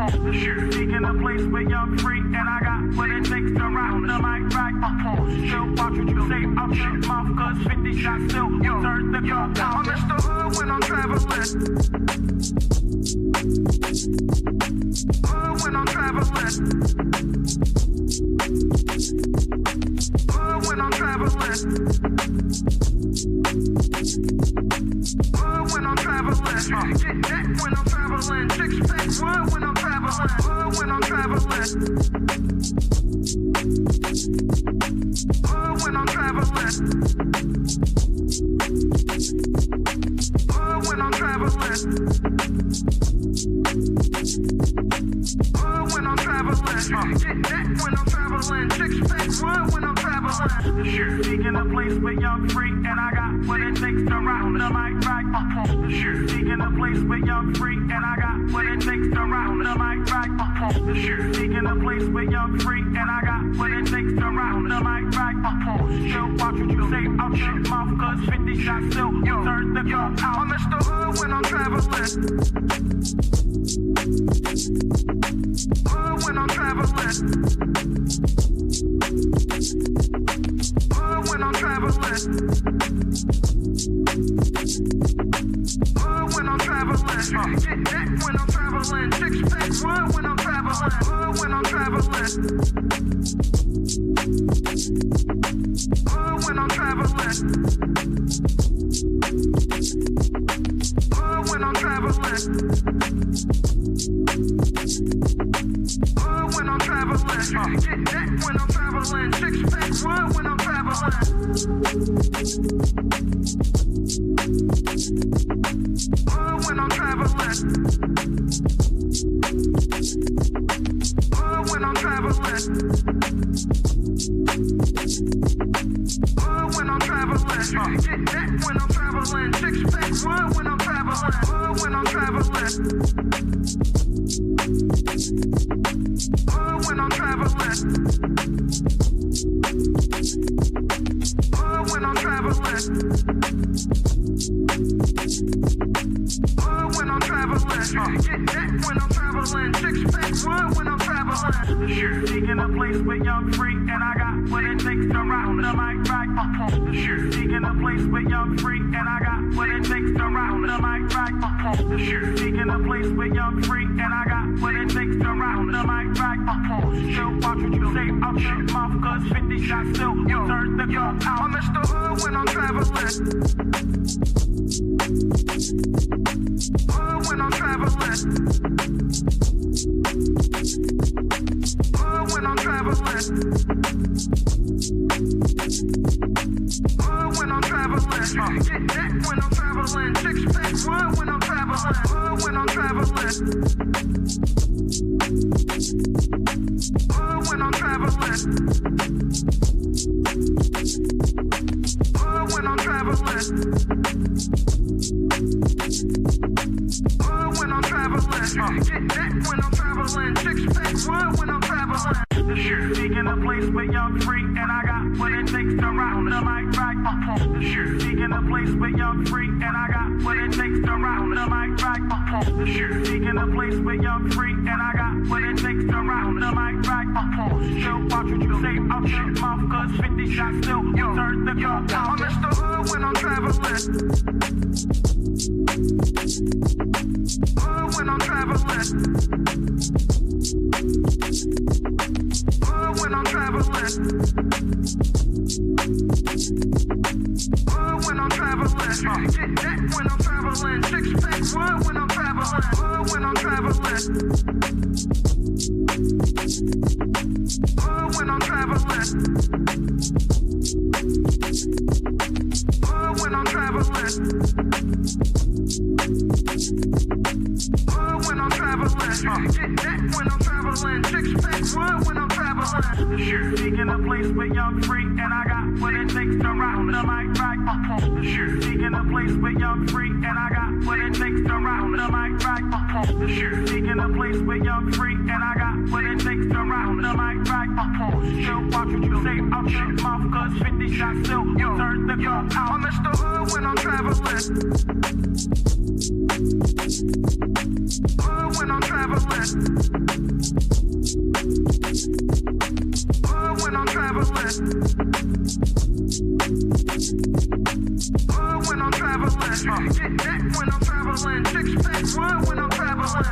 pause. Seeking a place where you're free, and I got what it takes to rock the mic right. Pause. Still watch what you say out your mouth, cause 50 shots still turn the gun. I'm Mr. Hood when I'm traveling. Hood when I'm traveling. Hood when I'm traveling. Hood when I'm traveling. Get that when I'm traveling. Six pack wood when I'm traveling. Hood when I'm traveling. Hood when I'm traveling. Hood when I'm traveling. Hood when I'm traveling. Get that when I'm traveling. Six pack wood when I'm traveling. Seeking a place where you're free, and I got what it takes to rock the mic right. Seeking a place where you're free, and I got what it takes to rock the mic right. Seeking a place where you're free, and I got what it takes to rock the mic right. Still watch what you say out your mouth, cause 50 shots still turn the gun out. I'm Mr. Hood when I'm traveling. Hood when I'm traveling. Hood when I'm traveling. Hood when I'm traveling. Get that when I'm traveling. Six pack wood when I'm traveling. Hood when I'm traveling. Hood when I'm traveling. Hood when I'm traveling. Hood when I'm traveling. Get that when I'm traveling. Six pack wood when I'm traveling. Hood when I'm traveling. Hood when I'm traveling. Hood when I'm traveling. Get that when I'm traveling. Six pack wood when I'm traveling. Hood when I'm traveling. Hood when I'm traveling. Hood when I'm traveling. Hood when I'm traveling. Get that when I'm traveling. Six pack wood when I'm traveling. Seeking a place where you're free, and I got what it takes to rock the mic right. Seeking a place where you're free, and I got what it takes to rock the mic right. Seeking a place where you're free, and I got what it takes to rock the mic right. Still watch what you say out your mouth, cause 50 shots still turn the gun out. I'm Mr. Hood when I'm traveling. Hood when I'm traveling. Hood when I'm traveling. Hood when I'm traveling. Get that when I'm traveling. Six pack wood when I'm traveling. Hood when I'm traveling. Hood when I'm traveling. Hood when I'm traveling. Hood when I'm traveling. Get that when I'm traveling. Six pack wood when I'm traveling. Seeking a place where you're free, and I got what it takes to rock the mic right. Seeking a place where you're free, and I got what it takes to rock the mic right. Seeking a place where you're free, and I got what it takes to rock the mic right. Still watch what you say out your mouth, cause 50 shots still turn the gun out. I'm Mr. Hood when I'm traveling. Hood when I'm traveling. Hood when I'm traveling. Hood when I'm traveling. Get that when I'm traveling. Six pack wood when I'm traveling. Hood when I'm traveling. Hood when I'm traveling. Hood when I'm traveling. Hood when I'm traveling. Get that when I'm traveling. Six pack wood when I'm traveling. traveling. Seeking a place where young free, and I got what it takes to rock the mic right. Seeking a place where young free, and I got what it takes to rock the mic right. Seeking a place where young free, and I got what it takes to rock the mic right. Still watch what you say out your mouth, cause 50 shots still turn the gun out. I'm Mr. Hood when I'm traveling. Hood when I'm traveling. Hood when I'm traveling. Hood when I'm traveling. Get that when I'm traveling. Six pack wood when I'm traveling.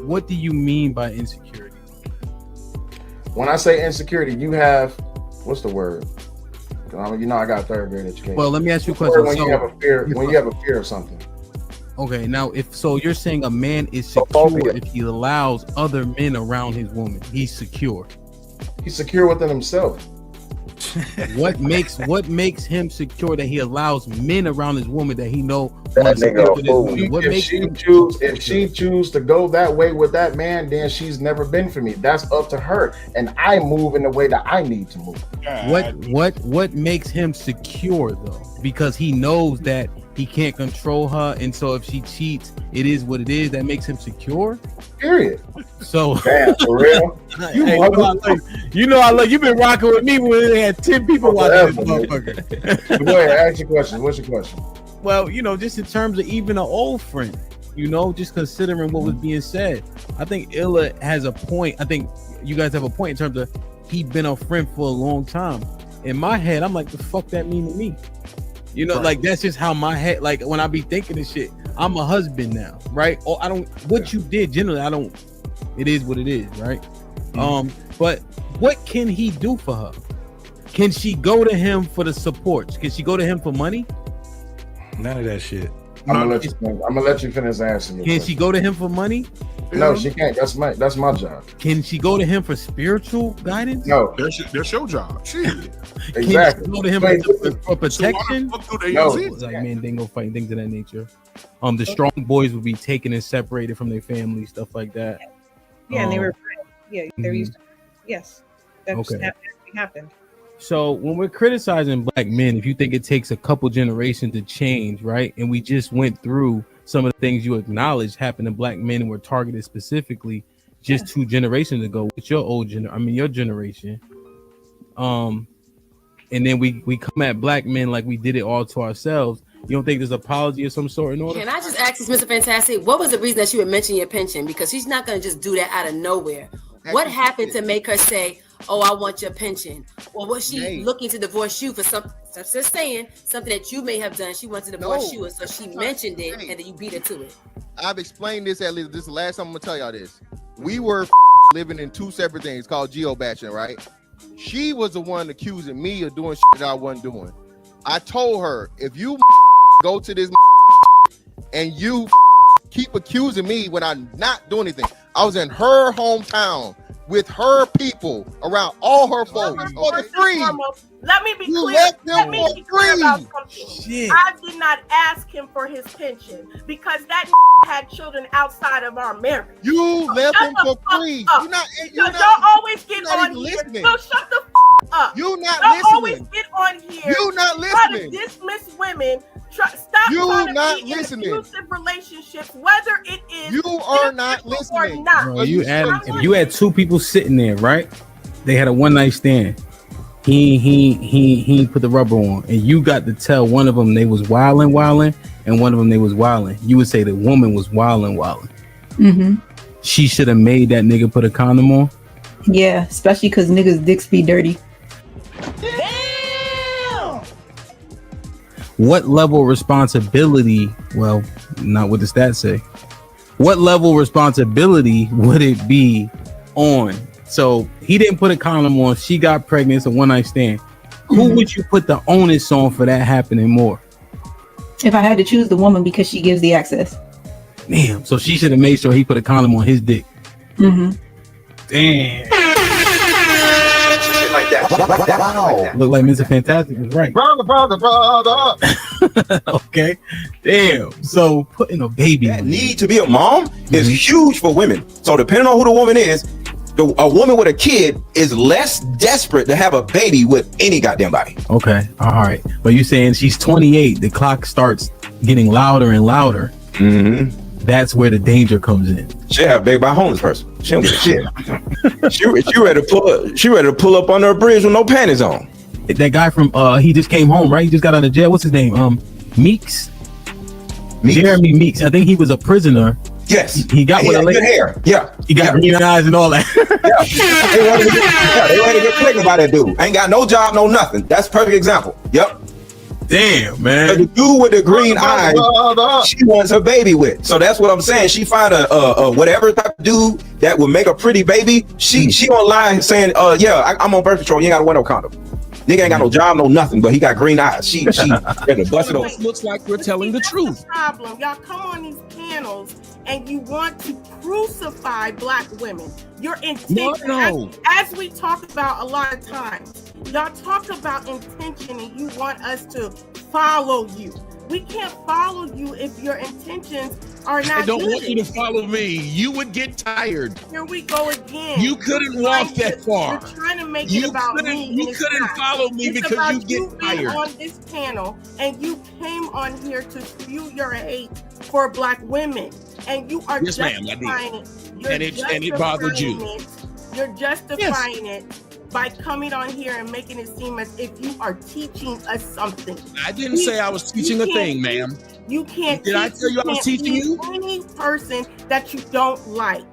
What do you mean by insecurity? When I say insecurity, you have, what's the word? You know, I got third grade education. Well, let me ask you a question. When you have a fear, when you have a fear of something. Okay, now if so, you're saying a man is secure if he allows other men around his woman. He's secure. He's secure within himself. What makes him secure that he allows men around his woman that he know That nigga a fool. What If she choose to go that way with that man, then she's never been for me. That's up to her, and I move in the way that I need to move. What makes him secure though? Because he knows that he can't control her, and so if she cheats, it is what it is. That makes him secure. Period. So damn, for real. You know I love you've been rocking with me when they had 10 people watching this motherfucker. Go ahead, ask your question. What's your question? Well, you know, just in terms of even an old friend, you know, just considering what was being said, I think Illa has a point. I think you guys have a point in terms of he been a friend for a long time. In my head, I'm like, the fuck that mean to me? You know, like that's just how my head, like when I be thinking this shit, I'm a husband now, right? Oh, I don't, what you did generally, I don't, it is what it is, right? But what can he do for her? Can she go to him for the support? Can she go to him for money? None of that shit. I'm gonna let you finish answering. Can she go to him for money? No, she can't. That's my job. Can she go to him for spiritual guidance? No, that's your job. Shit. Exactly. Can she go to him for protection? No. Like men, they go fighting things of that nature. The strong boys would be taken and separated from their family, stuff like that. Yeah, and they were they're used to. Yes, that happened. So when we're criticizing black men, if you think it takes a couple generations to change, right? And we just went through some of the things you acknowledged happened to black men and were targeted specifically just 2 generations ago with your your generation. And then we come at black men like we did it all to ourselves. You don't think there's an apology of some sort in order? Can I just ask this, Mr. Fantastic, what was the reason that she would mention your pension? Because she's not going to just do that out of nowhere. What happened to make her say, oh, I want your pension? Or was she looking to divorce you for something? I'm just saying something that you may have done. She wanted to divorce you, and so she mentioned it, and then you beat her to it. I've explained this at least. This is the last time I'm gonna tell y'all this. We were living in 2 separate things called geobashing, right? She was the one accusing me of doing shit that I wasn't doing. I told her, if you go to this and you keep accusing me when I'm not doing anything. I was in her hometown with her people around all her folks for free. Let me be clear. Let me be clear about something. Shit. I did not ask him for his pension because that had children outside of our marriage. You left him for free. Y'all always get on here. Listening. So shut the up. You not Y'all listening. always get on here. You not try listening. to dismiss women. Stop you trying to not be listening. in abusive relationships, whether it is you are not listening. Or not. Bro, if you had 2 people sitting there, right? They had a one night stand. He put the rubber on, and you got to tell one of them they was wilding, and one of them they was wilding. You would say the woman was wilding. Mm-hmm. She should have made that nigga put a condom on. Yeah, especially because niggas' dicks be dirty. What level of responsibility? Well, not what the stats say. What level of responsibility would it be on? So he didn't put a condom on. She got pregnant. It's a one night stand. Who would you put the onus on for that happening more? If I had to choose the woman because she gives the access. Damn. So she should have made sure he put a condom on his dick. Mm-hmm. Damn. Shit like that. Wow. Look like Mr. Fantastic is right. Brother. Okay. Damn. So putting a baby That need to be a mom is huge for women. So depending on who the woman is, a woman with a kid is less desperate to have a baby with any goddamn body. Okay. All right. But you're saying she's 28. The clock starts getting louder and louder. Mm-hmm. That's where the danger comes in. She'll have a baby by a homeless person. She don't give a shit. she ready to pull up under a bridge with no panties on. That guy from he just came home, right? He just got out of jail. What's his name? Meeks. Jeremy Meeks. I think he was a prisoner. Yes. He got with good hair. Yeah. He got green eyes and all that. They wanted to get pregnant by that dude. Ain't got no job, no nothing. That's a perfect example. Yep. Damn, man. But the dude with the green eyes, she wants her baby with. So that's what I'm saying. She find a whatever type of dude that would make a pretty baby. She online saying, I'm on birth control. You ain't gotta wear no condom. Nigga ain't got no job, no nothing, but he got green eyes. She ready to bust it open. Looks like we're telling the truth. The problem, y'all come on these panels and you want to crucify Black women. Your intention, No. as we talk about a lot of times, y'all talk about intention and you want us to follow you. We can't follow you if your intentions are not I don't good. want you to follow me. You would get tired. Here we go again. You couldn't walk that far. You're trying to make it about me. You couldn't follow me It's because about you get tired. on this panel, and you came on here to spew your hate for Black women, and you are Yes, ma'am, I justifying it. You're And it bothered you. You're justifying it by coming on here and making it seem as if you are teaching us something. I didn't say I was teaching a thing, ma'am. You can't. Did I tell you I was teaching you? Any person that you don't like.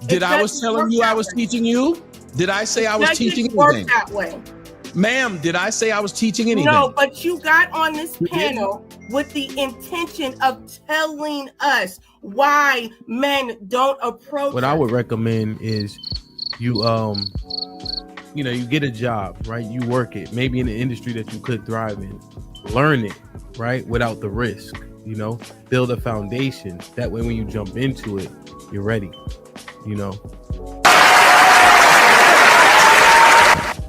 Did I was telling you I was teaching you? Did I say I was teaching anything? Work that way. Ma'am, did I say I was teaching anything? No, but you got on this panel with the intention of telling us why men don't approach. What I would recommend is you you get a job, right? You work it, maybe in an industry that you could thrive in. Learn it, right? Without the risk, build a foundation. That way, when you jump into it, you're ready,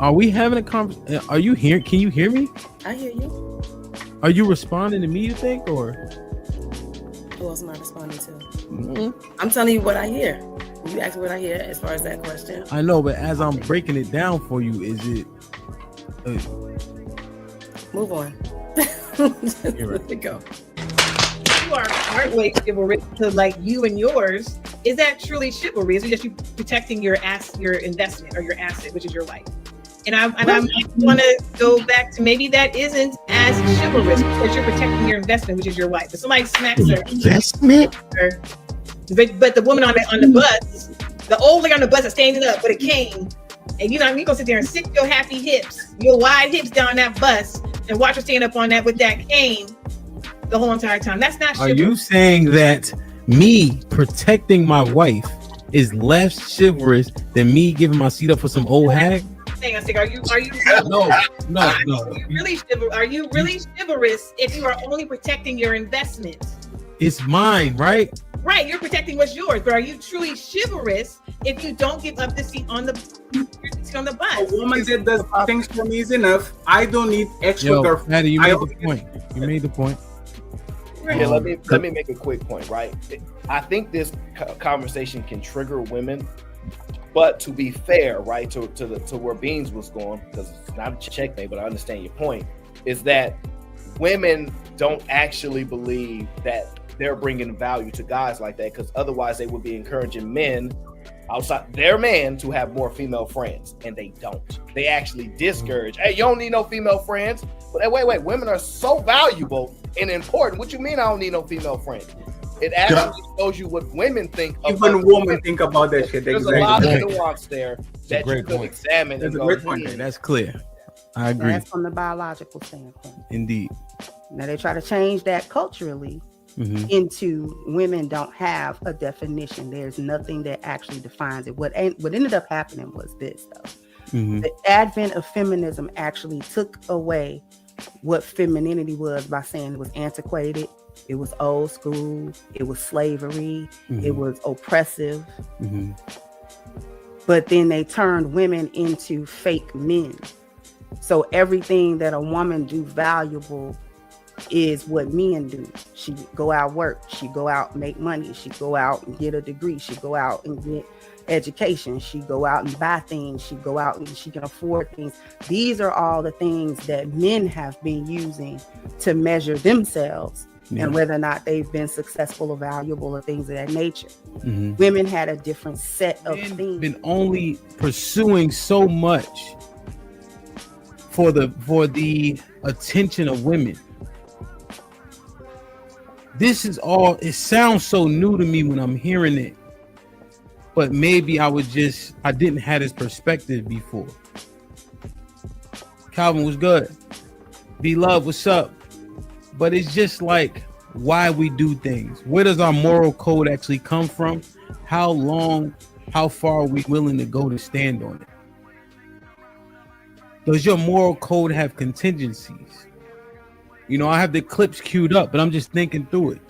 Are we having a conversation? Are you here? Can you hear me? I hear you. Are you responding to me, you think, or? Who else am I responding to? Mm-hmm. I'm telling you what I hear. You asked me what I hear as far as that question. I know, but as I'm breaking it down for you, is it? Move on. Let it go. You are partway chivalrous to like you and yours. Is that truly chivalry? Is it just you protecting your investment or your asset, which is your life? And I want to go back to maybe that isn't as chivalrous because you're protecting your investment, which is your wife. If somebody smacks her investment, but the woman on the bus, the old lady on the bus is standing up with a cane, and you're gonna sit there and sit your happy hips, your wide hips down that bus, and watch her stand up on that with that cane the whole entire time. That's not chivalry. Are you saying that me protecting my wife is less chivalrous than me giving my seat up for some old hag? Are you No. Are you really chivalrous if you are only protecting your investment? It's mine, right? Right, you're protecting what's yours, but are you truly chivalrous if you don't give up the seat on the bus? A woman that does things for me is enough. I don't need extra girlfriend. Maddie, you made the point. You made the point. Yeah, let me make a quick point, right? I think this conversation can trigger women, but to be fair, right, to where Beans was going, because it's not a checkmate, but I understand your point, is that women don't actually believe that they're bringing value to guys like that, because otherwise they would be encouraging men outside their man to have more female friends, and they don't. They actually discourage. Hey, you don't need no female friends. But hey, wait, women are so valuable and important. What you mean I don't need no female friends? It actually shows you what women think. Even women think about that shit. There's a lot of nuance there that you could examine. That's a great point. That's clear. I agree. That's from the biological standpoint. Indeed. Now they try to change that culturally into women don't have a definition. There's nothing that actually defines it. What ended up happening was this, though. The advent of feminism actually took away what femininity was by saying it was antiquated, it was old school, it was slavery, it was oppressive. But then they turned women into fake men. So everything that a woman do valuable is what men do. She go out work, she go out make money, she go out and get a degree, she go out and get education, she go out and buy things, she go out and she can afford things. These are all the things that men have been using to measure themselves and whether or not they've been successful or valuable or things of that nature. Women had a different set of things. Been only pursuing so much for the attention of women. This is all, it sounds so new to me when I'm hearing it, but maybe I didn't have this perspective before. Calvin was good. B-Love, what's up? But it's just like why we do things. Where does our moral code actually come from? How far are we willing to go to stand on it? Does your moral code have contingencies? You know, I have the clips queued up, but I'm just thinking through it.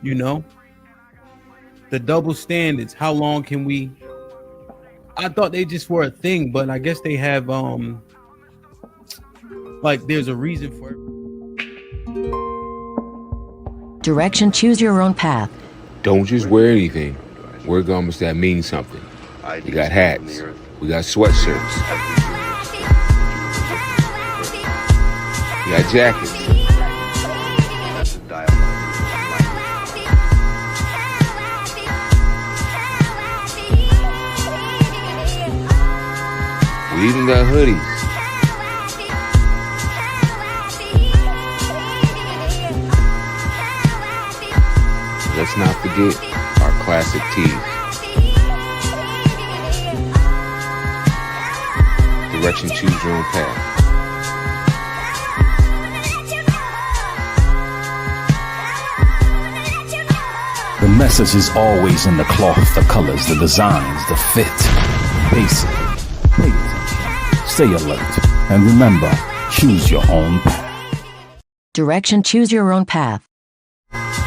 You know, the double standards. How long can we? I thought they just were a thing, but I guess they have like there's a reason for it. Direction, choose your own path. Don't just wear anything. Wear garments that mean something. We got hats. We got sweatshirts. We got jackets. We even got hoodies. Let's not forget our classic tees. Direction, choose your own path. The message is always in the cloth, the colors, the designs, the fit. Basically, pay attention, stay alert, and remember, choose your own path. Direction, choose your own path.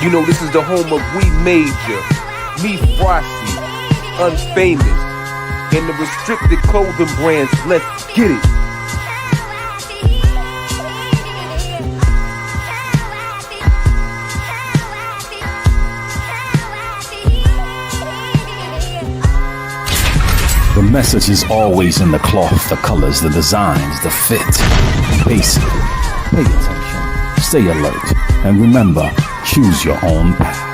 You know, this is the home of We Major, Me Frosty, Unfamous, and the restricted clothing brands. Let's get it. The message is always in the cloth, the colors, the designs, the fit. Basically, pay attention, stay alert, and remember, choose your own path.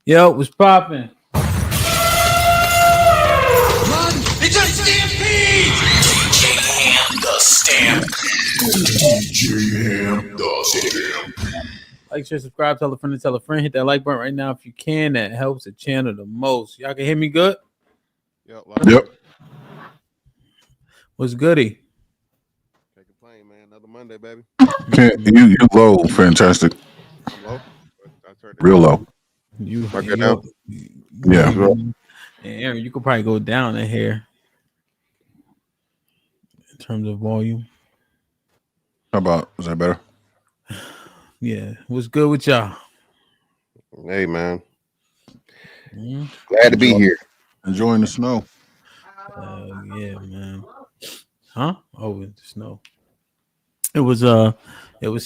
Yo, what's popping? It's a stampede! DJ Ham the Stampede. DJ Ham the Stampede. Like, share, subscribe, tell a friend, hit that like button right now if you can. That helps the channel the most. Y'all can hear me good? Yep. What's goody? Can't complain, man. Another Monday, baby. You low, fantastic. Low? Real low. You, Mark you it down. Yeah. Aaron, you could probably go down a hair in terms of volume. How about, is that better? Yeah. What's good with y'all? Hey, man. Mm. Glad to be here. Enjoying the snow. Yeah, man. Huh? Oh, it's snow. It was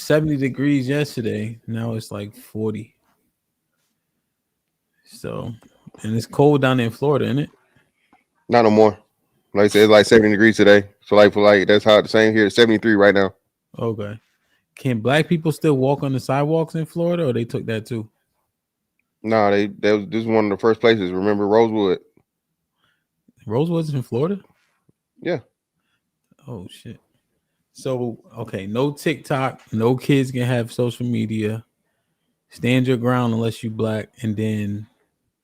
70 degrees yesterday. Now it's like 40. So, and it's cold down there in Florida, isn't it? Not no more. Like I said, it's like 70 degrees today. So like that's how the same here. It's 73 right now. Okay. Can black people still walk on the sidewalks in Florida, or they took that too? No, this is one of the first places. Remember Rosewood? Rosewood's in Florida? Yeah. Oh shit. So okay, no TikTok, no kids can have social media. Stand your ground unless you black, and then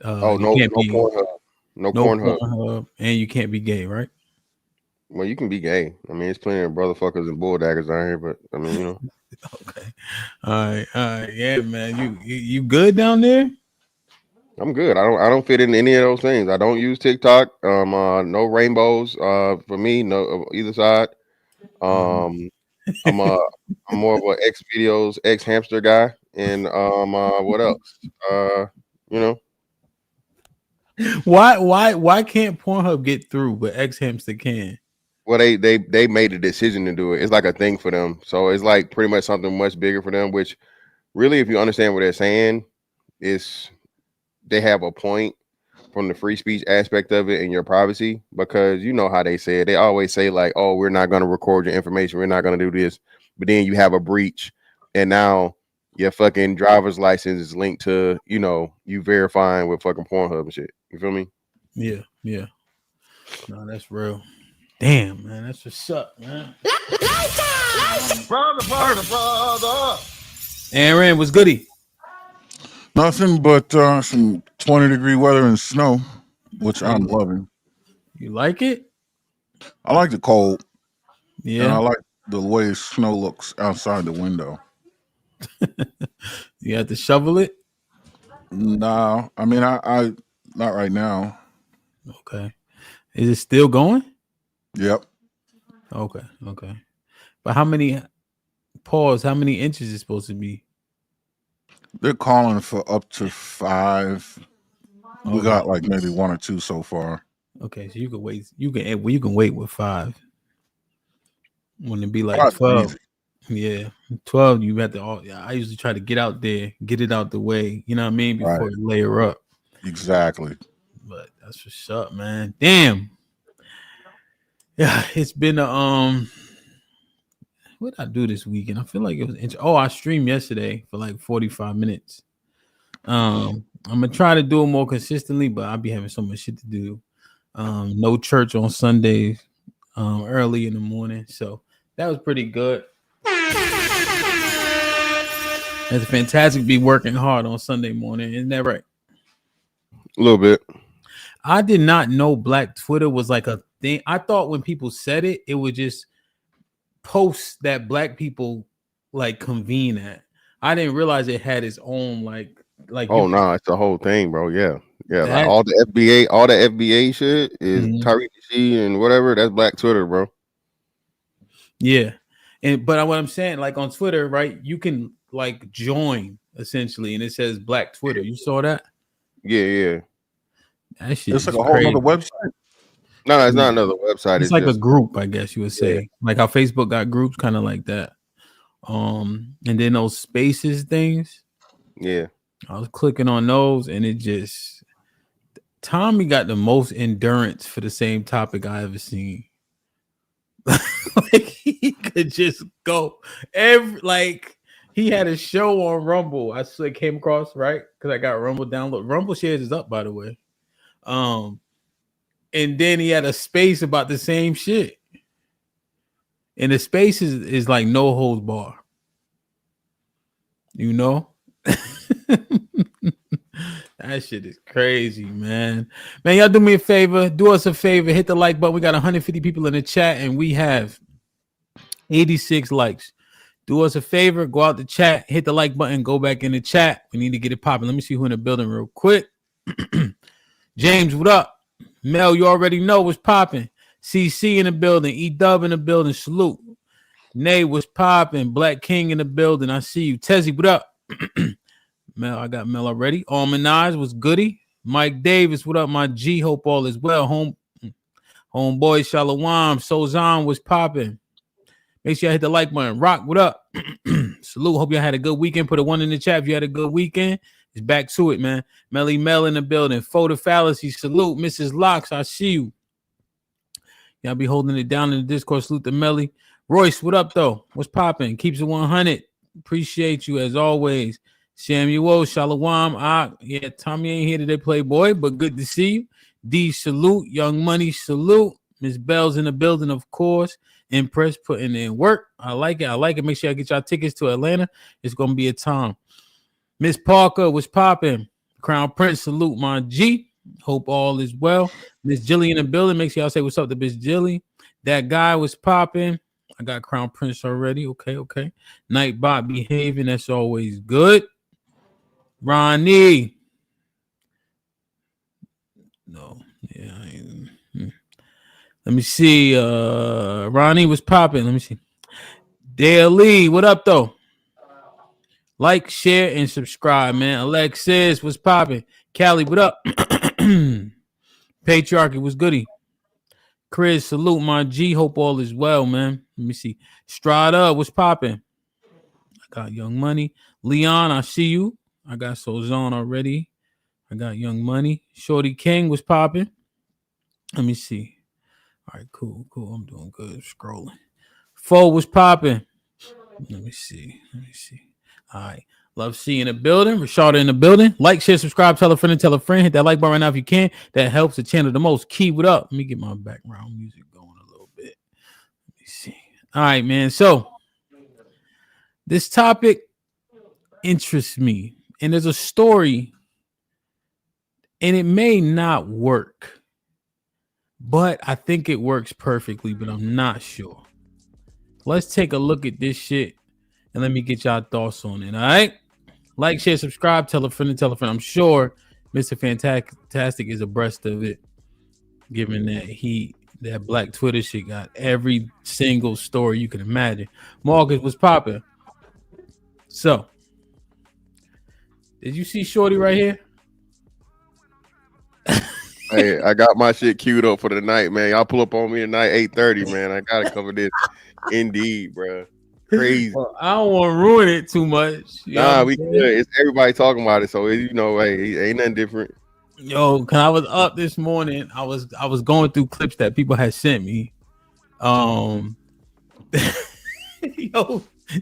No Pornhub. No Pornhub. And you can't be gay, right? Well, you can be gay. I mean, it's plenty of brotherfuckers and bulldaggers down here, but I mean, you know. Okay. All right. Yeah, man. You good down there? I'm good. I don't fit in any of those things. I don't use TikTok. No rainbows. For me, no either side. I'm more of an X videos, X hamster guy, and what else? You know. Why can't Pornhub get through, but X hamster can? Well, they made a decision to do it. It's like a thing for them. So it's like pretty much something much bigger for them, which really, if you understand what they're saying, is they have a point from the free speech aspect of it and your privacy, because you know how they say it. They always say like, oh, we're not going to record your information. We're not going to do this. But then you have a breach, and now your fucking driver's license is linked to, you know, you verifying with fucking Pornhub and shit. You feel me? Yeah. No, that's real. Damn, man, that's what's up, man. Brother. Aaron, what's goody? Nothing but some 20-degree weather and snow, which I'm loving. You like it? I like the cold. Yeah. And I like the way snow looks outside the window. You have to shovel it? No, I mean, I not right now. Okay. Is it still going? Yep. Okay. But how many inches is it supposed to be? They're calling for up to 5. We Okay. got like maybe 1 or 2 so far. Okay, so you can wait. You can wait with 5. When it be like 5 12. Yeah, 12. You have to. I usually try to get out there, get it out the way. You know what I mean, before you layer up. Exactly. But that's what's up, man. Damn. Yeah, it's been a what did I do this weekend? I feel like it was I streamed yesterday for like 45 minutes. I'm gonna try to do it more consistently, but I'll be having so much shit to do. No church on Sundays, early in the morning. So that was pretty good. It's fantastic to be working hard on Sunday morning, isn't that right? A little bit. I did not know Black Twitter was like a thing. I thought when people said it, it would just posts that black people like convene at. I didn't realize it had its own like oh no, it's the whole thing, bro. Yeah. Like all the FBA shit is Tariq Nasheed and whatever. That's Black Twitter, bro. Yeah. But what I'm saying, like on Twitter, right, you can like join essentially, and it says Black Twitter. You saw that? Yeah. That shit it's like a whole other website. No, it's not another website. It's like just a group, I guess you would say. Like how Facebook got groups, kind of like that. And then those spaces things. Yeah. I was clicking on those, and it just Tommy got the most endurance for the same topic I ever seen. Like he could just go he had a show on Rumble. I came across, right? Because I got Rumble download. Rumble shares is up, by the way. And then he had a space about the same shit. And the space is like no holds bar. You know? That shit is crazy, man. Man, y'all do me a favor. Do us a favor. Hit the like button. We got 150 people in the chat, and we have 86 likes. Do us a favor, go out the chat, hit the like button, go back in the chat. We need to get it popping. Let me see who in the building real quick. James, what up? Mel, you already know what's popping. CC in the building, E-Dub in the building, salute. Nay, what's popping? Black King in the building, I see you. Tezzy, what up? Mel, I got Mel already. Almanaz, what's goody? Mike Davis, what up, my G? Hope all is well. Homeboy, Shalawam, Sozan, what's popping? Make sure you hit the like button. Rock, what up? Salute. Hope y'all had a good weekend. Put a 1 in the chat if you had a good weekend. It's back to it, man. Melly Mel in the building. Photo fallacy. Salute. Mrs. Locks, I see you. Y'all be holding it down in the Discord. Salute to Melly. Royce, what up, though? What's popping? Keeps it 100. Appreciate you as always. Samuel, Shalawam. Yeah, Tommy ain't here today, Playboy, but good to see you. D, salute. Young Money, salute. Miss Bell's in the building, of course. Impress putting in work. I like it. I like it. Make sure I get y'all tickets to Atlanta. It's going to be a time. Miss Parker, what's popping? Crown Prince, salute, my G. Hope all is well. Miss Jilly in the building. Make sure y'all say what's up to Miss Jilly. That guy was popping. I got Crown Prince already. Okay. Nightbot behaving. That's always good. Ronnie. No. Yeah. Let me see. Ronnie was popping. Let me see. Dale Lee, what up, though? Like, share, and subscribe, man. Alexis, what's popping? Callie, what up? Patriarchy, what's goody? Chris, salute, my G. Hope all is well, man. Let me see. Strada, what's popping? I got Young Money. Leon, I see you. I got Sozon already. I got Young Money. Shorty King was popping. Let me see. All right, cool. I'm doing good. Scrolling. Foe was popping. Let me see. All right. Love seeing the building. Rashada in the building. Like, share, subscribe, tell a friend, and tell a friend. Hit that like button right now if you can. That helps the channel the most. Key, what up? Let me get my background music going a little bit. Let me see. All right, man. So this topic interests me. And there's a story, and it may not work, but I think it works perfectly, but I'm not sure. Let's take a look at this shit, and let me get y'all thoughts on it, all right? Like, share, subscribe, tell a friend, and tell a friend. I'm sure Mr. Fantastic is abreast of it, given that that Black Twitter shit got every single story you can imagine. Marcus was popping. So, did you see Shorty right here? Hey, I got my shit queued up for the night, man. Y'all pull up on me tonight, 8:30, man. I gotta cover this. Indeed, bro. Crazy. Well, I don't want to ruin it too much. Nah, we good. It's everybody talking about it, so hey, ain't nothing different. Yo, cause I was up this morning. I was going through clips that people had sent me. Yo,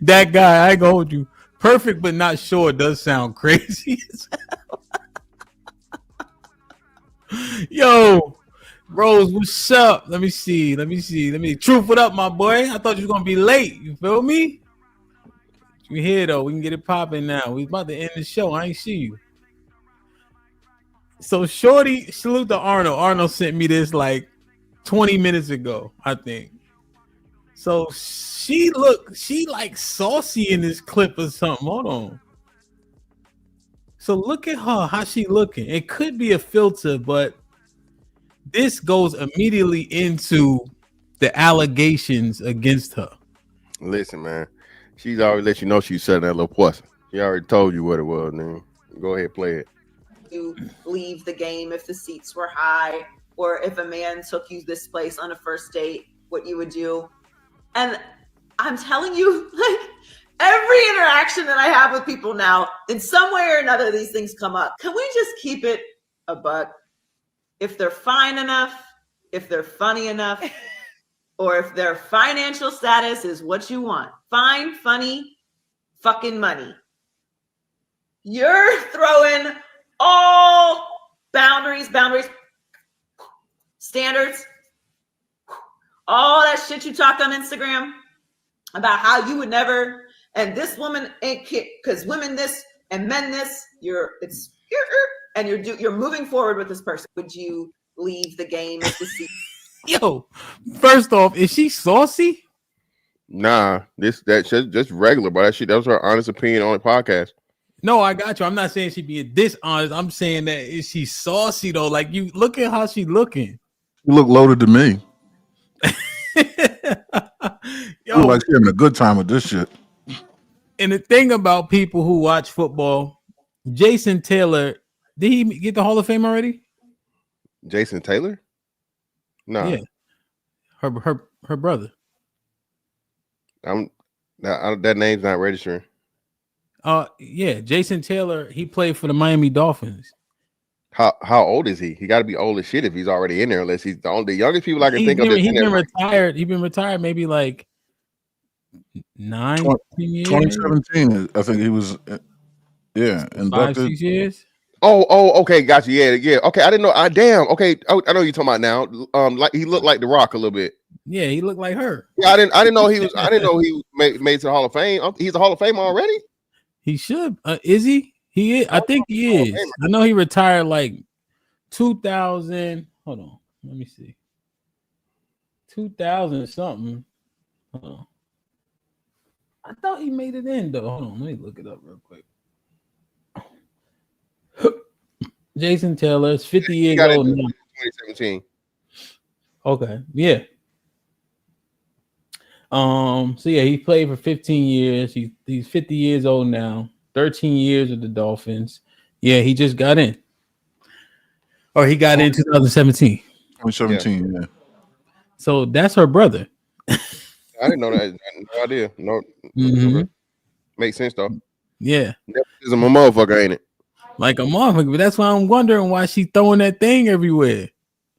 that guy, I ain't gonna hold you. Perfect but not sure does sound crazy as hell. Yo, Rose, what's up? Let me see. Truth, what up, my boy? I thought you was gonna be late. You feel me? You here though? We can get it popping now. We about to end the show. I ain't see you. So Shorty, salute to Arnold. Arnold sent me this like 20 minutes ago, I think. So she like saucy in this clip or something. Hold on. So look at her, how she looking. It could be a filter, but this goes immediately into the allegations against her. Listen, man, she's already let you know she's selling that little pussy. She already told you what it was, man. Go ahead, play it. You leave the game if the seats were high, or if a man took you this place on a first date, what you would do. And I'm telling you, like, every interaction that I have with people now, in some way or another, these things come up. Can we just keep it a buck? If they're fine enough, if they're funny enough, or if their financial status is what you want, fine, funny, fucking money, you're throwing all boundaries, standards, all that shit you talked on Instagram about how you would never, and this woman ain't because women this and men this, and you're moving forward with this person. Would you leave the game if the seat? Yo, first off, is she saucy? Nah, that shit just regular, but that was her honest opinion on the podcast. No, I got you. I'm not saying she being dishonest. I'm saying that is she saucy though? Like you look at how she looking. You look loaded to me. Yo, look like she having a good time with this shit. And the thing about people who watch football, Jason Taylor, did he get the Hall of Fame already? Jason Taylor? No. Yeah. Her brother. That name's not registering. Yeah, Jason Taylor, he played for the Miami Dolphins. How old is he? He got to be old as shit if he's already in there, unless he's the youngest people I can think of. He's been retired. He's been retired maybe like 9 years. 2017, I think he was. Yeah, inducted. 5-6 years. Oh, okay, got you. Yeah. Okay, I didn't know. Damn. Okay, I know what you're talking about now. Like he looked like The Rock a little bit. Yeah, he looked like her. Yeah, I didn't know he was. I didn't know he was made to the Hall of Fame. He's a Hall of Fame already. He should. Is he? He is. I think he is. I know he retired like 2000. Hold on. Let me see. 2000 something. Hold on. I thought he made it in though. Hold on. Let me look it up real quick. Jason Taylor is 50 years old now. 2017. Okay. Yeah. So yeah, he played for 15 years. He's 50 years old now. 13 years with the Dolphins. Yeah, he just got in. Or he got in 2017. 2017, yeah. So that's her brother. I didn't know that. No idea. No. Makes sense though. Yeah. Nepotism a motherfucker, ain't it? Like a motherfucker. But that's why I'm wondering why she throwing that thing everywhere.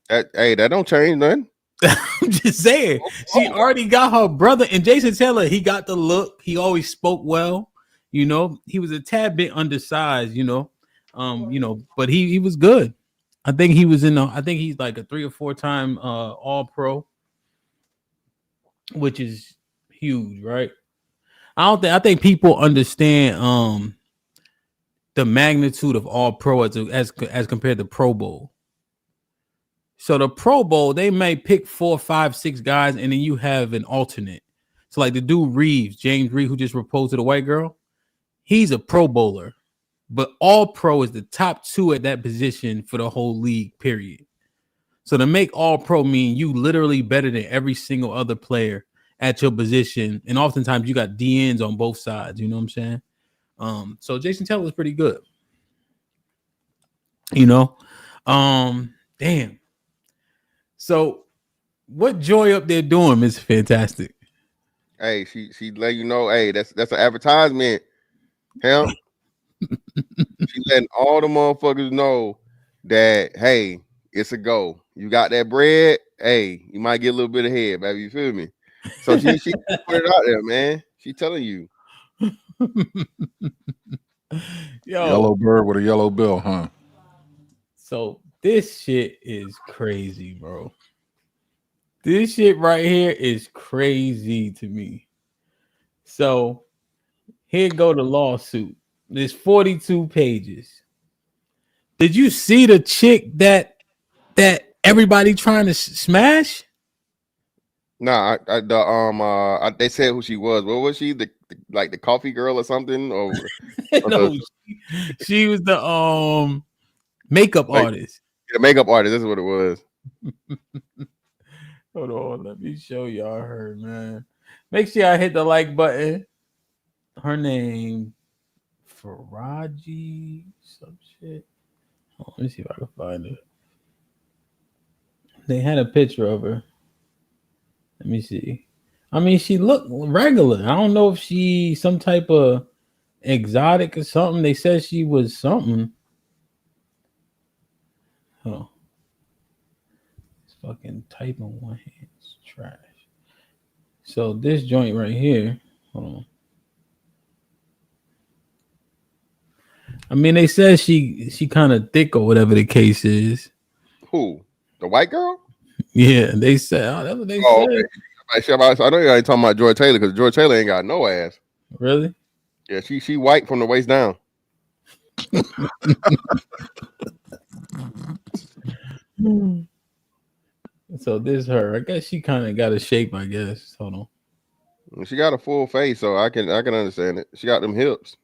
That don't change nothing. I'm just saying. She already got her brother. And Jason Taylor, he got the look. He always spoke well. You know, he was a tad bit undersized, but he was good. I think he was I think he's like a 3 or 4 time all pro, which is huge, right? I think people understand the magnitude of all pro as compared to Pro Bowl. So the Pro Bowl, they may pick 4, 5, 6 guys, and then you have an alternate. So like the dude James Reeves, who just proposed to the white girl, he's a Pro Bowler, but all pro is the top 2 at that position for the whole league, period. So to make all pro mean you literally better than every single other player at your position. And oftentimes you got DNs on both sides. You know what I'm saying? So Jason Taylor was pretty good. Damn. So what Joy up there doing is fantastic. Hey, she let you know, hey, that's an advertisement. Hell, she letting all the motherfuckers know that, hey, it's a go. You got that bread, hey, you might get a little bit ahead, baby. You feel me? So she put it out there, man. She telling you. Yellow bird with a yellow bill, huh? So this shit is crazy, bro. This shit right here is crazy to me. So here go the lawsuit. There's 42 pages. Did you see the chick that everybody trying to smash? Nah, they said who she was. What was she? The coffee girl or something? Or no, she was the makeup artist. The makeup artist. That's what it was. Hold on, let me show y'all her, man. Make sure y'all hit the like button. Her name, Faraji, some shit. Oh, let me see if I can find her. They had a picture of her. Let me see. I mean, she looked regular. I don't know if she some type of exotic or something. They said she was something. Oh. It's fucking type on one hand. It's trash. So this joint right here. Hold on. I mean, they said she kind of thick or whatever the case is. Who? The white girl? Yeah, they said. Oh, that's what they said. Okay. I know you ain't talking about Joy Taylor because Joy Taylor ain't got no ass. Really? Yeah, she white from the waist down. So this her. I guess she kind of got a shape. I guess. Hold on. She got a full face, so I can understand it. She got them hips.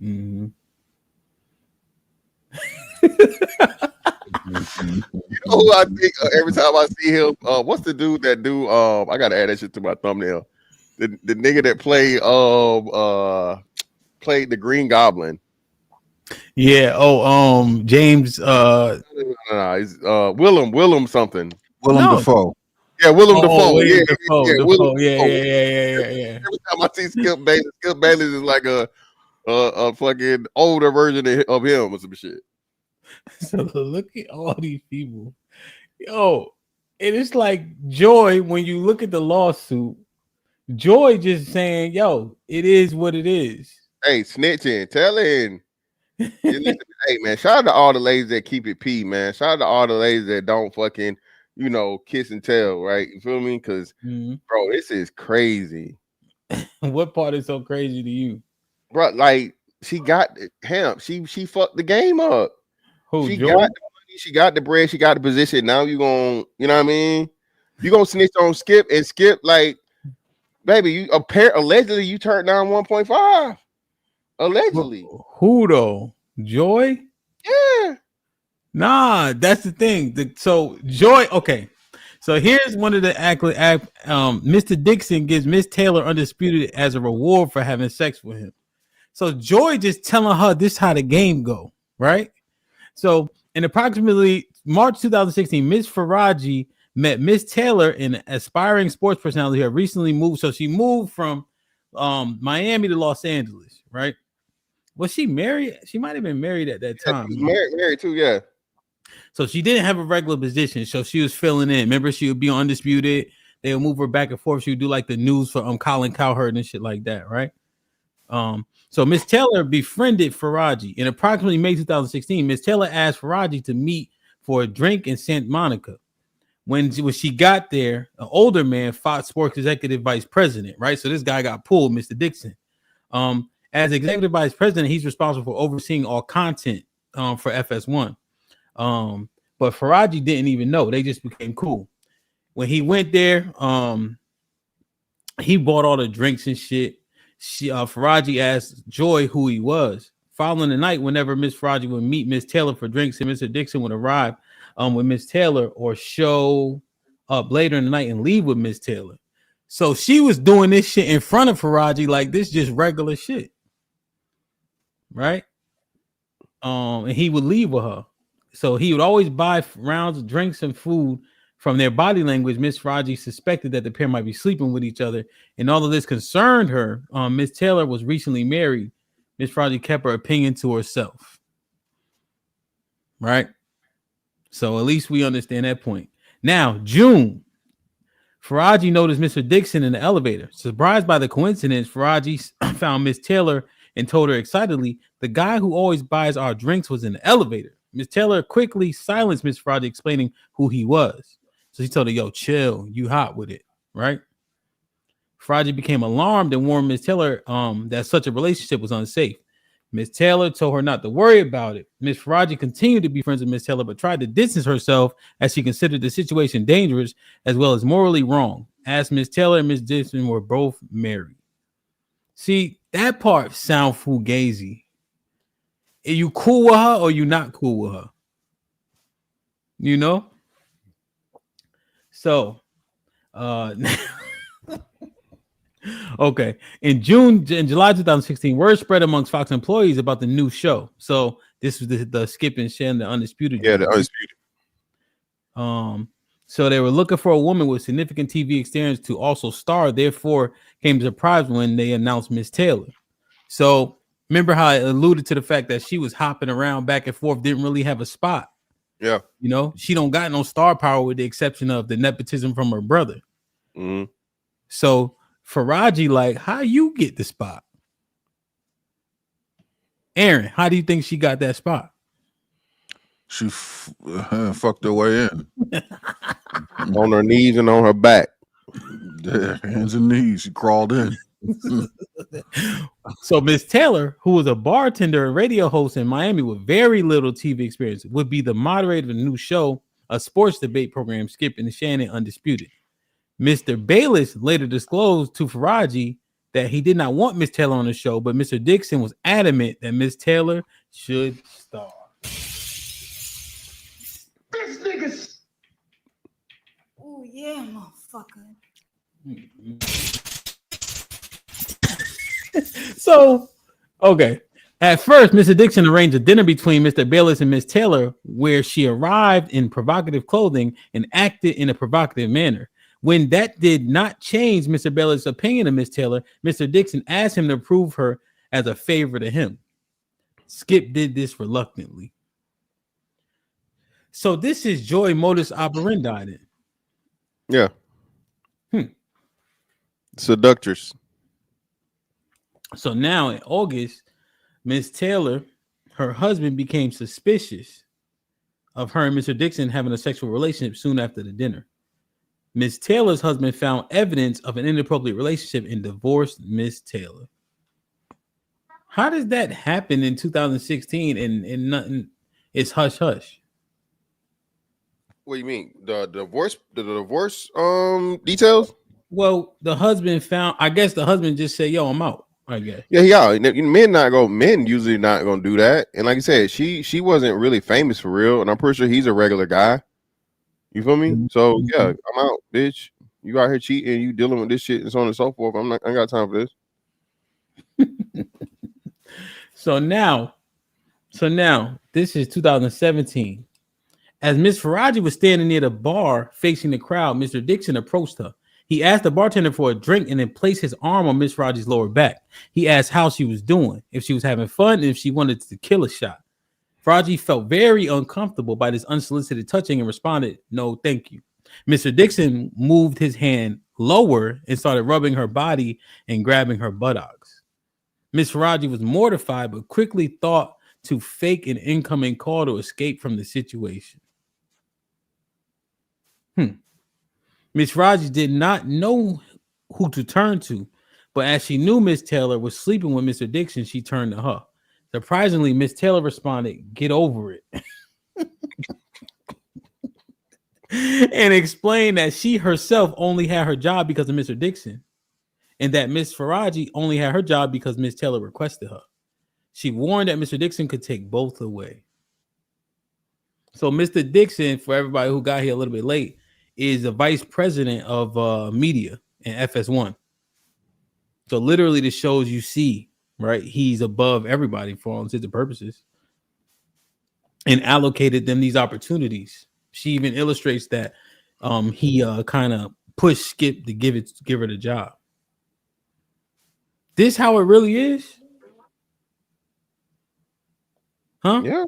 Mm-hmm. You know who I think every time I see him? What's the dude that do? I gotta add that shit to my thumbnail. The nigga that played the Green Goblin. Yeah. Oh, James. No, he's Willem something. Willem Dafoe. Yeah, Willem Dafoe. William Yeah, Dafoe. yeah, Dafoe. Willem Yeah, Dafoe. yeah. Every time I see Skip Bayless is like a fucking older version of him or some shit. So look at all these people. Yo, and it's like Joy, when you look at the lawsuit, Joy just saying, yo, it is what it is. Hey, snitching, telling. Hey, man, shout out to all the ladies that keep it P, man. Shout out to all the ladies that don't fucking, kiss and tell, right? You feel me? Because, bro, this is crazy. What part is so crazy to you? Bro, like, she got him. She fucked the game up. Who, she Joy? got the money, she got the bread, she got the position. Now you gonna, you know what I mean? You gonna snitch on Skip, and Skip, like, baby, allegedly you turned down 1.5. Allegedly. Who though? Joy? Yeah. Nah, that's the thing. So Joy, okay. So here's one of the Mr. Dixon gives Miss Taylor undisputed as a reward for having sex with him. So Joy just telling her this is how the game go, right? So in approximately March 2016, Miss Faraji met Miss Taylor, an aspiring sports personality who had recently moved. So she moved from Miami to Los Angeles, right? Was she married? She might have been married at that time. Married too, yeah. So she didn't have a regular position, so she was filling in. Remember, she would be on Undisputed. They would move her back and forth. She would do like the news for Colin Cowherd and shit like that, right? So Miss Taylor befriended Faraji. In approximately May 2016, Miss Taylor asked Faraji to meet for a drink in Santa Monica. When she got there, an older man, Fox Sports executive vice president, right? So this guy got pulled, Mr. Dixon. As executive vice president, he's responsible for overseeing all content for FS1. But Faraji didn't even know. They just became cool. When he went there, he bought all the drinks and shit. Faraji asked Joy who he was. Following the night, whenever Miss Faraji would meet Miss Taylor for drinks, and Mr. Dixon would arrive with Miss Taylor or show up later in the night and leave with Miss Taylor. So she was doing this shit in front of Faraji like this just regular shit. Right? And he would leave with her. So he would always buy rounds of drinks and food. From their body language, Miss Faraji suspected that the pair might be sleeping with each other. And although this concerned her, Miss Taylor was recently married. Miss Faraji kept her opinion to herself. Right? So at least we understand that point. Now, June. Faraji noticed Mr. Dixon in the elevator. Surprised by the coincidence, Faraji found Miss Taylor and told her excitedly, the guy who always buys our drinks was in the elevator. Miss Taylor quickly silenced Miss Faraji, explaining who he was. So he told her, yo, chill, you hot with it, right? Faraji became alarmed and warned Miss Taylor that such a relationship was unsafe. Miss Taylor told her not to worry about it. Miss Faraji continued to be friends with Miss Taylor, but tried to distance herself as she considered the situation dangerous as well as morally wrong, as Miss Taylor and Miss Dixon were both married. See, that part sound fugazi. Are you cool with her or you not cool with her? You know? So, okay. In July 2016, word spread amongst Fox employees about the new show. So this was the Skip and Shen, the Undisputed. Yeah, the Undisputed. So they were looking for a woman with significant TV experience to also star. Therefore, came surprised when they announced Miss Taylor. So remember how I alluded to the fact that she was hopping around back and forth, didn't really have a spot. Yeah. You know, she don't got no star power with the exception of the nepotism from her brother. Mm-hmm. So Faraji, like, how you get the spot? Aaron, how do you think she got that spot? She fucked her way in. On her knees and on her back. Yeah, hands and knees. She crawled in. So Miss Taylor, who was a bartender and radio host in Miami with very little TV experience, would be the moderator of the new show, a sports debate program, Skip and Shannon Undisputed. Mr. Bayless later disclosed to Faraji that he did not want Miss Taylor on the show, but Mr. Dixon was adamant that Miss Taylor should star. This niggas. Oh yeah, motherfucker. So, okay. At first, Mr. Dixon arranged a dinner between Mr. Bayless and Miss Taylor, where she arrived in provocative clothing and acted in a provocative manner. When that did not change Mr. Bayless' opinion of Miss Taylor, Mr. Dixon asked him to prove her as a favor to him. Skip did this reluctantly. So this is Joy modus operandi then. Yeah. Seductress. So now in August, Miss Taylor, her husband, became suspicious of her and Mr. Dixon having a sexual relationship soon after the dinner. Miss Taylor's husband found evidence of an inappropriate relationship and divorced Miss Taylor. How does that happen in 2016 and nothing? It's hush hush. What do you mean? The divorce details? Well, the husband found, I guess the husband just said, yo, I'm out, I guess. Yeah. Men usually not gonna do that. And like I said, she wasn't really famous for real, and I'm pretty sure he's a regular guy. You feel me? So yeah, I'm out, bitch. You out here cheating, you dealing with this shit and so on and so forth. I ain't got time for this. So now, this is 2017. As Miss Faraji was standing near the bar facing the crowd, Mr. Dixon approached her. He asked the bartender for a drink and then placed his arm on Miss Faraji's lower back. He asked how she was doing, if she was having fun, and if she wanted to kill a shot. Faraji felt very uncomfortable by this unsolicited touching and responded, no, thank you. Mr. Dixon moved his hand lower and started rubbing her body and grabbing her buttocks. Miss Faraji was mortified, but quickly thought to fake an incoming call to escape from the situation. Miss Faraji did not know who to turn to, but as she knew Miss Taylor was sleeping with Mr. Dixon, she turned to her. Surprisingly, Miss Taylor responded, get over it. And explained that she herself only had her job because of Mr. Dixon, and that Miss Faraji only had her job because Miss Taylor requested her. She warned that Mr. Dixon could take both away. So Mr. Dixon, for everybody who got here a little bit late, is the vice president of media in FS1. So literally the shows you see, right? He's above everybody for all intents and purposes, and allocated them these opportunities. She even illustrates that he kind of pushed Skip to give her the job. This how it really is? Huh?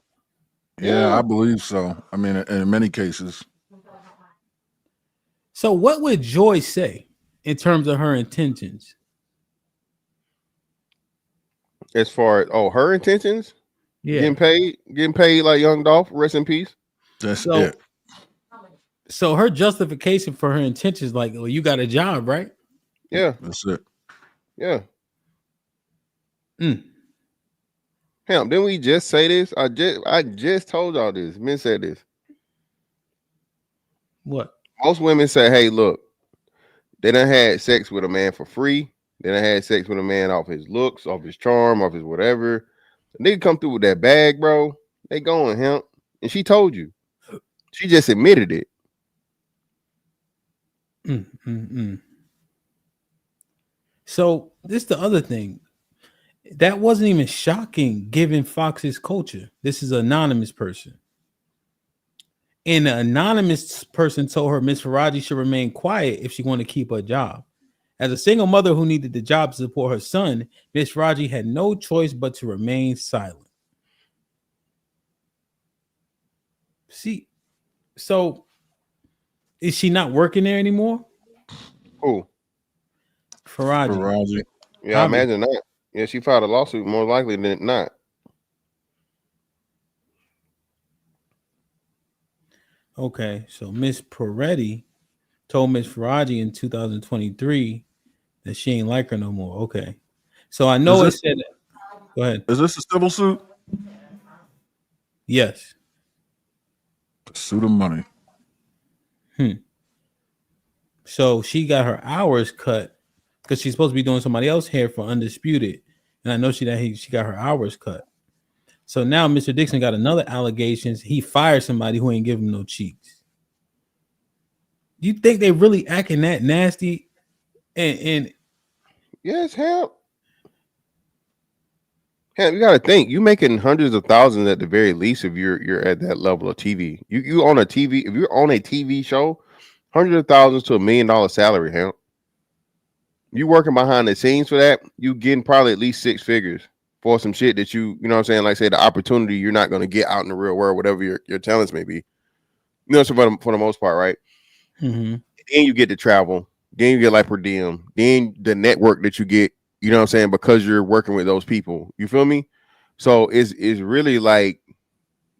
Yeah, I believe so. I mean, in many cases. So what would Joy say in terms of her intentions? As far as her intentions, yeah, getting paid like Young Dolph, rest in peace. That's it. So her justification for her intentions, like, well, you got a job, right? Yeah, that's it. Yeah. Hell, didn't we just say this? I just told y'all this. Men said this. What? Most women say, hey, look, they done had sex with a man for free. They done had sex with a man off his looks, off his charm, off his whatever. The nigga come through with that bag, bro. They going him. And she told you. She just admitted it. So this is the other thing. That wasn't even shocking given Fox's culture. This is an anonymous person. And the anonymous person told her Miss Faraji should remain quiet if she wanted to keep her job. As a single mother who needed the job to support her son, Miss Faraji had no choice but to remain silent. See, so is she not working there anymore? Who? Faraji. Yeah, I imagine not. Yeah, she filed a lawsuit more likely than not. Okay, so Miss Peretti told Miss Faraji in 2023 that she ain't like her no more. Okay, so I know it said that. Go ahead. Is this a civil suit? Yes. Suit of money. So she got her hours cut because she's supposed to be doing somebody else's hair for Undisputed. And I know she got her hours cut. So now Mr. Dixon got another allegations. He fired somebody who ain't give him no cheeks. You think they really acting that nasty? And yes, hell. Hell, you got to think. You making hundreds of thousands at the very least if you're at that level of TV. You on a TV. If you're on a TV show, hundreds of thousands to $1 million salary. Hell, you working behind the scenes for that. You getting probably at least 6 figures for some shit that you know what I'm saying. Like say the opportunity you're not going to get out in the real world, whatever your talents may be. You know, so for the most part, right? Mm-hmm. Then you get to travel. Then you get like per diem. Then the network that you get. You know what I'm saying? Because you're working with those people. You feel me? So it's really like,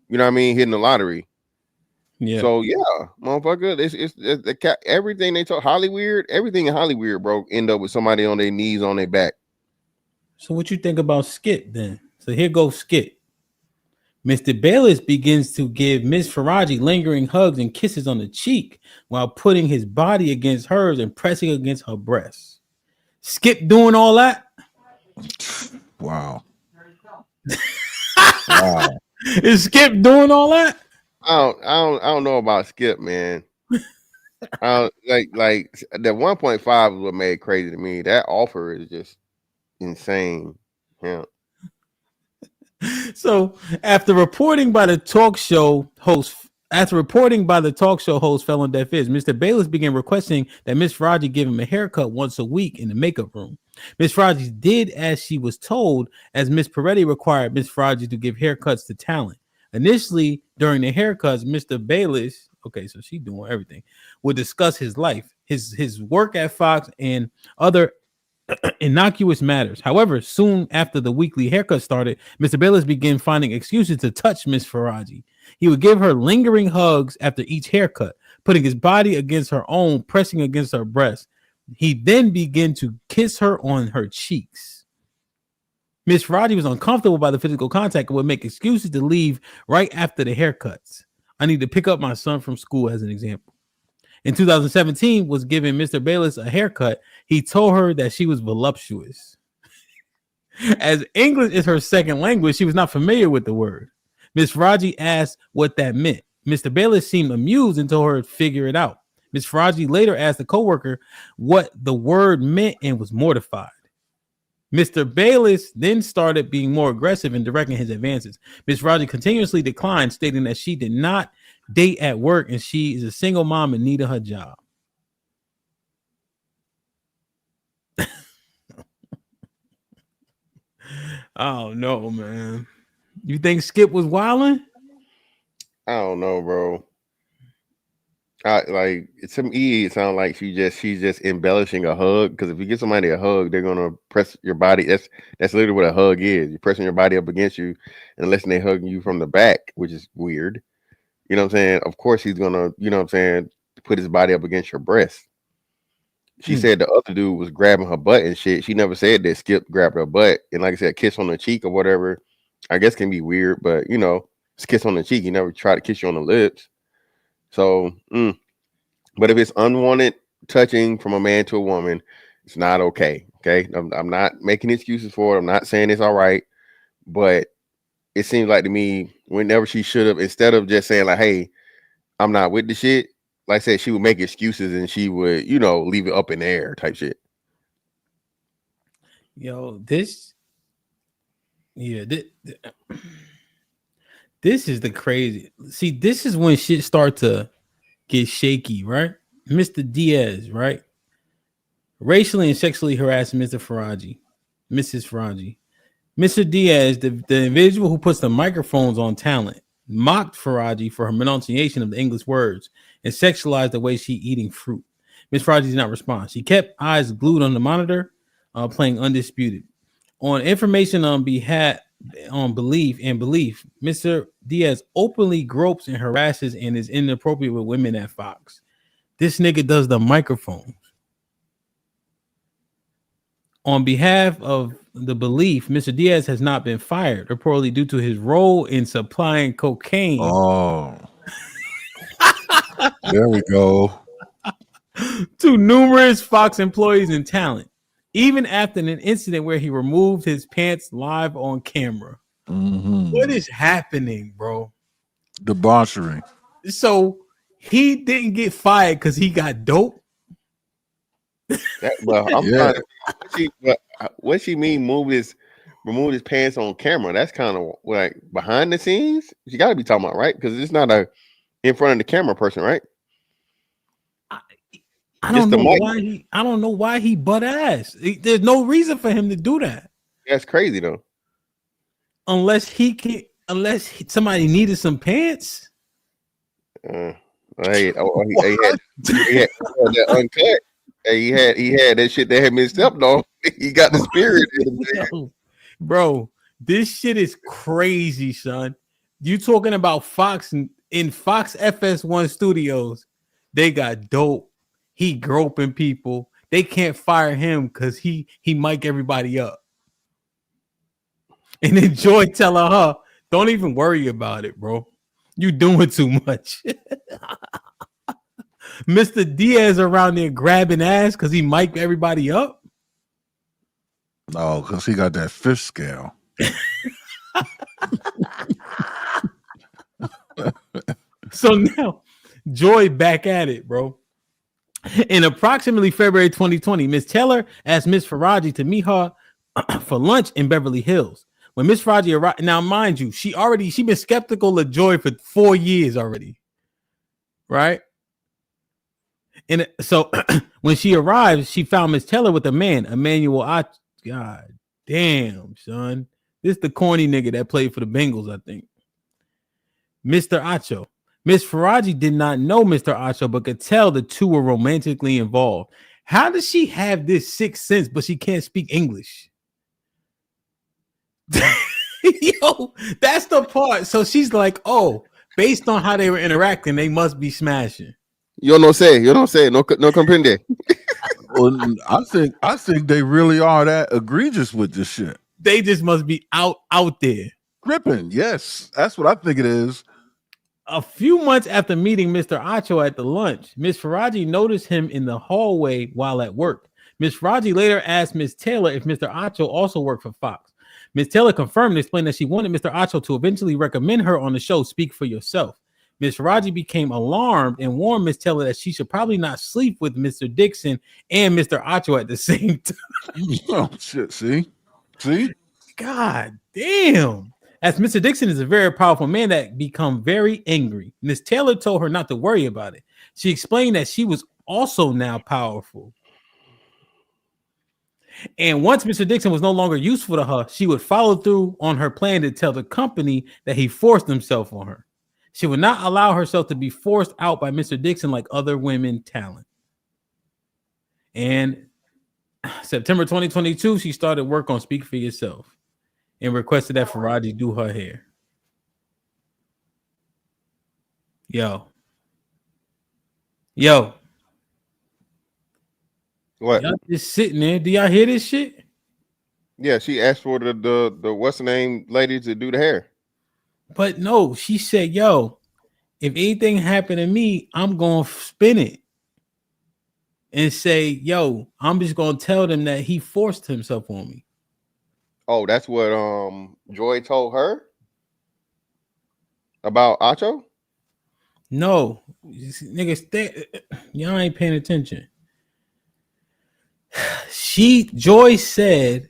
you know what I mean, hitting the lottery. Yeah. So yeah, motherfucker, it's the everything they talk Hollywood, everything in Hollywood, bro, end up with somebody on their knees on their back. So what you think about Skip then? So here goes Skip. Mr. Bayless begins to give Miss Faraji lingering hugs and kisses on the cheek while putting his body against hers and pressing against her breasts. Skip doing all that? Wow. Wow. Is Skip doing all that? I don't know about Skip, man. Like the 1.5 is what made it crazy to me. That offer is just insane. Yeah. So after reporting by the talk show host fell on deaf ears, Mr. Bayless began requesting that Miss Faraji give him a haircut once a week in the makeup room. Miss Faraji did as she was told, as Miss Peretti required Miss Faraji to give haircuts to talent. Initially, during the haircuts, Mr. Bayless, okay, so she doing everything, would discuss his life, his work at Fox, and other innocuous matters. However, soon after the weekly haircut started, Mr. Bayless began finding excuses to touch Miss Faraji. He would give her lingering hugs after each haircut, putting his body against her own, pressing against her breast. He then began to kiss her on her cheeks. Miss Faraji was uncomfortable by the physical contact and would make excuses to leave right after the haircuts. I need to pick up my son from school, as an example. In 2017, was giving Mr. Bayless a haircut. He told her that she was voluptuous. As English is her second language, she was not familiar with the word. Miss Faraji asked what that meant. Mr. Bayless seemed amused and told her to figure it out. Miss Faraji later asked the coworker what the word meant and was mortified. Mr. Bayless then started being more aggressive in directing his advances. Miss Faraji continuously declined, stating that she did not date at work and she is a single mom in need of her job. Oh no, man. You think Skip was wilding? I don't know, bro. Like to me, it sounds like she's just embellishing a hug. Because if you give somebody a hug, they're gonna press your body. That's literally what a hug is. You're pressing your body up against you, unless they're hugging you from the back, which is weird. You know what I'm saying? Of course, he's gonna, you know what I'm saying, put his body up against your breast. She said the other dude was grabbing her butt and shit. She never said that Skip grabbed her butt. And like I said, kiss on the cheek or whatever, I guess can be weird, but you know, it's kiss on the cheek. He never tried to kiss you on the lips. So, but if it's unwanted touching from a man to a woman, it's not okay. Okay. I'm not making excuses for it. I'm not saying it's all right, but it seems like to me, whenever she should have, instead of just saying like, hey, I'm not with the shit, like I said, she would make excuses and she would, you know, leave it up in the air type shit. Yo, this is the crazy. See, this is when shit start to get shaky, right? Mr. Diaz, right? Racially and sexually harassing Mrs. Faraji. Mr. Diaz, the individual who puts the microphones on talent, mocked Faraji for her pronunciation of the English words and sexualized the way she eating fruit. Miss Faraji did not respond. She kept eyes glued on the monitor, playing Undisputed. On information on belief, Mr. Diaz openly gropes and harasses and is inappropriate with women at Fox. This nigga does the microphones. On behalf of the belief, Mr. Diaz has not been fired, reportedly due to his role in supplying cocaine. Oh, there we go. to numerous Fox employees and talent, even after an incident where he removed his pants live on camera. What is happening, bro? Debauchery. So he didn't get fired because he got dope. Well, I'm trying to. What she mean? Remove his pants on camera. That's kind of like behind the scenes. You got to be talking about, right? Because it's not a in front of the camera person, right? I don't know why he butt ass. There's no reason for him to do that. That's crazy though. Unless somebody needed some pants. He had that uncut. He had that shit that had been stepped on. He got the spirit in him. Bro, this shit is crazy, son. You talking about Fox in Fox FS1 studios? They got dope. He groping people. They can't fire him because he mic everybody up. And then Joy telling her, don't even worry about it, bro. You doing too much. Mr. Diaz around there grabbing ass because he mic'd everybody up. No, because he got that fish scale. So now Joy back at it, bro. In approximately February 2020, Miss Taylor asked Miss Faraji to meet her for lunch in Beverly Hills. When Miss Faraji arrived, now mind you, she been skeptical of Joy for 4 years already, right? And so when she arrived, she found Miss Taylor with a man, Emmanuel. God damn, son, this the corny nigga that played for the Bengals, I think. Mr. Acho. Miss Faraji did not know Mr. Acho, but could tell the two were romantically involved. How does she have this sixth sense, but she can't speak English? Yo, that's the part. So she's like, oh, based on how they were interacting, they must be smashing. You don't say, no comprende. Well, I think they really are that egregious with this shit. They just must be out there. Gripping, yes. That's what I think it is. A few months after meeting Mr. Acho at the lunch, Miss Faraji noticed him in the hallway while at work. Miss Faraji later asked Miss Taylor if Mr. Acho also worked for Fox. Miss Taylor confirmed and explained that she wanted Mr. Acho to eventually recommend her on the show Speak for Yourself. Miss Faraji became alarmed and warned Miss Taylor that she should probably not sleep with Mr. Dixon and Mr. Acho at the same time. Oh, shit, see? God damn. As Mr. Dixon is a very powerful man that become very angry. Miss Taylor told her not to worry about it. She explained that she was also now powerful. And once Mr. Dixon was no longer useful to her, she would follow through on her plan to tell the company that he forced himself on her. She would not allow herself to be forced out by Mr. Dixon like other women talent. And September 2022, she started work on Speak for Yourself and requested that Faraji do her hair. Yo. What? Y'all just sitting there. Do y'all hear this shit? Yeah, she asked for the what's the name lady to do the hair. But no, she said, yo, if anything happened to me, I'm going to spin it and say, yo, I'm just going to tell them that he forced himself on me. Oh, that's what Joy told her about Acho? No, niggas, y'all ain't paying attention. Joy said,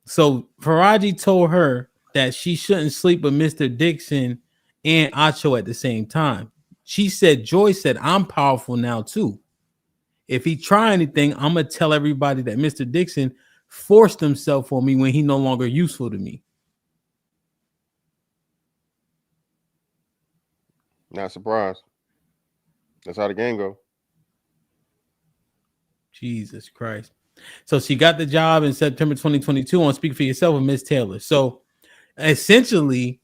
so Faraji told her that she shouldn't sleep with Mr. Dixon and Acho at the same time. She said, Joy said, I'm powerful now too. If he try anything, I'm going to tell everybody that Mr. Dixon forced himself on me when he no longer useful to me. Not surprised. That's how the game go. Jesus Christ. So she got the job in September 2022 on Speak for Yourself with Miss Taylor. So essentially,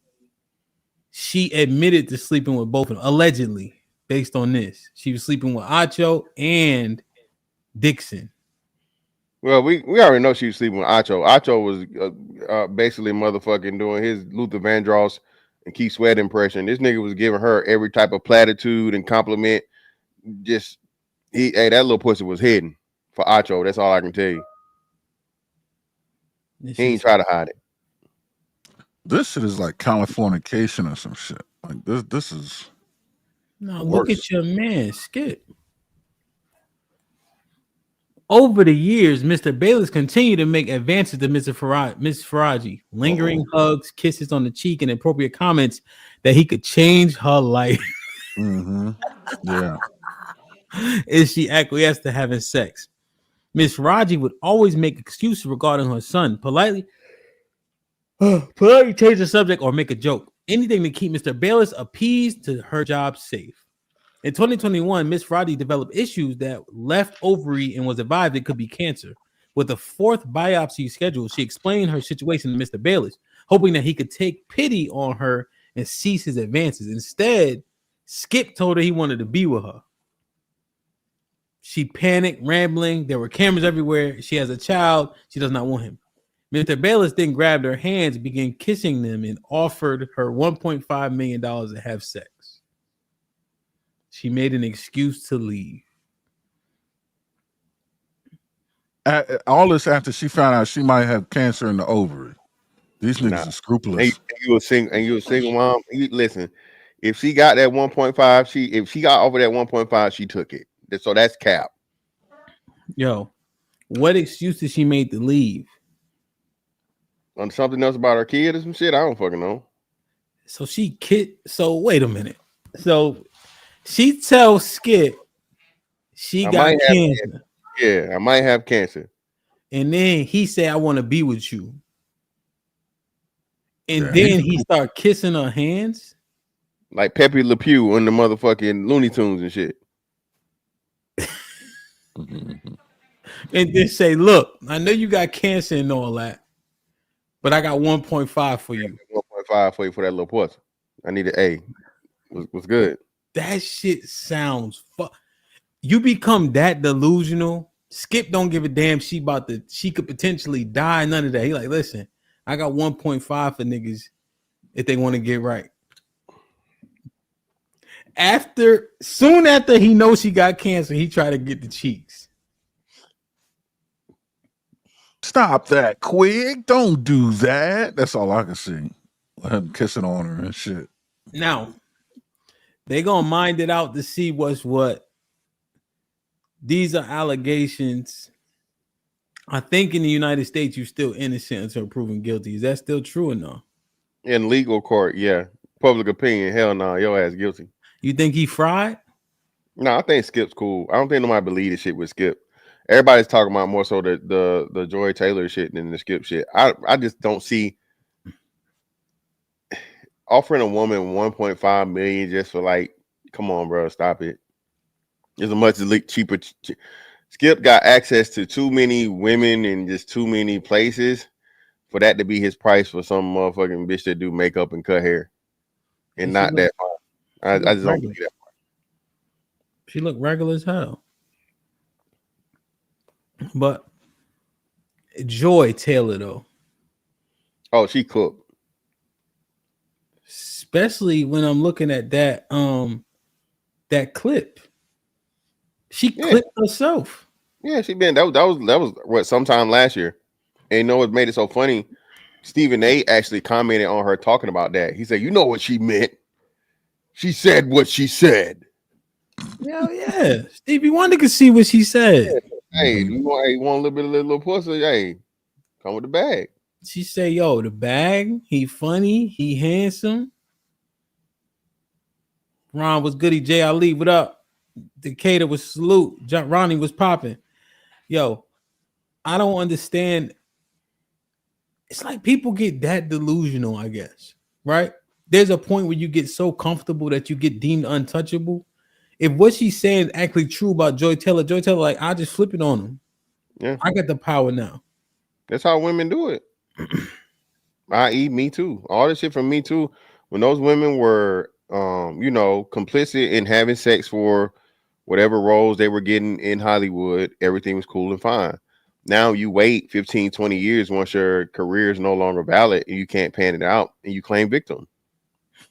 she admitted to sleeping with both of them, allegedly, based on this. She was sleeping with Acho and Dixon. Well, we already know she was sleeping with Acho. Acho was basically motherfucking doing his Luther Vandross and Keith Sweat impression. This nigga was giving her every type of platitude and compliment, just Hey, that little pussy was hidden for Acho. That's all I can tell you. He ain't try to hide it. This shit is like Californication or some shit. Like this is No, worse. look at your man, Skip. Over the years, Mr. Bayless continued to make advances to Miss Faraji, lingering hugs, kisses on the cheek, and appropriate comments that he could change her life. Mm-hmm. Yeah. If she acquiesced to having sex. Miss Raji would always make excuses regarding her son, politely change the subject or make a joke. Anything to keep Mr. Bayless appeased to her job safe. In 2021, Miss Raji developed issues that left ovary and was advised it could be cancer. With a fourth biopsy scheduled, she explained her situation to Mr. Bayless, hoping that he could take pity on her and cease his advances. Instead, Skip told her he wanted to be with her. She panicked, rambling. There were cameras everywhere. She has a child. She does not want him. Mr. Bayless then grabbed her hands, began kissing them, and offered her $1.5 million to have sex. She made an excuse to leave. All this after she found out she might have cancer in the ovary. These niggas are scrupulous. And you a single mom. Listen, if she got that 1.5, if she got over that 1.5, she took it. So that's cap. Yo, what excuse did she make to leave? On something else about her kid or some shit? I don't fucking know. So so wait a minute. So she tells Skip she got cancer. Yeah, I might have cancer. And then he said, I want to be with you. And then he start kissing her hands. Like Pepe Le Pew on the motherfucking Looney Tunes and shit. And then say, look, I know you got cancer and all that, but I got 1.5 for you. 1.5 for you for that little pussy. I need an A. Was good. That shit sounds you become that delusional. Skip don't give a damn. She could potentially die. None of that. He like, listen, I got 1.5 for niggas if they want to get right. Soon after he knows she got cancer, he tried to get the cheeks. Stop that quick. Don't do that. That's all I can see. Him kissing on her and shit. Now, they gonna mind it out to see what's what. These are allegations. I think in the United States, you're still innocent until proven guilty. Is that still true or no? In legal court, yeah. Public opinion, hell no, your ass guilty. You think he fried? No, I think Skip's cool. I don't think nobody believe the shit with Skip. Everybody's talking about more so the Joy Taylor shit than the Skip shit. I just don't see offering a woman 1.5 million just for like, come on, bro, stop it. As much as cheaper. Skip got access to too many women in just too many places for that to be his price for some motherfucking bitch that do makeup and cut hair, and not that far. I just don't believe that. She looked regular as hell. But Joy Taylor though. Oh, she cooked. Especially when I'm looking at that that clip. She clipped herself. Yeah, she been that was what sometime last year. And you know what made it so funny? Stephen A actually commented on her talking about that. He said, "You know what she meant? She said what she said." Hell yeah. Stevie Wonder could see what she said. Hey, you want a little bit of little pussy? Hey, come with the bag. She say, yo, the bag, he funny, he handsome. Ron was goody, J. Ali, what up? Decatur was salute. Ronnie was popping. Yo, I don't understand. It's like people get that delusional, I guess, right? There's a point where you get so comfortable that you get deemed untouchable. If what she's saying is actually true about Joy Taylor, like, I'll just flip it on him. Yeah. I got the power now. That's how women do it. I.e. Me Too. All this shit from Me Too. When those women were, complicit in having sex for whatever roles they were getting in Hollywood, everything was cool and fine. Now you wait 15, 20 years once your career is no longer valid and you can't pan it out and you claim victim.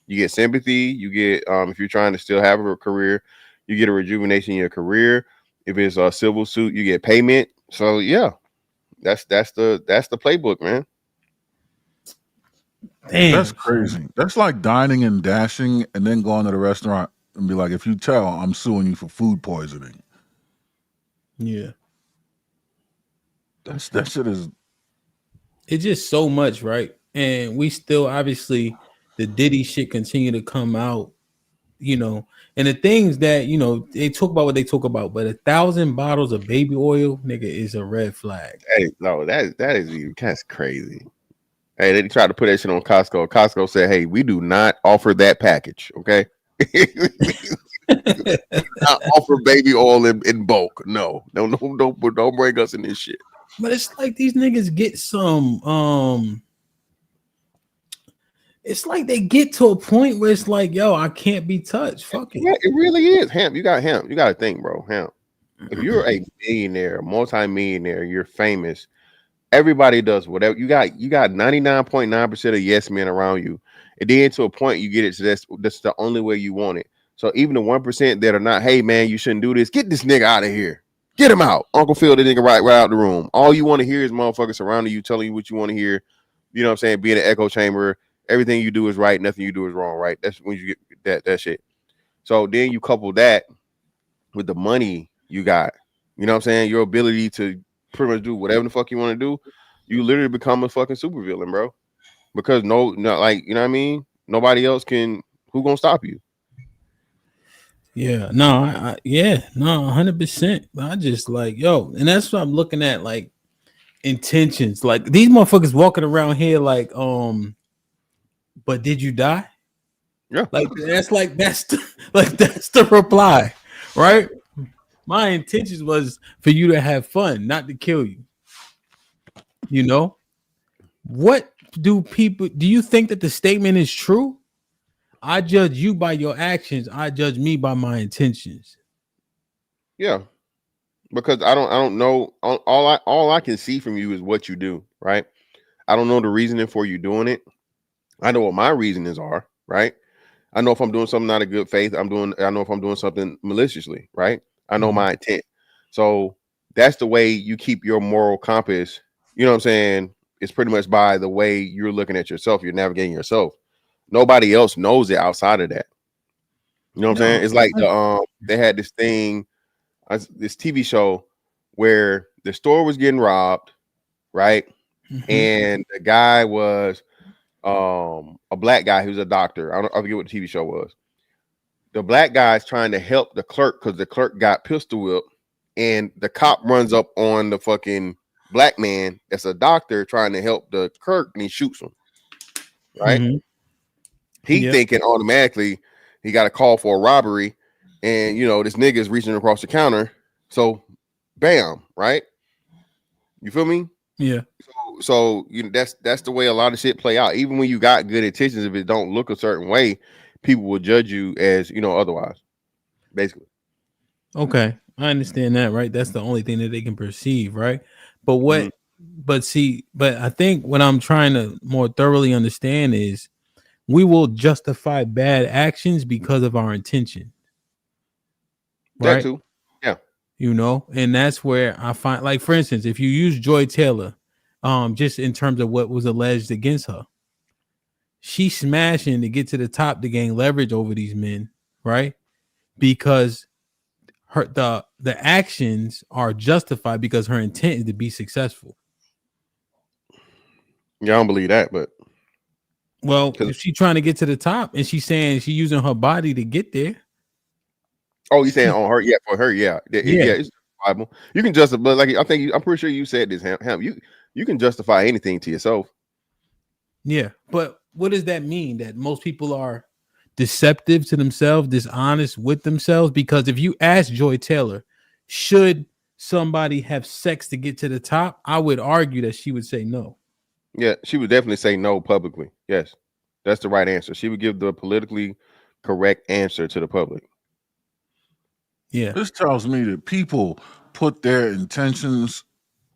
You get sympathy. You get, if you're trying to still have a career, you get a rejuvenation in your career. If it's a civil suit, you get payment. So yeah, that's the playbook, man. Damn, That's crazy. That's like dining and dashing and then going to the restaurant and be like, if you tell, I'm suing you for food poisoning. Yeah. That shit is. It's just so much, right? And we still obviously the Diddy shit continue to come out, you know, and the things that, you know, they talk about what they talk about, but 1,000 bottles of baby oil, nigga, is a red flag. Hey, no, that's crazy. Hey, they tried to put that shit on Costco. Costco said, "Hey, we do not offer that package. Okay, not offer baby oil in bulk. No, don't bring us in this shit." But it's like these niggas get some it's like they get to a point where it's like, yo, I can't be touched. Fuck it. Yeah, it really is. Hemp, you got to think, bro. Hemp. If you're a millionaire, multi-millionaire, you're famous. Everybody does whatever you got. You got 99.9% of yes men around you, and then to a point you get it. So that's the only way you want it. So even the 1% that are not, hey man, you shouldn't do this. Get this nigga out of here. Get him out. Uncle Phil, the nigga right out the room. All you want to hear is motherfuckers surrounding you, telling you what you want to hear. You know what I'm saying? Be in an echo chamber. Everything you do is right. Nothing you do is wrong. Right? That's when you get that shit. So then you couple that with the money you got. You know what I'm saying? Your ability to pretty much do whatever the fuck you want to do, you literally become a fucking supervillain, bro. Because like, you know what I mean? Nobody else can. Who gonna stop you? Yeah, no, 100%. But I just like, yo, and that's what I'm looking at, like intentions. Like these motherfuckers walking around here, like, but did you die? Yeah, like that's the reply, right? My intentions was for you to have fun, not to kill you. You know, what do you think that the statement is true? I judge you by your actions. I judge me by my intentions. Yeah, because I don't know. All I can see from you is what you do, right? I don't know the reasoning for you doing it. I know what my reasonings are, right? I know if I'm doing something out of good faith, I know if I'm doing something maliciously, right? I know my intent. So that's the way you keep your moral compass. You know what I'm saying? It's pretty much by the way you're looking at yourself. You're navigating yourself. Nobody else knows it outside of that. You know what I'm saying? It's like they had this thing, this TV show where the store was getting robbed, right? And the guy was a black guy who's a doctor. I forget what the TV show was. The black guy's trying to help the clerk because the clerk got pistol whipped, and the cop runs up on the fucking black man that's a doctor trying to help the clerk, and he shoots him. Right? He thinking automatically he got a call for a robbery, and you know this nigga is reaching across the counter, so bam, right? You feel me? Yeah. So you know that's the way a lot of shit play out. Even when you got good intentions, if it don't look a certain way, people will judge you as otherwise. Basically. Okay, I understand that, right? That's the only thing that they can perceive, right? But what? But I think what I'm trying to more thoroughly understand is we will justify bad actions because of our intention. Right? That too. Yeah. You know, and that's where I find, like, for instance, if you use Joy Taylor, just in terms of what was alleged against her, she's smashing to get to the top to gain leverage over these men, right? Because the actions are justified because her intent is to be successful. Yeah, I don't believe that, but well, if she's trying to get to the top and she's saying she's using her body to get there. Oh, you saying on her? Yeah, for her, yeah. It's Bible. You can justify, but like I'm pretty sure you said this, Ham. You can justify anything to yourself. Yeah, but what does that mean? That most people are deceptive to themselves, dishonest with themselves? Because if you ask Joy Taylor, should somebody have sex to get to the top? I would argue that she would say no. Yeah, she would definitely say no publicly. Yes, that's the right answer. She would give the politically correct answer to the public. Yeah. This tells me that people put their intentions,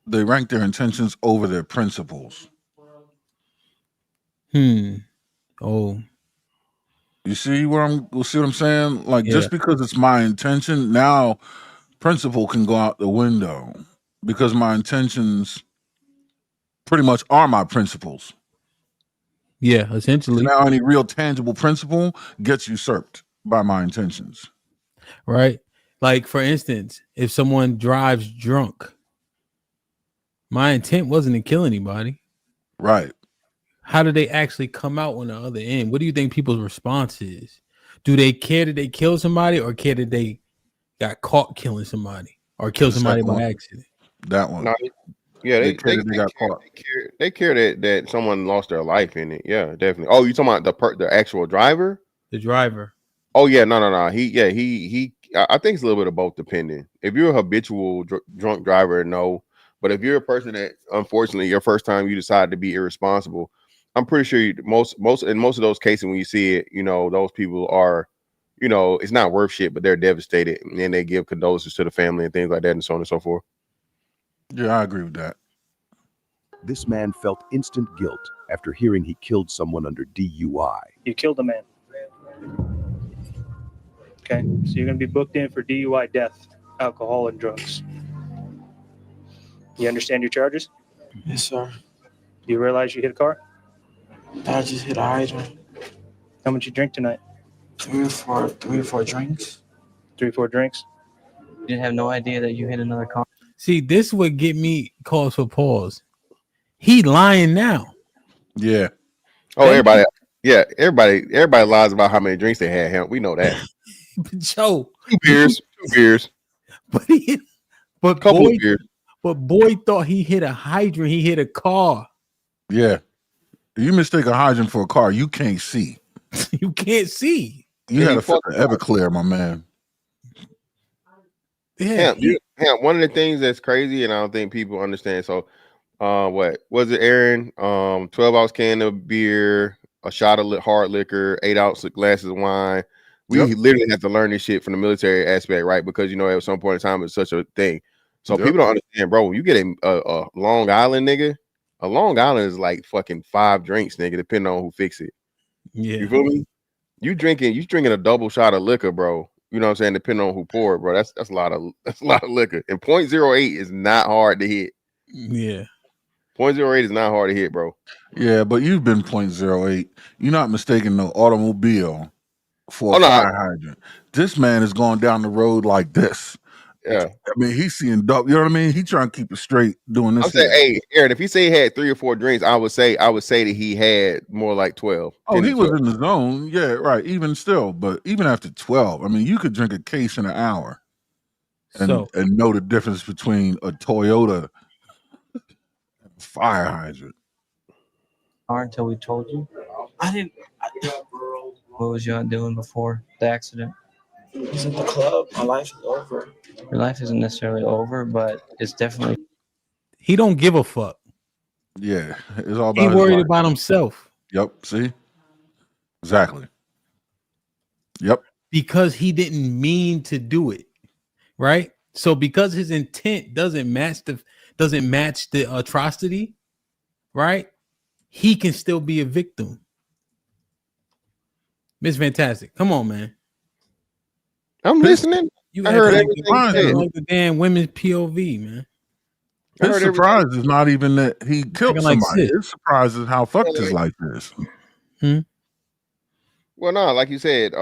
they rank their intentions over their principles. Oh. You see what I'm saying? Like, just because it's my intention, now principle can go out the window because my intentions pretty much are my principles. Yeah, essentially. Now any real tangible principle gets usurped by my intentions. Right? Like, for instance, if someone drives drunk, my intent wasn't to kill anybody. Right. How do they actually come out on the other end? What do you think people's response is? Do they care that they killed somebody or care that they got caught killing somebody or killed somebody by accident? That one. No, yeah, they got caught. They care that someone lost their life in it. Yeah, definitely. Oh, you talking about the actual driver? The driver. Oh yeah, no. He. I think it's a little bit of both, depending. If you're a habitual drunk driver, no. But if you're a person that, unfortunately, your first time you decide to be irresponsible, I'm pretty sure most of those cases when you see it, those people are, it's not worth shit, but they're devastated, and then they give condolences to the family and things like that, and so on and so forth. Yeah, I agree with that. This man felt instant guilt after hearing he killed someone under DUI. You killed a man. Okay, so you're going to be booked in for DUI, death, alcohol, and drugs. You understand your charges? Yes, sir. Do you realize you hit a car? I just hit a hydrant. How much you drink tonight? 3 or 4 drinks. 3 or 4 drinks? You didn't have no idea that you hit another car. See, this would get me calls for pause. He lying now. Yeah. Oh, everybody lies about how many drinks they had. Him, we know that. But Joe, 2 beers. But couple boy, of beers. But boy thought he hit a hydrant. He hit a car. Yeah. You mistake a hydrant for a car, you can't see. You can't see. You had a fucking Everclear, my man. Yeah. One of the things that's crazy, and I don't think people understand. So, what was it, Aaron? 12-ounce can of beer, a shot of hard liquor, 8-ounce glasses of wine. We literally have to learn this shit from the military aspect, right? Because at some point in time, it's such a thing. So people don't understand, bro. When you get a Long Island, nigga, a Long Island is like fucking 5 drinks, nigga, depending on who fix it. Yeah, you feel me? You drinking a double shot of liquor, bro. You know what I'm saying? Depending on who poured, bro. That's a lot of liquor. And 0.08 is not hard to hit. Yeah. 0.08 is not hard to hit, bro. Yeah, but you've been 0.08. You're not mistaking no automobile for a fire hydrant. This man is going down the road like this. Yeah. I mean, he's seeing dope. You know what I mean? He trying to keep it straight doing this. I'm saying, hey, Aaron, if he say he had 3 or 4 drinks, I would say that he had more like 12. Oh, he was in the zone. Yeah, right. Even still, but even after 12, I mean, you could drink a case in an hour and know the difference between a Toyota and a fire hydrant. Until we told you. I didn't. What was you doing before the accident? I was at the club. My life is over. Your life isn't necessarily over, but it's definitely. He don't give a fuck. Yeah, it's all about. He his worried life. about himself. Yep. See. Exactly. Yep. Because he didn't mean to do it, right? So because his intent doesn't match the atrocity, right? He can still be a victim. Miss Fantastic, come on, man. I'm listening. You heard everything. Like the damn women's POV, man. His surprise is not even that he killed Acting like somebody. shit. His surprise is how fucked his life is. Well, no, like you said,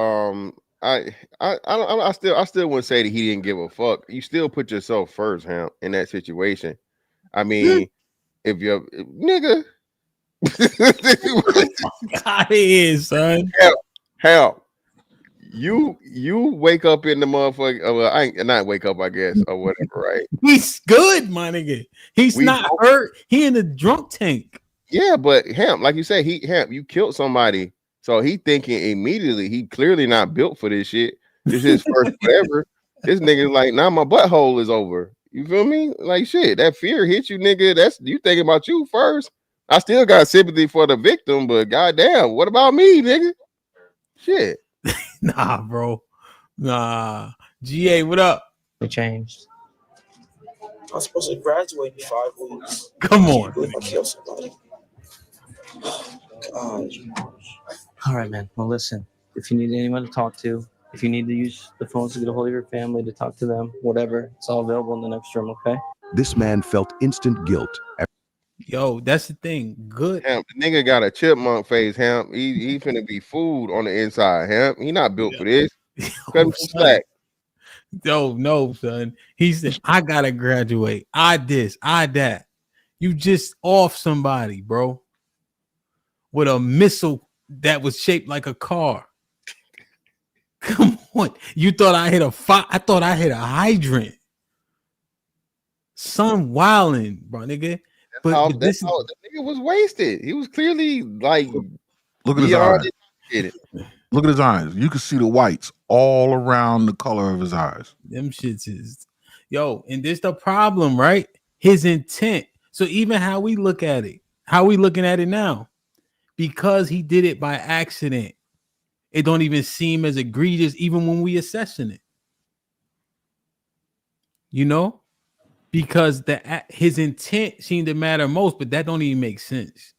I still wouldn't say that he didn't give a fuck. You still put yourself first, Ham, in that situation. I mean, if you're nigga, God, he is, son. Help. You wake up in the motherfucker. Well, I ain't not wake up, I guess, or whatever, right? He's good, my nigga. He's not hurt. He in the drunk tank. Yeah, but Ham, like you said, you killed somebody. So he thinking immediately, he clearly not built for this shit. This is his first whatever. This nigga's like, now my butthole is over. You feel me? Like shit, that fear hit you, nigga. That's you thinking about you first. I still got sympathy for the victim, but goddamn, what about me, nigga? Shit. Nah, bro. Nah. GA, what up? It changed. I was supposed to graduate in 5 weeks. Come on. I killed somebody. God. All right, man. Well, listen. If you need anyone to talk to, If you need to use the phones to get a hold of your family, to talk to them, whatever, it's all available in the next room, okay? This man felt instant guilt. Yo, that's the thing. Good. Hemp, the nigga got a chipmunk face, Hemp. He finna be food on the inside, Hemp. He not built for this. Cut him some slack. Yo, no, son. He said, I gotta graduate. I this, I that. You just off somebody, bro. With a missile that was shaped like a car. Come on. You thought I hit I thought I hit a hydrant. Son wildin', bro, nigga. But The nigga was wasted. He was clearly like, look at his eyes. Look at his eyes. You can see the whites all around the color of his eyes. Them shits is, yo, and this the problem, right? His intent. So even how we look at it, how we looking at it now, because he did it by accident, it don't even seem as egregious even when we assessing it. You know? Because his intent seemed to matter most, but that don't even make sense,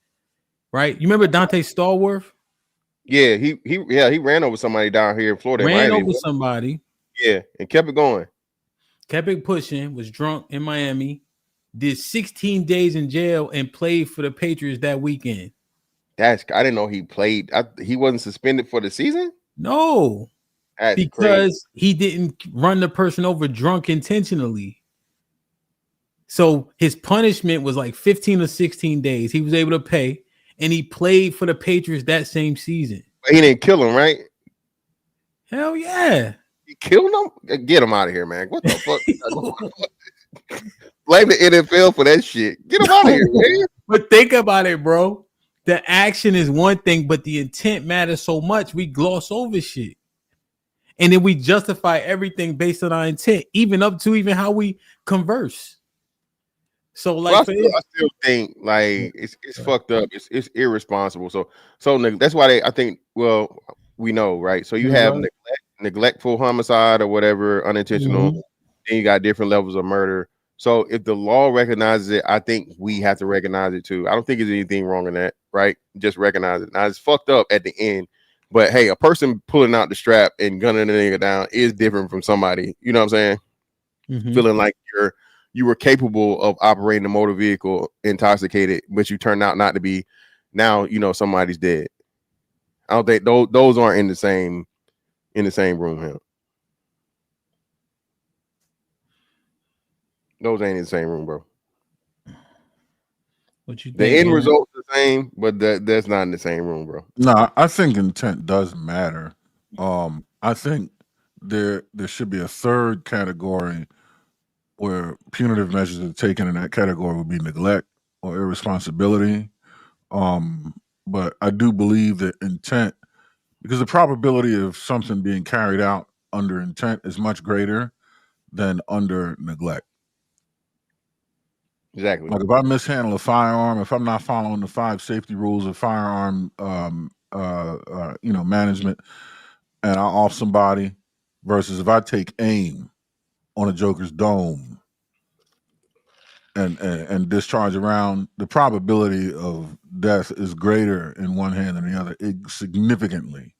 right? You remember Dante Stallworth? Yeah, he ran over somebody down here in Florida. Ran over somebody. Yeah, and kept it going. Kept it pushing. Was drunk in Miami. Did 16 days in jail and played for the Patriots that weekend. I didn't know he played. He wasn't suspended for the season. No, that's because he didn't run the person over drunk intentionally. So his punishment was like 15 or 16 days. He was able to pay, and he played for the Patriots that same season. But he didn't kill him, right? Hell yeah. He killed him? Get him out of here, man. What the fuck? Blame the NFL for that shit. Get him out of here, man. But think about it, bro. The action is one thing, but the intent matters so much, we gloss over shit. And then we justify everything based on our intent, even up to even how we converse. So like, I still think like it's fucked up. It's irresponsible. So that's why I think. Well, we know, right? So you have neglectful homicide or whatever, unintentional. Then you got different levels of murder. So if the law recognizes it, I think we have to recognize it too. I don't think there's anything wrong in that, right? Just recognize it. Now it's fucked up at the end, but hey, a person pulling out the strap and gunning the nigga down is different from somebody. You know what I'm saying? Feeling like you were capable of operating a motor vehicle intoxicated, but you turned out not to be. Now you know somebody's dead. I don't think those aren't in the same room here. Those ain't in the same room, bro. What you think? The end result's the same, but that's not in the same room, bro. No, I think intent does matter. I think there should be a third category where punitive measures are taken, in that category would be neglect or irresponsibility. But I do believe that intent, because the probability of something being carried out under intent is much greater than under neglect. Exactly. Like if I mishandle a firearm, if I'm not following the 5 safety rules of firearm, management, and I off somebody, versus if I take aim on a joker's dome and discharge around, the probability of death is greater in one hand than the other, significantly.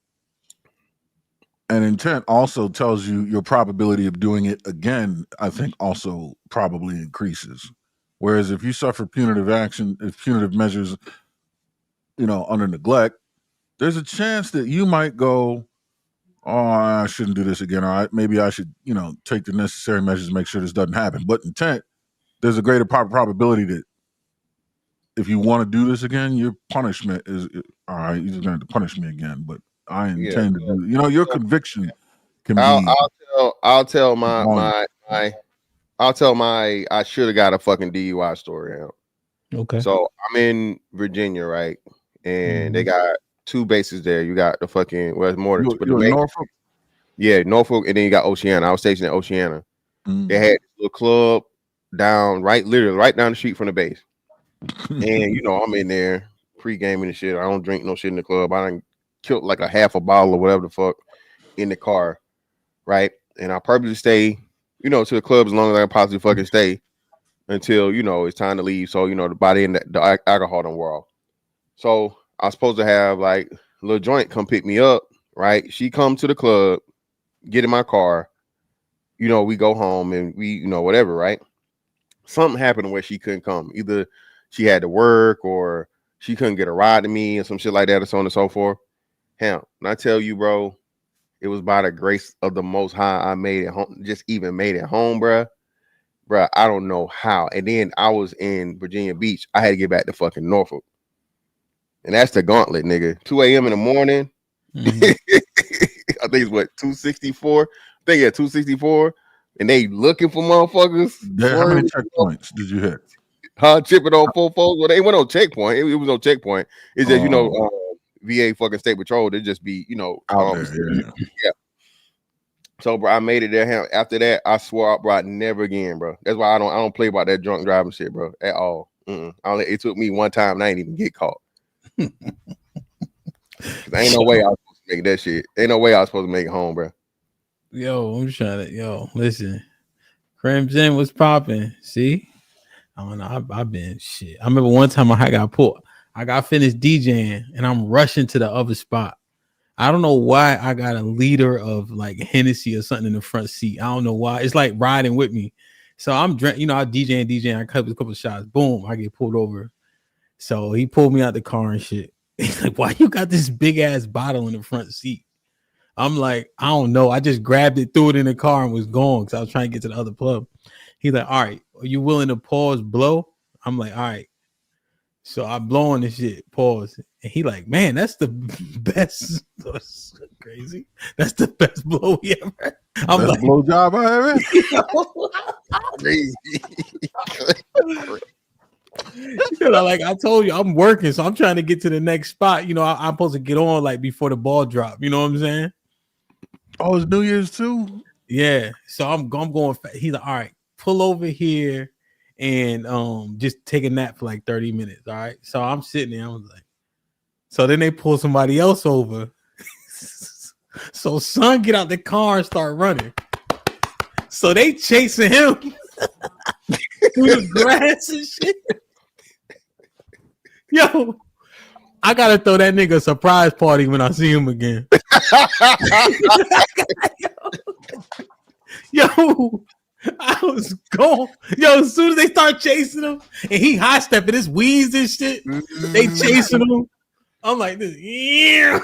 And intent also tells you your probability of doing it again, I think also probably increases. Whereas if you suffer punitive action, if punitive measures, under neglect, there's a chance that you might go, oh, I shouldn't do this again. All right, maybe I should, take the necessary measures to make sure this doesn't happen. But intent, there's a greater probability that if you want to do this again, your punishment is, all right, you're just going to punish me again. But I intend to do, your conviction can be. I'll tell my I should have got a fucking DUI story out. Okay. So I'm in Virginia, right? And they got 2 bases there. You got the fucking more than Norfolk? Yeah, Norfolk, and then you got Oceana. I was stationed at Oceana. They had this little club literally right down the street from the base. And I'm in there pre-gaming and shit. I don't drink no shit in the club. I done killed like a half a bottle or whatever the fuck in the car, right? And I purposely stay, to the club as long as I can possibly fucking stay until it's time to leave. So by the end, the alcohol don't wear off. So I was supposed to have like a little joint come pick me up, right? She come to the club, get in my car. You know, we go home and we, you know, whatever, right? Something happened where she couldn't come. Either she had to work or she couldn't get a ride to me or some shit like that or so on and so forth. Hell, and I tell you, bro, it was by the grace of the Most High I made it home, just even made it home, bruh. Bruh, I don't know how. And then I was in Virginia Beach. I had to get back to fucking Norfolk. And that's the gauntlet, nigga. 2 a.m. in the morning. I think it's what, 264? I think 264. And they looking for motherfuckers. How many checkpoints did you hit? Chipping on 4 folks. Well, they went on checkpoint. It was no checkpoint. It's just, you know, VA fucking state patrol. They just be, you know, out there, yeah. So, bro, I made it there. After that, I swore, bro, never again, bro. That's why I don't play about that drunk driving shit, bro, at all. It took me one time and I ain't even get caught. Ain't no way I was supposed to make that shit. Ain't no way I was supposed to make it home, bro. Yo, I'm trying to, listen. Crimson was popping. See? I don't know. I've been shit. I remember one time I got finished DJing and I'm rushing to the other spot. I don't know why I got a liter of like Hennessy or something in the front seat. I don't know why. It's like riding with me. So I'm drinking, you know, I DJing. I cut a couple of shots. Boom, I get pulled over. So he pulled me out the car and shit. He's like, why you got this big ass bottle in the front seat? I'm like, I don't know. I just grabbed it, threw it in the car and was gone because I was trying to get to the other club. He's like, all right, are you willing to pause, blow? I'm like, all right. So I blow on this shit, pause. And he like, man, that's the best. That's crazy. That's the best blow we ever. I'm best like, blow job I ever. Crazy. You know, like I told you, I'm working, so I'm trying to get to the next spot. You know, I'm supposed to get on like before the ball drop. You know what I'm saying? Oh, it's New Year's too. Yeah. So I'm going. He's like, all right, pull over here and just take a nap for like 30 minutes. All right. So I'm sitting there. I was like, so then they pull somebody else over. So son get out the car and start running. So they chasing him through the grass and shit. Yo, I gotta throw that nigga a surprise party when I see him again. Yo, I was gone. Yo, as soon as they start chasing him and he high stepping his weeds and shit, they chasing him. I'm like this. Yeah.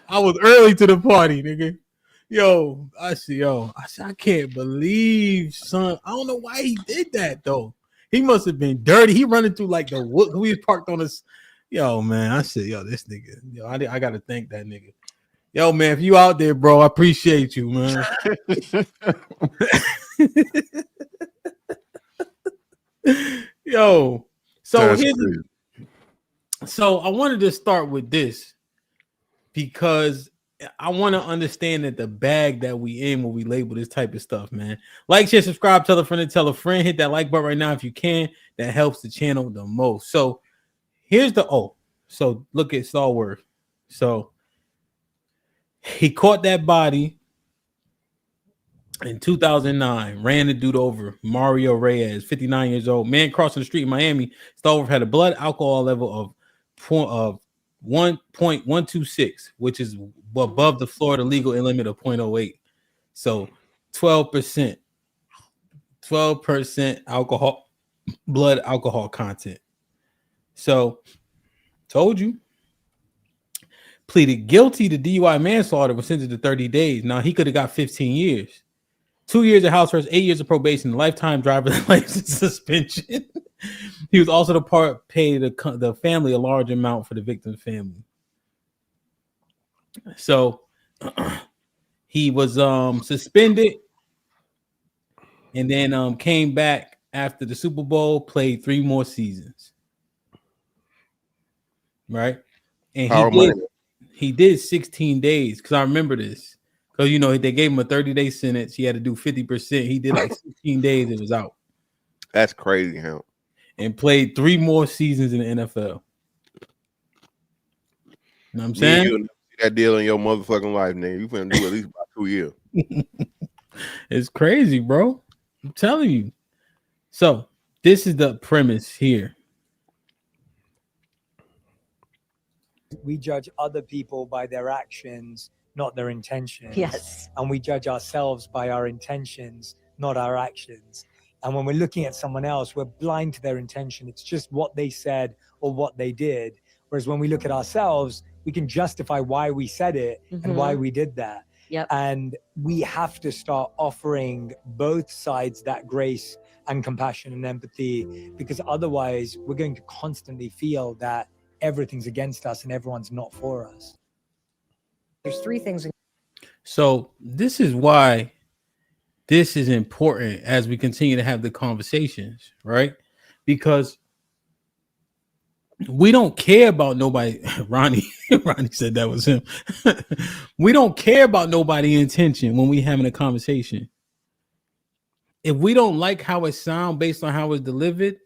I was early to the party, nigga. I can't believe, son. I don't know why he did that though. He must have been dirty. He running through like the wood. We was parked on this. Yo, man, I said, this nigga. Yo, I gotta thank that nigga. Yo, man, if you out there, bro, I appreciate you, man. Yo, so I wanted to start with this because I want to understand that the bag that we in when we label this type of stuff, man. Like, share, subscribe, tell a friend and tell a friend. Hit that like button right now if you can. That helps the channel the most. So here's the So look at Stallworth. So he caught that body in 2009. Ran the dude over. Mario Reyes, 59 years old. Man crossing the street in Miami. Stallworth had a blood alcohol level of 1.126, which is above the Florida legal limit of 0.08. So 12% alcohol, blood alcohol content. So told you. Pleaded guilty to DUI manslaughter, was sentenced to 30 days. Now he could have got 15 years. 2 years of house arrest, 8 years of probation, lifetime driver's license suspension. He was also the part pay the family a large amount for the victim's family. So he was suspended and then came back after the Super Bowl, played 3 more seasons. Right? And he did 16 days because I remember this. Because, you know, they gave him a 30-day sentence. He had to do 50%. He did like 16 days. It was out. That's crazy, hell. And played 3 more seasons in the NFL. You know what I'm saying? You'll never see that deal in your motherfucking life, nigga. You finna do at least about 2 years. It's crazy, bro. I'm telling you. So this is the premise here. We judge other people by their actions, not their intentions. Yes. And we judge ourselves by our intentions, not our actions. And when we're looking at someone else, we're blind to their intention. It's just what they said or what they did. Whereas when we look at ourselves, we can justify why we said it and why we did that. Yep. And we have to start offering both sides that grace and compassion and empathy, because otherwise we're going to constantly feel that everything's against us and everyone's not for us. There's three things. So this is why this is important as we continue to have the conversations, right? Because we don't care about nobody. Ronnie said that was him. We don't care about nobody's intention when we having a conversation. If we don't like how it sounds based on how it's delivered,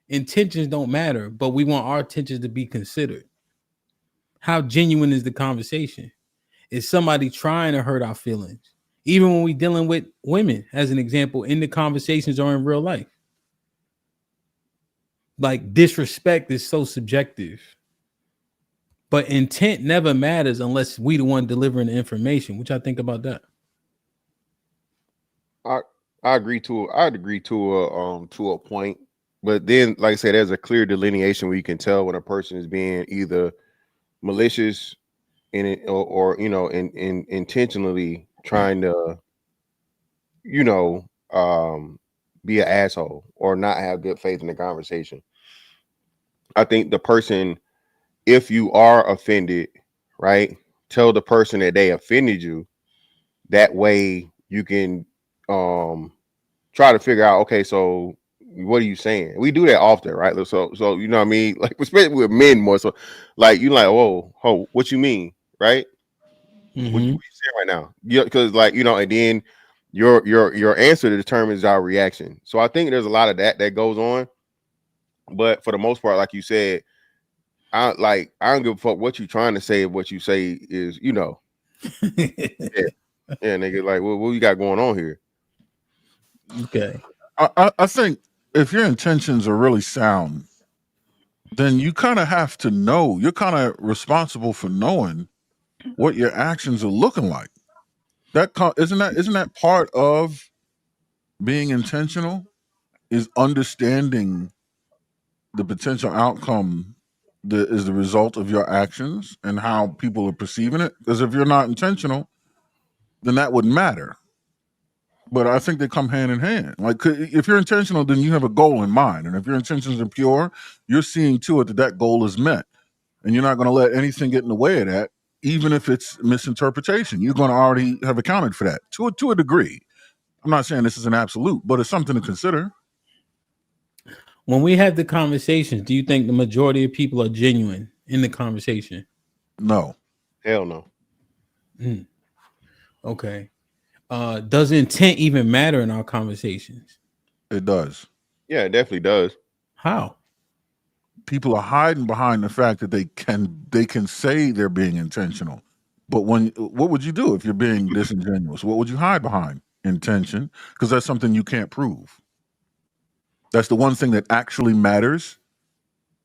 intentions don't matter, but we want our intentions to be considered. How genuine is the conversation? Is somebody trying to hurt our feelings? Even when we're dealing with women, as an example, in the conversations or in real life. Like, disrespect is so subjective. But intent never matters unless we the one delivering the information. What y'all think about that? I agree to a point, but then, like I said, there's a clear delineation where you can tell when a person is being either malicious in it or intentionally trying to be an asshole or not have good faith in the conversation. I think the person, if you are offended, right, tell the person that they offended you. That way you can try to figure out, okay, so what are you saying? We do that often, right? So you know what I mean? Like, especially with men more so, like, you like, whoa, what you mean, right? Mm-hmm. What you saying right now? Yeah, because and then your answer determines our reaction. So I think there's a lot of that goes on. But for the most part, like you said, I don't give a fuck what you're trying to say. What you say is, yeah, nigga, like, what you got going on here? Okay. I think if your intentions are really sound, then you kind of have to know. You're kind of responsible for knowing what your actions are looking like. Isn't that part of being intentional? Is understanding the potential outcome that is the result of your actions and how people are perceiving it. Because if you're not intentional, then that wouldn't matter. But I think they come hand in hand. Like, if you're intentional, then you have a goal in mind. And if your intentions are pure, you're seeing to it that goal is met. And you're not going to let anything get in the way of that, even if it's misinterpretation. You're going to already have accounted for that to a degree. I'm not saying this is an absolute, but it's something to consider. When we have the conversations, do you think the majority of people are genuine in the conversation? No. Hell no. Okay. Does intent even matter in our conversations? It does. Yeah, it definitely does. How? People are hiding behind the fact that they can say they're being intentional. But what would you do if you're being disingenuous? What would you hide behind? Intention, because that's something you can't prove. That's the one thing that actually matters.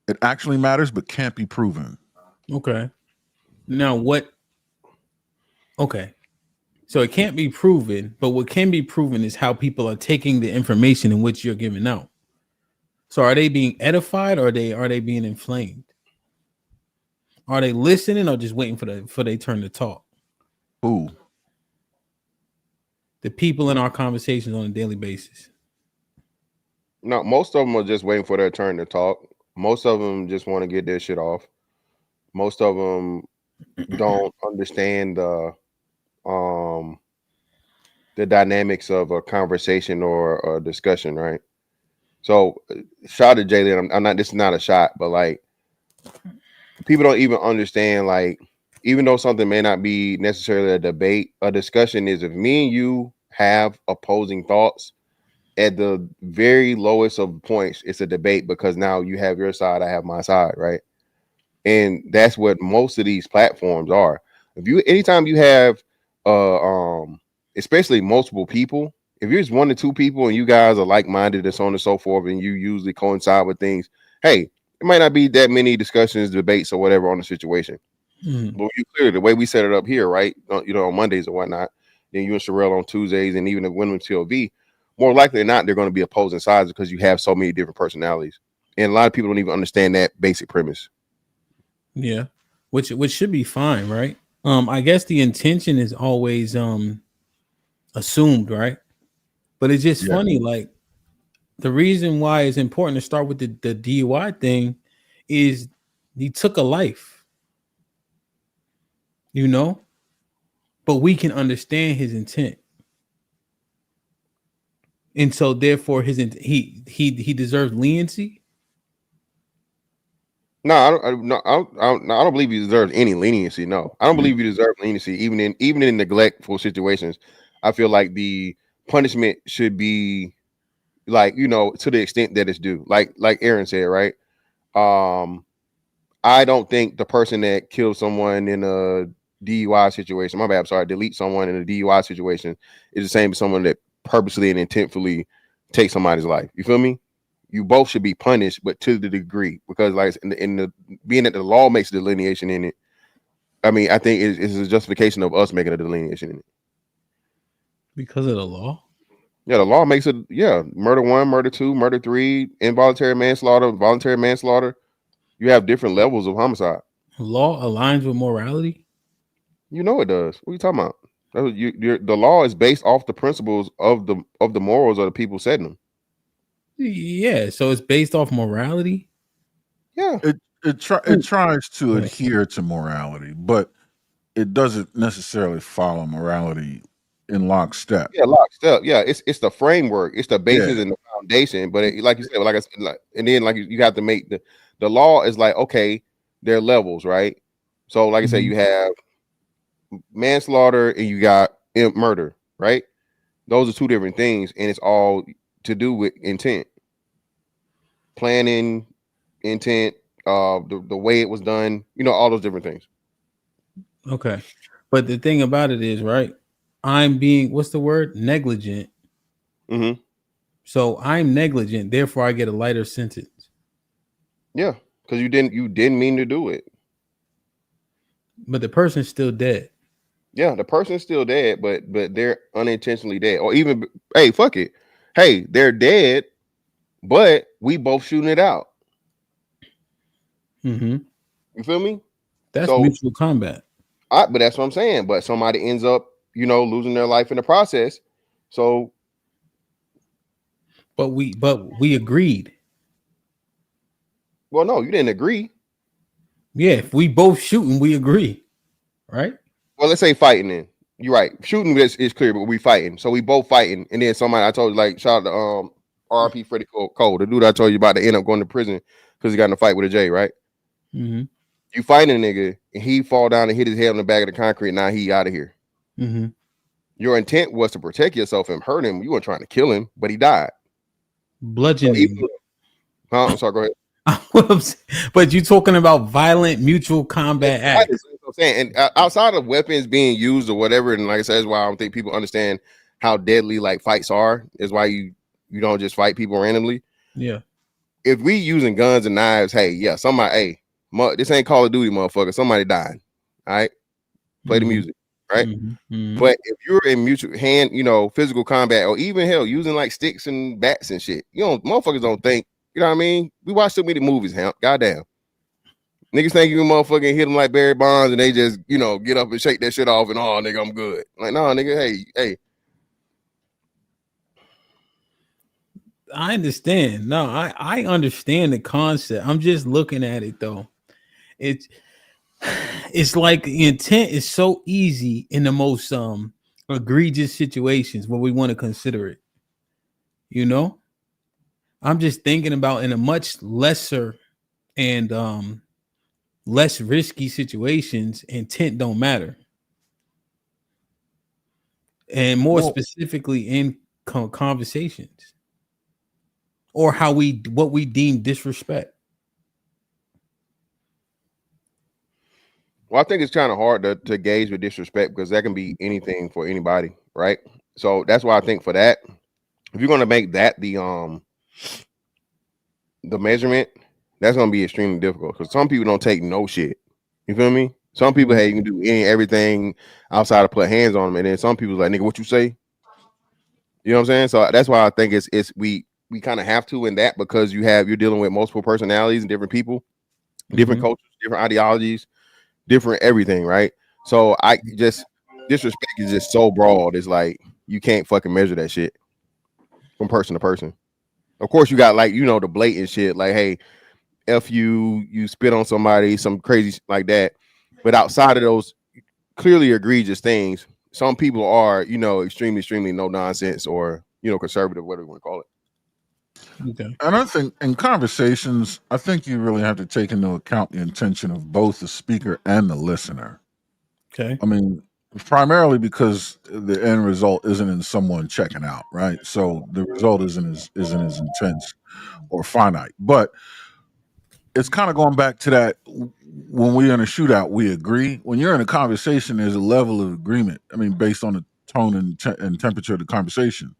It actually matters, but can't be proven. Okay. Now what? Okay. So it can't be proven, but what can be proven is how people are taking the information in which you're giving out. So are they being edified or are they being inflamed? Are they listening or just waiting for their turn to talk? Who? The people in our conversations on a daily basis. No, most of them are just waiting for their turn to talk. Most of them just want to get their shit off. Most of them don't understand the dynamics of a conversation or a discussion, right? So, shout to Jalen. I'm not. This is not a shot, but like, people don't even understand. Like, even though something may not be necessarily a debate, a discussion is. If me and you have opposing thoughts, at the very lowest of points, it's a debate because now you have your side, I have my side, right? And that's what most of these platforms are. Anytime you have especially multiple people, if you're just 1 to 2 people and you guys are like-minded and so on and so forth, and you usually coincide with things, hey, it might not be that many discussions, debates, or whatever on the situation. Mm. But you clearly the way we set it up here, right? You know, on Mondays or whatnot. Then you and Sherelle on Tuesdays, and even the women TLV. More likely than not, they're going to be opposing sides because you have so many different personalities, and a lot of people don't even understand that basic premise. Yeah, which should be fine, right? I guess the intention is always assumed, right? But it's just funny, like the reason why it's important to start with the DUI thing is he took a life, you know, but we can understand his intent. And so therefore he deserves leniency. No, I don't believe he deserves any leniency. No, I don't believe he deserves leniency, even in neglectful situations. I feel like the punishment should be like, you know, to the extent that it's due. Like Aaron said, right? I don't think the person that killed someone in a DUI situation, my bad, I'm sorry, delete someone in a DUI situation is the same as someone that purposely and intentfully takes somebody's life. You feel me? You both should be punished, but to the degree, because like in the being that the law makes a delineation in it, I mean, I think it's a justification of us making a delineation in it. Because of the law? Yeah, the law makes it, murder 1, murder 2, murder 3, involuntary manslaughter, voluntary manslaughter. You have different levels of homicide. Law aligns with morality? You know it does. What are you talking about? The law is based off the principles of the morals of the people setting them. Yeah, so it's based off morality. Yeah, it tries to adhere to morality, but it doesn't necessarily follow morality in lockstep. Yeah, lockstep. Yeah, it's the framework, it's the basis and the foundation. But like you said, like I said, and then like you have to make the law is like, okay, there are levels, right? So like I said, you have manslaughter and you got murder, right? Those are two different things, and it's all to do with intent, planning, intent, the way it was done, you know, all those different things. Okay, but the thing about it is, right, I'm being, what's the word, negligent. So I'm negligent, therefore I get a lighter sentence. Yeah, because you didn't mean to do it, but the person's still dead. Yeah, the person's still dead, but they're unintentionally dead. Or even, hey, fuck it. Hey, they're dead, but we both shooting it out. You feel me? That's mutual combat. But that's what I'm saying. But somebody ends up, you know, losing their life in the process. So, but we agreed. Well, no, you didn't agree. Yeah, if we both shooting, we agree, right? Well, let's say fighting then. You're right. Shooting is clear, but we fighting. So we both fighting. And then somebody, I told you, like, shout out to RP Freddie Cole, the dude I told you about to end up going to prison because he got in a fight with a J, right? You fighting a nigga and he fall down and hit his head on the back of the concrete. Now he out of here. Your intent was to protect yourself and hurt him. You weren't trying to kill him, but he died. Bludgeoning. I'm sorry, go ahead. But you're talking about violent mutual combat acts. That's what I'm saying. And outside of weapons being used or whatever, and like I said, that's why I don't think people understand how deadly like fights are. Is why you don't just fight people randomly. Yeah. If we using guns and knives, hey, yeah, somebody, hey, this ain't Call of Duty, motherfucker. Somebody died. All right, play the music, right? But if you're in mutual hand, you know, physical combat, or even hell, using like sticks and bats and shit, you know, motherfuckers don't think. You know what I mean? We watch so many movies, Hamp. Goddamn. Niggas think you can motherfucking hit them like Barry Bonds and they just, you know, get up and shake that shit off and, oh, nigga, I'm good. Like, no, nigga, hey. I understand. No, I understand the concept. I'm just looking at it, though. It's like the intent is so easy in the most egregious situations where we want to consider it. You know? I'm just thinking about in a much lesser and less risky situations, intent don't matter. And more specifically in conversations or what we deem disrespect. Well, I think it's kind of hard to gauge with disrespect because that can be anything for anybody, right? So that's why I think for that, if you're going to make that the measurement, that's gonna be extremely difficult because some people don't take no shit. You feel me? Some people, hey, you can do everything outside of put hands on them, and then some people like, nigga, what you say? You know what I'm saying? So that's why I think it's we kind of have to in that, because you're dealing with multiple personalities and different people, different cultures, different ideologies, different everything, right? So I just disrespect is just so broad. It's like you can't fucking measure that shit from person to person. Of course, you got like, you know, the blatant shit, like, hey, if you spit on somebody, some crazy like that. But outside of those clearly egregious things, some people are, you know, extremely no nonsense, or, you know, conservative, whatever you want to call it. Okay. And I think in conversations, I think you really have to take into account the intention of both the speaker and the listener. Okay. I mean, primarily because the end result isn't in someone checking out, right? So the result isn't as intense or finite. But it's kind of going back to that, when we're in a shootout, we agree. When you're in a conversation, there's a level of agreement. I mean, based on the tone and temperature of the conversation.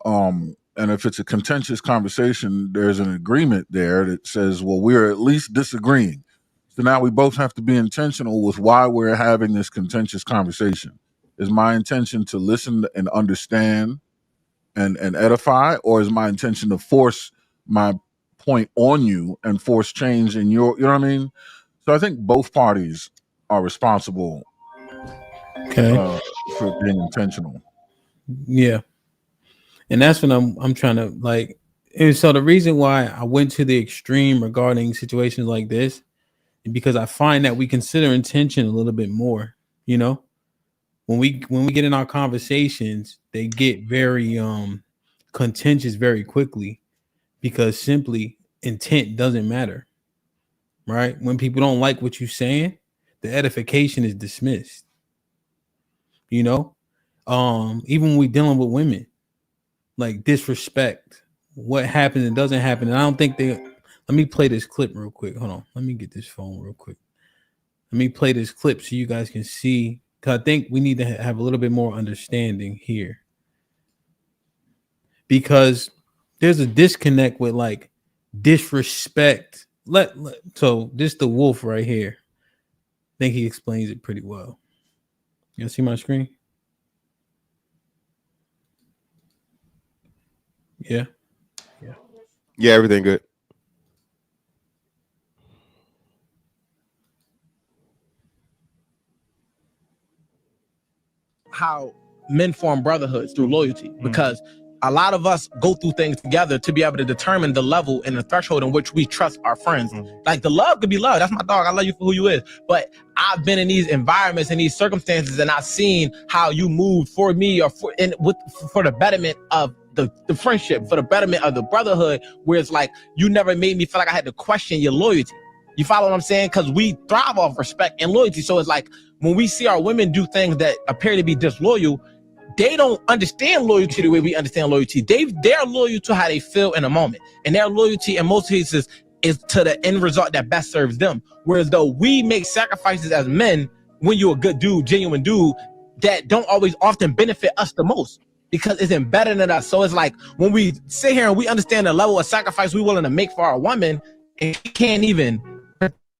And if it's a contentious conversation, there's an agreement there that says, well, we're at least disagreeing. So now we both have to be intentional with why we're having this contentious conversation. Is my intention to listen and understand and edify, or is my intention to force my point on you and force change in your, you know what I mean? So I think both parties are responsible for being intentional. Yeah. And that's what I'm trying to like. And so the reason why I went to the extreme regarding situations like this is because I find that we consider intention a little bit more, you know, when we get in our conversations, they get very contentious very quickly, because simply intent doesn't matter, right? When people don't like what you're saying, the edification is dismissed, you know. Even when we're dealing with women, like disrespect, what happens and doesn't happen. And I don't think let me play this clip real quick. Hold on. Let me get this phone real quick. Let me play this clip so you guys can see, because I think we need to have a little bit more understanding here, because there's a disconnect with like disrespect. So this the wolf right here. I think he explains it pretty well. You see my screen? Yeah. Yeah, everything good. How men form brotherhoods through loyalty, because a lot of us go through things together to be able to determine the level and the threshold in which we trust our friends. Like the love could be love. That's my dog. I love you for who you is. But I've been in these environments and these circumstances, and I've seen how you moved for me or for the betterment of the friendship, for the betterment of the brotherhood, where it's like you never made me feel like I had to question your loyalty. You follow what I'm saying? Because we thrive off respect and loyalty. So it's like when we see our women do things that appear to be disloyal, they don't understand loyalty the way we understand loyalty. They're loyal to how they feel in a moment. And their loyalty in most cases is to the end result that best serves them. Whereas though we make sacrifices as men, when you're a good dude, genuine dude, that don't always often benefit us the most, because it's embedded in us. So it's like when we sit here and we understand the level of sacrifice we're willing to make for our woman, and we can't even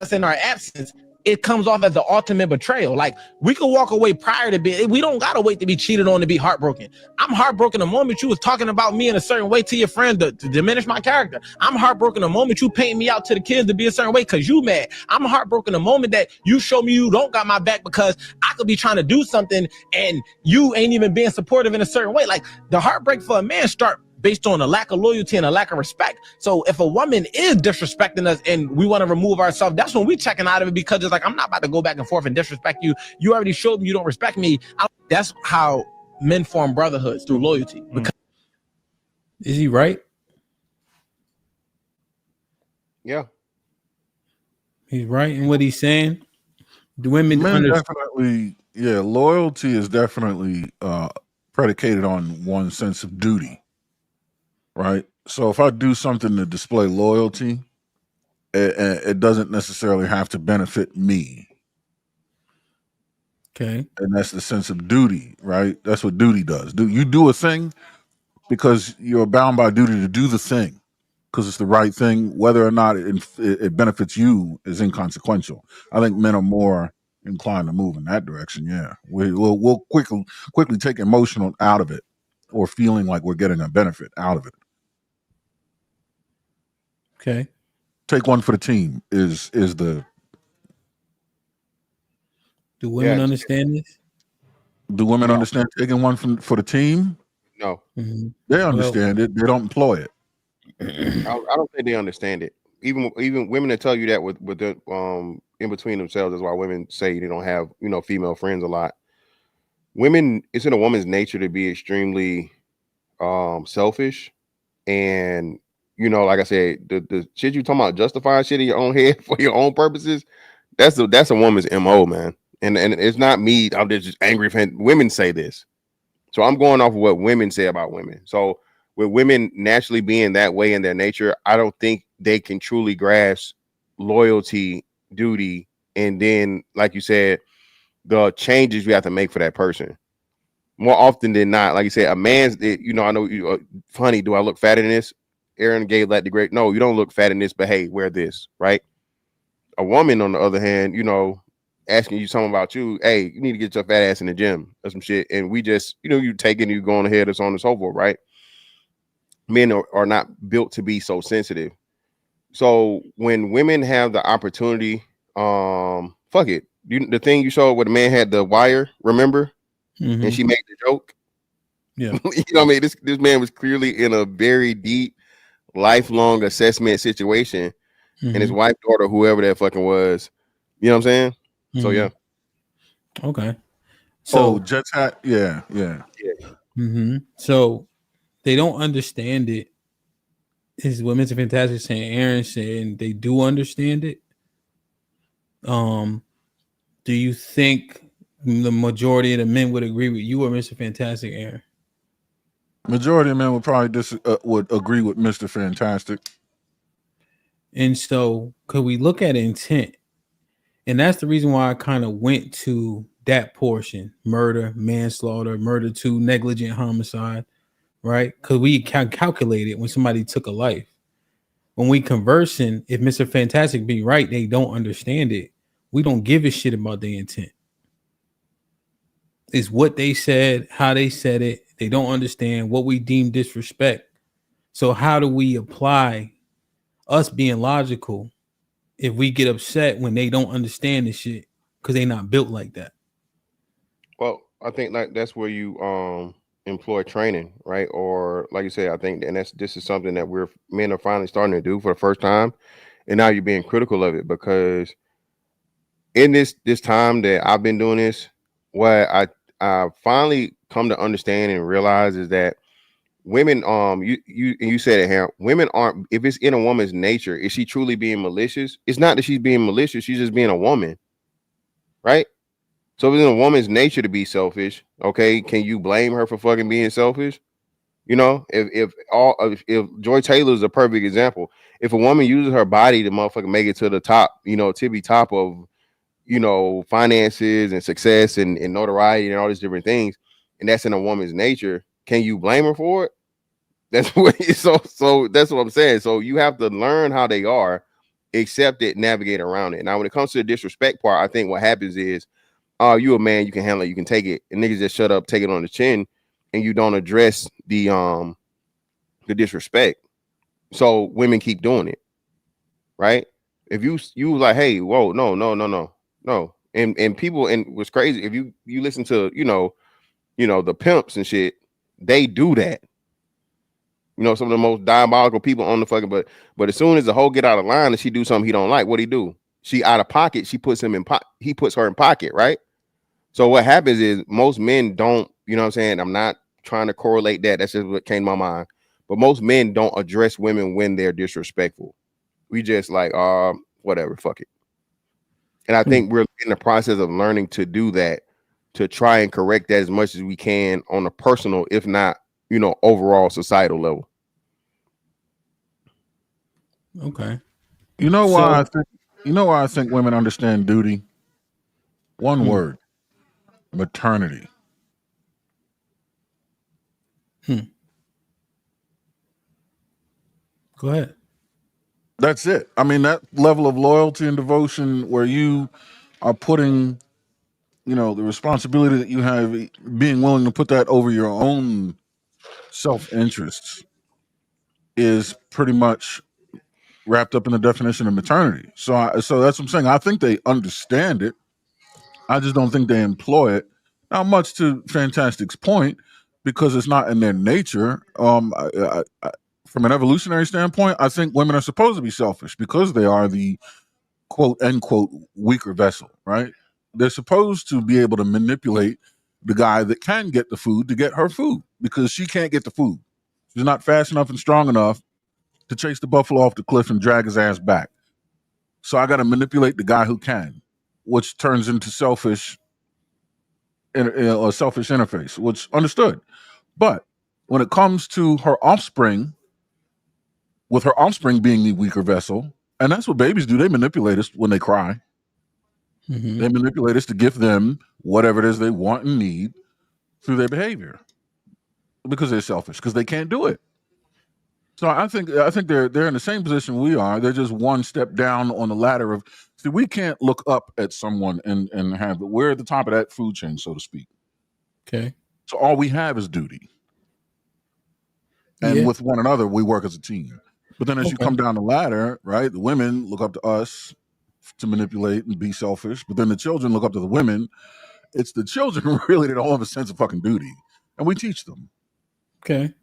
us in our absence, it comes off as the ultimate betrayal. Like we could walk away prior to we don't gotta wait to be cheated on to be heartbroken. I'm heartbroken the moment you was talking about me in a certain way to your friend to diminish my character. I'm heartbroken the moment you paint me out to the kids to be a certain way because you mad. I'm heartbroken the moment that you show me you don't got my back because I could be trying to do something and you ain't even being supportive in a certain way. Like the heartbreak for a man start based on a lack of loyalty and a lack of respect. So if a woman is disrespecting us and we want to remove ourselves, that's when we checking out of it, because it's like, I'm not about to go back and forth and disrespect you. You already showed me you don't respect me. That's how men form brotherhoods, through loyalty. Because is he right? Yeah. He's right in what he's saying. The women definitely, yeah, loyalty is definitely predicated on one's sense of duty. Right. So if I do something to display loyalty, it doesn't necessarily have to benefit me. Okay. And that's the sense of duty, right? That's what duty does. You do a thing because you're bound by duty to do the thing. because it's the right thing. Whether or not it benefits you is inconsequential. I think men are more inclined to move in that direction. Yeah, we'll quickly take emotional out of it, or feeling like we're getting a benefit out of it. Okay. Take one for the team is the. Do women understand this? Do women understand taking one for the team? No. Mm-hmm. They understand it. They don't employ it. I don't think they understand it. Even women that tell you that with the in between themselves. That's why women say they don't have female friends a lot. Women, it's in a woman's nature to be extremely selfish, and like I said, the shit you talking about, justifying shit in your own head for your own purposes. That's a woman's MO, man. And it's not me. I'm just angry. Women say this, so I'm going off of what women say about women. So with women naturally being that way in their nature, I don't think they can truly grasp loyalty, duty, and then, like you said, the changes you have to make for that person. More often than not, like you said, a man's, I know you, funny, do I look fat in this? Aaron gave that the great, no, you don't look fat in this, but hey, wear this, right? A woman, on the other hand, asking you something about you, hey, you need to get your fat ass in the gym or some shit. And we just, you taking, you going ahead, and so on and so forth, right? Men are not built to be so sensitive. So when women have the opportunity, fuck it. The thing you showed where the man had the wire, remember? Mm-hmm. And she made the joke. Yeah. You know what I mean? This man was clearly in a very deep, lifelong assessment situation. And his wife, daughter, whoever that fucking was, you know what I'm saying? Mm-hmm. So yeah. Okay. So Jets hat, yeah. Mm-hmm. So they don't understand it. Is what Mr. Fantastic saying? Aaron saying they do understand it. Do you think the majority of the men would agree with you or Mr. Fantastic, Aaron? Majority of men would probably would agree with Mr. Fantastic. And so could we look at intent? And that's the reason why I kind of went to that portion: murder, manslaughter, murder 2, negligent homicide, right? Because we can calculate it when somebody took a life. When we conversing, if Mr. Fantastic be right, they don't understand it. We don't give a shit about the intent. It's what they said, how they said it. They don't understand what we deem disrespect. So how do we apply us being logical if we get upset when they don't understand this shit because they not built like that? Well, I think like that's where you employ training, right? Or like you said, I think, and this is something that men are finally starting to do for the first time, and now you're being critical of it, because in this time that I've been doing this, what I finally come to understand and realize is that women, you said it here, women aren't, if it's in a woman's nature, is she truly being malicious? It's not that she's being malicious, she's just being a woman, right? So if it's in a woman's nature to be selfish, okay, can you blame her for fucking being selfish? If Joy Taylor is a perfect example. If a woman uses her body to motherfucking make it to the top, tippy top of, finances and success and notoriety and all these different things, and that's in a woman's nature, can you blame her for it? That's what so that's what I'm saying. So you have to learn how they are, accept it, navigate around it. Now, when it comes to the disrespect part, I think what happens is, oh, you a man, you can handle it, you can take it, and niggas just shut up, take it on the chin, and you don't address the disrespect. So women keep doing it, right? If you like, hey, whoa, no, and people, and what's crazy, if you listen to the pimps and shit, they do that. Some of the most diabolical people on the fucking, but as soon as the hoe get out of line and she do something he don't like, what he do? She out of pocket, she puts him in he puts her in pocket, right? So what happens is most men don't, you know what I'm saying? I'm not trying to correlate that. That's just what came to my mind. But most men don't address women when they're disrespectful. We just like, whatever, fuck it. And I think we're in the process of learning to do that, to try and correct that as much as we can on a personal, if not, overall societal level. Okay. You know why I think women understand duty? One word: maternity. Go ahead. That's it. I mean, that level of loyalty and devotion where you are putting, you know, the responsibility that you have, being willing to put that over your own self-interests is pretty much wrapped up in the definition of maternity. So so that's what I'm saying. I think they understand it. I just don't think they employ it. Not much to Fantastic's point, because it's not in their nature. From an evolutionary standpoint, I think women are supposed to be selfish because they are the quote unquote weaker vessel, right? They're supposed to be able to manipulate the guy that can get the food to get her food because she can't get the food. She's not fast enough and strong enough to chase the buffalo off the cliff and drag his ass back. So I got to manipulate the guy who can, which turns into selfish interface, which understood. But when it comes to her offspring, with her offspring being the weaker vessel, and that's what babies do, they manipulate us when they cry. Mm-hmm. They manipulate us to give them whatever it is they want and need through their behavior because they're selfish, because they can't do it. So I think they're in the same position we are. They're just one step down on the ladder of. See, we can't look up at someone and have it. We're at the top of that food chain, so to speak. Okay. So all we have is duty, and with one another, we work as a team. But then as you come down the ladder, right, the women look up to us to manipulate and be selfish. But then the children look up to the women. It's the children really that all have a sense of fucking duty, and we teach them. Okay.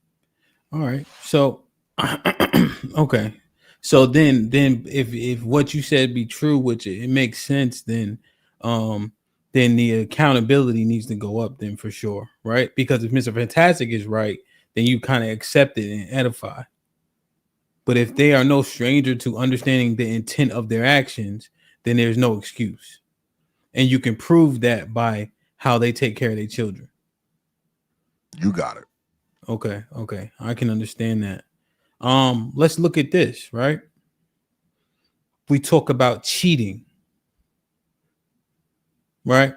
All right. So, okay. So then if what you said be true, which it makes sense, then the accountability needs to go up then for sure, right? Because if Mr. Fantastic is right, then you kind of accept it and edify. But if they are no stranger to understanding the intent of their actions, then there's no excuse. And you can prove that by how they take care of their children. You got it. Okay. I can understand that. Let's look at this, right? We talk about cheating, right?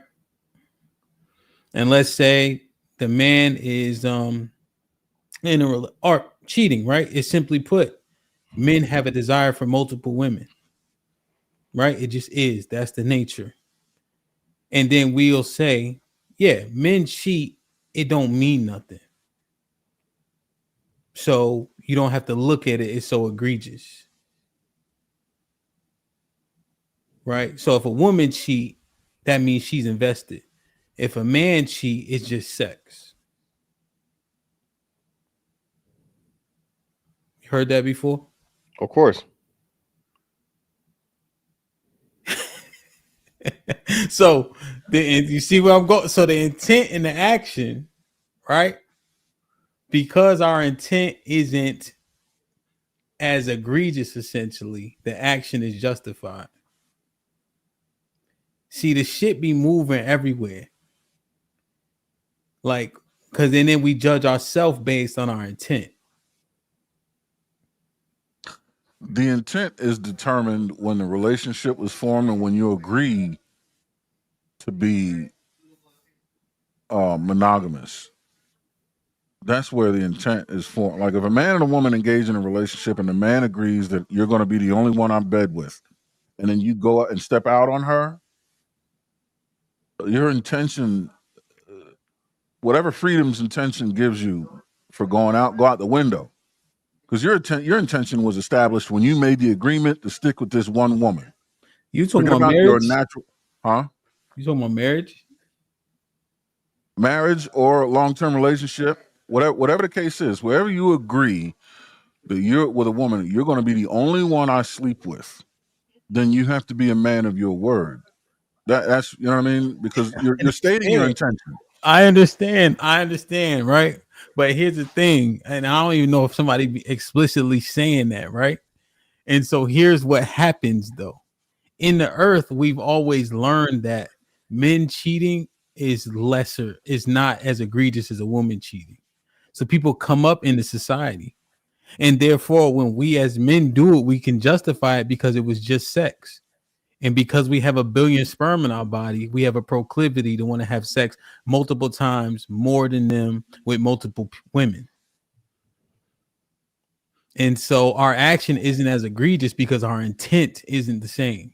And let's say the man is cheating, right? It's simply put, men have a desire for multiple women, right? It just is. That's the nature. And then we'll say, yeah, men cheat. It don't mean nothing. So you don't have to look at it. It's so egregious. Right? So if a woman cheat, that means she's invested. If a man cheat, it's just sex. You heard that before? Of course. So you see where I'm going. So the intent and the action, right? Because our intent isn't as egregious, essentially, the action is justified. See, the shit be moving everywhere. Like, because then we judge ourselves based on our intent. The intent is determined when the relationship was formed and when you agree to be monogamous. That's where the intent is formed. Like if a man and a woman engage in a relationship and the man agrees that you're going to be the only one I'm bed with, and then you go out and step out on her, your intention, whatever freedom's intention gives you for going out, go out the window. Because your intention was established when you made the agreement to stick with this one woman. You talking about marriage? Your natural, huh? You talking about marriage? Marriage or long-term relationship, whatever the case is, wherever you agree that you're with a woman, you're going to be the only one I sleep with, then you have to be a man of your word. That's you know what I mean? Because you're stating your intention. I understand, right? But here's the thing, and I don't even know if somebody be explicitly saying that, right? And so here's what happens though. In the earth, we've always learned that men cheating is not as egregious as a woman cheating. So people come up into society. And therefore, when we as men do it, we can justify it because it was just sex. And because we have 1 billion sperm in our body, we have a proclivity to want to have sex multiple times more than them with multiple women. And so our action isn't as egregious because our intent isn't the same.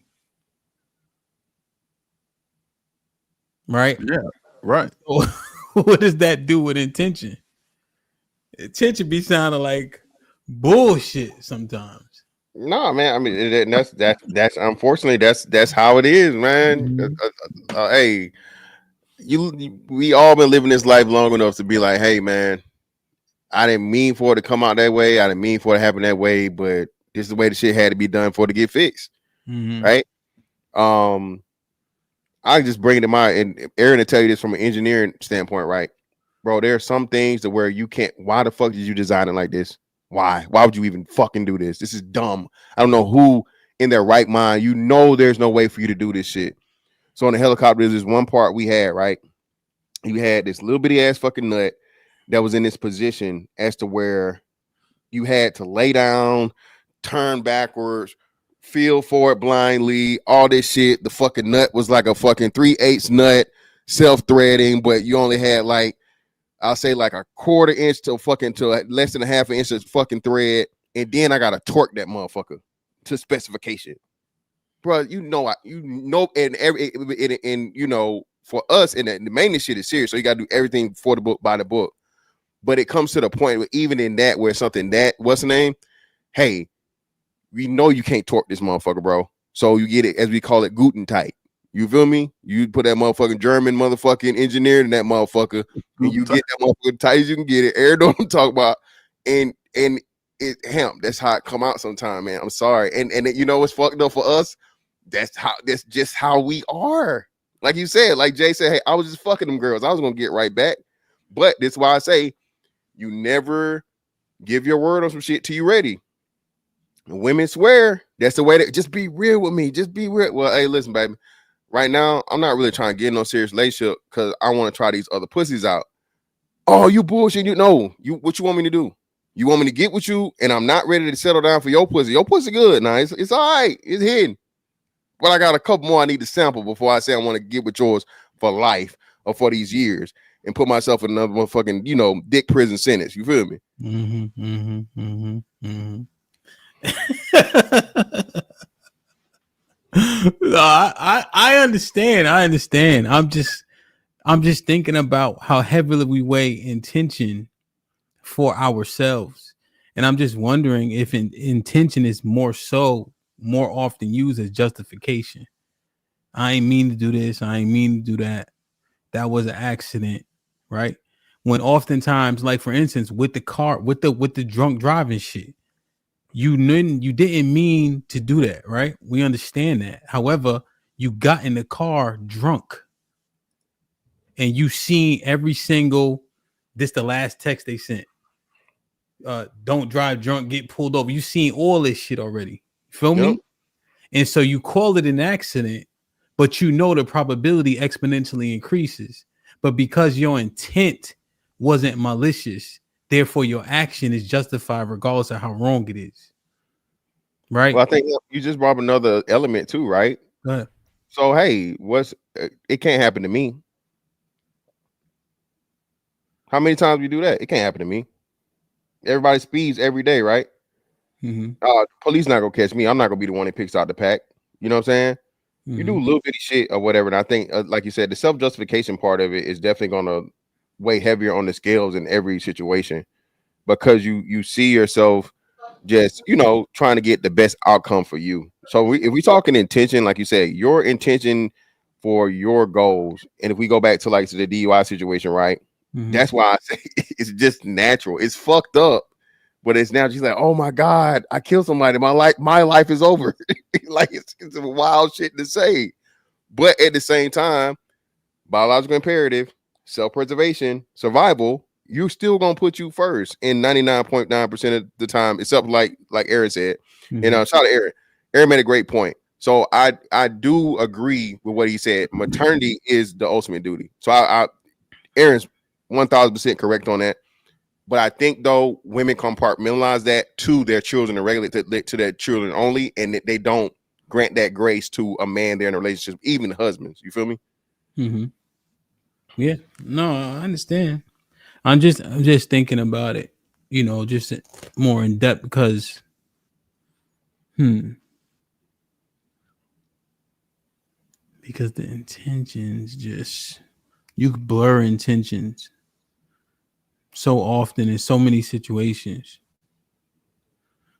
Right? Yeah, right. So what does that do with intention? Intention be sounding like bullshit sometimes. No, man. I mean, that's unfortunately that's how it is, man. Hey, we all been living this life long enough to be like, hey, man, I didn't mean for it to come out that way. I didn't mean for it to happen that way, but this is the way the shit had to be done for it to get fixed, right? I just bring it to mind, and Aaron will tell you this from an engineering standpoint, right, bro? There are some things to where you can't. Why the fuck did you design it like this? Why would you even fucking do this? This is dumb. I don't know who in their right mind. You know, there's no way for you to do this shit. So on the helicopter, there's this one part we had, right? You had this little bitty ass fucking nut that was in this position as to where you had to lay down, turn backwards, feel for it blindly, all this shit. The fucking nut was like a fucking 3/8 nut, self-threading, but you only had like, I'll say like a 1/4 inch to less than a 1/2 inch of fucking thread. And then I got to torque that motherfucker to specification. Bro, and you know, for us, and the maintenance shit is serious. So you got to do everything for the book, by the book. But it comes to the point where even in that, where something that, what's the name? Hey, we know you can't torque this motherfucker, bro. So you get it, as we call it, Guten tight. You feel me? You put that motherfucking German motherfucking engineer in that motherfucker, and you get that motherfucker tight as you can get it. Aaron don't talk about, and it hemp. That's how it come out sometime, man. I'm sorry. And you know what's fucked up for us? That's just how we are. Like you said, like Jay said, hey, I was just fucking them girls. I was gonna get right back. But that's why I say you never give your word on some shit till you ready. And women swear. That's the way to just be real with me. Just be real. Well, hey, listen, baby. Right now, I'm not really trying to get in no serious relationship because I want to try these other pussies out. Oh, you bullshit. What you want me to do? You want me to get with you, and I'm not ready to settle down for your pussy. Your pussy good. Now, it's all right. It's hidden. But I got a couple more I need to sample before I say I want to get with yours for life or for these years and put myself in another fucking, dick prison sentence. You feel me? No, I understand. I'm just thinking about how heavily we weigh intention for ourselves, and I'm just wondering if intention is more often used as justification. I ain't mean to do this. I ain't mean to do that. That was an accident, right? When oftentimes, like for instance, with the car, with the drunk driving shit, you didn't mean to do that, right? We understand that. However, you got in the car drunk, and you seen every single. This the last text they sent. Don't drive drunk, get pulled over. You seen all this shit already. Feel me? And so you call it an accident, but the probability exponentially increases. But because your intent wasn't malicious, therefore your action is justified regardless of how wrong it is. Right? Well, I think you just brought up another element too, right? Go ahead. So, hey, it can't happen to me. How many times we do that? It can't happen to me. Everybody speeds every day, right? Police not gonna catch me. I'm not gonna be the one that picks out the pack. You know what I'm saying? You do little bitty shit or whatever. And I think, like you said, the self-justification part of it is definitely gonna weigh heavier on the scales in every situation because you see yourself just, trying to get the best outcome for you. So if we talking intention, like you said, your intention for your goals, and if we go back to the DUI situation, right? That's why I say it's just natural. It's fucked up, but it's now just like, oh my God, I killed somebody. My life is over. Like it's a wild shit to say, but at the same time, biological imperative, self-preservation, survival, you're still gonna put you first in 99.9% of the time, except like Aaron said. And shout out to Aaron. Aaron made a great point. So I do agree with what he said. Maternity is the ultimate duty. So Aaron's 1000% correct on that. But I think though women compartmentalize that to their children and regulate to their children only, and they don't grant that grace to a man they're in a relationship, even husbands. You feel me? Yeah. No, I understand. I'm just thinking about it. you know, just more in depth because, because the intentions just, you blur intentions so often in so many situations,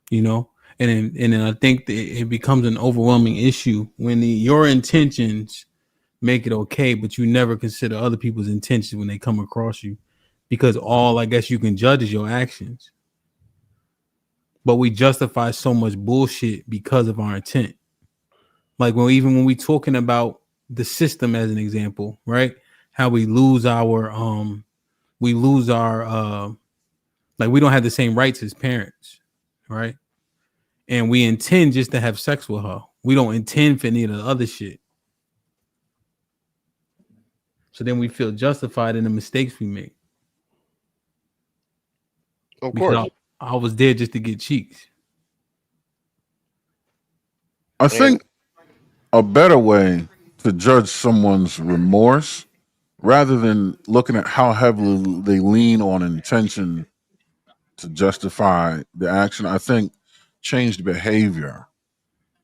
you know, and then I think that it becomes an overwhelming issue when your intentions make it okay, but you never consider other people's intentions when they come across you, because all I guess you can judge is your actions. But we justify so much bullshit because of our intent. Like when we talking about the system as an example, right? How we lose our like we don't have the same rights as parents, right? And we intend just to have sex with her. We don't intend for any of the other shit. So then we feel justified in the mistakes we make. Of because course. I was there just to get cheeks. I think a better way to judge someone's remorse, rather than looking at how heavily they lean on intention to justify the action, I think changed behavior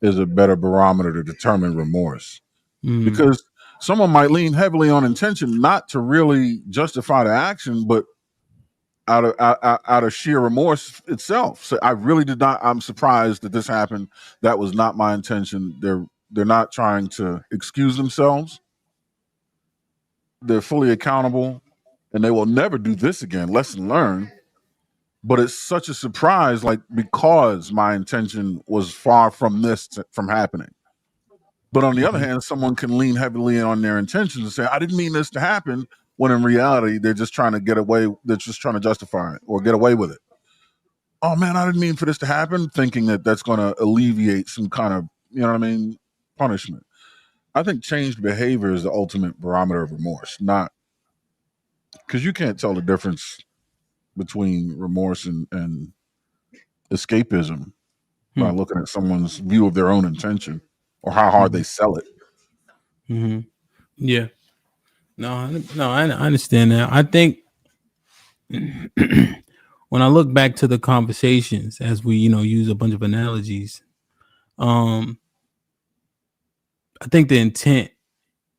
is a better barometer to determine remorse. Because someone might lean heavily on intention not to really justify the action, but out of sheer remorse itself. So I really did not. I'm surprised that this happened. That was not my intention. They're not trying to excuse themselves. They're fully accountable, and they will never do this again. Lesson learned. But it's such a surprise, like, because my intention was far from from happening. But on the other hand, someone can lean heavily on their intentions and say, I didn't mean this to happen, when in reality, they're just trying to get away. They're just trying to justify it or get away with it. Oh man, I didn't mean for this to happen, thinking that that's going to alleviate some kind of, you know what I mean, punishment. I think changed behavior is the ultimate barometer of remorse, not because you can't tell the difference between remorse and escapism by looking at someone's view of their own intention or how hard they sell it. Yeah. No, I understand that. I think when I look back to the conversations, as we, you know, use a bunch of analogies, I think the intent,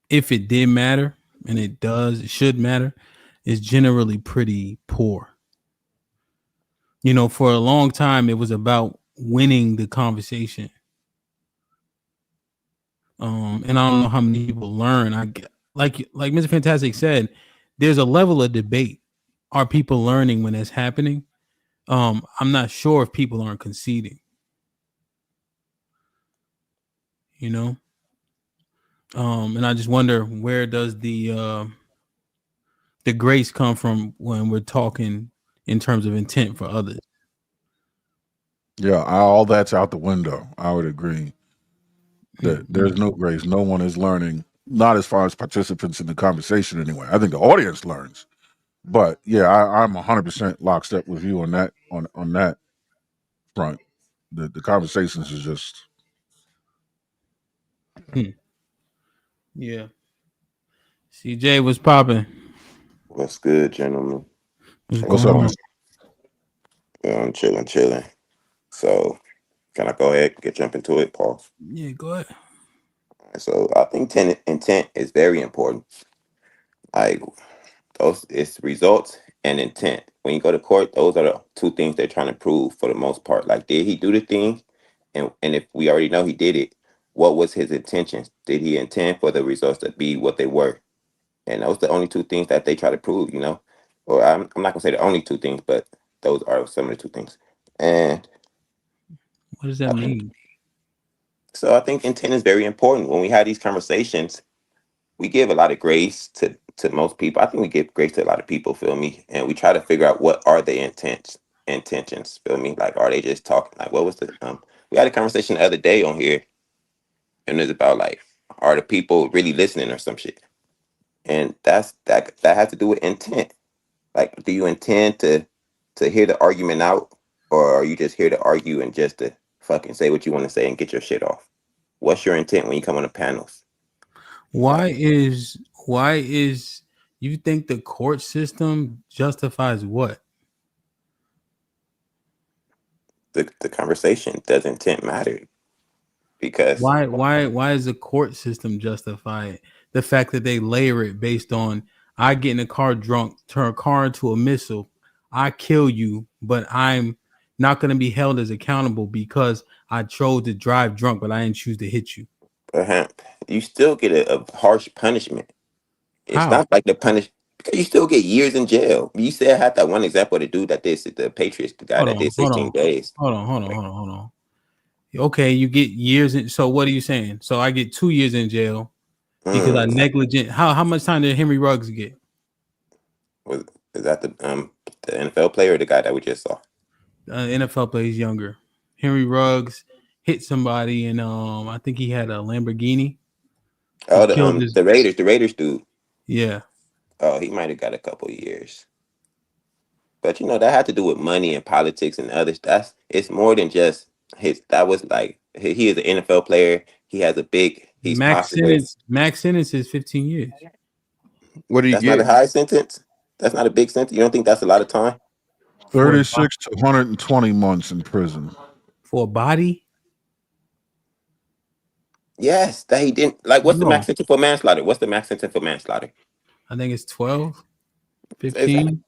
if it did matter, and it does, it should matter, is generally pretty poor. You know, for a long time, it was about winning the conversation. And I don't know how many people learn. Like Mr. Fantastic said, there's a level of debate. Are people learning when it's happening? I'm not sure if people aren't conceding. You know? And I just wonder, where does the grace come from when we're talking in terms of intent for others? Yeah, all that's out the window. I would agree that there's no grace. No one is learning, not as far as participants in the conversation anyway. I think the audience learns. But yeah, I'm 100% lockstep with you on that on that front. The conversations is just Yeah. CJ was popping. What's good, gentlemen? What's up, man? I'm chilling. So, can I go ahead and jump into it, Paul? Yeah, go ahead. So, I think intent is very important. Like, it's results and intent. When you go to court, those are the two things they're trying to prove for the most part. Like, did he do the thing? And if we already know he did it, what was his intentions? Did he intend for the results to be what they were? And those are the only two things that they try to prove, you know? Or I'm not going to say the only two things, but those are some of the two things. And what does that mean? So I think intent is very important. When we have these conversations, we give a lot of grace to most people. I think we give grace to a lot of people, feel me? And we try to figure out what are their intentions, feel me? Like, are they just talking? Like, what was the we had a conversation the other day on here, and it's about, like, are the people really listening or some shit? And that has to do with intent. Like, do you intend to hear the argument out, or are you just here to argue and just to fucking say what you want to say and get your shit off? What's your intent when you come on the panels? Why is you think the court system justifies what? the conversation. Does intent matter? Because why is the court system justify it? The fact that they layer it based on I get in a car drunk, turn a car into a missile, I kill you, but I'm not going to be held as accountable because I chose to drive drunk, but I didn't choose to hit you. You still get a harsh punishment. It's How? not like the punish because you still get years in jail. You said I had that one example of the dude that did the Patriots, the guy that did 16 days. Hold on. Okay, you get years in. So what are you saying? So I get 2 years in jail because I negligent. How much time did Henry Ruggs get? Is that the NFL player or the guy that we just saw? NFL player, he's younger. Henry Ruggs hit somebody, and I think he had a Lamborghini. Oh, the Raiders dude. Yeah. Oh, he might have got a couple years. But you know that had to do with money and politics and others. It's more than just his. That was like he is an NFL player. He has a big. He's max sentence is 15 years. What do you That's get? not a high sentence. That's not a big sentence. You don't think that's a lot of time? 36 to 120 months in prison for a body. Yes, that he didn't like. What's the max sentence for manslaughter? What's the max sentence for manslaughter? I think it's 12, 15.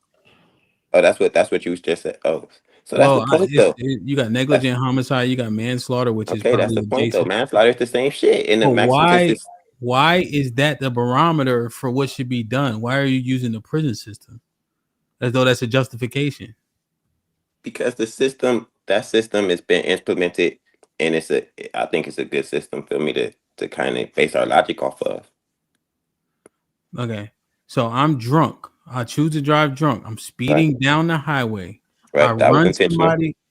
Oh, that's what you just said. Oh, so that's the point though. You got negligent homicide, you got manslaughter, which is that's the point though. Manslaughter is the same shit. And the max sentence why is that the barometer for what should be done? Why are you using the prison system as though that's a justification? Because that system has been implemented, and I think it's a good system for me to kind of base our logic off of. Okay, so I'm drunk. I choose to drive drunk. I'm speeding down the highway. Right.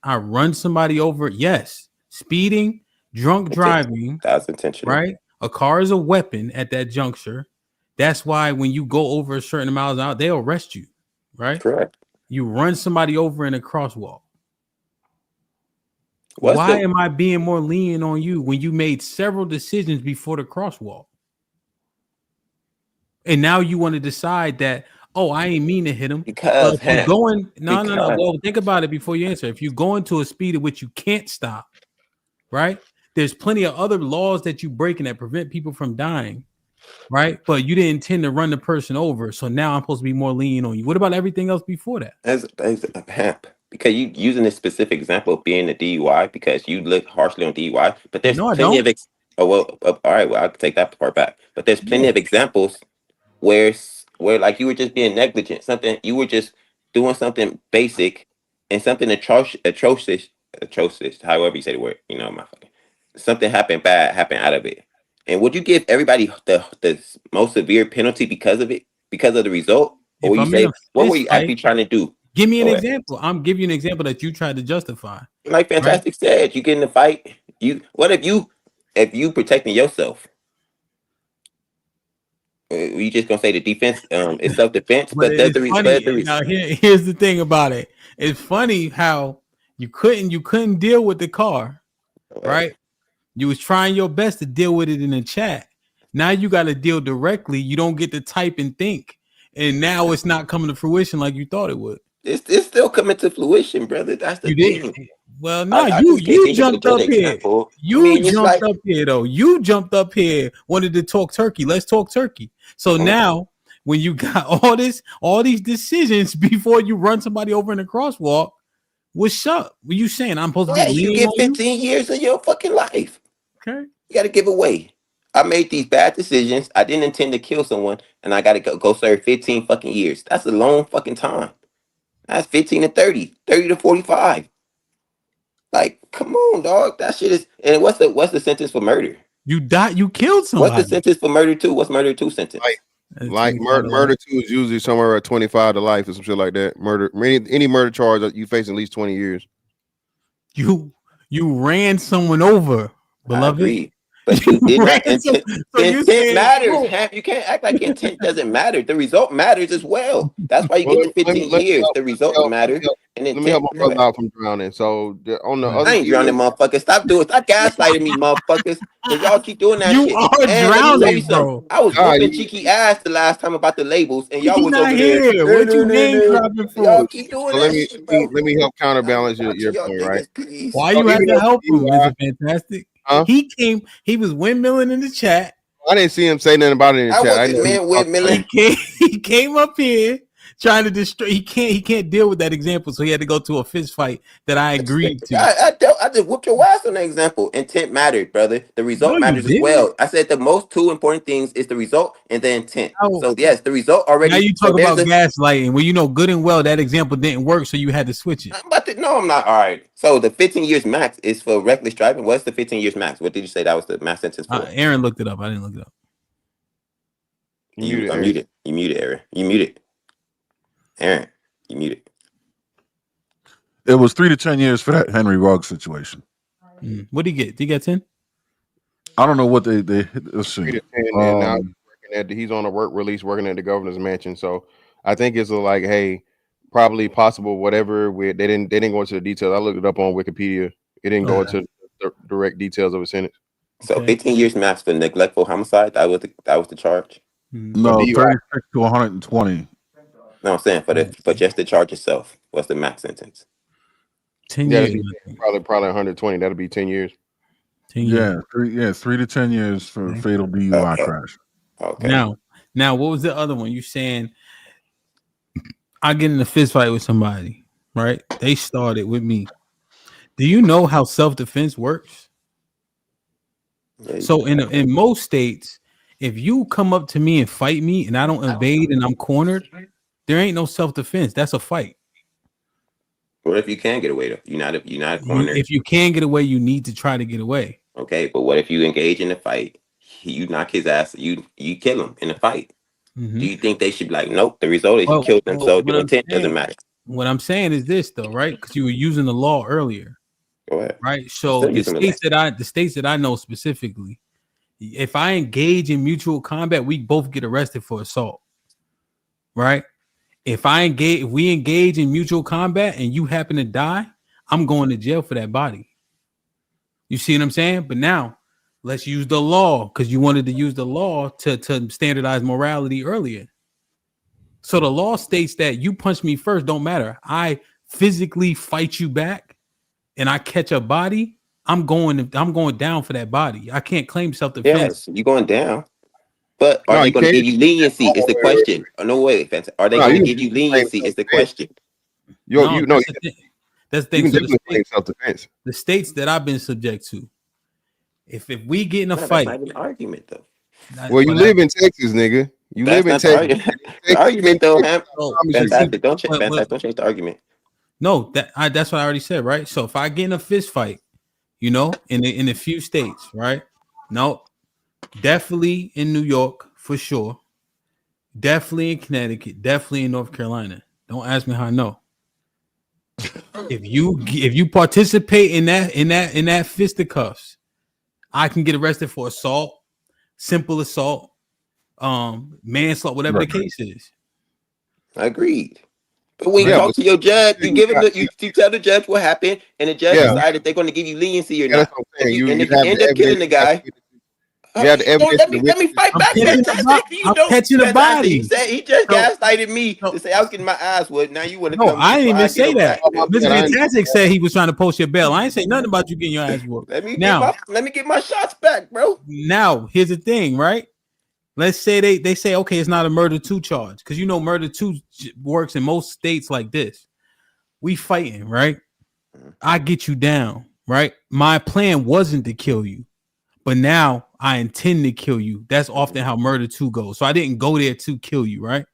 I run somebody over. Yes, speeding, drunk driving. That was intentional. Right. A car is a weapon at that juncture. That's why when you go over a certain miles out, they'll arrest you. Right. Correct. You run somebody over in a crosswalk. Why am I being more lenient on you when you made several decisions before the crosswalk? And now you want to decide that, oh, I ain't mean to hit him. Because if you're going, no. Well, think about it before you answer. If you go into a speed at which you can't stop, right? There's plenty of other laws that you break and that prevent people from dying, right? But you didn't intend to run the person over. So now I'm supposed to be more lenient on you. What about everything else before that? As a pimp. Because you using this specific example of being a DUI because you look harshly on DUI, but there's plenty of all right, well, I'll take that part back. But there's plenty of examples where like you were just being negligent, you were just doing something basic and something atrocious, however you say the word, something happened out of it. And would you give everybody the most severe penalty because of it, because of the result? Or would you say, what were you actually trying to do? Give me an example. I'm giving you an example that you tried to justify. Like Fantastic said, you get in a fight. What if you protecting yourself? You just gonna say the defense is self-defense, but here's the thing about it. It's funny how you couldn't deal with the car, right? You was trying your best to deal with it in the chat. Now you got to deal directly. You don't get to type and think, and now it's not coming to fruition like you thought it would. It's still coming to fruition, brother. That's the thing. Well, no, you jumped up here. Jumped up here, though. You jumped up here, wanted to talk turkey. Let's talk turkey. So now, when you got all these decisions before you run somebody over in a crosswalk, what's up? What you saying? I'm supposed to be you get 15 years of your fucking life. Okay. You got to give away. I made these bad decisions. I didn't intend to kill someone, and I got to go serve 15 fucking years. That's a long fucking time. That's 15 to 30, 30 to 45. Like, come on, dog. That shit is. And what's the sentence for murder? You killed somebody. What's the sentence for murder 2? What's murder 2 sentence? Like murder 2 is usually somewhere at 25 to life or some shit like that. Murder, any murder charge that you face at least 20 years. You ran someone over, beloved. But you did Right, not. so you Intent saying, matters. oh. Ham. You can't act like intent doesn't matter. The result matters as well. That's why you Well, get the 15 years. help, The results matter. And let me help intent. my brother out from drowning. So on the other I ain't drowning, motherfuckers. Stop gaslighting me, motherfuckers. Because y'all keep doing that You shit. are And let me tell you drowning, something. bro. I was Nah, whooping cheeky ass the last time about the labels, and y'all He was not over there. here. What you name dropping for? Y'all keep doing So that shit, bro. let me help counterbalance your Y'all point, right? niggas, please. Why So you had even to though help him? Is DUI it fantastic? Huh? He was windmilling in the chat. I didn't see him say nothing about it in the I chat. I wasn't know man windmilling. He came up here trying to destroy. He can't deal with that example, so he had to go to a fist fight that I agreed to. I just whooped your ass on that example. Intent mattered, brother. The result No, you matters as didn't. well. I said the most two important things is the result and the intent. Oh. So yes, the result already. Now you so talk about there's gaslighting. Well, you know good and well that example didn't work, so you had to switch it. No, I'm not. All right. So the 15 years max is for reckless driving. What's the 15 years max? What did you say that was the max sentence for? Aaron looked it up. I didn't look it up. You muted. You muted, Aaron. You muted. Aaron, you muted. It was 3 to 10 years for that Henry Ruggs situation. What did he get? Did he get 10? I don't know what they let's see. 3 to 10, and now he's on a work release working at the governor's mansion. So I think it's like, hey, probably possible, whatever. They didn't go into the details. I looked it up on Wikipedia. It didn't go into the direct details of a sentence. So 15 years max for neglectful homicide. That was the charge. No, 36 to 120. No, I'm saying for just the charge itself. What's the max sentence? 10 Yeah, years. probably 120. That'll be 10 years. 10 years. Yeah, 3 to 10 years for fatal DUI crash. Okay. Now, what was the other one? You saying I get in a fist fight with somebody, right? They started with me. Do you know how self-defense works? So in most states, if you come up to me and fight me and I don't evade and I'm cornered, there ain't no self-defense. That's a fight. What if you can get away though? You're not cornered. If you can get away, you need to try to get away. Okay, but what if you engage in the fight? You knock his ass. You kill him in the fight. Mm-hmm. Do you think they should be like, nope? The result is you killed them, so the intent doesn't matter. What I'm saying is this, though, right? Because you were using the law earlier. Go ahead. Right. So the states that I know specifically, if I engage in mutual combat, we both get arrested for assault. Right. If we engage in mutual combat and you happen to die, I'm going to jail for that body. You see what I'm saying? But now let's use the law, because you wanted to use the law to standardize morality earlier. So the law states that you punch me first, don't matter. I physically fight you back and I catch a body, I'm going down for that body. I can't claim self-defense. Yes, you're going down. But are they going to give you leniency? Is the question. Oh, no way. Are they going to give you leniency? Is the question. That's the thing. The states that I've been subject to, if we get in a fight, that's not an argument though. Well, you live in Texas, nigga. You live in Texas. The argument though, man. Don't change the argument. No, that's what I already said, right? So if I get in a fist fight, in a few states, right? No, definitely in New York for sure. Definitely in Connecticut. Definitely in North Carolina. Don't ask me how I know. If you participate in that fisticuffs, I can get arrested for assault, simple assault, manslaughter, whatever the case is. Agreed. But when you talk to your judge, you give him you tell the judge what happened, and the judge decides if they're going to give you leniency or not. That's what I'm saying. If you end up killing the guy, let me fight back. I'm catching the body. He just gaslighted me to say I was getting my eyes whooped. Now you want to come? No, I didn't even say that. Mr. Mr. Fantastic said he was trying to post your bail. I ain't say nothing about you getting your ass whooped. Let me get my shots back, bro. Now here's the thing, right? Let's say they say, okay, it's not a murder 2 charge, because murder 2 works in most states like this. We fighting, right? I get you down, right? My plan wasn't to kill you, but now I intend to kill you. That's often how murder 2 goes. So I didn't go there to kill you, right?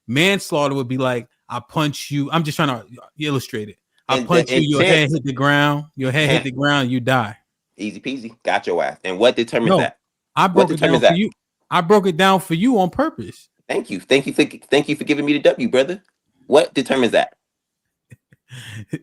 Manslaughter would be like, I punch you. I'm just trying to illustrate it. I punch you, your head hit the ground. Your head hit the ground, you die. Easy peasy. Got your ass. And what determines that? I broke it down for you. I broke it down for you on purpose. Thank you for giving me the W, brother. What determines that?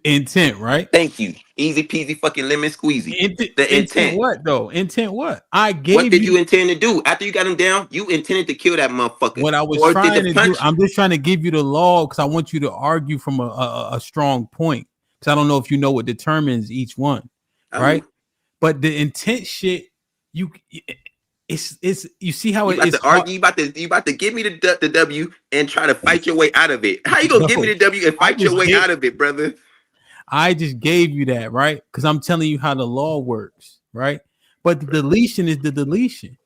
Intent, right? Thank you. Easy peasy fucking lemon squeezy. The intent. What though? Intent what? I What gave did you you intend to do after you got him down? You intended to kill that motherfucker. what I was Or did trying the to do. punch? I'm just trying to give you the law because I want you to argue from a strong point. Because I don't know if you know what determines each one, right? But the intent shit, it's you see how You about it's to argue. You about to give me the W and try to fight your way out of it. How you gonna give me the W and fight your way out of it, brother? I just gave you that, right? Because I'm telling you how the law works, right? But the deletion is the deletion.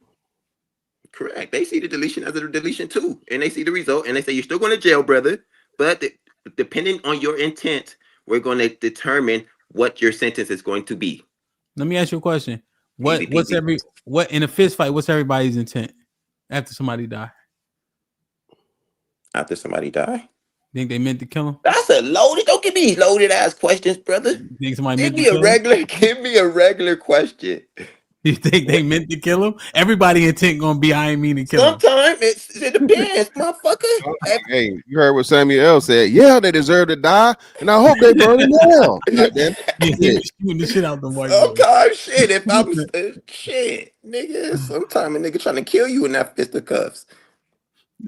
Correct. They see the deletion as a deletion too, and they see the result, and they say you're still going to jail, brother. But depending on your intent, we're going to determine what your sentence is going to be. Let me ask you a question. What in a fist fight? What's everybody's intent after somebody die? After somebody die? Think they meant to kill him? That's a loaded. Don't give me loaded ass questions, brother. Think somebody Give me a regular question. You think they meant to kill him? Everybody intent gonna be I ain't mean to kill him. Sometimes it depends, motherfucker. Hey, you heard what Samuel L. said? Yeah, they deserve to die, and I hope they burn it down. Shooting the shit out the white. Sometimes shit. If I'm shit, nigga. Sometimes a nigga trying to kill you in that fisticuffs.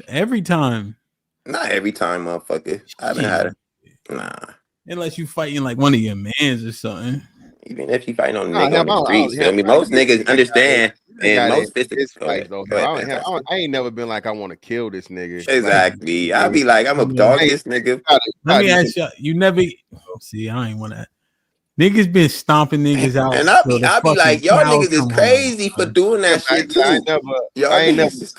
Every time. Not every time, motherfucker. I haven't had it. Nah. Unless you fighting like one of your mans or something. Even if you fighting on a nigga on the streets, feel me? Most niggas understand. And most fisticuffs. I ain't never been like I want to kill this nigga. Exactly. I'll be like, I'm a dog this nigga. Let me ask you, you never see, I ain't want to. Niggas been stomping niggas out. And I'll be like, y'all niggas is crazy for doing that shit too.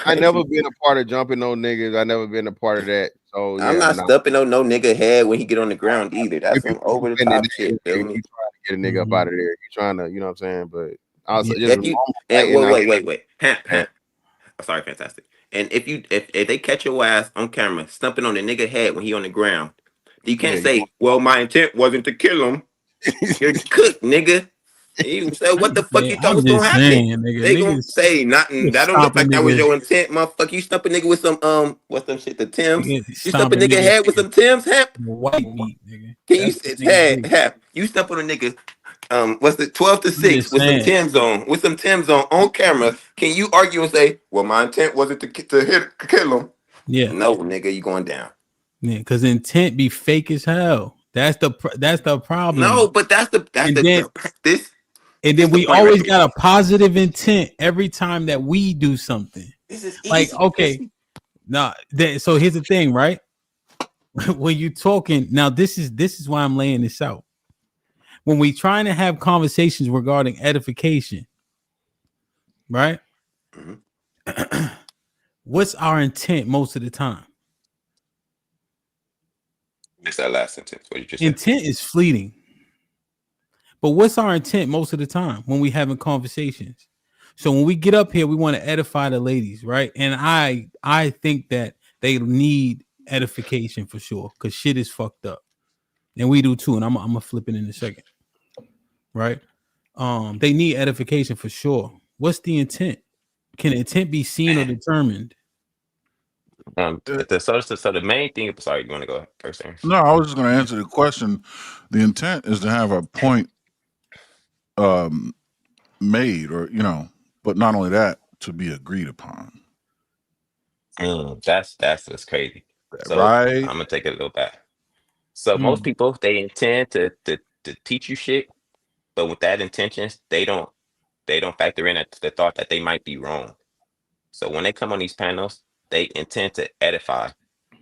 I never been a part of jumping on niggas. I never been a part of that. So I'm not stumping on no nigga head when he get on the ground either. That's some over the top shit. You trying to get a nigga up out of there. You trying to, you know what I'm saying? But also wait. I'm sorry, fantastic. And if they catch your ass on camera stumping on the nigga head when he on the ground, you can't say, well, my intent wasn't to kill him. You're cooked, nigga. You say what the fuck you thought was gonna happen? They gonna say nothing. That don't look like that was your intent, motherfucker. You stump a nigga with some what's them shit, the Tims. You stump a nigga head with some Tims, hemp. White meat, nigga. Can you head? You stump on a nigga. What's the 12 to 6 with some Tims on camera? Can you argue and say, well, my intent wasn't to kill him? Yeah. No, nigga, you going down. Yeah, because intent be fake as hell. That's the problem. No, but and then we always got a positive intent every time that we do something. This is like easy. okay, now so here's the thing, right? When you talking now, this is why I'm laying this out. When we trying to have conversations regarding edification, right? Mm-hmm. What's our intent most of the time? It's that last sentence. What you just intent said. Is fleeting. But what's our intent most of the time when we having conversations? So when we get up here, we want to edify the ladies, right? And I think that they need edification for sure, because shit is fucked up. And we do too. And I'm gonna flip it in a second. Right? They need edification for sure. What's the intent? Can intent be seen or determined? So the main thing. Sorry, you want to go first? No, I was just going to answer the question. The intent is to have a point made, or but not only that, to be agreed upon. That's what's crazy. So right. I'm gonna take it a little back. So most people, they intend to teach you shit, but with that intention, they don't factor in the thought that they might be wrong. So when they come on these panels, they intend to edify,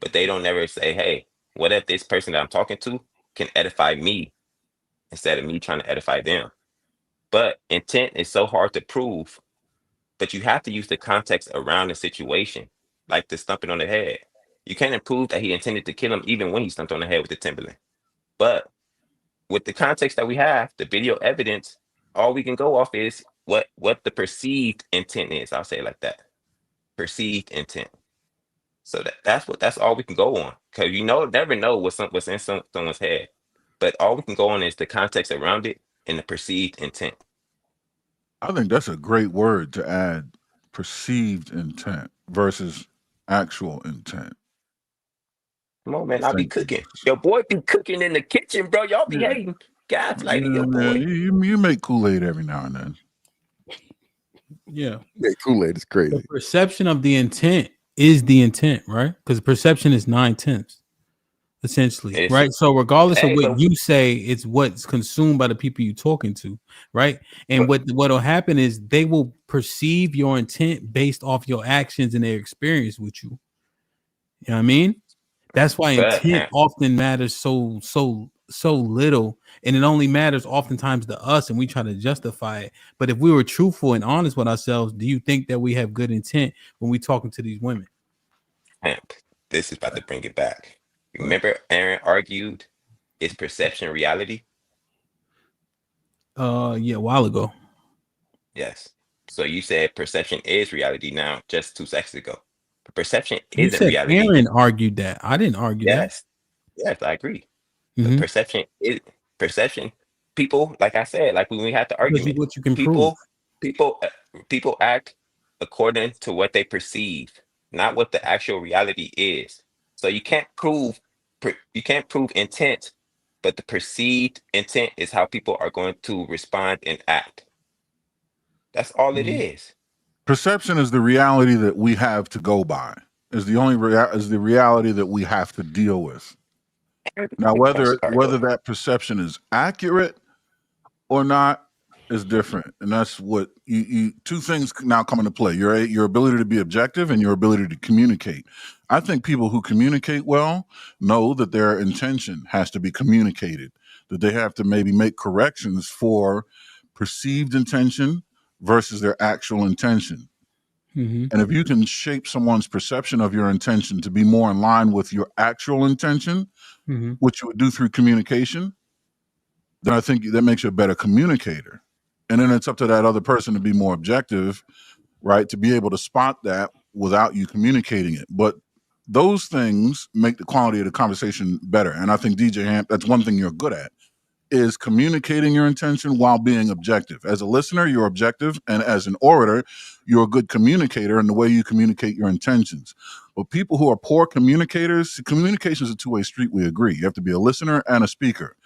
but they don't never say, hey, what if this person that I'm talking to can edify me instead of me trying to edify them? But intent is so hard to prove, but you have to use the context around the situation, like the stumping on the head. You can't prove that he intended to kill him even when he stumped on the head with the Timberland. But with the context that we have, the video evidence, all we can go off is what the perceived intent is. I'll say it like that. Perceived intent. So that's all we can go on, because never know what's in someone's head, but all we can go on is the context around it and the perceived intent. I think that's a great word to add: perceived intent versus actual intent. Come on, man. I'll be cooking. Your boy be cooking in the kitchen, bro. Y'all be hating. Gaslighting your boy. You make Kool-Aid every now and then. Yeah. Kool-Aid is crazy. The perception of the intent is the intent, right? Because perception is 9/10, essentially, right? So regardless of what you say, it's what's consumed by the people you're talking to, right? And what'll happen is they will perceive your intent based off your actions and their experience with you. You know what I mean? That's why intent often matters so little, and it only matters oftentimes to us, and we try to justify it. But if we were truthful and honest with ourselves, do you think that we have good intent when we talking to these women? This is about to bring it back. Remember, Aaron argued, is perception reality? Yeah, a while ago. Yes. So you said perception is reality now, just 2 seconds ago. But perception You isn't said reality. Aaron argued that. I didn't argue that. Yes, I agree. But perception is perception. People, like I said, like when we had the argument, what you can prove. people act according to what they perceive, not what the actual reality is. So you can't prove intent, but the perceived intent is how people are going to respond and act. That's all it is. Perception is the reality that we have to go by. Is the only is the reality that we have to deal with. Now, whether that perception is accurate or not is different, and that's what you two things now come into play: your ability to be objective and your ability to communicate. I think people who communicate well know that their intention has to be communicated, that they have to maybe make corrections for perceived intention versus their actual intention. And if you can shape someone's perception of your intention to be more in line with your actual intention, which you would do through communication, then I think that makes you a better communicator. And then it's up to that other person to be more objective, right? To be able to spot that without you communicating it. But those things make the quality of the conversation better. And I think DJ Hamp, that's one thing you're good at, is communicating your intention while being objective. As a listener, you're objective, and as an orator, you're a good communicator in the way you communicate your intentions. But people who are poor communicators, communication is a two-way street, we agree. You have to be a listener and a speaker.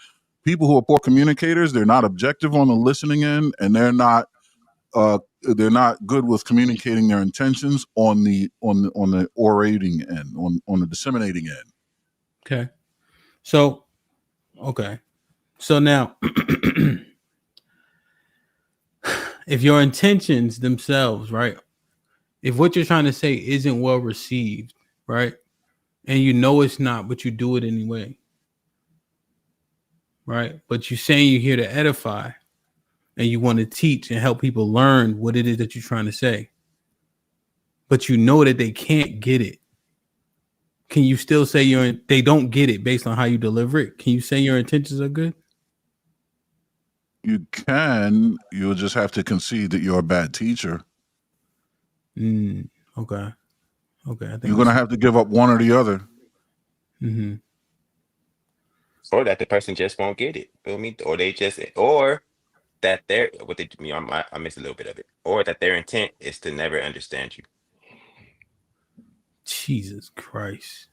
People who are poor communicators, they're not objective on the listening end, and they're not good with communicating their intentions on the orating end, on the disseminating end. Okay. So now, if your intentions themselves, right, if what you're trying to say isn't well received, right, and you know it's not, but you do it anyway, right, but you're saying you're here to edify and you want to teach and help people learn what it is that you're trying to say, but you know that they can't get it, can you still say they don't get it based on how you deliver it? Can you say your intentions are good? You can. You'll just have to concede that you're a bad teacher. Okay. I think you're going to have to give up one or the other. Or that the person just won't get it. Feel me? Or they just, or that they're what they do. I missed a little bit of it. Or that their intent is to never understand you. Jesus Christ.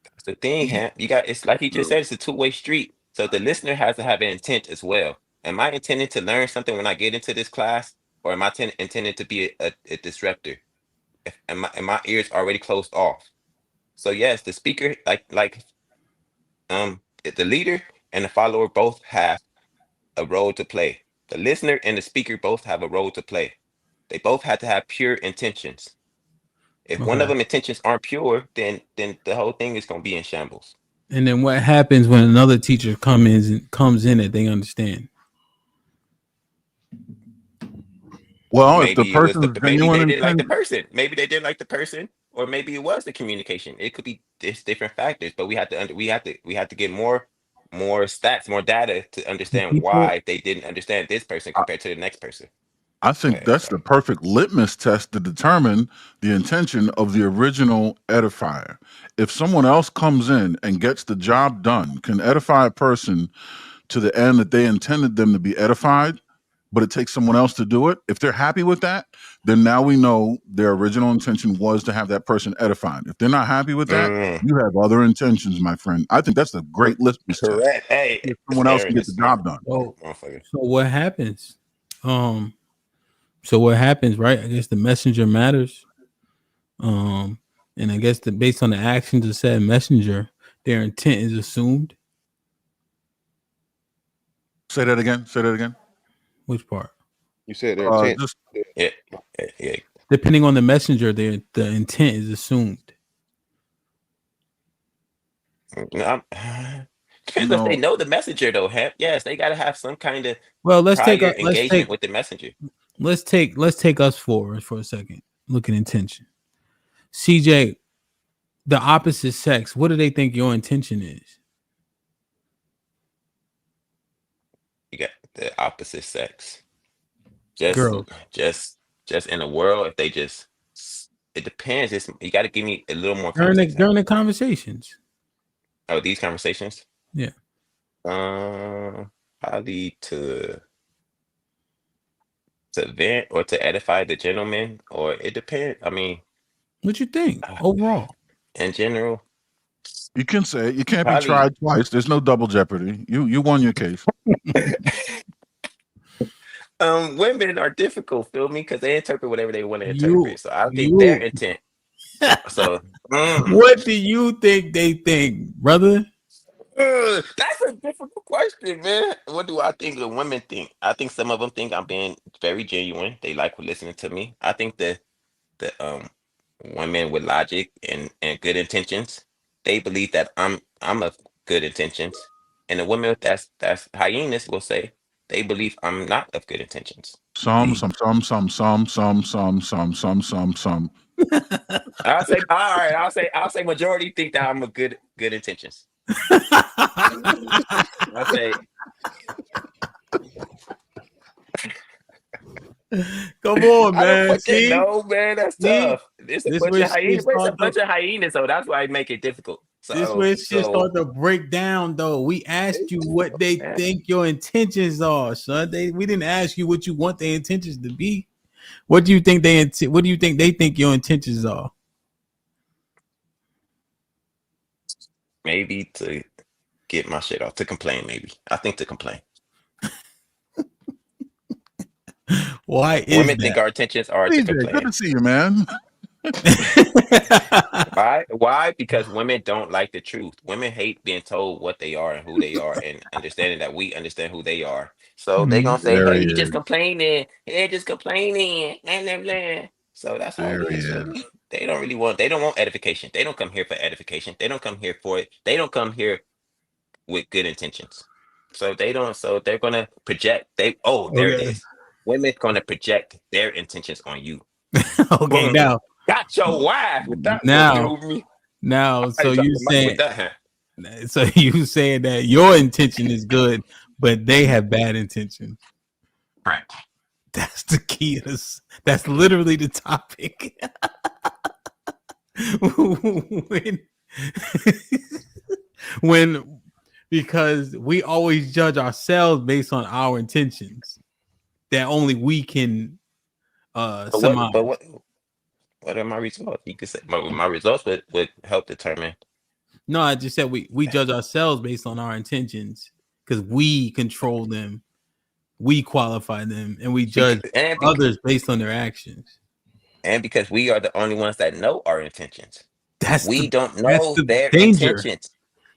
That's the thing, Hamp. It's like you just said, it's a two-way street. So the listener has to have an intent as well. Am I intending to learn something when I get into this class, or am I intending to be a disruptor? And my ears already closed off. So yes, the speaker, like the leader and the follower both have a role to play. The listener and the speaker both have a role to play. They both have to have pure intentions. If one of them intentions aren't pure, then the whole thing is going to be in shambles. And then what happens when another teacher comes in that they understand? Well, maybe if the person maybe they didn't like the person. Maybe they didn't like the person, or maybe it was the communication. It could be different factors, but we have to get more stats, more data to understand why they didn't understand this person compared to the next person. I think that's the perfect litmus test to determine the intention of the original edifier. If someone else comes in and gets the job done, can edify a person to the end that they intended them to be edified, but it takes someone else to do it. If they're happy with that, then now we know their original intention was to have that person edified. If they're not happy with that, you have other intentions, my friend. I think that's a great litmus test. Correct. Hey, If someone else can get the job done. So what happens? So what happens, right? I guess the messenger matters. And I guess based on the actions of said messenger, their intent is assumed. Say that again. Which part? You said their intent. Yeah. Depending on the messenger, the intent is assumed. Depends if they know the messenger, though. Yes, they got to have some kind of engagement with the messenger. Let's take us forward for a second. Look at intention. CJ, the opposite sex, what do they think your intention is? You got the opposite sex. Girl. Just in the world, if they just, it depends. You got to give me a little more During context. the conversations. Oh, these conversations? Yeah. Probably to vent or to edify the gentleman, or it depends. I mean, what you think overall? In general, you can say it. You can't be tried twice. There's no double jeopardy. You won your case. Women are difficult, feel me, because they interpret whatever they want to interpret. So I think their intent. So what do you think they think, brother? That's a difficult question, man. What do I think the women think? I think some of them think I'm being very genuine. They like listening to me. I think the women with logic and good intentions, they believe that I'm of good intentions, and the women that's hyenas will say they believe I'm not of good intentions. Some. I'll say all right. I'll say majority think that I'm a good intentions. I'll say. Come on, man. See? No, man, that's tough. It's a bunch of hyenas. It's a bunch of hyenas, so that's why I make it difficult. So, this where shit start to break down, though. We asked you what they think your intentions are, son. We didn't ask you what you want their intentions to be. What do you think they think your intentions are? Maybe to get my shit off, to complain. Maybe I think to complain. Why is women that? think our intentions are to complain? Good to see you, man. Why? Because women don't like the truth. Women hate being told what they are and who they are, and understanding that we understand who they are. So they gonna say, "Hey, you just complaining. Hey, just complaining." Blah, blah, blah. So that's all it is. They don't want edification. They don't come here for edification. They don't come here for it. They don't come here with good intentions. So they don't. So they're gonna project. There it is. Women gonna project their intentions on you. Okay, now got your wife without now. So you saying that your intention is good, but they have bad intentions. Right. That's the key. That's literally the topic. Because we always judge ourselves based on our intentions that only we can surmise. But what are my results? You could say my results would help determine. No, I just said we judge ourselves based on our intentions because we control them, we qualify them, and we judge others based on their actions. And because we are the only ones that know our intentions. We don't know that's the their danger. intentions.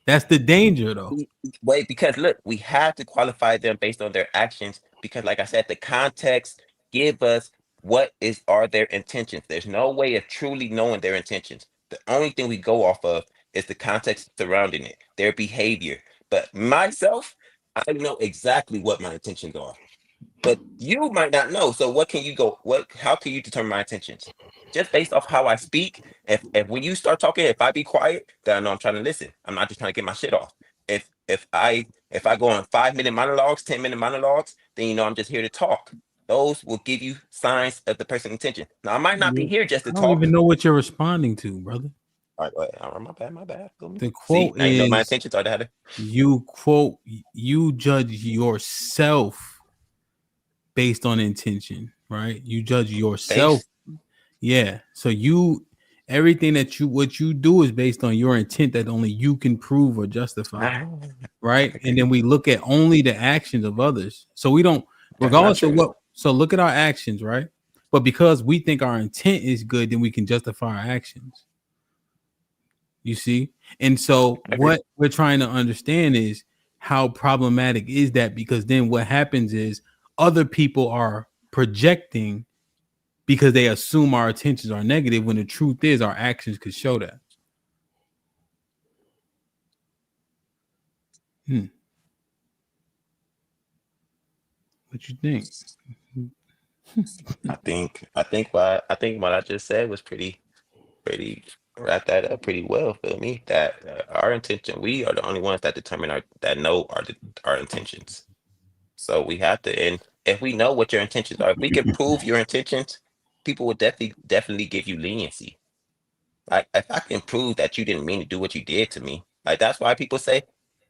That's the danger, though. Wait, because look, we have to qualify them based on their actions. Because, like I said, the context give us what are their intentions. There's no way of truly knowing their intentions. The only thing we go off of is the context surrounding it, their behavior. But myself, I know exactly what my intentions are. But you might not know. So how can you determine my intentions? Just based off how I speak. If when you start talking, if I be quiet, then I know I'm trying to listen. I'm not just trying to get my shit off. If I go on 5-minute monologues, 10-minute monologues, then you know I'm just here to talk. Those will give you signs of the person's intention. Now I might not be here just to talk. I don't even know what you're responding to, brother. All right, my bad. The quote now you know is my intentions are that you judge yourself based on intention, right? You judge yourself. Yeah. So everything that what you do is based on your intent that only you can prove or justify, right? And then we look at only the actions of others. So we don't, regardless of what. So look at our actions, right? But because we think our intent is good, then we can justify our actions. You see? And so what we're trying to understand is how problematic is that, because then what happens is other people are projecting because they assume our intentions are negative, when the truth is our actions could show that. What you think? I think what I just said was pretty wrap that up pretty well. Feel me? That our intention, we are the only ones that determine our intentions. So we have to, and if we know what your intentions are, if we can prove your intentions, people will definitely give you leniency. Like if I can prove that you didn't mean to do what you did to me, like that's why people say,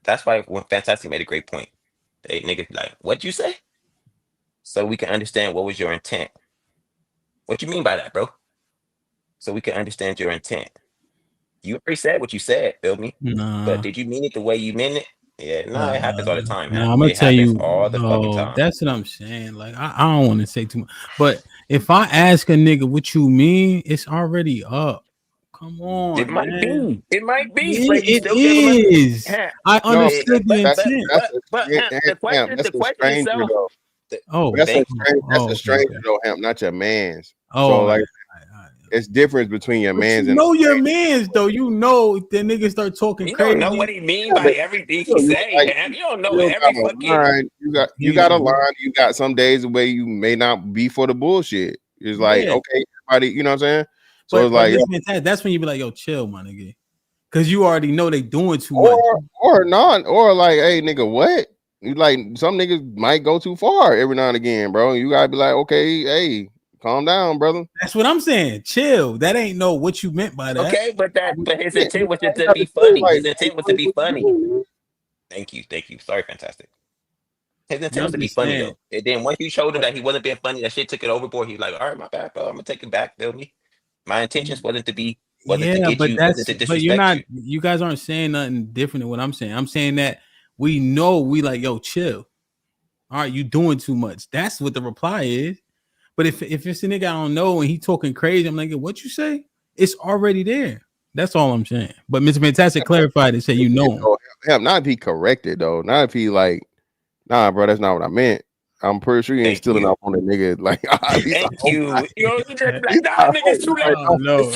that's why when Fantastic made a great point. They niggas be like, what'd you say? So we can understand what was your intent. What you mean by that, bro? So we can understand your intent. You already said what you said, feel me? Nah. But did you mean it the way you meant it? Yeah, no, it happens all the time. Nah, I'm gonna tell you, all the fucking time. that's what I'm saying. Like, I don't want to say too much, but if I ask a nigga what you mean, it's already up. Come on, It might man. be. It might be. Yeah, But you it still give him is. I understood the intent. But the question itself. That's Thank a stranger though, Hemp, not your man's. Oh, so like, it's difference between your man's you and know your man's though. You know the nigga start talking You crazy. don't know what he mean by everything he say. Man. You don't know every fucking. You got a line. You got some days where you may not be for the bullshit. It's like, okay, everybody, you know what I'm saying? So it's like, that's when you be like, yo, chill, my nigga, because you already know they doing too much. Or not, or like, hey, nigga, what? You like, some niggas might go too far every now and again, bro. You gotta be like, okay, hey, calm down, brother. That's what I'm saying. Chill. That ain't know what you meant by that. Okay, but his intent was just to be funny. His intent was to be funny. Thank you. Sorry, Fantastic. His intent was to be funny though. And then once you showed him that he wasn't being funny, that shit took it overboard. He was like, all right, my bad, bro. I'm gonna take it back. Feel me? My intentions wasn't to get you, wasn't to disrespect you're not. you. You guys aren't saying nothing different than what I'm saying. I'm saying that we know we like, yo, chill. All right, you doing too much. That's what the reply is. But if it's a nigga I don't know and he talking crazy, I'm like, what you say? It's already there. That's all I'm saying. But Mr. Fantastic clarified and said, you know him. Not if he corrected though. Not if he like, nah, bro, that's not what I meant. I'm pretty sure you ain't stealing off on the nigga. Like, thank you. You know, just like, nah, nigga's too late. No,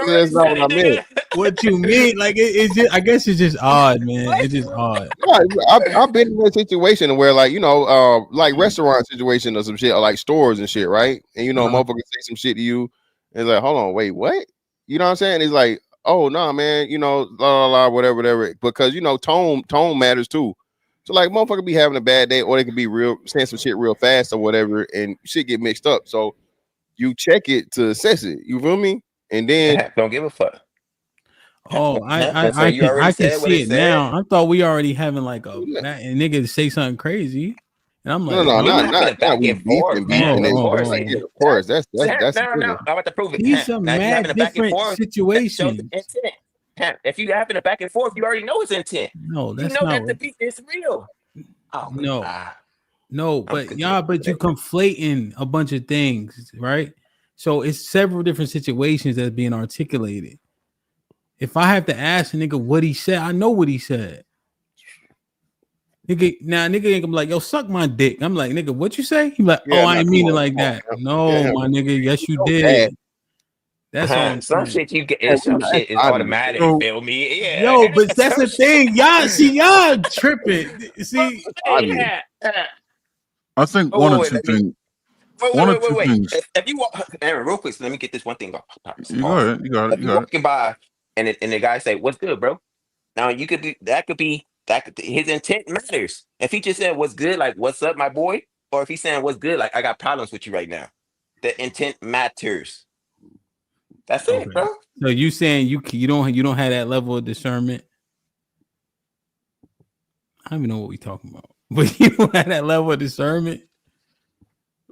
that's not what I meant. What you mean? Like, it's just, I guess it's just odd, man. It's just odd. I've been in a situation where, like, you know, like restaurant situation or some shit, or like stores and shit, right? And you know, motherfuckers say some shit to you, and it's like, hold on, wait, what? You know what I'm saying? It's like, oh no, man, you know, whatever, because you know, tone matters too. So like, motherfucker be having a bad day, or they could be saying some shit real fast or whatever, and shit get mixed up. So you check it to assess it. You feel me? And then don't give a fuck. Oh, I can see it now. I thought we already having like a nigga say something crazy, and I'm like, not beefing. Of course, that's no. I'm about to prove it. These are mad different situations. If you having a back and forth, you already know his intent. No, that's you know not that the beef is real. Oh, no, but you conflating a bunch of things, right? So it's several different situations that's being articulated. If I have to ask a nigga what he said, I know what he said. Nigga ain't gonna be like, yo, suck my dick. I'm like, nigga, what you say? He like, I ain't mean it like that. No, my nigga, yes, you did. That's all. Some shit you get. Some shit is automatic. Feel me? Yeah. Yo, but that's the thing. Y'all tripping. See, I think one or two things. Wait. If you walk, Aaron, real quick, so let me get this one thing off. You got it. If you walking by and the guy say, "What's good, bro?" Now you could be his intent matters. If he just said, "What's good?" like, "What's up, my boy?" or if he's saying, "What's good?" like, "I got problems with you right now." The intent matters. That's it, bro. So you saying you don't have that level of discernment? I don't even know what we talking about, but you don't have that level of discernment.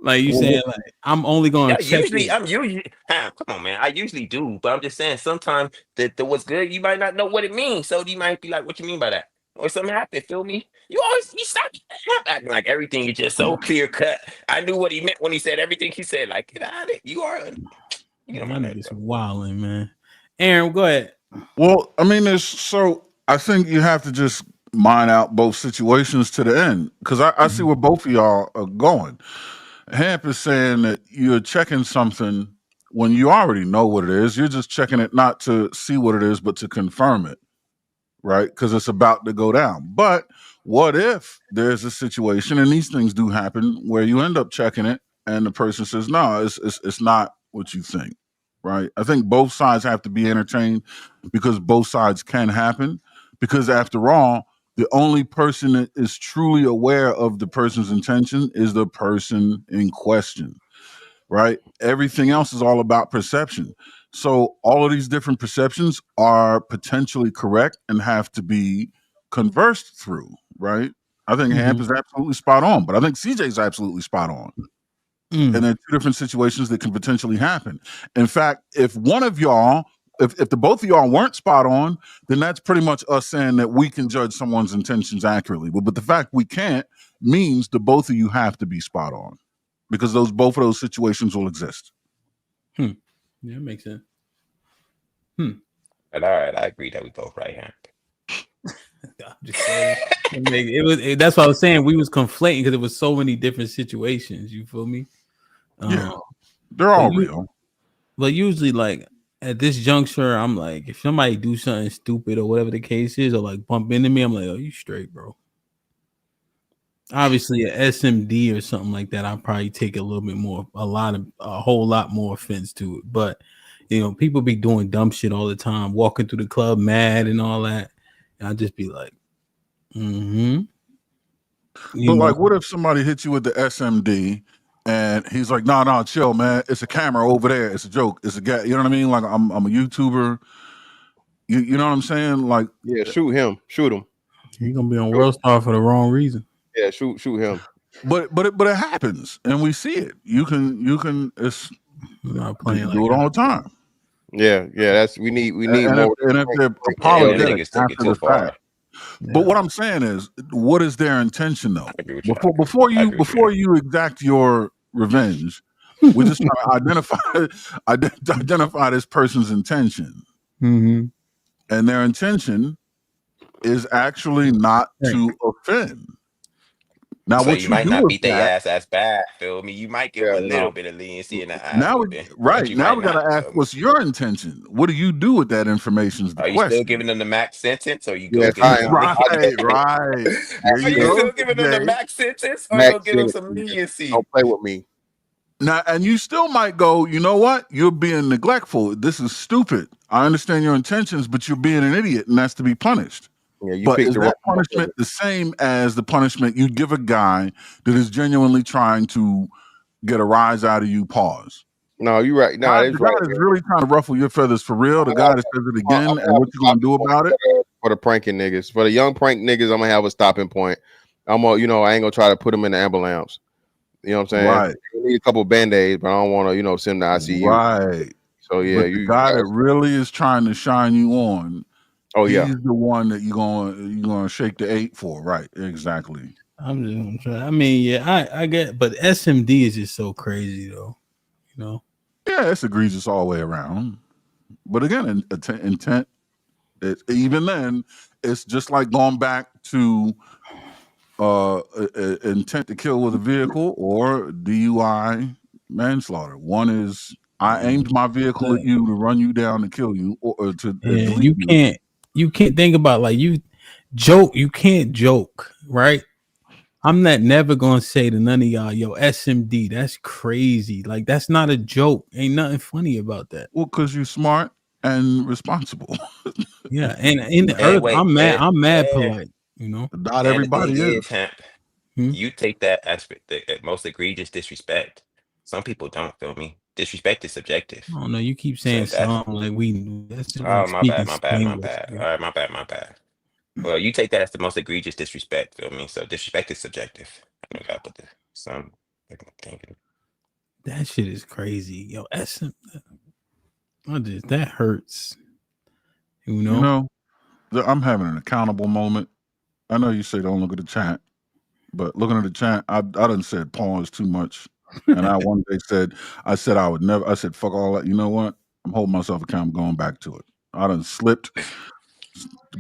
Like you saying, like I'm only going to check it. I'm usually, come on, man. I usually do, but I'm just saying sometimes the what's good, you might not know what it means. So you might be like, what you mean by that? Or something happened, feel me? You stop acting like everything is just so clear cut. I knew what he meant when he said everything he said. Like, get out of it. You are, you know, my niggas wilding, man. Aaron, go ahead. Well, I mean, I think you have to just mine out both situations to the end, because I see where both of y'all are going. Hamp is saying that you're checking something when you already know what it is. You're just checking it not to see what it is, but to confirm it, right? Because it's about to go down. But what if there's a situation, and these things do happen, where you end up checking it and the person says, no, it's not what you think, right? I think both sides have to be entertained, because both sides can happen. Because after all, the only person that is truly aware of the person's intention is the person in question, right? Everything else is all about perception. So all of these different perceptions are potentially correct and have to be conversed through, right? I think Hamp is absolutely spot on, but I think CJ's absolutely spot on. And there are two different situations that can potentially happen. In fact, if one of y'all, if the both of y'all weren't spot on, then that's pretty much us saying that we can judge someone's intentions accurately. But the fact we can't means that both of you have to be spot on, because both of those situations will exist. Yeah, that makes sense. But all right, I agree that we both right here. I'm just saying, that's what I was saying. We was conflating because there was so many different situations. You feel me? Yeah, they're all real. But usually, like at this juncture, I'm like, if somebody do something stupid or whatever the case is, or like bump into me, I'm like, oh, you straight, bro. Obviously, a SMD or something like that, I'll probably take a little bit more, a whole lot more offense to it. But you know, people be doing dumb shit all the time, walking through the club mad and all that. And I'll just be like, But like, what if somebody hits you with the SMD and he's like, no, chill, man. It's a camera over there. It's a joke. It's a guy. You know what I mean? Like, I'm a YouTuber. You know what I'm saying? Like, yeah, shoot him. He's gonna be on World Star for the wrong reason. Yeah, shoot him. But it happens, and we see it. You can. It's not playing. Do it all the time. Yeah. That's we need more. And if they're apologetic after the fact. Yeah. But what I'm saying is, what is their intention though? Before you exact your revenge, we're just trying to identify this person's intention, and their intention is actually not to offend. Now, so what you might do not with beat their that, ass as bad. Feel me? You might get a little bit of leniency in the ass. Now we gotta ask, what's your intention? What do you do with that information? Is the Are you question. still giving them the max sentence, or you go Yes, give them right. Are you still giving them the max sentence, or you give them some leniency? Don't play with me. Now, and you still might go, you know what? You're being neglectful. This is stupid. I understand your intentions, but you're being an idiot, and that's to be punished. Yeah, but is that punishment the same as the punishment you give a guy that is genuinely trying to get a rise out of you? Pause. No, you're right. No, the guy is really trying to ruffle your feathers for real. The guy that says it again, and what you gonna do about it? For the pranking niggas, for the young prank niggas, I'm gonna have a stopping point. I ain't gonna try to put them in the ambulance. You know what I'm saying? Right. You need a couple band-aids, but I don't want to, send them to ICU. Right. So yeah, the guy that really is trying to shine you on. Oh yeah, he's the one that you're gonna shake the 8 for, right? Exactly. I'm just gonna try. I mean, yeah, I get, but SMD is just so crazy, though. You know. Yeah, it's egregious all the way around. But again, intent. Even then, it's just like going back to intent to kill with a vehicle or DUI manslaughter. One is I aimed my vehicle at you to run you down to kill you, or to you can't think about like you can't joke, right? I'm never gonna say to none of y'all, yo, SMD, that's crazy. Like that's not a joke. Ain't nothing funny about that. Well, because you're smart and responsible. Yeah, and in the earth, I'm mad polite, you know. Not everybody is. You take that aspect, the most egregious disrespect. Some people don't, feel me. Disrespect is subjective. Oh no, you keep saying something like that's just my like bad. All right, my bad. Well, you take that as the most egregious disrespect, feel me? So disrespect is subjective. I gotta put some thinking. That shit is crazy, yo. That hurts. You know. You know, I'm having an accountable moment. I know you say don't look at the chat, but looking at the chat, I done said pause too much, and I one day said I would never. I said fuck all that. You know what? I'm holding myself accountable, going back to it. I done slipped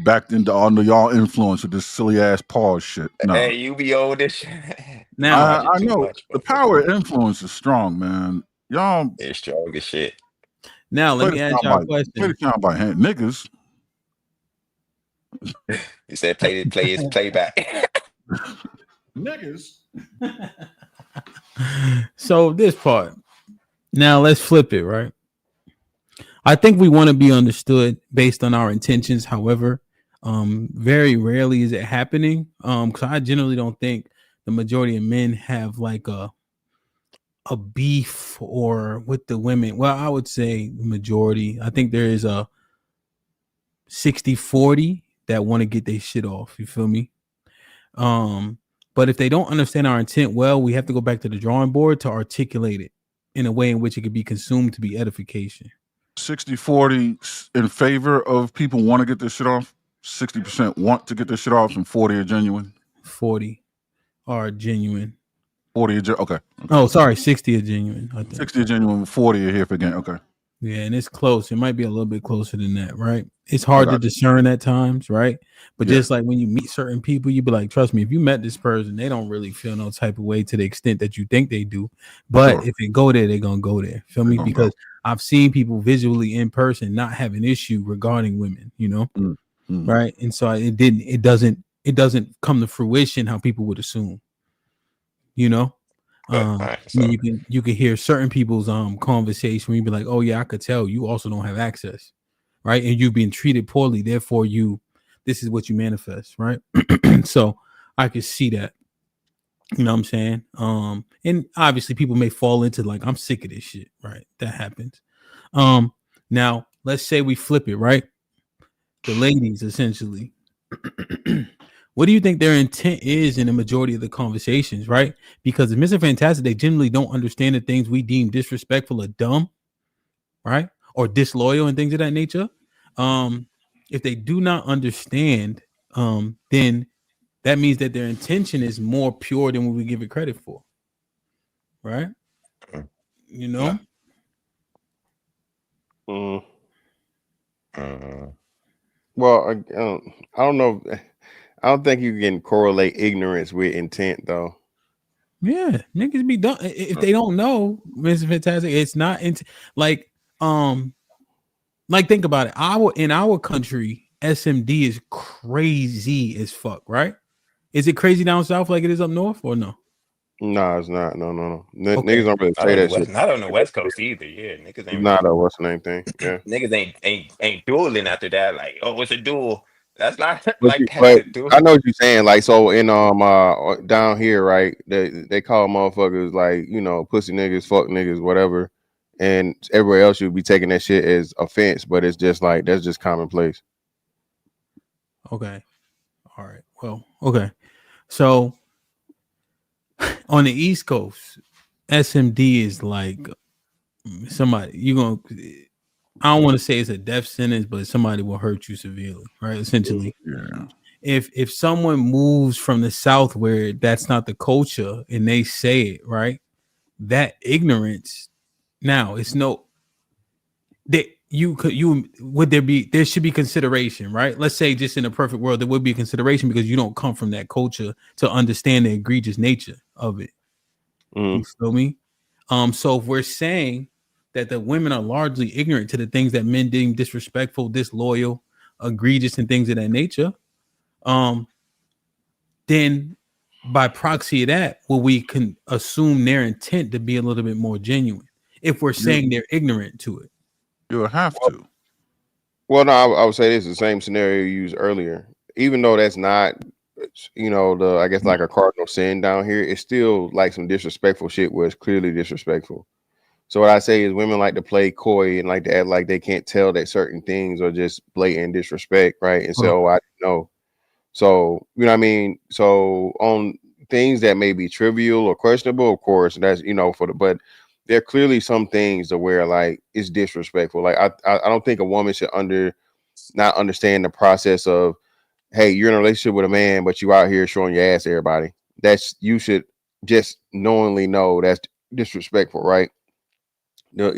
back into under y'all influence with this silly ass pause shit. No, Hey, you be over this shit. Now I know the power of influence is strong, man. Y'all, it's strong as shit. Now let me ask y'all a question. Play the sound by hand, niggas. You said play back. Niggas. So this part. Now let's flip it, right? I think we want to be understood based on our intentions. However, very rarely is it happening. Because I generally don't think the majority of men have like a beef or with the women. Well, I would say the majority. I think there is a 60-40 that want to get their shit off. You feel me? But if they don't understand our intent well, we have to go back to the drawing board to articulate it in a way in which it could be consumed to be edification. 60-40 in favor of people want to get this shit off. 60% want to get this shit off, and 40 are genuine. 40 are genuine. 40 are okay. Oh, sorry, 60 are genuine. I think 60 are genuine. 40 are here for again. Okay. Yeah, and it's close. It might be a little bit closer than that, right? It's hard to discern at times, right? But just like when you meet certain people, you be like, trust me, if you met this person, they don't really feel no type of way to the extent that you think they do. But if it go there, they're gonna go there. Feel me? Because I've seen people visually in person not have an issue regarding women, you know, right? And so it doesn't come to fruition how people would assume, you know. You can hear certain people's conversation where you be like, oh yeah, I could tell you also don't have access, right? And you've been treated poorly, therefore this is what you manifest, right? So I could see that, you know what I'm saying? And obviously people may fall into like, I'm sick of this shit, right? That happens. Now let's say we flip it, right? The ladies essentially. What do you think their intent is in the majority of the conversations, right? Because in Mr. Fantastic, they generally don't understand the things we deem disrespectful or dumb, right? Or disloyal and things of that nature. If they do not understand, then that means that their intention is more pure than what we give it credit for, right? You know? Well, I don't know. I don't think you can correlate ignorance with intent, though. Yeah, niggas be done if they don't know. Mr. Fantastic, it's not like think about it. In our country, SMD is crazy as fuck, right? Is it crazy down south like it is up north or no? No, it's not. No. Niggas don't really say that shit. Not on the West Coast either. Yeah, niggas ain't. Not a what's the name thing. Yeah, niggas ain't dueling after that. Like, oh, it's a duel. That's not but I know what you're saying. Like, so in down here, right? They call motherfuckers like, you know, pussy niggas, fuck niggas, whatever. And everywhere else you'd be taking that shit as offense, but it's just like that's just commonplace. Okay. All right. Well, okay. So on the East Coast, SMD is like somebody I don't want to say it's a death sentence, but somebody will hurt you severely, right? Essentially. Yeah. If someone moves from the South where that's not the culture and they say it, right? That ignorance, now it's no that there should be consideration, right? Let's say just in a perfect world, there would be consideration because you don't come from that culture to understand the egregious nature of it. You feel me? So if we're saying that the women are largely ignorant to the things that men deem disrespectful, disloyal, egregious, and things of that nature, then by proxy of that, we can assume their intent to be a little bit more genuine if we're saying they're ignorant to it. You'll have to. Well, no, I would say this is the same scenario you used earlier. Even though that's not, you know, I guess like a cardinal sin down here, it's still like some disrespectful shit where it's clearly disrespectful. So what I say is women like to play coy and like to act like they can't tell that certain things are just blatant disrespect, right? And say, oh, I didn't know. So, you know what I mean? So on things that may be trivial or questionable, of course, that's, you know, but there are clearly some things to where like it's disrespectful. Like I don't think a woman should not understand the process of, hey, you're in a relationship with a man, but you out here showing your ass to everybody. You should just knowingly know that's disrespectful, right? You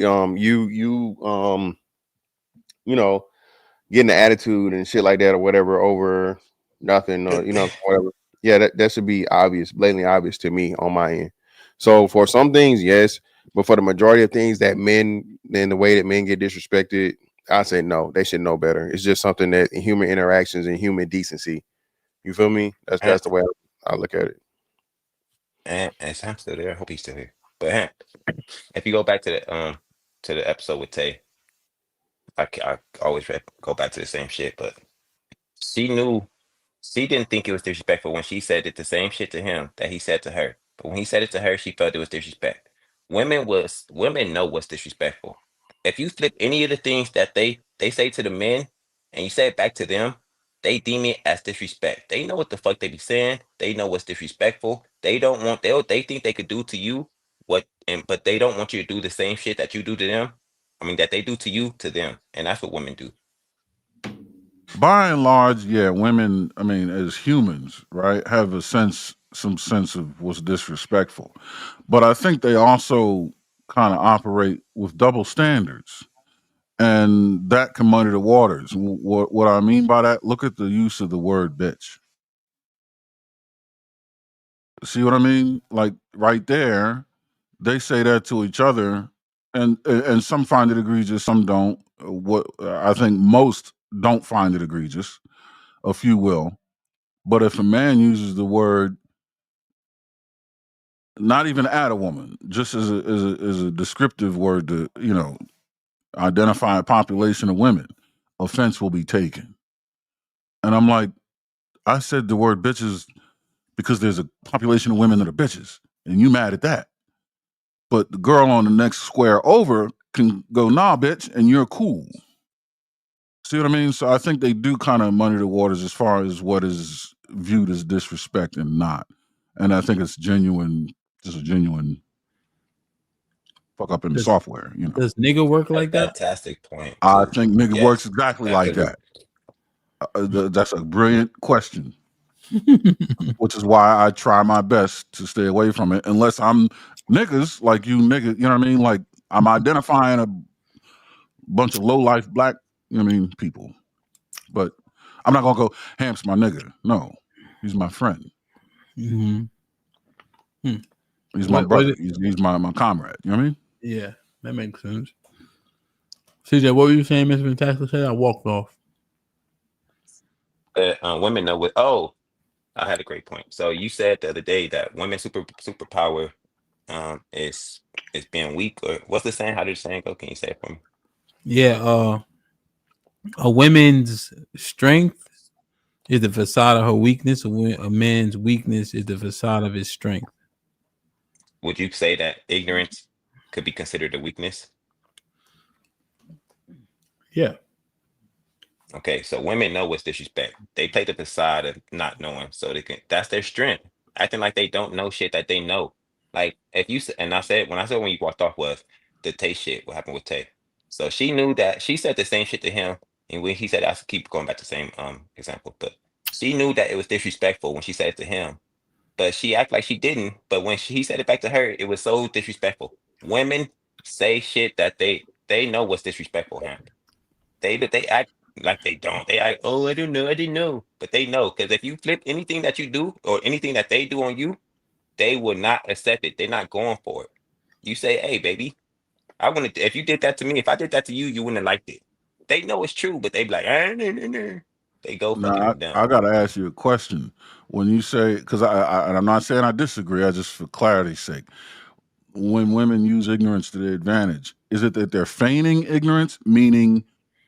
know, getting the attitude and shit like that or whatever over nothing or whatever. Yeah, that should be obvious, blatantly obvious to me on my end. So for some things, yes, but for the majority of things that men, in the way that men get disrespected, I say no. They should know better. It's just something that in human interactions and human decency. You feel me? That's the way I look at it. And Sam's still there. I hope he's still here. But if you go back to the episode with Tay, I always go back to the same shit, but she didn't think it was disrespectful when she said it the same shit to him that he said to her. But when he said it to her, she felt it was disrespect. Women know what's disrespectful. If you flip any of the things that they say to the men and you say it back to them, they deem it as disrespect. They know what the fuck they be saying. They know what's disrespectful. They think they could do to you but they don't want you to do the same shit that you do to them. I mean, that they do to you to them, and that's what women do. By and large, yeah, women, I mean, as humans, right, have some sense of what's disrespectful. But I think they also kind of operate with double standards. And that can muddy the waters. What I mean by that, look at the use of the word bitch. See what I mean? Like right there, they say that to each other, and some find it egregious, some don't. What I think most don't find it egregious. A few will. But if a man uses the word, not even at a woman, just as a descriptive word to, identify a population of women, offense will be taken. And I'm like, I said the word bitches because there's a population of women that are bitches, and you mad at that. But the girl on the next square over can go, nah, bitch, and you're cool. See what I mean? So I think they do kind of muddy the waters as far as what is viewed as disrespect and not. And I think it's just a genuine fuck up in the software. Does nigga work like that? Fantastic point. I think nigga works exactly like that. That's a brilliant question. Which is why I try my best to stay away from it, unless I'm niggas like you niggas, you know what I mean? Like I'm identifying a bunch of low life black, people. But I'm not gonna go, Hamp's my nigga. No, he's my friend. Mm-hmm. He's my brother. He's my comrade. You know what I mean? Yeah, that makes sense. CJ, what were you saying, Mr. Fantastic said? I walked off. Women know what. Oh, I had a great point. So you said the other day that women's superpower is being weak, or what's the saying? How did the saying go? Can you say it for me? Yeah, a woman's strength is the facade of her weakness. A man's weakness is the facade of his strength. Would you say that ignorance could be considered a weakness? Yeah. Okay, so women know what's disrespect. They play the facade of not knowing, so that's their strength. Acting like they don't know shit that they know. Like if you and I said when you walked off was the Tay shit. What happened with Tay? So she knew that she said the same shit to him, and when he said, I keep going back to the same example, but she knew that it was disrespectful when she said it to him, but she acted like she didn't. But when he said it back to her, it was so disrespectful. Women say shit that they know what's disrespectful. They act like they don't. They act, oh, I didn't know. But they know, because if you flip anything that you do or anything that they do on you, they will not accept it. They're not going for it. You say, hey, baby, if you did that to me, if I did that to you, you wouldn't have liked it. They know it's true, but they be like, they go fucking down. I gotta ask you a question. When you say, because I'm not saying I disagree, I just for clarity's sake. When women use ignorance to their advantage, is it that they're feigning ignorance, meaning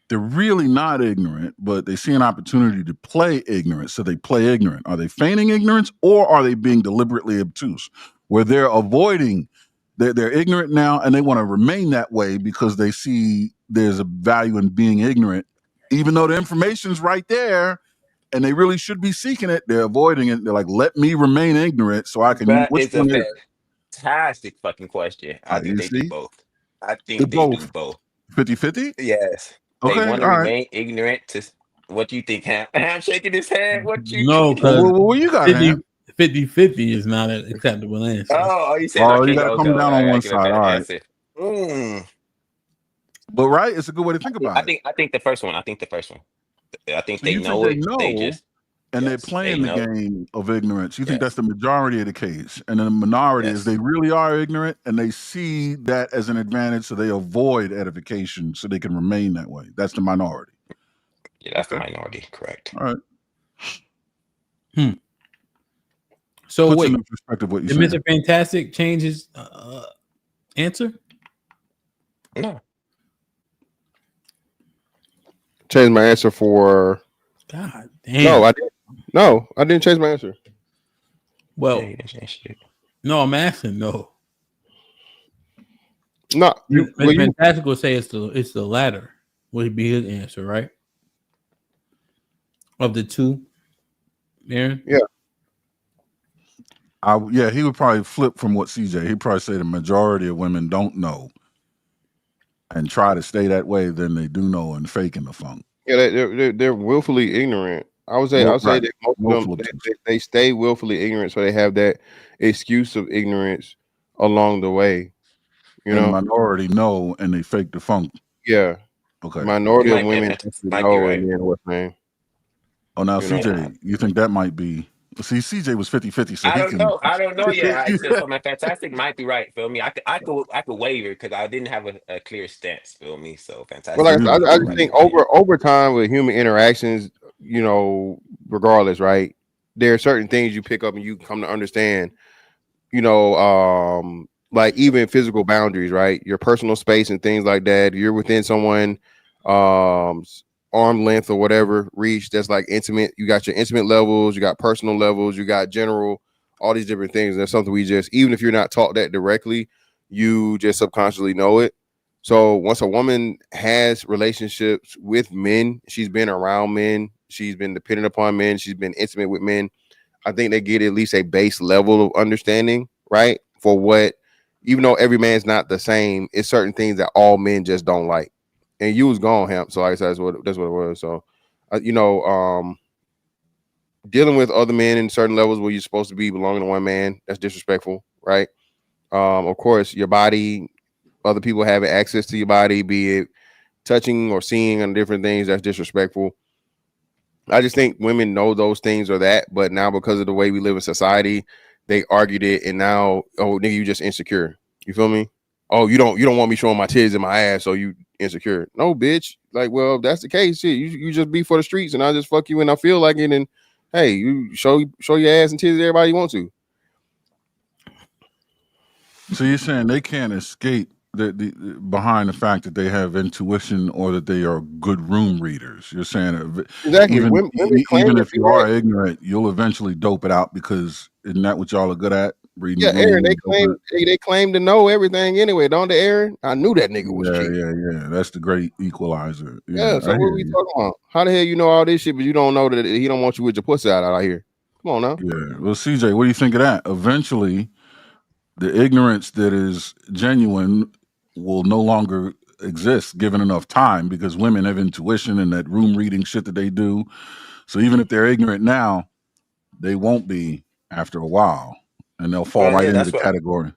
they're really not ignorant, but they see an opportunity to play ignorant, so they play ignorant? Are they feigning ignorance, or are they being deliberately obtuse, where they're avoiding, they're ignorant now, and they want to remain that way because they see there's a value in being ignorant, even though the information's right there, and they really should be seeking it. They're avoiding it. They're like, let me remain ignorant so I can. That is a fact. fantastic fucking question. I think You they do see, both. I they think they do both both. 50-50. Yes. They Okay, want to all right. remain ignorant to what do you think, Ham? Ham shaking his head. What you No, think? because What you got, 50, Ham? 50 is not an acceptable answer. Oh, you said I You can't got to go. come down I on gotta one give a side. better All right, answer. but right, it's a good way to think about it. I think the first one. I think the first one. I think So they you think know they it. They know, just and they're yes, they playing the know. game of ignorance. You think Yes, that's the majority of the case, and then the minority is yes. they really are ignorant, and they see that as an advantage, so they avoid edification, so they can remain that way. That's the minority. Yeah, that's the Okay. minority. Correct. All right. So Puts wait, into perspective what you did saying. Mr. Fantastic change his answer? No. Change my answer for. God damn. No, I didn't. No, I didn't change my answer. Well, Yeah, you didn't change shit. no, I'm asking. No, No, Mr. Fantastic will say it's the latter. Would be his answer, right? Of the two, Aaron. Yeah. Yeah, he would probably flip from what CJ. He'd probably say the majority of women don't know and try to stay that way. Then they do know and faking the funk. Yeah, they're willfully ignorant. I would say that most of them they stay willfully ignorant, so they have that excuse of ignorance along the way. You And know, minority know and they fake the funk. yeah. Okay. Minority of women might be right. and then what's name? Oh, now You know. CJ, you think that might be? See, CJ was 50-50, so I he don't can. know. I don't know yet. So my fantastic might be right. Feel me? I could waver because I didn't have a clear stance. Feel me? So fantastic. Well, like I just think over time with human interactions, you know, regardless, right? There are certain things you pick up and you come to understand. You know, like even physical boundaries, right? Your personal space and things like that. You're within someone, arm length or whatever reach that's like intimate. You got your intimate levels, you got personal levels, you got general, all these different things. That's something we just, even if you're not taught that directly, you just subconsciously know it. So once a woman has relationships with men, she's been around men, she's been dependent upon men, she's been intimate with men, I think they get at least a base level of understanding, right? For what, even though every man's not the same, it's certain things that all men just don't like. And you was gone, Hamp. So like I said, that's what it was. So, you know, dealing with other men in certain levels where you're supposed to be belonging to one man, that's disrespectful, right? Of course, your body, other people having access to your body, be it touching or seeing on different things, that's disrespectful. I just think women know those things or that, but now because of the way we live in society, they argued it, and now, oh nigga, you just insecure. You feel me? Oh, you don't want me showing my titties and my ass, so you insecure. No, bitch. Like, well, if that's the case, shit, you just be for the streets, and I'll just fuck you when I feel like it, and hey, you show your ass and titties to everybody you want to. So you're saying they can't escape the behind the fact that they have intuition or that they are good room readers. You're saying Exactly. Even claim if you are ignorant, you'll eventually dope it out because isn't that what y'all are good at? Reading Yeah, the Aaron, room, they claim to know everything anyway, don't they, Aaron? I knew that nigga was cheating. Yeah. That's the great equalizer. Yeah, so I what hear are we you. talking about? How the hell you know all this shit, but you don't know that he don't want you with your pussy out here? Come on now. Yeah. Well, CJ, what do you think of that? Eventually, the ignorance that is genuine will no longer exist given enough time because women have intuition and that room reading shit that they do. So even if they're ignorant now, they won't be after a while, and they'll fall right into That's the what category.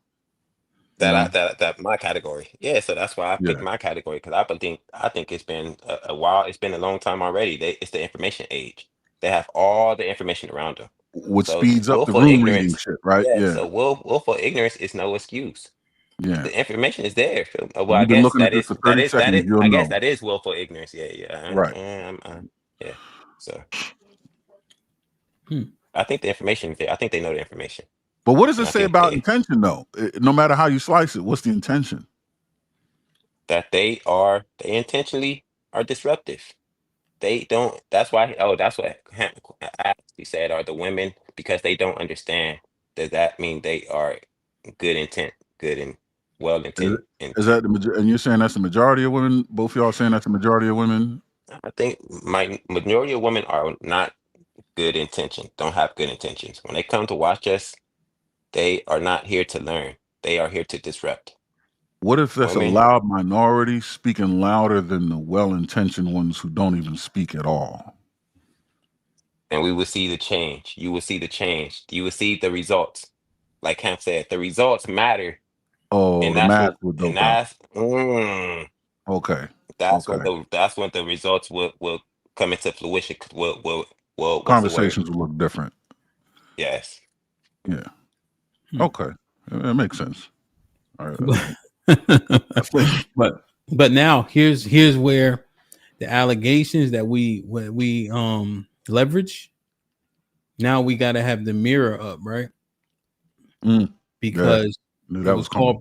that my category. Yeah, so that's why I picked my category because I think it's been a while. It's been a long time already. It's the information age. They have all the information around them. What So speeds up the willful room reading ignorance. shit, right? Yeah. Yeah. So willful ignorance is no excuse. Yeah. The information is there. Well, I You've been guess looking at this for 30 seconds, you'll I guess know. that is willful ignorance. Yeah. Right. Yeah. So I think the information is there. I think they know the information. But what does it And I say think about intention, though? No matter how you slice it, what's the intention? that they intentionally are disruptive. They don't. That's why. Oh, that's what he said. Are the women because they don't understand? Does that mean they are good intent, good and well intent? Is that and you're saying that's the majority of women? Both of y'all saying that's the majority of women? I think my majority of women are not good intention. Don't have good intentions when they come to watch us. They are not here to learn. They are here to disrupt. What if that's Women, a loud minority speaking louder than the well-intentioned ones who don't even speak at all? and we will see the change. You will see the change. You will see the results. Like Cam said, the results matter, Oh, and the that's math what, would and dope out. that's Okay. that's when the results will come into fruition. Will what's the word? Conversations will look different. Yes. Yeah. Okay. That makes sense. All right. but now here's where the allegations that we leverage. Now we got to have the mirror up, right? Because that was called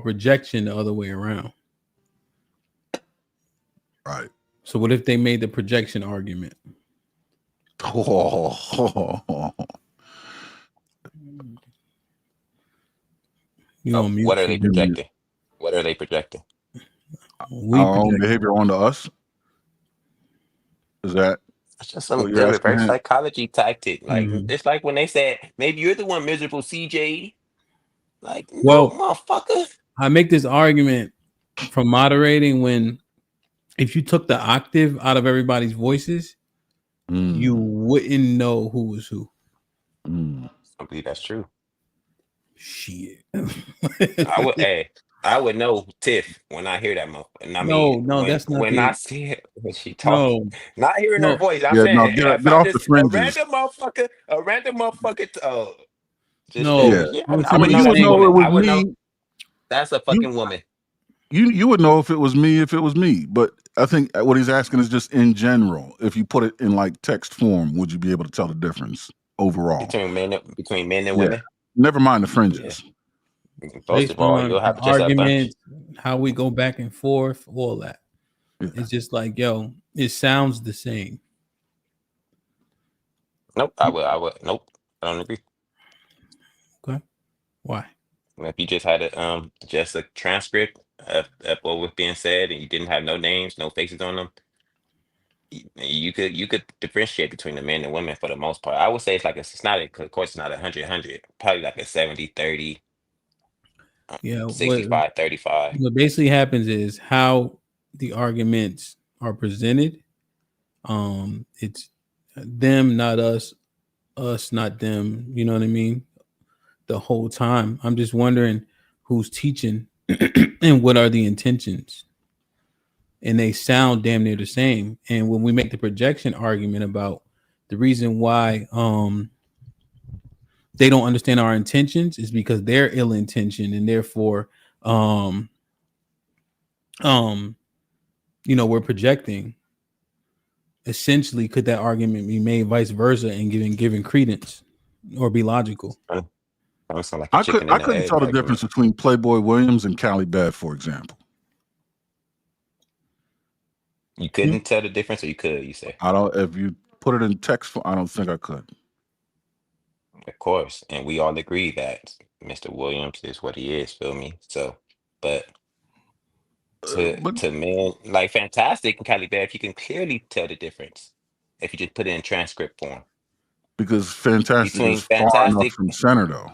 projection the other way around. Right. So what if they made the projection argument? What are they projecting? What are they projecting? Our own behavior onto us? Is that It's just some what you're good asking? reverse psychology tactic. Like it's like when they said, maybe you're the one miserable, CJ. Like, no, motherfucker. I make this argument from moderating when if you took the octave out of everybody's voices, you wouldn't know who was who. I believe that's true. Shit. I would know Tiff when I hear that motherfucker. I No, mean, that's not when the- I see it when she talking, not hearing her voice. I'm Yeah, saying no, if get I off the just fringes. a random motherfucker. Just No, say, I'm I would you know would that's a know woman. it was I would know me. that's a fucking woman. You would know if it was me, but I think what he's asking is just in general. If you put it in like text form, would you be able to tell the difference overall between men and women? Never mind the fringes. First Based of all, on you'll have the just a bunch. arguments, how we go back and forth, all that. It's just like, yo, it sounds the same. Nope, I would. Nope, I don't agree. Okay, why? If you just had just a transcript of what was being said, and you didn't have no names, no faces on them, you could differentiate between the men and women for the most part. I would say it's not of course it's not 100-100, probably like a 70-30, Yeah, 65-35. What basically happens is how the arguments are presented. It's them, not us, us, not them. You know what I mean? The whole time. I'm just wondering who's teaching and what are the intentions. And they sound damn near the same. And when we make the projection argument about the reason why they don't understand our intentions is because they're ill intentioned, and therefore we're projecting. Essentially, could that argument be made vice versa and given credence or be logical? I couldn't tell the difference between Playboy Williams and Cali Bad, for example. You couldn't tell the difference, or you could? You say? I don't. If you put it in text, I don't think I could. Of course, and we all agree that Mr. Williams is what he is. Feel me? So, but to men like Fantastic and Cali Bear, if you can clearly tell the difference, if you just put it in transcript form. Because Fantastic Between is far enough from center, though.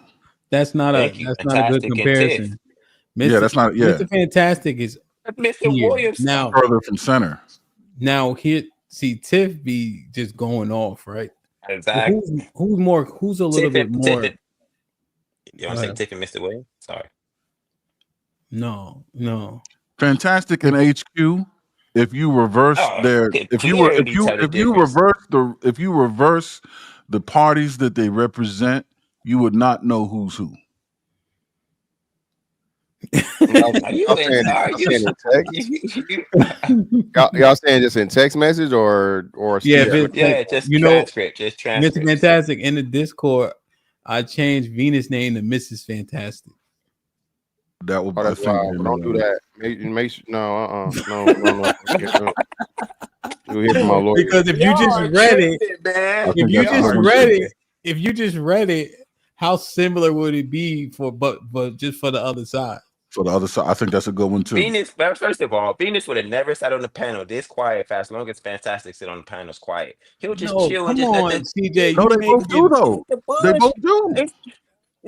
That's not a good comparison. Yeah, that's not. Yeah, Mr. Fantastic is Mr. here. Williams now further from center. Now here, see, Tiff be just going off, right? Exactly. Who's a little bit more? You want to say Tiff and Mr. Williams? Sorry. No. Fantastic and HQ. If you reverse if you reverse the parties that they represent, you would not know who's who. Y'all saying this in text message or just transcript. Mr. Fantastic in the Discord, I changed Venus' name to Mrs. Fantastic. That would that's wild. Don't do that. Make sure, no. You'll hear from my lawyer. Because if you just read it, how similar would it be but just for the other side? For the other side, I think that's a good one too. Venus, first of all, Venus would have never sat on the panel this quiet for as long as Fantastic sit on the panels quiet. He'll just chill and just let CJ. No, they both do though. They both do.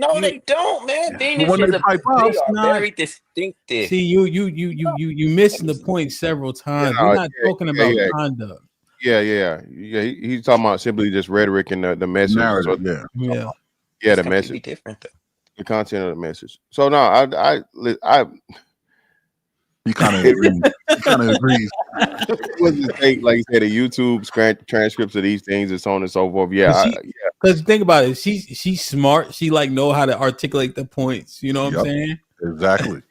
No, they don't, man. But Venus when is they pipe up, they are not- very distinctive. See, you missing the point several times. We're not talking about conduct. He's talking about simply just rhetoric and the message. narrative, So, Yeah. yeah, the completely message, different though. the content of the message. So no, I he kind of agrees. He kind of agrees. What does it take? Like you said, the YouTube transcripts of these things and so on and so forth. Yeah, Because think about it, she's smart. She like know how to articulate the points. You know what I'm saying? Exactly.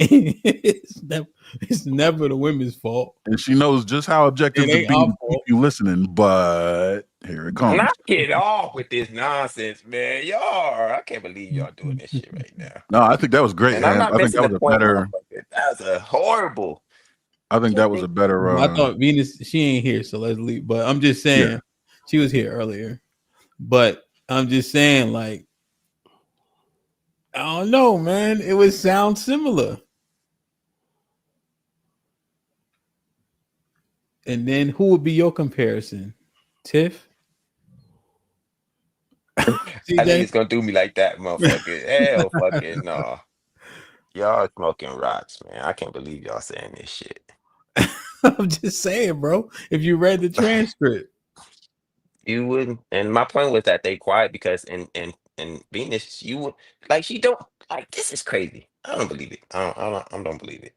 It's never the women's fault. And she knows just how objective It to ain't be our to keep you listening, but here it comes. Knock it off with this nonsense, man. Y'all, I can't believe y'all doing this shit right now. No, I think that was great. And I'm not I think missing that the was a point. better. That was a horrible. I think that was a better. I thought Venus, she ain't here, so let's leave. But I'm just saying, she was here earlier. But I'm just saying, like, I don't know, man. It would sound similar. And then who would be your comparison? Tiff? I think it's gonna do me like that, motherfucker. Hell fucking no. Y'all smoking rocks, man. I can't believe y'all saying this shit. I'm just saying, bro. If you read the transcript. You wouldn't, and my point was that they quiet because in Venus, you would like she don't like this is crazy. I don't believe it. I don't believe it.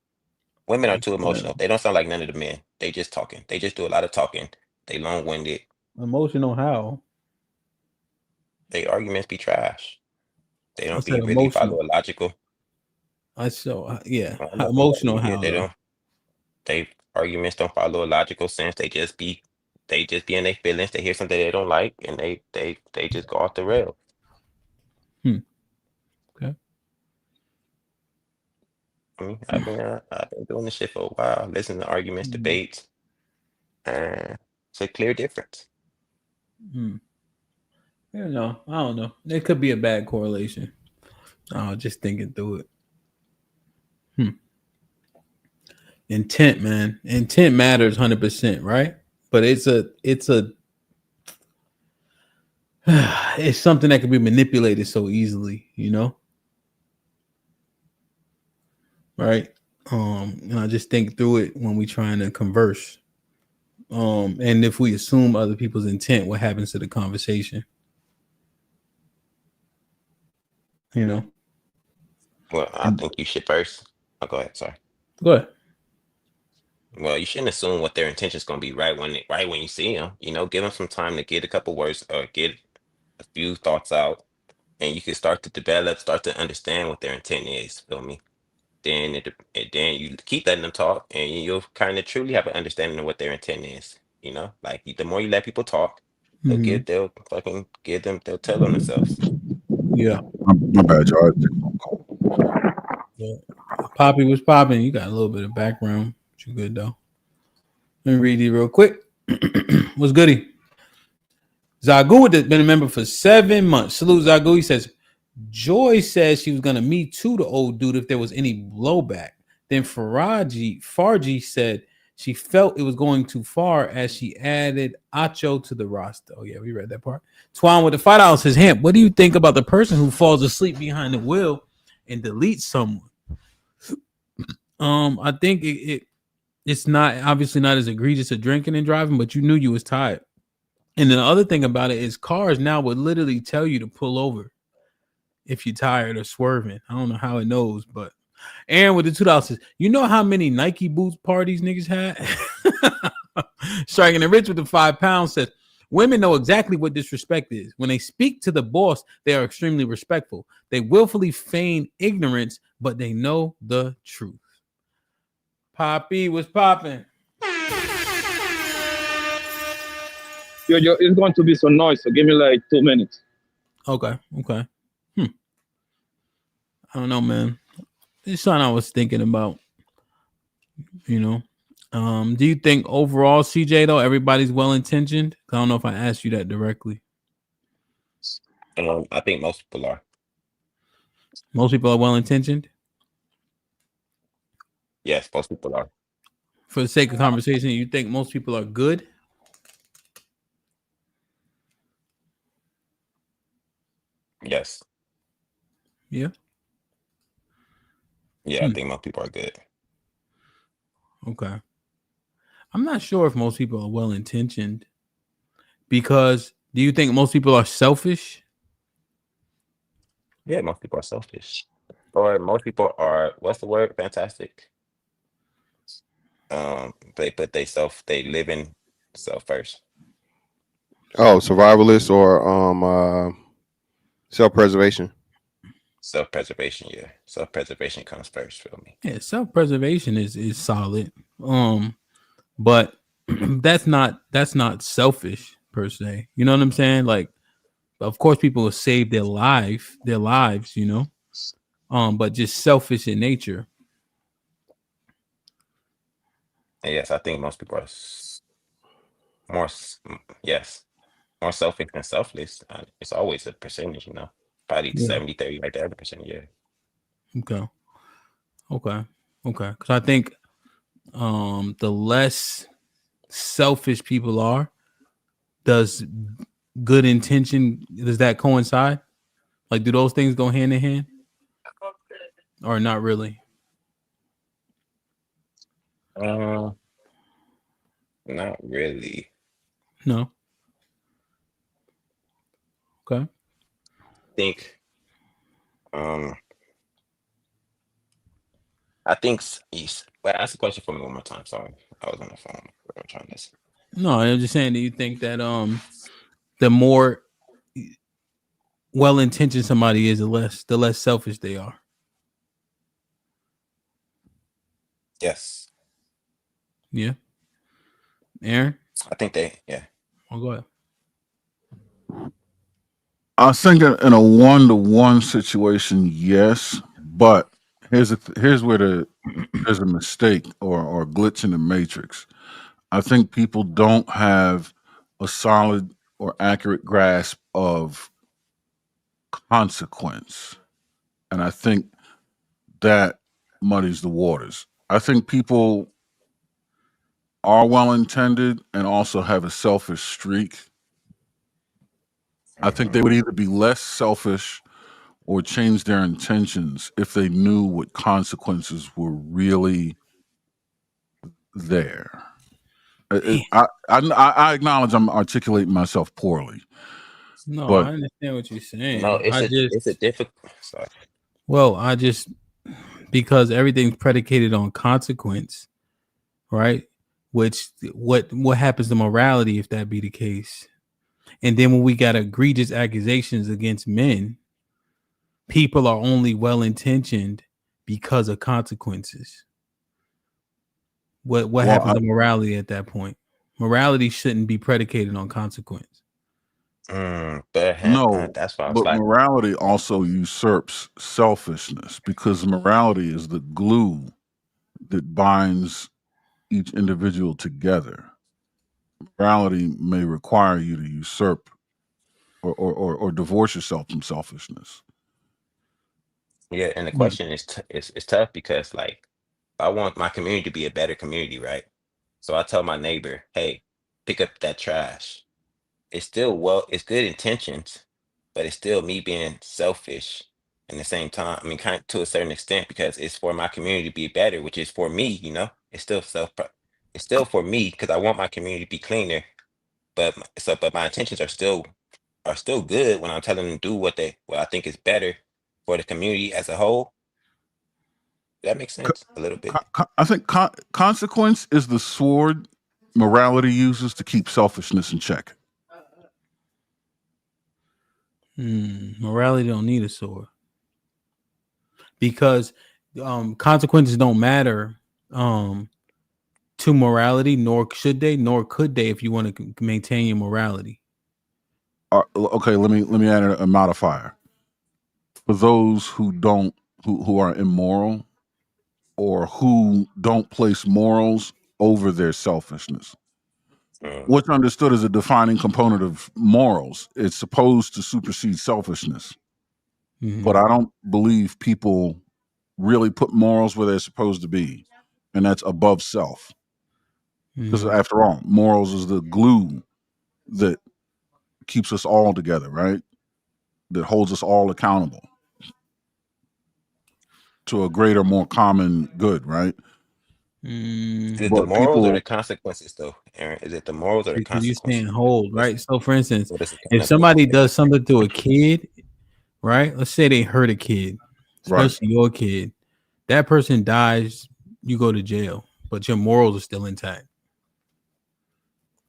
Women are too emotional. They don't sound like none of the men. They just talking. They just do a lot of talking. They long-winded. Emotional how? They arguments be trash. They don't I be said really emotional. follow a logical. I so yeah. How Emotional how? They don't. They arguments don't follow a logical sense. They just be in their feelings. They hear something they don't like, and they just go off the rail. Okay. I mean, I've been doing this shit for a while. Listening to arguments, debates, and it's a clear difference. You know, I don't know. It could be a bad correlation. Just thinking through it. Intent, man. Intent matters 100%, right? But it's something that can be manipulated so easily, you know? Right? And I just think through it when we trying to converse. And if we assume other people's intent, what happens to the conversation? You know? Well, I think you should first. Oh, go ahead. Sorry. Go ahead. Well, you shouldn't assume what their intention is going to be right when you see them. You know, give them some time to get a couple words or get a few thoughts out, and you can start to develop, start to understand what their intent is. Feel me? Then then you keep letting them talk, and you'll kind of truly have an understanding of what their intent is. You know, like the more you let people talk, they'll tell on themselves. Yeah. My bad, y'all. Yeah. Poppy was popping. You got a little bit of background. But you good though. Let me read these real quick. What's goody? Zagu has been a member for 7 months. Salute Zagu. He says, Joy says she was gonna meet to the old dude if there was any blowback. Then Farji said she felt it was going too far as she added Acho to the roster. Oh yeah, we read that part. Twan with the $5 says, Hemp, what do you think about the person who falls asleep behind the wheel and deletes someone? I think it's not obviously not as egregious as drinking and driving, but you knew you was tired. And the other thing about it is cars now would literally tell you to pull over if you're tired or swerving. I don't know how it knows, but Aaron with the $2 says, you know how many Nike boots parties niggas had? Striking the Rich with the £5 says, women know exactly what disrespect is. When they speak to the boss, they are extremely respectful. They willfully feign ignorance, but they know the truth. Poppy was popping. Yo, it's going to be some noise, so give me like 2 minutes. Okay. I don't know, man. It's something I was thinking about. You know, do you think overall, CJ, though, everybody's well intentioned? I don't know if I asked you that directly. I think most people are. Most people are well intentioned. Yes, most people are. For the sake of conversation, you think most people are good? Yes. Yeah. Yeah, I think most people are good. Okay. I'm not sure if most people are well intentioned, because do you think most people are selfish? Yeah, most people are selfish. Or most people are, what's the word? Fantastic. They live in self first. Oh, survivalist or self-preservation. Self-preservation, yeah. Self-preservation comes first, feel me. Yeah, self-preservation is solid. But that's not selfish per se. You know what I'm saying? Like, of course people will save their lives, you know. But just selfish in nature. And yes, I think most people are more selfish than selfless. It's always a percentage, you know. Probably Yeah. 70-30, like the other percent, yeah. Okay. Because I think the less selfish people are, does good intention, does that coincide? Like, do those things go hand in hand? Or not really? Not really. No. Okay. I think well, ask the question for me one more time. Sorry, I was on the phone. I'm trying to listen. No, I'm just saying, do you think that the more well intentioned somebody is, the less selfish they are? Yes. Yeah. Aaron? I think yeah. Oh, go ahead. I think in a 1-to-1 situation, yes, but here's where there's a mistake or a glitch in the matrix. I think people don't have a solid or accurate grasp of consequence, and I think that muddies the waters. I think people are well intended and also have a selfish streak. I think they would either be less selfish or change their intentions if they knew what consequences were really there. I acknowledge I'm articulating myself poorly. No, but I understand what you're saying. No, it's a difficult. Sorry. Well, because everything's predicated on consequence, right? Which what happens to morality if that be the case? And then when we got egregious accusations against men, people are only well intentioned because of consequences. What happens to morality at that point? Morality shouldn't be predicated on consequence. No, that's why I was but like, morality also usurps selfishness because morality is the glue that binds each individual together. Morality may require you to usurp or divorce yourself from selfishness. yeah, and the question is it's tough because, like, I want my community to be a better community, right? So I tell my neighbor, hey, pick up that trash. It's it's good intentions, but it's still me being selfish in the same time. I mean, kind of to a certain extent, because it's for my community to be better, which is for me, you know. It's still for me because I want my community to be cleaner. But my intentions are still good when I'm telling them to do what I think is better for the community as a whole. That makes sense a little bit. I think consequence is the sword morality uses to keep selfishness in check. Morality don't need a sword because consequences don't matter to morality, nor should they, nor could they if you want to maintain your morality. Okay, let me add a modifier. For those who are immoral or who don't place morals over their selfishness. What's understood as a defining component of morals, it's supposed to supersede selfishness. But I don't believe people really put morals where they're supposed to be, and that's above self. Because after all, morals is the glue that keeps us all together, right? That holds us all accountable. to a greater, more common good, right? Is it the But morals or people, the consequences, though, Aaron? Is it the morals or the Because you're saying consequences? hold, right? So, for instance, What is it if somebody does something to a kid, right? Let's say they hurt a kid, especially your kid. That person dies, you go to jail, but your morals are still intact.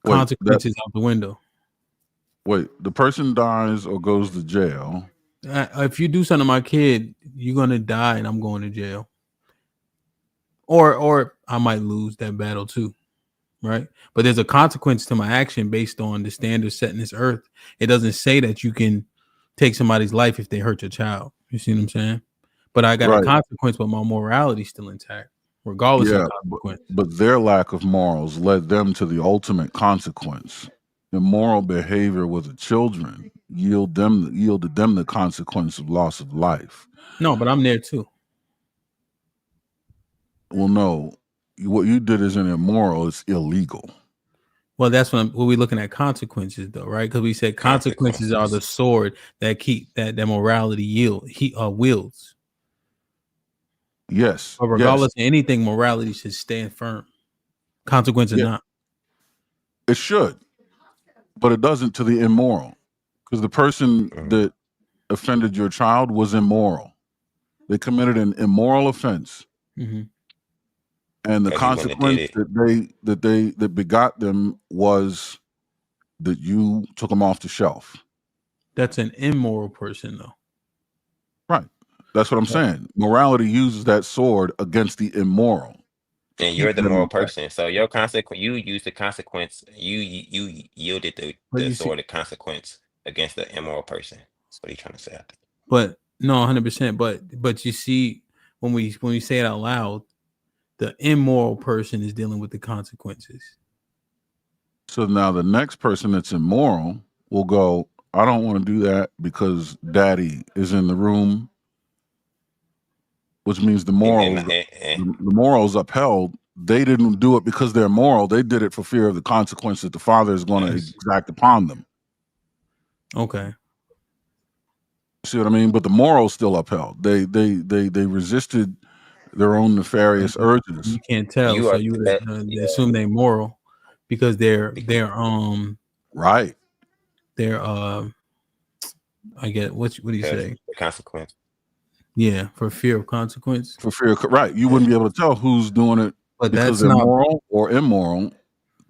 Consequences out the window. Wait, the person dies or goes to jail. If you do something to my kid, you're gonna die, and I'm going to jail. Or I might lose that battle too, right? But there's a consequence to my action based on the standards set in this earth. It doesn't say that you can take somebody's life if they hurt your child. You see what I'm saying? But I got a consequence, but my morality still intact, regardless of consequence. But their lack of morals led them to the ultimate consequence. Immoral behavior with the children yielded them the consequence of loss of life. No, but I'm there too. Well, no, what you did isn't immoral; it's illegal. Well, that's what we're looking at consequences, though, right? Because we said consequences are the sword that keep that morality wields. Yes. But regardless of anything, morality should stand firm. Consequences not. It should, but it doesn't to the immoral, because the person that offended your child was immoral. They committed an immoral offense, and the consequence that begot them was that you took them off the shelf. That's an immoral person, though. Right. That's what I'm saying. Morality uses that sword against the immoral. And you're the moral person, so your consequence. You use the consequence. You yielded the sword of consequence against the immoral person. That's what he's trying to say. But no, 100%. But you see, when we say it out loud, the immoral person is dealing with the consequences. So now the next person that's immoral will go, I don't want to do that because daddy is in the room, which means the morals upheld. They didn't do it because they're moral. They did it for fear of the consequence that the father is going to exact upon them. Okay. See what I mean? But the morals still upheld. They resisted their own nefarious urges. You can't tell, so you would assume they're moral because they're right. They're I get what do you say? The consequence. Yeah, for fear of consequence. For fear, right? You wouldn't be able to tell who's doing it because they're moral or immoral,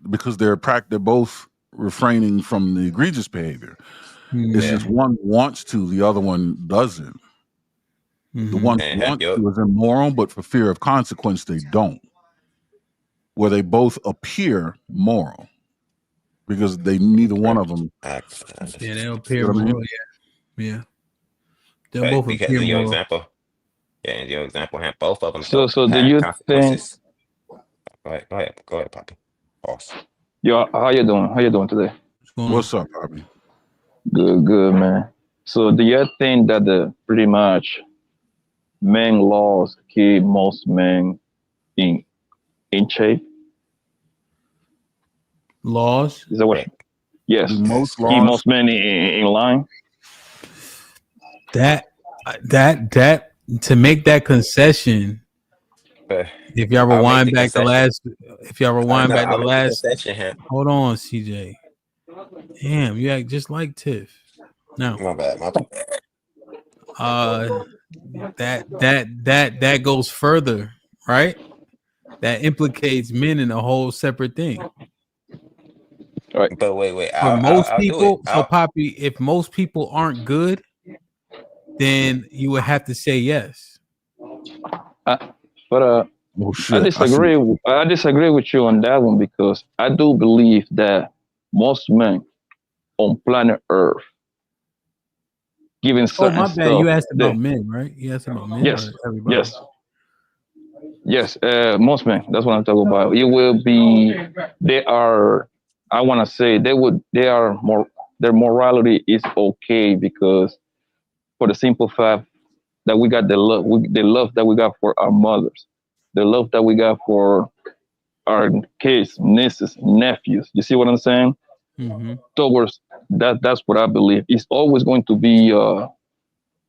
because they're both refraining from the egregious behavior. It's just one wants to, the other one doesn't. The one wants to is immoral, but for fear of consequence, they don't. Where they both appear moral, because neither one of them. Yeah, they appear moral. Yeah. They're both because appear in your moral. example. Yeah, in your example, have both of them. So do you think? Go ahead, Poppy. Boss. Yo, how you doing? How you doing today? What's up, Poppy? Good, man. So do you think that pretty much men laws keep most men in shape? Laws? Is that what? Yes. Keep most men in line. That to make that concession. If y'all rewind back the last, hold on, CJ. Damn, you act just like Tiff. No, my bad. That goes further, right? That implicates men in a whole separate thing. All right. But wait. For most people, Poppy, if most people aren't good, then you would have to say yes. I disagree. I disagree with you on that one, because I do believe that most men on planet Earth, given certain my bad. stuff, You asked about men, right? You asked about men. Yes. Or everybody? Yes. Most men. That's what I'm talking about. It will be. They are. I want to say they are more. Their morality is okay, because for the simple fact that we got the love that we got for our mothers, the love that we got for our kids, nieces, nephews. You see what I'm saying? Mm-hmm. Towards that's what I believe. It's always going to be a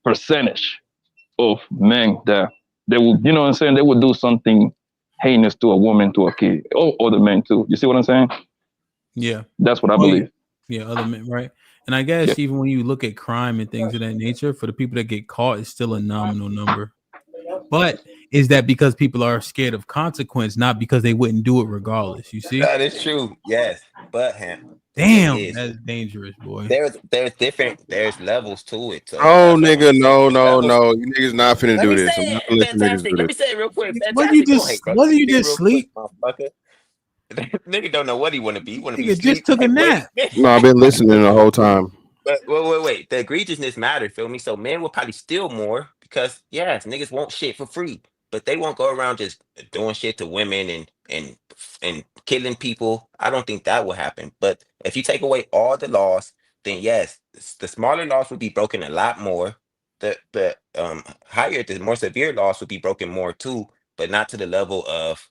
percentage of men that they would, you know what I'm saying? They would do something heinous to a woman, to a kid, or other men too. You see what I'm saying? Yeah. That's what I believe. Yeah, other men, right? And I guess even when you look at crime and things of that nature, for the people that get caught, it's still a nominal number. But is that because people are scared of consequence, not because they wouldn't do it regardless? You see? That is true. Yes, but damn, that's dangerous, boy. There's levels to it. So Oh, that's what I nigga, want to say. no, There's no, levels. no. You niggas not finna Let do me this. I'm say not it, gonna let you niggas fantastic. do Let this. me say it real quick. Wasn't you Fantastic. Go ahead, bro. wasn't you Be just real sleep? quick, motherfucker. Nigga don't know what he want to be. He want to be Nigga just sleep. took a nap. No, I've been listening the whole time. But wait. The egregiousness matter, feel me? So men will probably steal more because yes, niggas want shit for free, but they won't go around just doing shit to women and killing people. I don't think that will happen. But if you take away all the laws, then yes, the smaller laws would be broken a lot more. The higher, the more severe laws would be broken more too, but not to the level of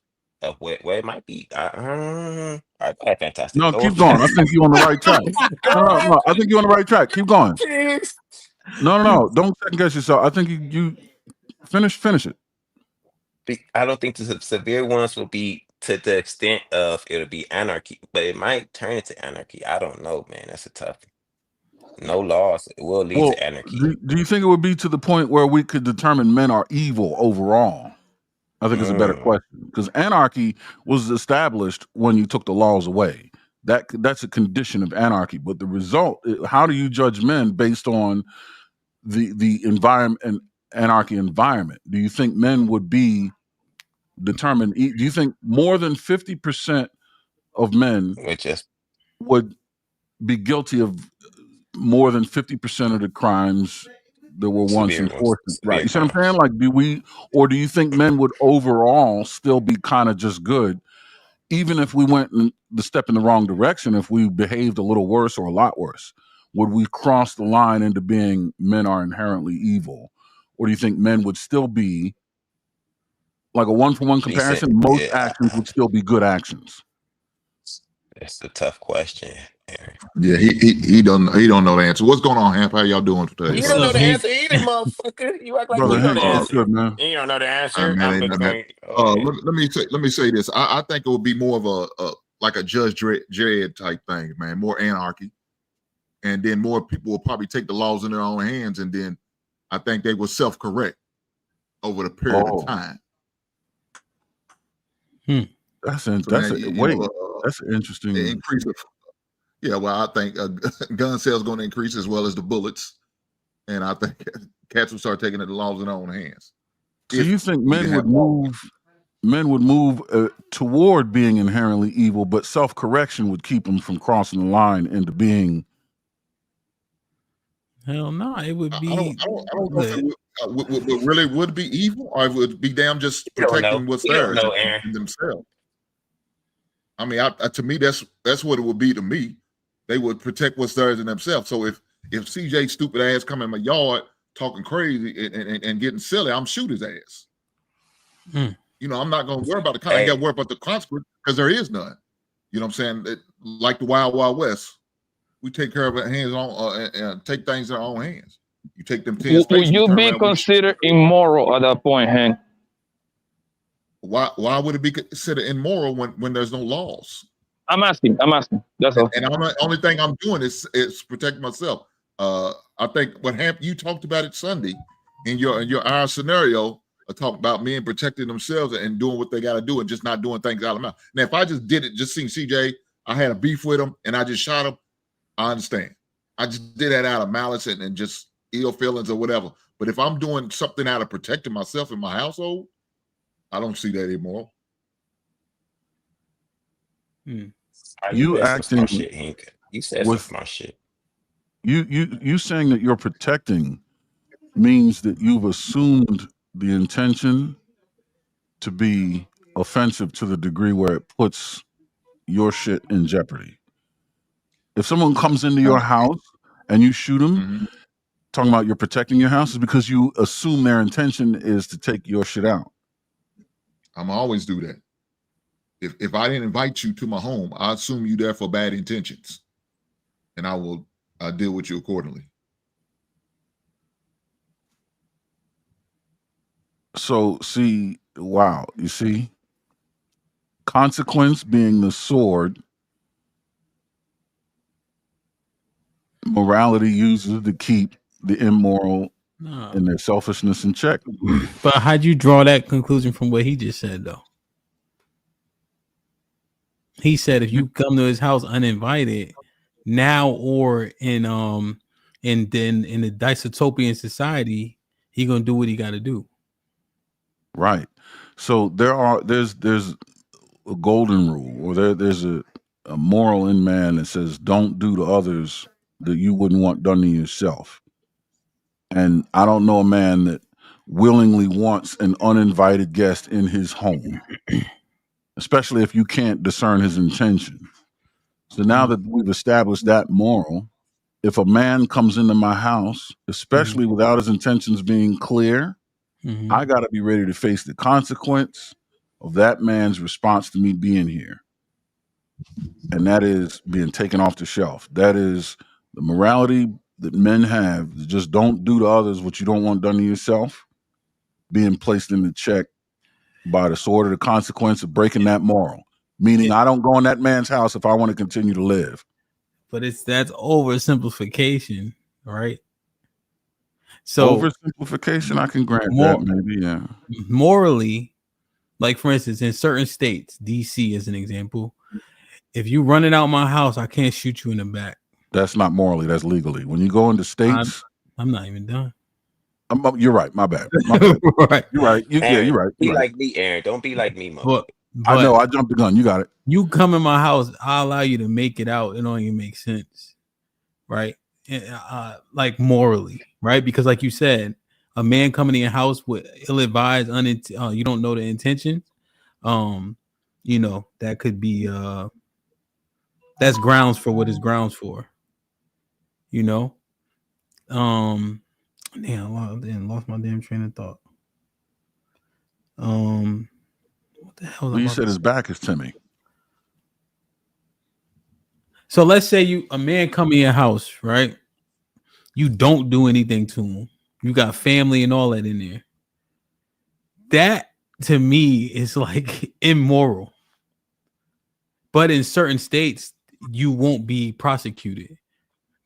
where it might be. All right, go ahead, fantastic. No, Go keep going. I think you're on the right track. No. I think you're on the right track. Keep going. No. Don't second guess yourself. I think you finish it. I don't think the severe ones will be to the extent of it'll be anarchy, but it might turn into anarchy. I don't know, man. That's a tough. No laws. It will lead Well, to anarchy. do you think it would be to the point where we could determine men are evil overall? I think it's a better question because anarchy was established when you took the laws away. That's a condition of anarchy. But the result, how do you judge men based on the environment and anarchy environment? Do you think men would be determined? Do you think more than 50% of men would be guilty of more than 50% of the crimes that were once Severe ones. enforced? Right. You see what I'm saying? Like, do you think men would overall still be kind of just good, even if we went the step in the wrong direction, if we behaved a little worse or a lot worse? Would we cross the line into being men are inherently evil? Or do you think men would still be like a one-for-one comparison? Most actions would still be good actions. That's a tough question. Yeah, he don't know the answer. What's going on, Hamp? How y'all doing today? You don't know the answer either, motherfucker. You act like Brother you know Hank, the answer. good, man. You don't know the answer. Man, I'm ain't just nothing. going. Let me say this. I think it would be more of a like a Judge Dredd type thing, man. More anarchy, and then more people will probably take the laws in their own hands, and then I think they will self-correct over the period of time. That's So that's now, that's interesting. Increase of, yeah, well, I think gun sales going to increase as well as the bullets, and I think cats will start taking the laws in their own hands. So you think men would move toward being inherently evil, but self-correction would keep them from crossing the line into being? Hell no, it would be. I don't know if it really would be evil, or it would be damn just protecting what's theirs and themselves. I mean, to me, that's what it would be to me. They would protect what's theirs and themselves. So if CJ stupid ass come in my yard talking crazy and getting silly, I'm shoot his ass. You know, I'm not gonna worry about I ain't got to worry about the consequence because there is none. You know what I'm saying? Like the Wild Wild West, we take care of it hands on and take things in our own hands. You take them 10 states. Would you be considered immoral at that point, Hank? Why would it be considered immoral when there's no laws? I'm asking. That's all. And the only thing I'm doing is protect myself. I think what happened, you talked about it Sunday in our scenario, talk about men protecting themselves and doing what they got to do and just not doing things out of mouth. Now, if I just did it, just seen CJ, I had a beef with him and I just shot him, I understand. I just did that out of malice and just ill feelings or whatever. But if I'm doing something out of protecting myself and my household, I don't see that immoral. You acting shit, Hank. You said some smart shit. You saying that you're protecting means that you've assumed the intention to be offensive to the degree where it puts your shit in jeopardy. If someone comes into your house and you shoot them, talking about you're protecting your house is because you assume their intention is to take your shit out. I'm always do that. If I didn't invite you to my home, I assume you there for bad intentions, and I will deal with you accordingly. So see, wow, you see, consequence being the sword, morality uses to keep the immoral and their selfishness in check. But how'd you draw that conclusion from what he just said, though? He said if you come to his house uninvited, now or in the dystopian society, he gonna do what he got to do. Right. So there's a golden rule, or there's a moral in man that says don't do to others that you wouldn't want done to yourself. And I don't know a man that willingly wants an uninvited guest in his home, especially if you can't discern his intention. So now that we've established that moral, if a man comes into my house, especially without his intentions being clear, I got to be ready to face the consequence of that man's response to me being here. And that is being taken off the shelf. That is the morality that men have. Just don't do to others what you don't want done to yourself, being placed in the check by the sword of the consequence of breaking that moral. Meaning I don't go in that man's house if I want to continue to live. But that's oversimplification, right? So oversimplification, I can grant that maybe, yeah. Morally, like for instance, in certain states, DC as an example, if you running out my house, I can't shoot you in the back. That's not morally, that's legally. When you go into states, I'm not even done. You're right. My bad. Right. You're right. You're right. Be like me, Aaron. Don't be like me, Mo. I know. I jumped the gun. You got it. You come in my house, I'll allow you to make it out. It don't even make sense, right? Like morally, right? Because like you said, a man coming in your house with ill-advised, you don't know the intentions. That could be that's grounds for what is grounds for. Damn, I lost my damn train of thought. What the hell? Well, you said his back is to me. So let's say a man come in your house, right? You don't do anything to him. You got family and all that in there. That to me is like immoral. But in certain states, you won't be prosecuted.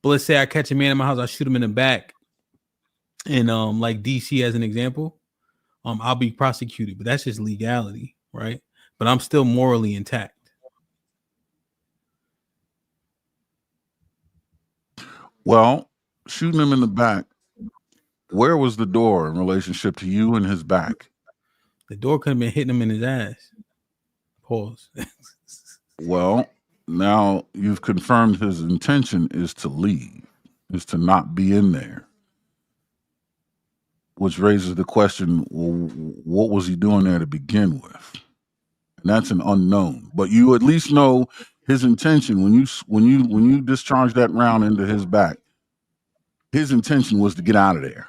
But let's say I catch a man in my house, I shoot him in the back. And like DC as an example, I'll be prosecuted. But that's just legality, right? But I'm still morally intact. Well, shooting him in the back, where was the door in relationship to you and his back? The door could have been hitting him in his ass. Pause. Well, now you've confirmed his intention is to leave, is to not be in there. Which raises the question, well, what was he doing there to begin with? And that's an unknown. But you at least know his intention when you discharge that round into his back. His intention was to get out of there.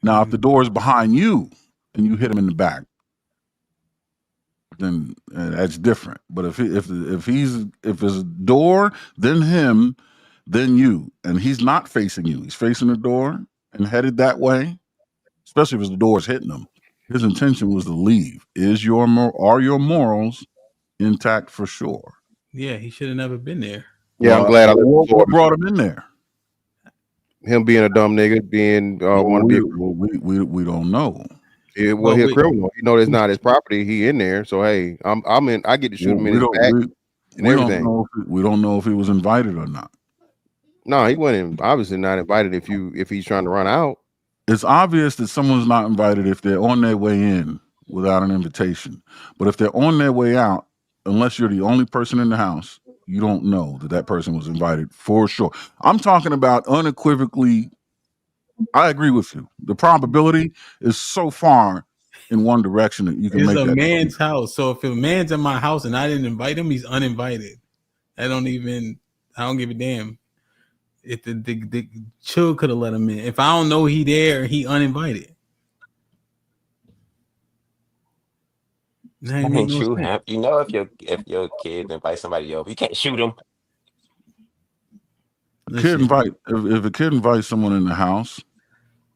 Now, if the door is behind you and you hit him in the back, then that's different. But if it's a door, then him, then you, and he's not facing you, he's facing the door and headed that way, especially if the door is hitting him. His intention was to leave. Are your morals intact for sure? Yeah, he should have never been there. Yeah, I'm glad what brought him in there. Him being a dumb nigga, being want to be. We don't know. Yeah, well, he's a criminal. You know, it's not his property. He in there, so hey, I'm in. I get to shoot him in his back and everything. We don't know if he was invited or not. No, he wasn't. Obviously not invited. If he's trying to run out, it's obvious that someone's not invited if they're on their way in without an invitation. But if they're on their way out, unless you're the only person in the house, you don't know that person was invited for sure. I'm talking about unequivocally. I agree with you. The probability is so far in one direction that you can make that. It's a man's house. So if a man's in my house and I didn't invite him, he's uninvited. I don't give a damn. If the chill could have let him in. If I don't know he there, he uninvited. I can't shoot him. You know, if your kid invite somebody over, you can't shoot him. If a kid invites someone in the house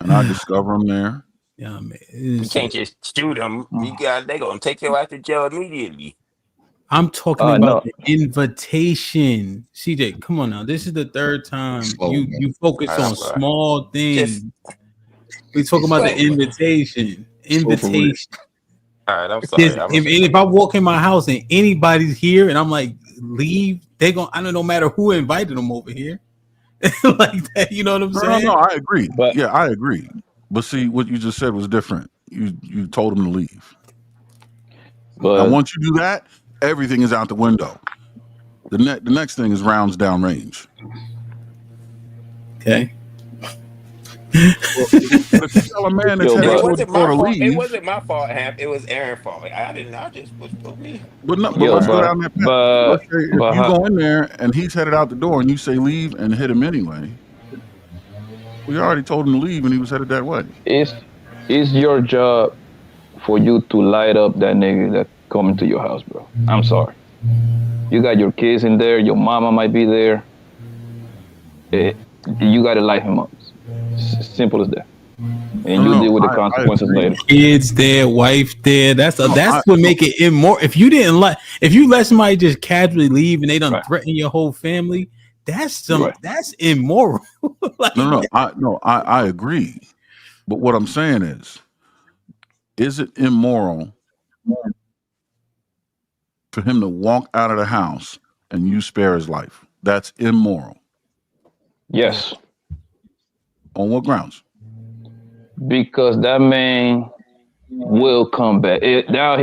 and I discover them there. Yeah, man. You can't just shoot them. They gonna take your ass to jail immediately. I'm talking about the invitation. CJ, come on now. This is the third time you focus on small things. We talking about the invitation. Invitation. All right, I'm sorry. If I walk in my house and anybody's here and I'm like, leave, they gonna, I don't know, no matter who invited them over here. Like that, you know what I'm saying? No, I agree. But yeah, I agree. But see, what you just said was different. You told them to leave. But now, once you do that, everything is out the window. The next thing is rounds down range. Okay. If you tell a man that's headed towards the door to leave, it wasn't my fault. It was Aaron's fault. I didn't. I just was put me. But let's go down that path. Let's say if you go in there and he's headed out the door and you say leave and hit him anyway, we already told him to leave and he was headed that way. It's your job for you to light up that nigga that coming to your house, bro. I'm sorry. You got your kids in there. Your mama might be there. You got to light him up. Simple as that. And you deal with the consequences later. Kids there, wife there. That's what make it immoral. If you let somebody just casually leave and they don't threaten your whole family, that's immoral. I agree. But what I'm saying is it immoral for him to walk out of the house and you spare his life? That's immoral. Yes. On what grounds? Because that man will come back. Now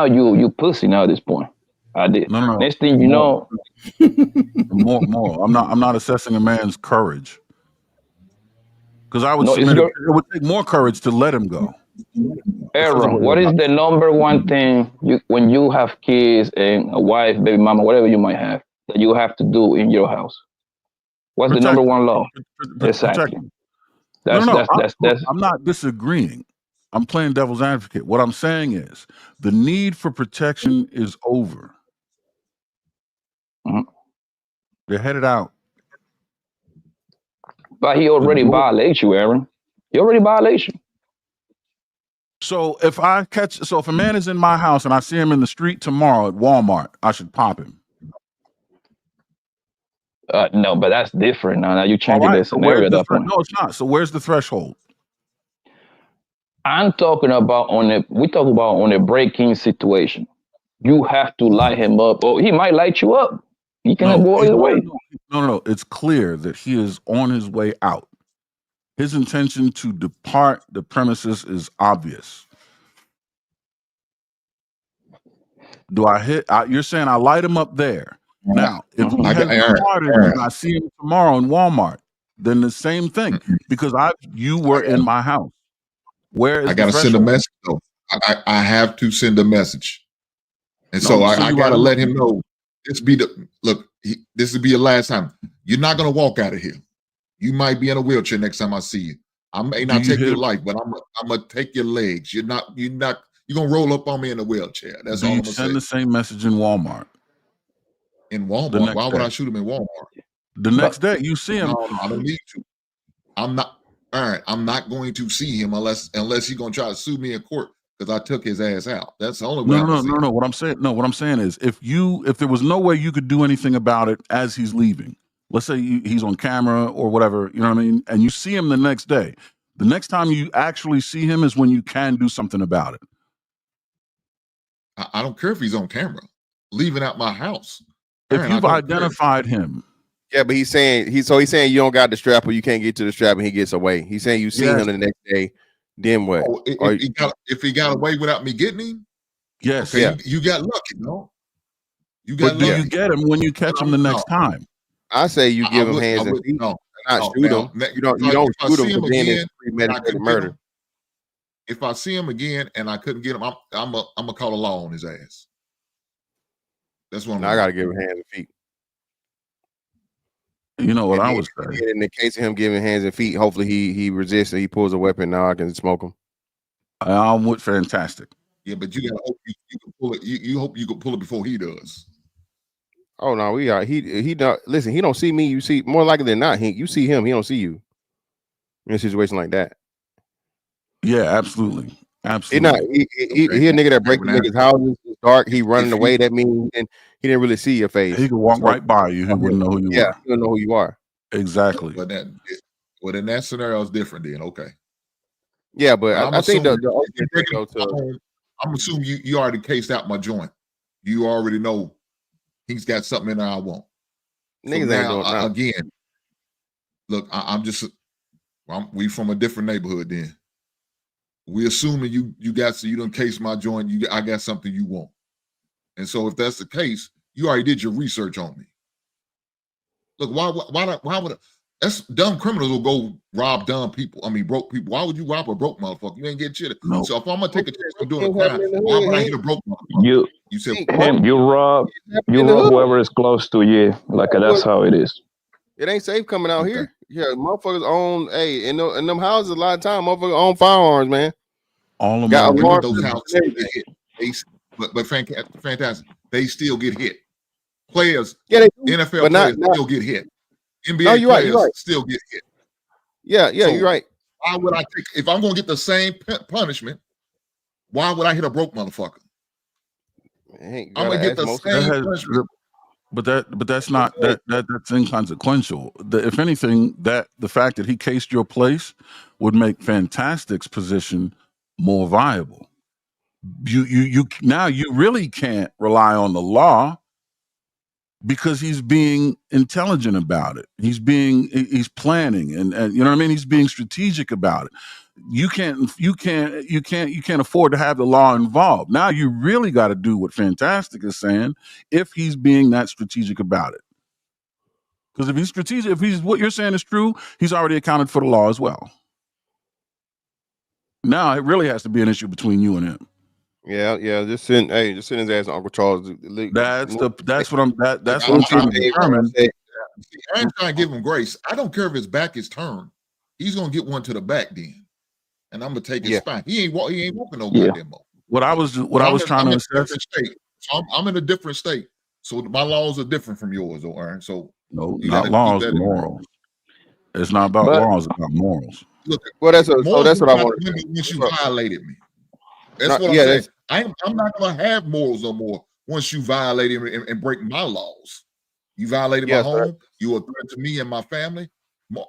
you pussy now at this point. I did. No. Next thing you know, more. I'm not assessing a man's courage. Because I would submit it would take more courage to let him go. Aaron, what is the number one thing when you have kids and a wife, baby mama, whatever you might have, that you have to do in your house? What's the number one law? Exactly. I'm not disagreeing. I'm playing devil's advocate. What I'm saying is the need for protection is over. They're headed out. But he already violates you, Aaron. He already violates you. So if a man is in my house and I see him in the street tomorrow at Walmart, I should pop him. No, but that's different. Now you changing the scenario at that point. No, it's not. So where's the threshold? I'm talking about on a break-in situation. You have to light him up, or he might light you up. He can go either way. No. It's clear that he is on his way out. His intention to depart the premises is obvious. You're saying I light him up there. Now, if he has departed and I see him tomorrow in Walmart, then the same thing, because you were in my house. Where is I got to send a message though. I have to send a message, and I got to let him know. This will be your last time. You're not gonna walk out of here. You might be in a wheelchair next time I see you. I may not take your life, but I'm gonna take your legs. You're gonna roll up on me in a wheelchair. That's all I'm gonna say. Send the same message in Walmart. In Walmart, why would I shoot him in Walmart? The next day, you see him. No, I don't need to. I'm not. All right, I'm not going to see him unless he's gonna try to sue me in court because I took his ass out. That's the only way. No. What I'm saying is, if there was no way you could do anything about it as he's leaving, let's say he's on camera or whatever, you know what I mean, and you see him the next day. The next time you actually see him is when you can do something about it. I don't care if he's on camera, leaving out my house. If you've identified him. Yeah, but he's saying you don't got the strap or you can't get to the strap and he gets away. He's saying you see him the next day, then what? Oh, if he got away without me getting him, yes. Okay, you got lucky, no? You get him when you catch him the next time? I say you give him hands and feet. Not shoot him. You don't shoot him, but then it's premeditated murder. If I see him again and I couldn't get him, I'm gonna call a law on his ass. That's one. I gotta give him hands and feet. You know what I was saying. In the case of him giving hands and feet, hopefully he resists and he pulls a weapon. Now I can smoke him. I'm with fantastic. Yeah, but you gotta hope you can pull it. You hope you can pull it before he does. Oh no, we are. He don't listen. He don't see me. You see, more likely than not, you see him. He don't see you in a situation like that. Yeah, absolutely. He Absolutely. a nigga that break the niggas' houses. It's dark. He running away. That means he didn't really see your face. He could walk right by you. He wouldn't know who you Yeah, were. he wouldn't know who you are. Exactly. But in that scenario is different. Then okay. Yeah, but I think I'm assuming you already cased out my joint. You already know he's got something in there I want. Niggas so ain't now, doing now. Again. Look, we from a different neighborhood. Then we assuming you done case my joint. I got something you want, and so if that's the case, you already did your research on me. Look, why would that's dumb criminals will go rob dumb people. I mean, broke people. Why would you rob a broke motherfucker? You ain't getting shit. No. So if I'm gonna take a chance on doing a crime, why would I hit a broke motherfucker? You said you rob whoever is close to you. Like that's how it is. It ain't safe coming out here. Yeah, motherfuckers own. Hey, in them houses, a lot of time, motherfuckers own firearms, man. All of got them alarms. those houses get hit. But fantastic. They still get hit. Players, NFL players still get hit. NBA players still get hit. Yeah, you're right. Why would I take if I'm gonna get the same punishment? Why would I hit a broke motherfucker? I'm gonna get the same punishment. But that's not that's inconsequential. If anything, that the fact that he cased your place would make Fantastic's position more viable. You now you really can't rely on the law because he's being intelligent about it. He's planning and you know what I mean? He's being strategic about it. You can't afford to have the law involved. Now you really got to do what Fantastic is saying if he's being that strategic about it. Because if he's strategic, if what you're saying is true, he's already accounted for the law as well. Now it really has to be an issue between you and him. Yeah. Just send his ass to Uncle Charles. That's what I'm trying to determine. I ain't trying to give him grace. I don't care if his back is turned. He's gonna get one to the back then, and I'm gonna take his spine. He ain't walking no goddamn more. What I was trying to assess. So I'm in a different state. So my laws are different from yours, Aaron. So no, not laws, morals. It's not about laws, it's about morals. Look, that's what I want. Once you violated me, that's what I'm saying. I'm not gonna have morals no more once you violated me and break my laws. You violated my home. You are a threat to me and my family.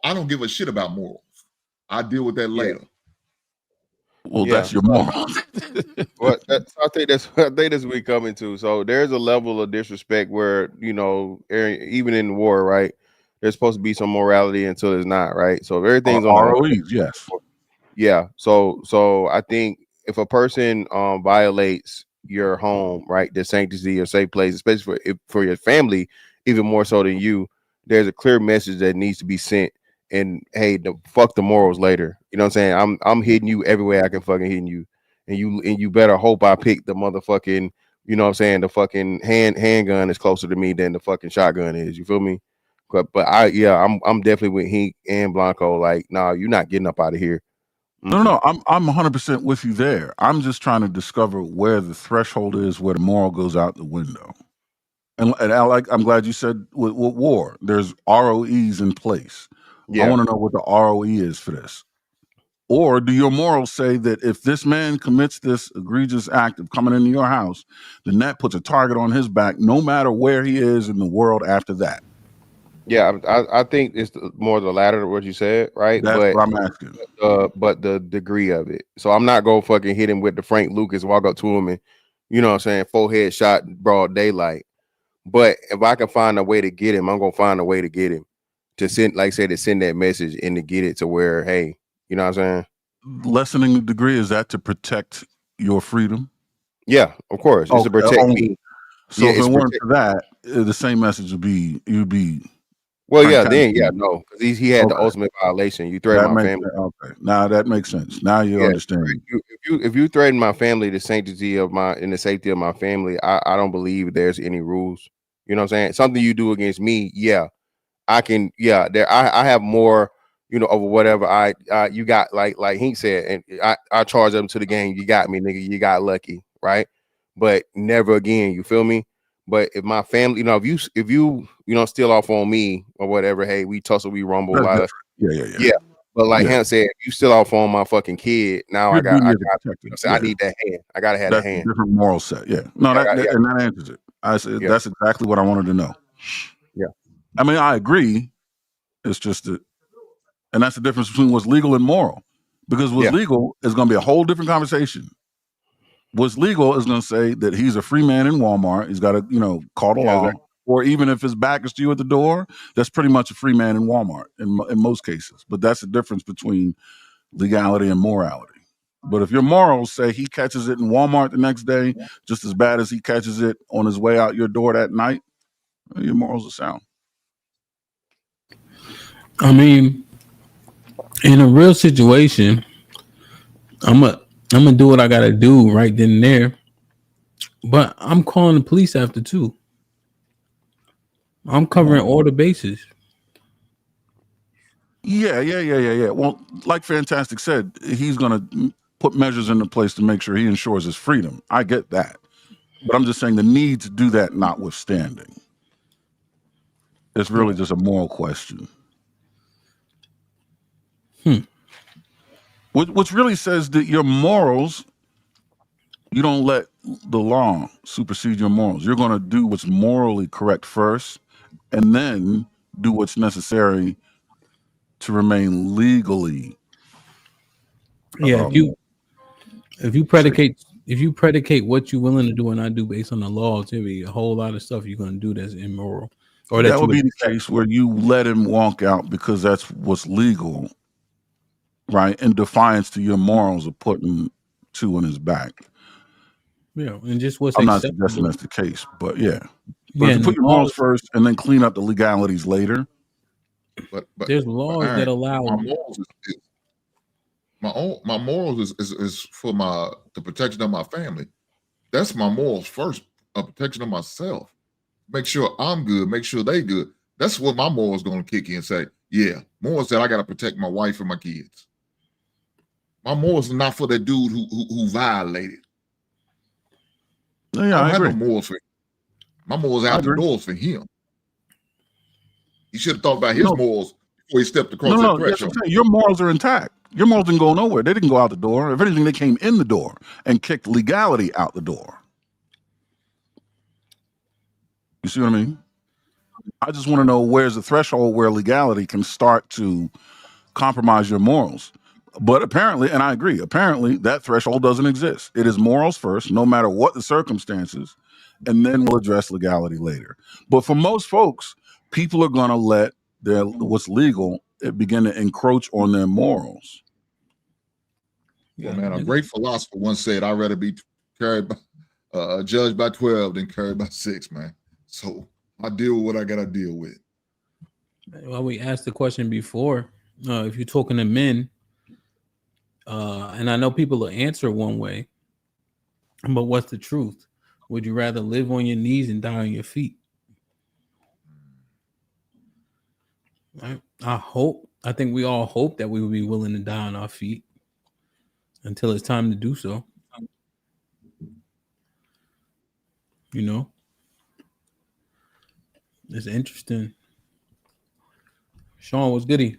I don't give a shit about morals. I deal with that later. Well, that's your moral. Well, I think that's what we coming to. So there's a level of disrespect where, you know, even in war, right? There's supposed to be some morality until there's not, right? So if everything's on ROEs, yes. Yeah. So I think if a person violates your home, right, the sanctity or safe place, especially for your family, even more so than you, there's a clear message that needs to be sent. And hey, fuck the morals later. You know what I'm saying? I'm hitting you everywhere I can fucking hit you. And you better hope I pick the motherfucking, you know what I'm saying, the fucking handgun is closer to me than the fucking shotgun is. You feel me? But I'm definitely with Hink and Blanco. Like, nah, you're not getting up out of here. No, I'm 100% with you there. I'm just trying to discover where the threshold is, where the moral goes out the window. And I'm glad you said with war, there's ROEs in place. I want to know what the ROE is for this. Or do your morals say that if this man commits this egregious act of coming into your house, then that puts a target on his back, no matter where he is in the world after that? Yeah, I think it's more the latter of what you said, right? That's what I'm asking. But the degree of it. So I'm not going to fucking hit him with the Frank Lucas, walk up to him and, you know what I'm saying, forehead shot, broad daylight. But if I can find a way to get him, I'm going to find a way to get him. To send, like I said, to send that message and to get it to where, hey, you know what I'm saying? Lessening the degree, is that to protect your freedom? Yeah, of course. It's to protect me. So if it weren't for that, the same message would be, you'd be. Well, no, because he had the ultimate violation. You threatened my family. Okay, now that makes sense. Now you understand. If you threaten my family, the sanctity of and the safety of my family, I don't believe there's any rules. You know what I'm saying? Something you do against me, I can, I have more, you know, over whatever you got, like he said, and I charge them to the game. You got me, nigga. You got lucky, right? But never again. You feel me? But if my family, you know, if you steal off on me or whatever, hey, we tussle, we rumble, yeah. But like Hannah said, you still off on my fucking kid. Now I need that hand. I gotta have that's the hand. A different moral set. Yeah. No, and that answers it. I said that's exactly what I wanted to know. Yeah. I mean, I agree. It's just that, and that's the difference between what's legal and moral. Because what's legal is going to be a whole different conversation. What's legal is going to say that he's a free man in Walmart. He's got to, call the law. Exactly. Or even if his back is to you at the door, that's pretty much a free man in Walmart in most cases. But that's the difference between legality and morality. But if your morals say he catches it in Walmart the next day, just as bad as he catches it on his way out your door that night, your morals are sound. I mean, in a real situation, I'm gonna do what I gotta do right then and there. But I'm calling the police after too. I'm covering all the bases. Yeah. Well, like Fantastic said, he's gonna put measures into place to make sure he ensures his freedom. I get that. But I'm just saying the need to do that notwithstanding. It's really just a moral question. Which really says that your morals, you don't let the law supersede your morals. You're going to do what's morally correct first, and then do what's necessary to remain legally. Yeah, if you predicate what you're willing to do and not do based on the laws, there'll be a whole lot of stuff you're going to do that's immoral. Or that would be the case where you let him walk out because that's what's legal, right? In defiance to your morals of putting two in his back. Yeah, and just what's I'm not acceptable. suggesting that's the case, but yeah. But if you put your morals first and then clean up the legalities later. But there's laws that allow my morals my morals is for the protection of my family. That's my morals first, a protection of myself. Make sure I'm good, make sure they good. That's what my morals gonna kick in and say, yeah, morals that I gotta protect my wife and my kids. My morals are not for that dude who violated. Yeah, I don't agree. have no morals for him. My morals are out the doors for him. He should have thought about his morals before he stepped across that threshold. Your morals are intact. Your morals didn't go nowhere. They didn't go out the door. If anything, they came in the door and kicked legality out the door. You see what I mean? I just want to know where's the threshold where legality can start to compromise your morals. But apparently, and I agree, apparently that threshold doesn't exist. It is morals first, no matter what the circumstances, and then we'll address legality later. But for most folks, people are going to let what's legal begin to encroach on their morals. Yeah, man, a great philosopher once said, I'd rather be carried by, judged by 12 than carried by 6, man. So I deal with what I got to deal with. Well, we asked the question before, if you're talking to men, and I know people will answer one way, but what's the truth? Would you rather live on your knees and die on your feet? I think we all hope that we would be willing to die on our feet until it's time to do so. You know, it's interesting. Sean, what's goody?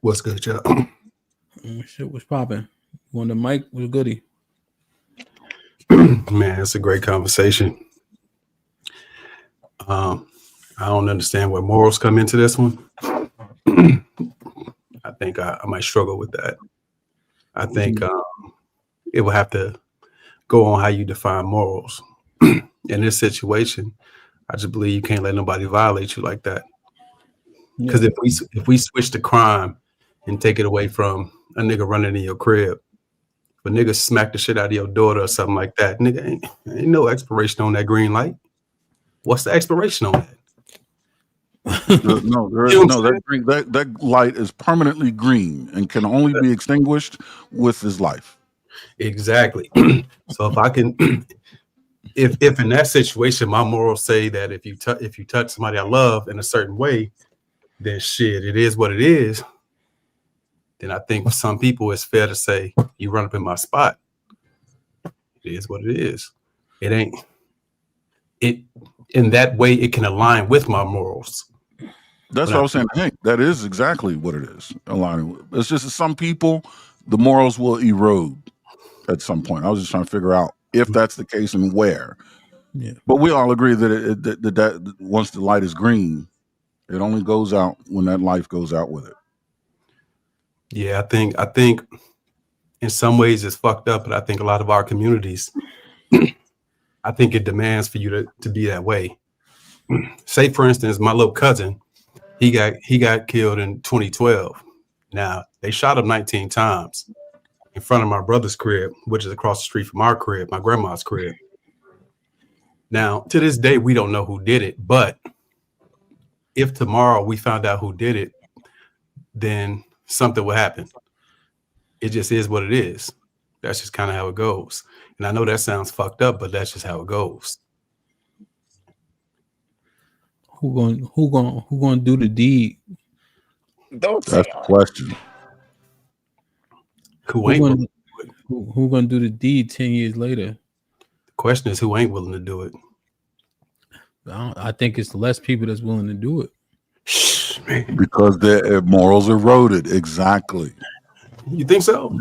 What's good, y'all? Shit was popping. On the mic was goody. Man, it's a great conversation. I don't understand where morals come into this one. I think I might struggle with that. I think it will have to go on how you define morals. In this situation, I just believe you can't let nobody violate you like that. Because if we switch the crime and take it away from a nigga running in your crib, if a nigga smack the shit out of your daughter or something like that, nigga ain't no expiration on that green light. What's the expiration on that? That light is permanently green and can only be extinguished with his life. Exactly. So if I can, if in that situation my morals say that if you touch somebody I love in a certain way, then shit, it is what it is. Then I think for some people it's fair to say you run up in my spot. It is what it is. It ain't. It in that way it can align with my morals. That's what I was saying. Hank, that is exactly what it is. Aligning with. It's just that some people, the morals will erode at some point. I was just trying to figure out if that's the case and where. Yeah. But we all agree that that once the light is green, it only goes out when that life goes out with it. Yeah, I think in some ways it's fucked up, but I think a lot of our communities, I think it demands for you to be that way. Say, for instance, my little cousin, he got killed in 2012. Now, they shot him 19 times in front of my brother's crib, which is across the street from our crib, my grandma's crib. Now, to this day, we don't know who did it, but if tomorrow we found out who did it, then something will happen. It just is what it is. That's just kind of how it goes. And I know that sounds fucked up, but that's just how it goes. Who going to do the deed? Don't That's the question. Who going to do the deed 10 years later? The question is who ain't willing to do it. I think it's less people that's willing to do it. Because their morals eroded. Exactly. You think so?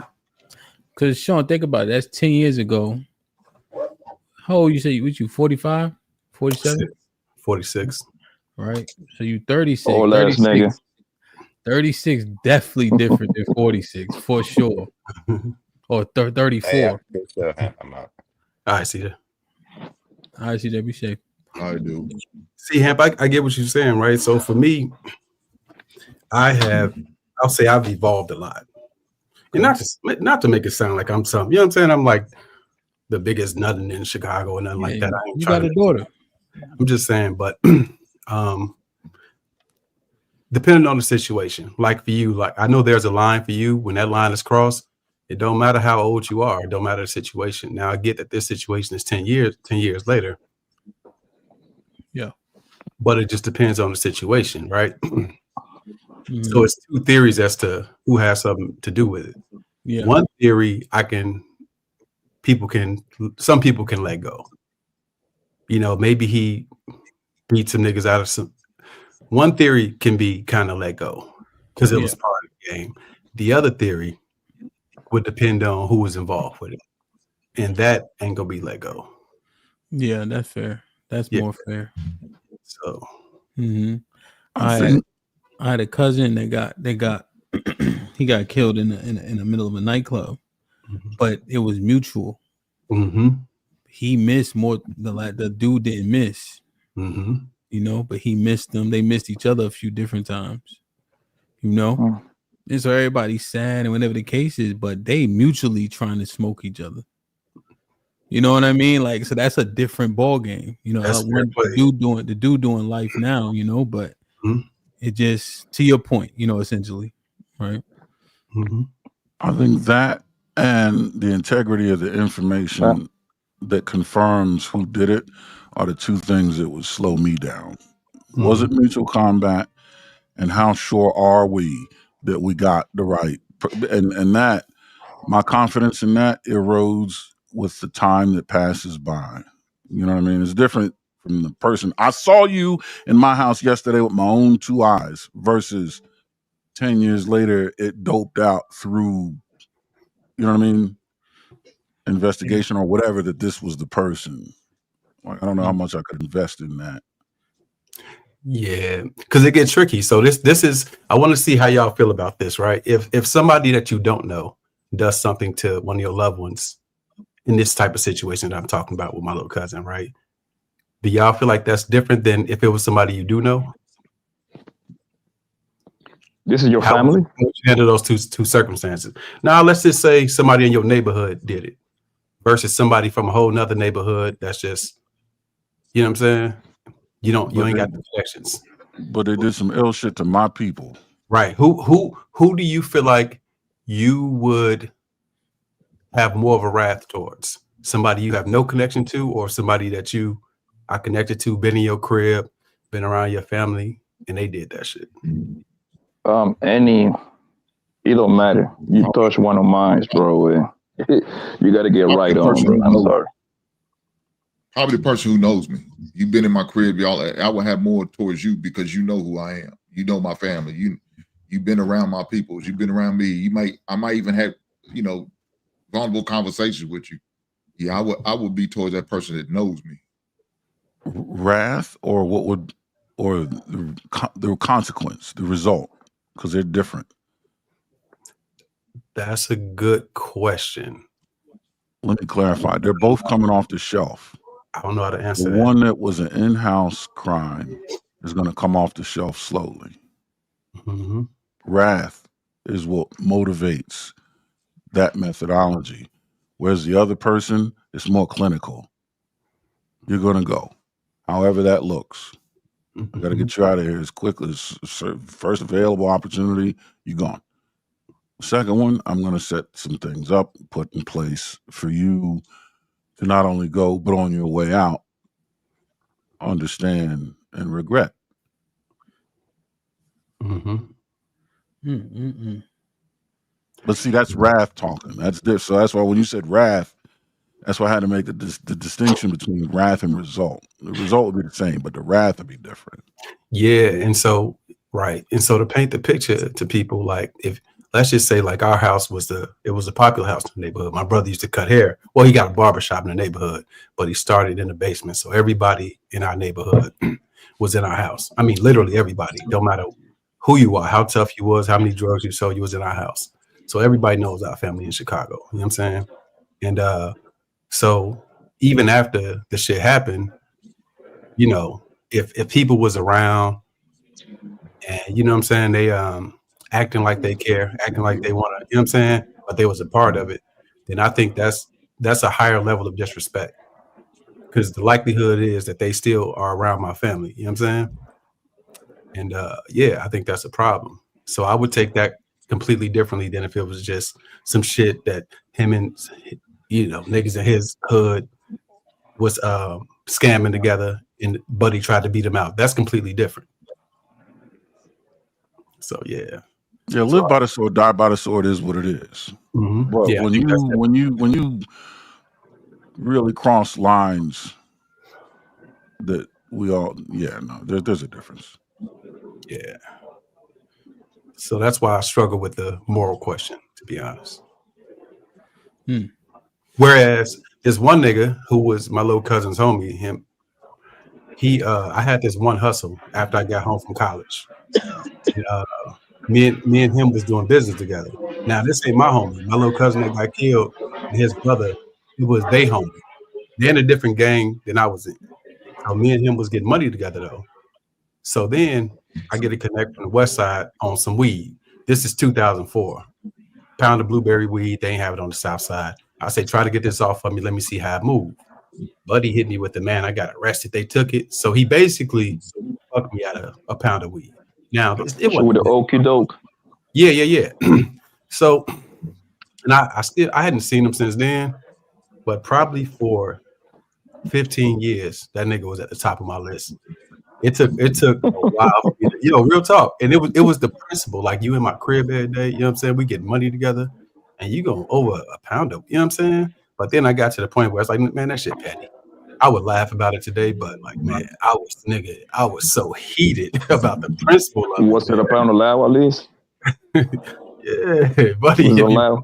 Because Sean, think about it. That's 10 years ago. How old you say? What you 45? 47? 46. Right. So you 36. Old ass nigga. 36 definitely different than 46 for sure. Or 34. Hey, I think so. I'm out. All right, see that. All right, see that. Be safe. I do. See, Hamp, I get what you're saying, right? So for me, I'll say I've evolved a lot. And not to make it sound like I'm something, you know what I'm saying? I'm like the biggest nothing in Chicago and nothing like that. You got a daughter. I'm just saying, but depending on the situation, like for you, like I know there's a line for you. When that line is crossed, it don't matter how old you are. It don't matter the situation. Now I get that this situation is 10 years later. Yeah. But it just depends on the situation, right? So it's two theories as to who has something to do with it. Yeah. One theory some people can let go. You know, maybe he beat some niggas out of some. One theory can be kind of let go because it was part of the game. The other theory would depend on who was involved with it. And that ain't gonna be let go. Yeah, that's fair. That's more fair. So I had a cousin that got he got killed in the middle of a nightclub, but it was mutual. He missed more. The dude didn't miss, you know, but he missed them. They missed each other a few different times, you know. And so everybody's sad and whatever the case is, but they mutually trying to smoke each other. You know what I mean? Like, so that's a different ball game. You know, the dude doing life now, you know, but it just, to your point, you know, essentially, right? I think that and the integrity of the information that confirms who did it are the two things that would slow me down. Was it mutual combat? And how sure are we that we got the right? And that, my confidence in that erodes with the time that passes by. You know what I mean? It's different from the person. I saw you in my house yesterday with my own two eyes versus 10 years later, it doped out through, you know what I mean? Investigation or whatever, that this was the person. Like, I don't know how much I could invest in that. Yeah, because it gets tricky. So this is, I want to see how y'all feel about this, right? If somebody that you don't know does something to one of your loved ones in this type of situation that I'm talking about with my little cousin, right? Do y'all feel like that's different than if it was somebody you do know? This is your family? How would you handle those two circumstances? Now, let's just say somebody in your neighborhood did it versus somebody from a whole nother neighborhood that's just, you know what I'm saying? You ain't got the connections. But they did some ill shit to my people. Right. Who do you feel like you would have more of a wrath towards? Somebody you have no connection to, or somebody that you are connected to, been in your crib, been around your family, and they did that shit? It don't matter. You touch one of mine, bro. You got to get right on, bro. I'm sorry. Probably the person who knows me. You've been in my crib, y'all. I will have more towards you because you know who I am. You know my family. You've been around my peoples. You've been around me. I might even have, you know, vulnerable conversations with you. Yeah, I would be towards that person that knows me. Wrath or the consequence, the result, because they're different. That's a good question. Let me clarify. They're both coming off the shelf. I don't know how to answer The that. one that was an in-house crime is going to come off the shelf slowly. Mm-hmm. Wrath is what motivates that methodology, whereas the other person is more clinical. You're going to go, however that looks. I got to get you out of here as quickly as first available opportunity. You're gone. Second one, I'm going to set some things up, put in place for you to not only go, but on your way out, understand and regret. But see, that's wrath talking. That's this. So that's why when you said wrath, that's why I had to make the distinction between wrath and result. The result would be the same, but the wrath would be different. Yeah, and so right, and so to paint the picture to people, like if let's just say like our house was a popular house in the neighborhood. My brother used to cut hair. Well, he got a barbershop in the neighborhood, but he started in the basement. So everybody in our neighborhood was in our house. I mean, literally everybody, no matter who you are, how tough you was, how many drugs you sold, you was in our house. So everybody knows our family in Chicago. You know what I'm saying? And so even after the shit happened, you know, if people was around and you know what I'm saying, they acting like they care, acting like they want to, you know what I'm saying, but they was a part of it, then I think that's a higher level of disrespect, because the likelihood is that they still are around my family, you know what I'm saying? And yeah, I think that's a problem. So I would take that completely differently than if it was just some shit that him and, you know, niggas in his hood was scamming together and Buddy tried to beat him out. That's completely different. So yeah. Yeah, live by the sword, die by the sword is what it is. Mm-hmm. But Yeah, when you really cross lines that we all, there's a difference. Yeah. So that's why I struggle with the moral question, to be honest. Whereas this one nigga who was my little cousin's homie, I had this one hustle after I got home from college. And, me and him was doing business together. Now this ain't my homie. My little cousin that got killed and his brother, it was they homie. They're in a different gang than I was in. So me and him was getting money together though. So then I get a connect from the west side on some weed. This is 2004. Pound of blueberry weed. They ain't have it on the south side. I say, try to get this off of me. Let me see how it move. Buddy hit me with the man. I got arrested. They took it. So he basically fucked me out of a pound of weed. Now it wasn't with the okie doke. Yeah. So, and I hadn't seen him since then, but probably for 15 years, that nigga was at the top of my list. It took a while, you know, real talk. And it was the principle, like you in my crib every day, you know what I'm saying? We get money together and you go over a pound of, you know what I'm saying? But then I got to the point where it's like, man, that shit petty. I would laugh about it today, but like, man, I was so heated about the principle of Was it a pound of loud at least? Yeah, buddy. Was it loud?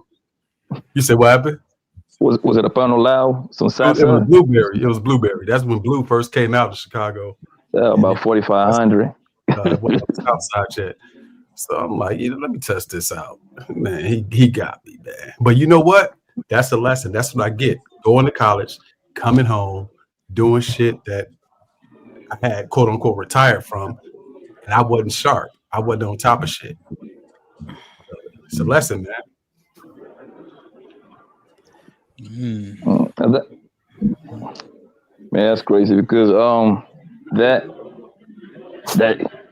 You said what happened? Was it a pound of loud? Some salsa? It was blueberry. It was blueberry. That's when Blue first came out of Chicago. Yeah, about 4,500. South side shit. So I'm like, let me test this out. Man, he got me, man. But you know what? That's the lesson. That's what I get. Going to college, coming home, doing shit that I had quote unquote retired from, and I wasn't sharp. I wasn't on top of shit. It's a lesson, man. Man, that's crazy because that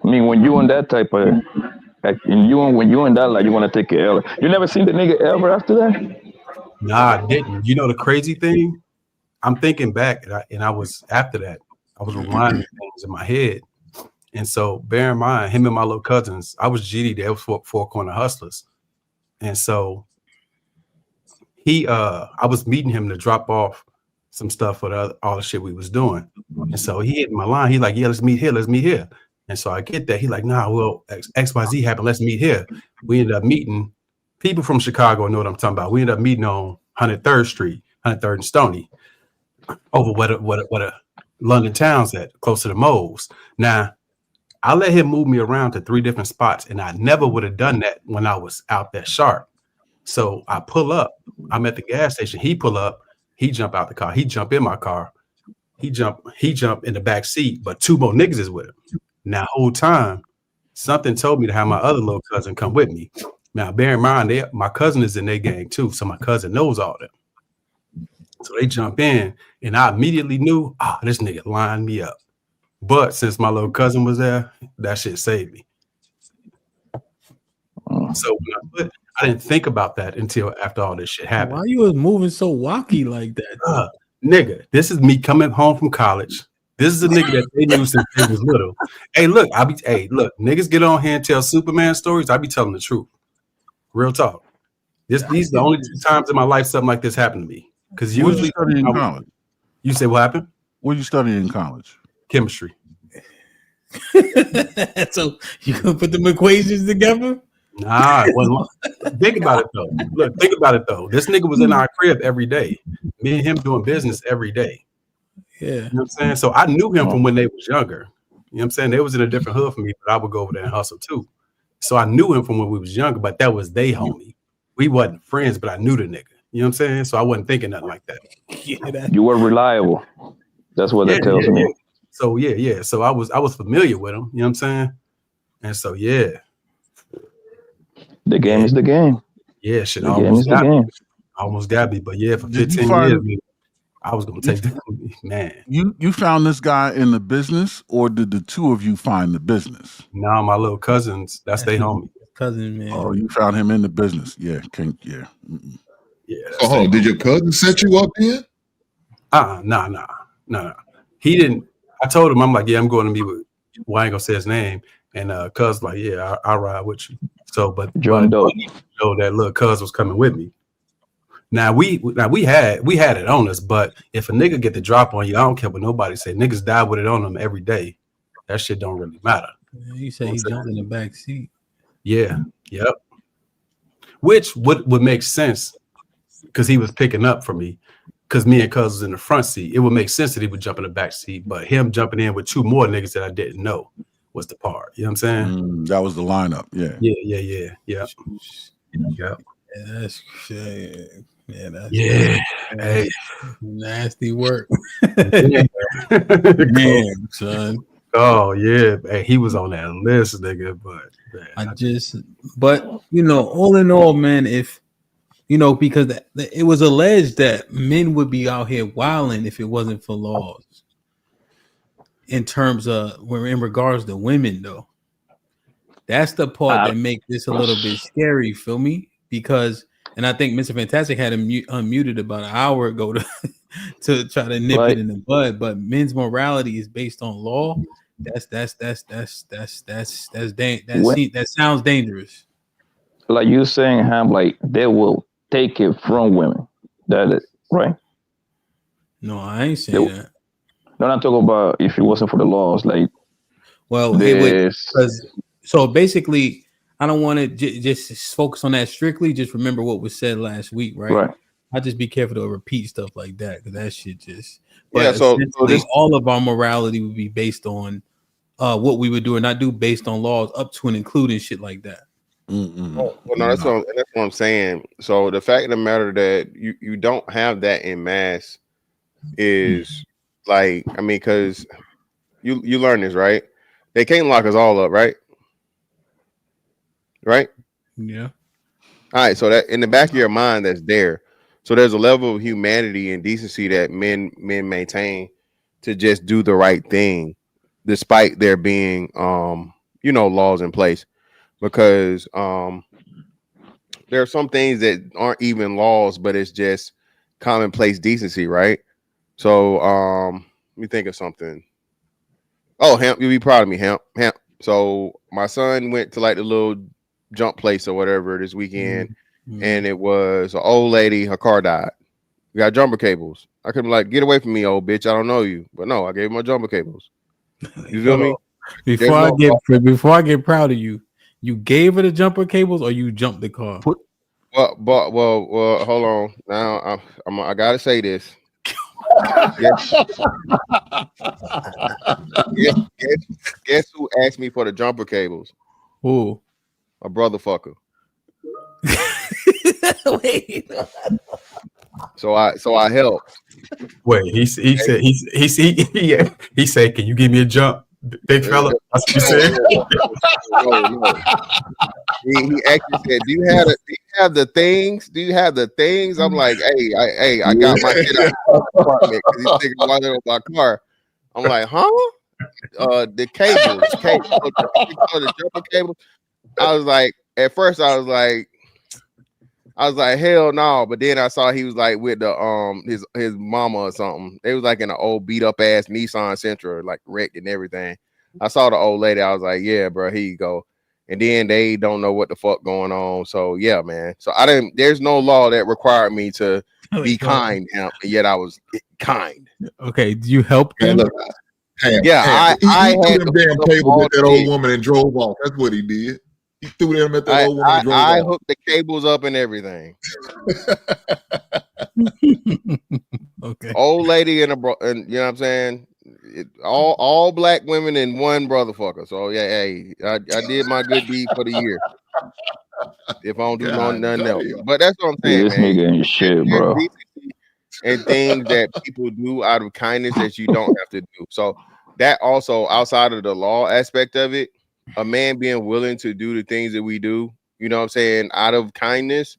I mean, when you in that type of like, when you in that, like, you want to take it ever. You never seen the nigga ever after that? Nah, I didn't. You know the crazy thing? I'm thinking back, and I was after that. I was rewinding things in my head, and so bear in mind, him and my little cousins. I was GD. They was four corner hustlers, and so I was meeting him to drop off some stuff for all the shit we was doing, and so he hit my line. He like, yeah, let's meet here. And so I get that. He like, nah, well, XYZ happened. Let's meet here. We ended up meeting people from Chicago know what I'm talking about. We ended up meeting on 103rd Street, 103rd and Stony, over what a London town's at, close to the Moles. Now, I let him move me around to 3 different spots, and I never would have done that when I was out that sharp. So I pull up. I'm at the gas station. He pull up. He jump out the car. He jump in my car. He jump in the back seat, but 2 more niggas is with him. Now, whole time, something told me to have my other little cousin come with me. Now, bear in mind, my cousin is in their gang too, so my cousin knows all them. So they jump in, and I immediately knew, this nigga lined me up. But since my little cousin was there, that shit saved me. So I didn't think about that until after all this shit happened. Why you was moving so wacky like that? Nigga, this is me coming home from college. This is a nigga that they knew since they was little. Hey, look, niggas get on here and tell Superman stories. I be telling the truth. Real talk. These are the only 2 times in my life something like this happened to me. Because usually studying in college. You say what happened? What you studying in college? Chemistry. So you gonna put them equations together? Nah, think about it though. Look, think about it though. This nigga was in our crib every day. Me and him doing business every day. Yeah. You know what I'm saying? So I knew him from when they was younger. You know what I'm saying? They was in a different hood from me, but I would go over there and hustle too. So I knew him from when we was younger, but that was they homie. We wasn't friends, but I knew the nigga. You know what I'm saying? So I wasn't thinking nothing like that. You were reliable. That's what that tells me. So yeah. So I was familiar with him. You know what I'm saying? And so yeah. The game is the game. Yeah, shit. The game is the game. Almost got me, but yeah, for 15 years, I was gonna take the man. You found this guy in the business, or did the 2 of you find the business? No, my little cousins. That's they homie. Cousin, man. Oh, you found him in the business. Yeah, yeah. Yeah. Oh, did your cousin set you up then? No. He didn't. I told him, I'm like, yeah, I'm going to meet with. Well, I ain't gonna say his name. And cuz like, yeah, I'll ride with you. So, but that little cuz was coming with me. Now we had it on us, but if a nigga get the drop on you, I don't care what nobody say. Niggas die with it on them every day. That shit don't really matter. You say he jumped in the back seat. Yeah. Yep. Which would make sense because he was picking up for me. Because me and cuz was in the front seat. It would make sense that he would jump in the back seat, but him jumping in with 2 more niggas that I didn't know was the part. You know what I'm saying? That was the lineup. Yeah. Yep. Hey, nasty work. Man, son. Oh yeah, hey, he was on that list, nigga. But you know, all in all, man, if you know, because it was alleged that men would be out here wilding if it wasn't for laws. In terms of, in regards to women, though, that's the part that makes this a little bit scary. Feel me? Because, and I think Mr. Fantastic had him unmuted about an hour ago to try to nip it in the bud. But men's morality is based on law. That sounds dangerous. Like you saying, Ham, like they will take it from women. That is right. No, I ain't saying that. No, I'm talking about if it wasn't for the laws, like. Well, so basically, I don't want to just focus on that strictly. Just remember what was said last week, right? Right. I just be careful to repeat stuff like that because that shit just. Yeah. So all of our morality would be based on what we would do or not do based on laws, up to and including shit like that. Well, no, that's what I'm saying. So the fact of the matter that you don't have that in mass is. Like, I mean, because you learn this, right? They can't lock us all up, right? Right? Yeah. All right. So that in the back of your mind, that's there. So there's a level of humanity and decency that men maintain to just do the right thing, despite there being laws in place. Because there are some things that aren't even laws, but it's just commonplace decency, right? So let me think of something. Oh, Hamp, you'll be proud of me, Hamp. So my son went to like the little jump place or whatever this weekend, and it was an old lady, her car died. We got jumper cables. I could be like, get away from me, old bitch. I don't know you. But no, I gave him my jumper cables. You feel me? Before I get proud of you, you gave her the jumper cables or you jumped the car? Well, hold on. Now I gotta say this. Guess who asked me for the jumper cables? Who? A brother fucker. Wait. So I helped. Wait, he said, can you give me a jump, big fella? That's what he said. No. He actually said, "Do you have the things? Do you have the things?" I'm like, "Hey, I got my shit out of the apartment because he's thinking about it on my car." I'm like, "Huh? The cables, the jumper cable." I was like, at first, I was like, hell no. But then I saw he was like with the his mama or something. They was like in an old beat up ass Nissan Sentra, like wrecked and everything. I saw the old lady. I was like, yeah, bro, here you go. And then they don't know what the fuck going on. So yeah, man. So I didn't. There's no law that required me to be kind, and yet I was kind. Okay, do you help him? Yeah, I threw them damn cables at that old woman and drove off. That's what he did. He threw them at that old woman and drove off. I hooked the cables up and everything. Okay. Old lady and and you know what I'm saying? All black women and one brother fucker. So yeah, hey, I did my good deed for the year. If I don't do nothing else. But that's what I'm saying, This man. nigga ain't shit, bro. And things that people do out of kindness that you don't have to do. So that also, outside of the law aspect of it, a man being willing to do the things that we do, you know what I'm saying, out of kindness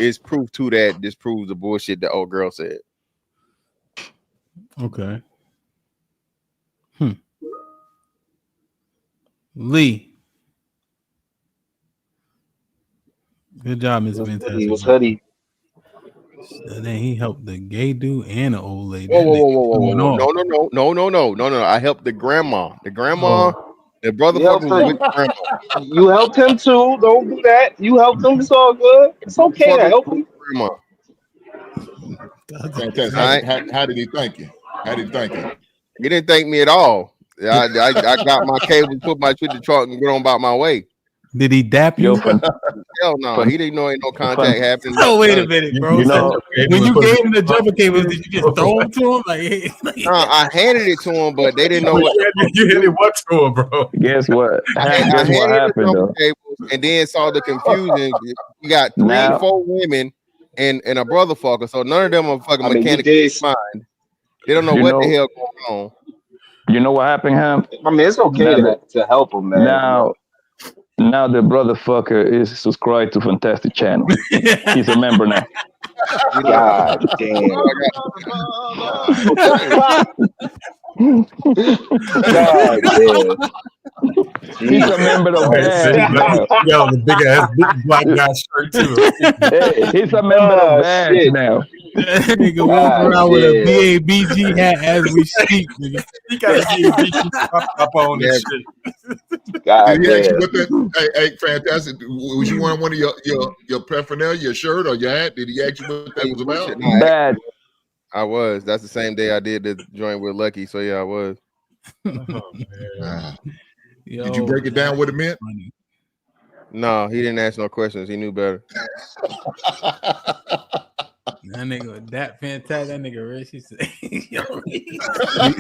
is proof to that. Disproves the bullshit the old girl said. Okay. Lee. Good job, Mr. Fantastic. He was hoodie. Then he helped the gay dude and the old lady. Whoa. No. I helped the grandma. The grandma, the brother fucker was with the grandma. You helped him too. Don't do that. You helped him. It's all good. It's okay to help him. Grandma. Fantastic. How did he thank you? How did he thank you? He didn't thank me at all. I got my cable, put my shit in the truck, and get on about my way. Did he dap you? Hell no, he didn't know ain't no contact happening. Oh, wait a minute, bro. So when you gave him the jumper cables, did you just throw them to him? No, I handed it to him, but they didn't know what you handed what to him, bro. Guess what? Guess what happened though? And then saw the confusion. You got 3-4 women and a brother fucker, so none of them are fucking mechanically mind. They don't know what the hell going on. You know what happened, Ham? I mean, it's okay to help him, man. Now the brother fucker is subscribed to Fantastic Channel. He's a member now. God damn. God damn. He's a member of that. Yo, the big ass black guy shirt too. Hey, he's a member of that now. That nigga walking around with a BABG hat as we speak, nigga. He got a BABG up on this shit. God Did he ask you damn. what that? Hey, fantastic. Was you wearing one of your paraphernalia, your shirt or your hat? Did he ask you what that was about? Bad. I was. That's the same day I did the joint with Lucky. So yeah, I was. Did you break it down what it meant? No, he didn't ask no questions. He knew better. That nigga, that fantastic. That nigga rich. He said, he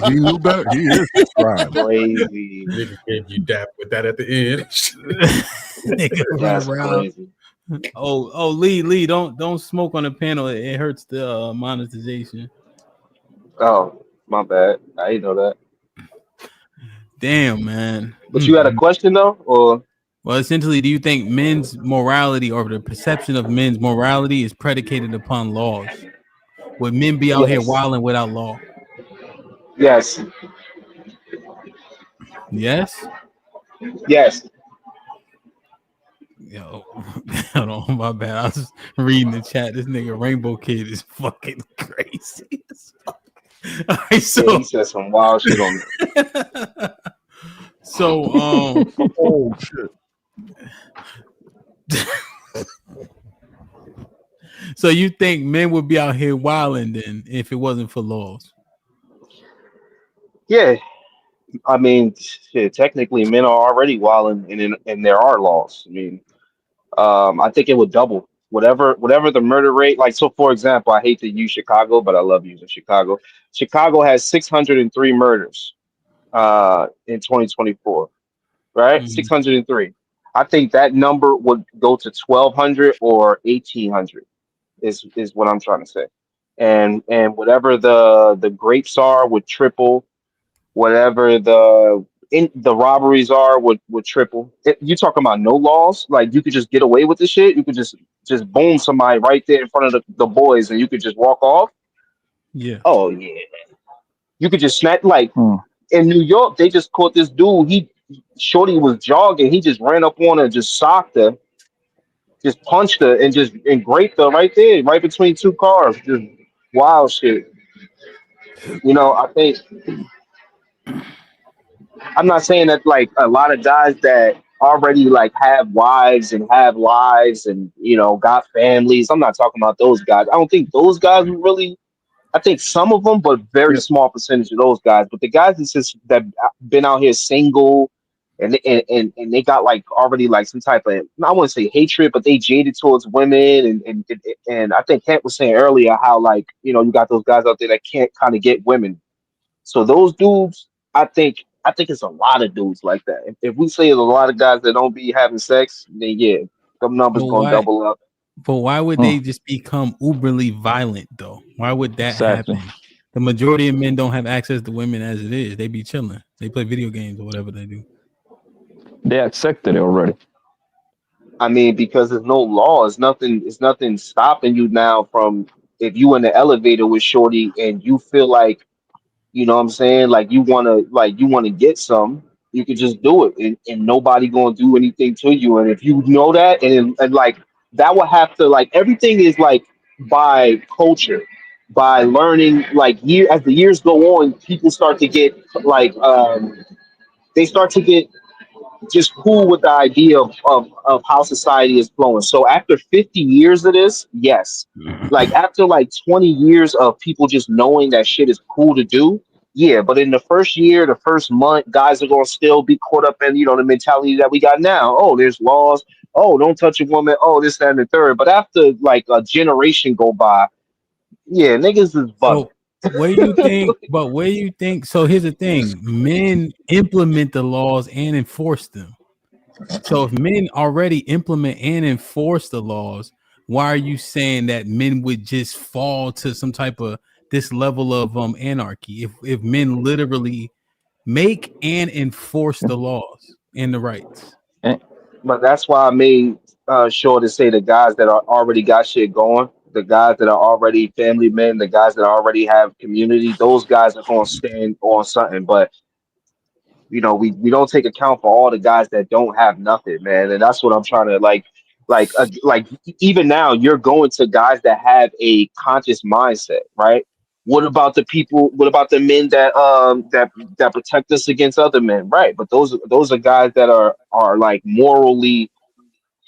knew better. He is subscribed. Crazy. Nigga gave you dap with that at the end. Nigga That's run around. crazy. Oh, Lee, don't smoke on the panel. It hurts the monetization. Oh, my bad. I didn't know that. Damn, man. But you had a question though, or? Well, essentially, do you think men's morality or the perception of men's morality is predicated upon laws? Would men be out here wilding without law? Yes. Yes? Yes. Yo, hold on, my bad. I was reading the chat. This nigga Rainbow Kid is fucking crazy as fuck. All right, so yeah, he said some wild shit on me. So, oh shit. So you think men would be out here wilding then if it wasn't for laws? Yeah. I mean, shit, technically, men are already wild, and there are laws. I mean, I think it would double whatever the murder rate. Like, so for example, I hate to use Chicago, but I love using Chicago. Chicago has 603 murders in 2024, right? 603. I think that number would go to 1,200 or 1,800 is what I'm trying to say. And whatever the grapes are would triple. Whatever the robberies are would triple. You talking about no laws? Like you could just get away with the shit. You could just boom somebody right there in front of the boys, and you could just walk off. Yeah. Oh yeah. You could just snap like in New York. They just caught this dude. Shorty was jogging. He just ran up on her, just socked her, just punched her, and raped her right there, right between two cars. Just wild shit. You know, I think. I'm not saying that like a lot of guys that already like have wives and have lives and got families. I'm not talking about those guys. I don't think those guys would really. I think some of them, but very small percentage of those guys. But the guys that been out here single and they got like already like some type of, I wouldn't say hatred, but they jaded towards women and I think Kent was saying earlier how like you got those guys out there that can't kind of get women. So those dudes, I think it's a lot of dudes like that. If we say there's a lot of guys that don't be having sex, then yeah, them numbers gonna double up. But why would they just become uberly violent though? Why would that happen? The majority of men don't have access to women as it is. They be chilling. They play video games or whatever they do. They accepted it already. I mean, because there's no law. It's nothing stopping you now from if you in the elevator with Shorty and you feel like, you know what I'm saying, like you wanna get some, you could just do it and nobody gonna do anything to you. And if you know that and like that will have to like everything is like by culture, by learning like as the years go on, people start to get like they start to get just cool with the idea of how society is flowing. So after 50 years of this, yes. Like after like 20 years of people just knowing that shit is cool to do, yeah. But in the first year, the first month, guys are gonna still be caught up in the mentality that we got now. Oh, there's laws. Oh, don't touch a woman. Oh, this, that, and the third. But after like a generation go by, yeah, niggas is bugging. What do you think? But where do you think? So here's the thing: men implement the laws and enforce them. So if men already implement and enforce the laws, why are you saying that men would just fall to some type of this level of anarchy? If men literally make and enforce the laws and the rights. But that's why I made sure to say the guys that are already got shit going, the guys that are already family men, the guys that already have community, those guys are going to stand on something. But we don't take account for all the guys that don't have nothing, man. And that's what I'm trying to like even now you're going to guys that have a conscious mindset, right? What about the people? What about the men that protect us against other men, right? But those are guys that are like morally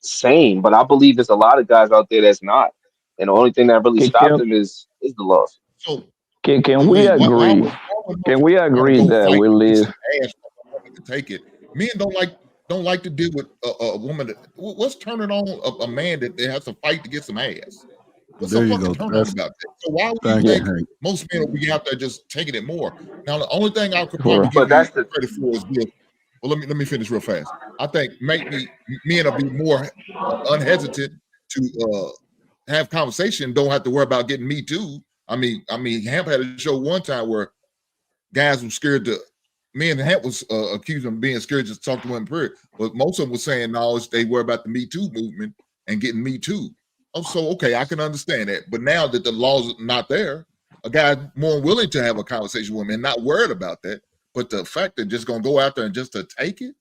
sane. But I believe there's a lot of guys out there that's not, and the only thing that really stops them is the laws. So can we agree? Can we agree that we live? To take it, men don't like to deal with a woman. What's turning on a man that has to fight to get some ass? What's so fucking turn on about that? So why would you think most men will be out there just taking it more? Now the only thing I could probably give you credit for is this. Well, let me finish real fast. I think maybe men will be more unhesitant to have conversation. Don't have to worry about getting me too. I mean, Hamp had a show one time where guys were scared to. Me and Hamp was accused of being scared to talk to women, period. But most of them were saying, no, they worry about the Me Too movement and getting Me Too. Oh, so, okay, I can understand that. But now that the law's not there, a guy's more willing to have a conversation with him and not worried about that. But the fact that just going to go out there and just to take it,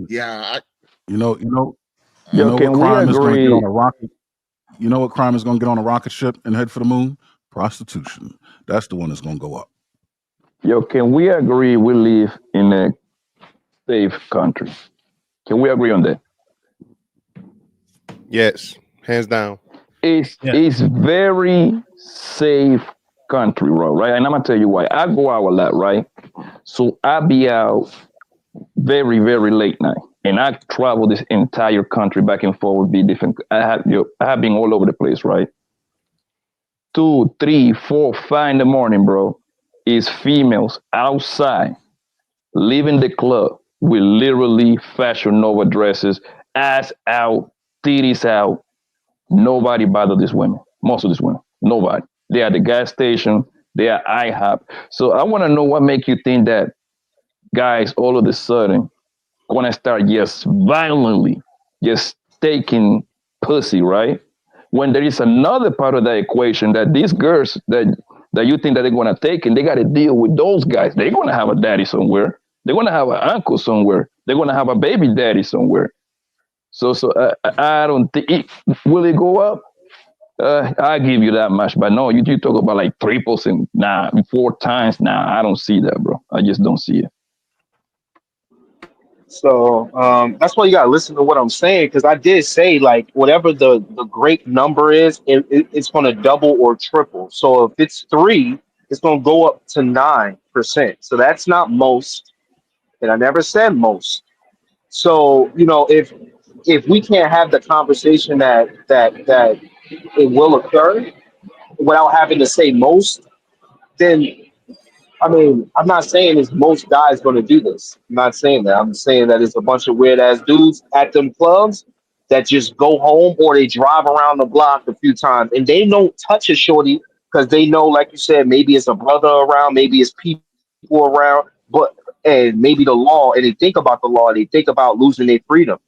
yeah. You know what crime is going to get on a rocket? You know what crime is going to get on a rocket ship and head for the moon? Prostitution. That's the one that's going to go up. Yo, can we agree we live in a safe country? Can we agree on that? Yes, hands down. It's very safe country, right? And I'm gonna tell you why. I go out a lot, right? So I be out very, very late night, and I travel this entire country back and forth. Be different. I have been all over the place, right? 2, 3, 4, 5 in the morning, bro. Is females outside, leaving the club with literally Fashion Nova dresses, ass out, titties out. Nobody bother these women. Most of these women, nobody. They are at the gas station. They are IHOP. So I want to know what make you think that guys all of a sudden gonna start just violently just taking pussy, right? When there is another part of that equation that these girls that you think that they're gonna take, and they got to deal with those guys. They're gonna have a daddy somewhere. They're gonna have an uncle somewhere. They're gonna have a baby daddy somewhere. So I don't think will it go up? I give you that much, but no, you talk about like triples and 4 times. I don't see that, bro. I just don't see it. So that's why you gotta listen to what I'm saying, because I did say like whatever the great number is, it's gonna double or triple. So if it's 3, it's gonna go up to 9%. So that's not most, and I never said most. So if we can't have the conversation that it will occur without having to say most, then I mean, I'm not saying it's most guys going to do this. I'm not saying that. I'm saying that it's a bunch of weird ass dudes at them clubs that just go home or they drive around the block a few times and they don't touch a shorty because they know, like you said, maybe it's a brother around, maybe it's people around, and maybe the law, and they think about the law, they think about losing their freedom.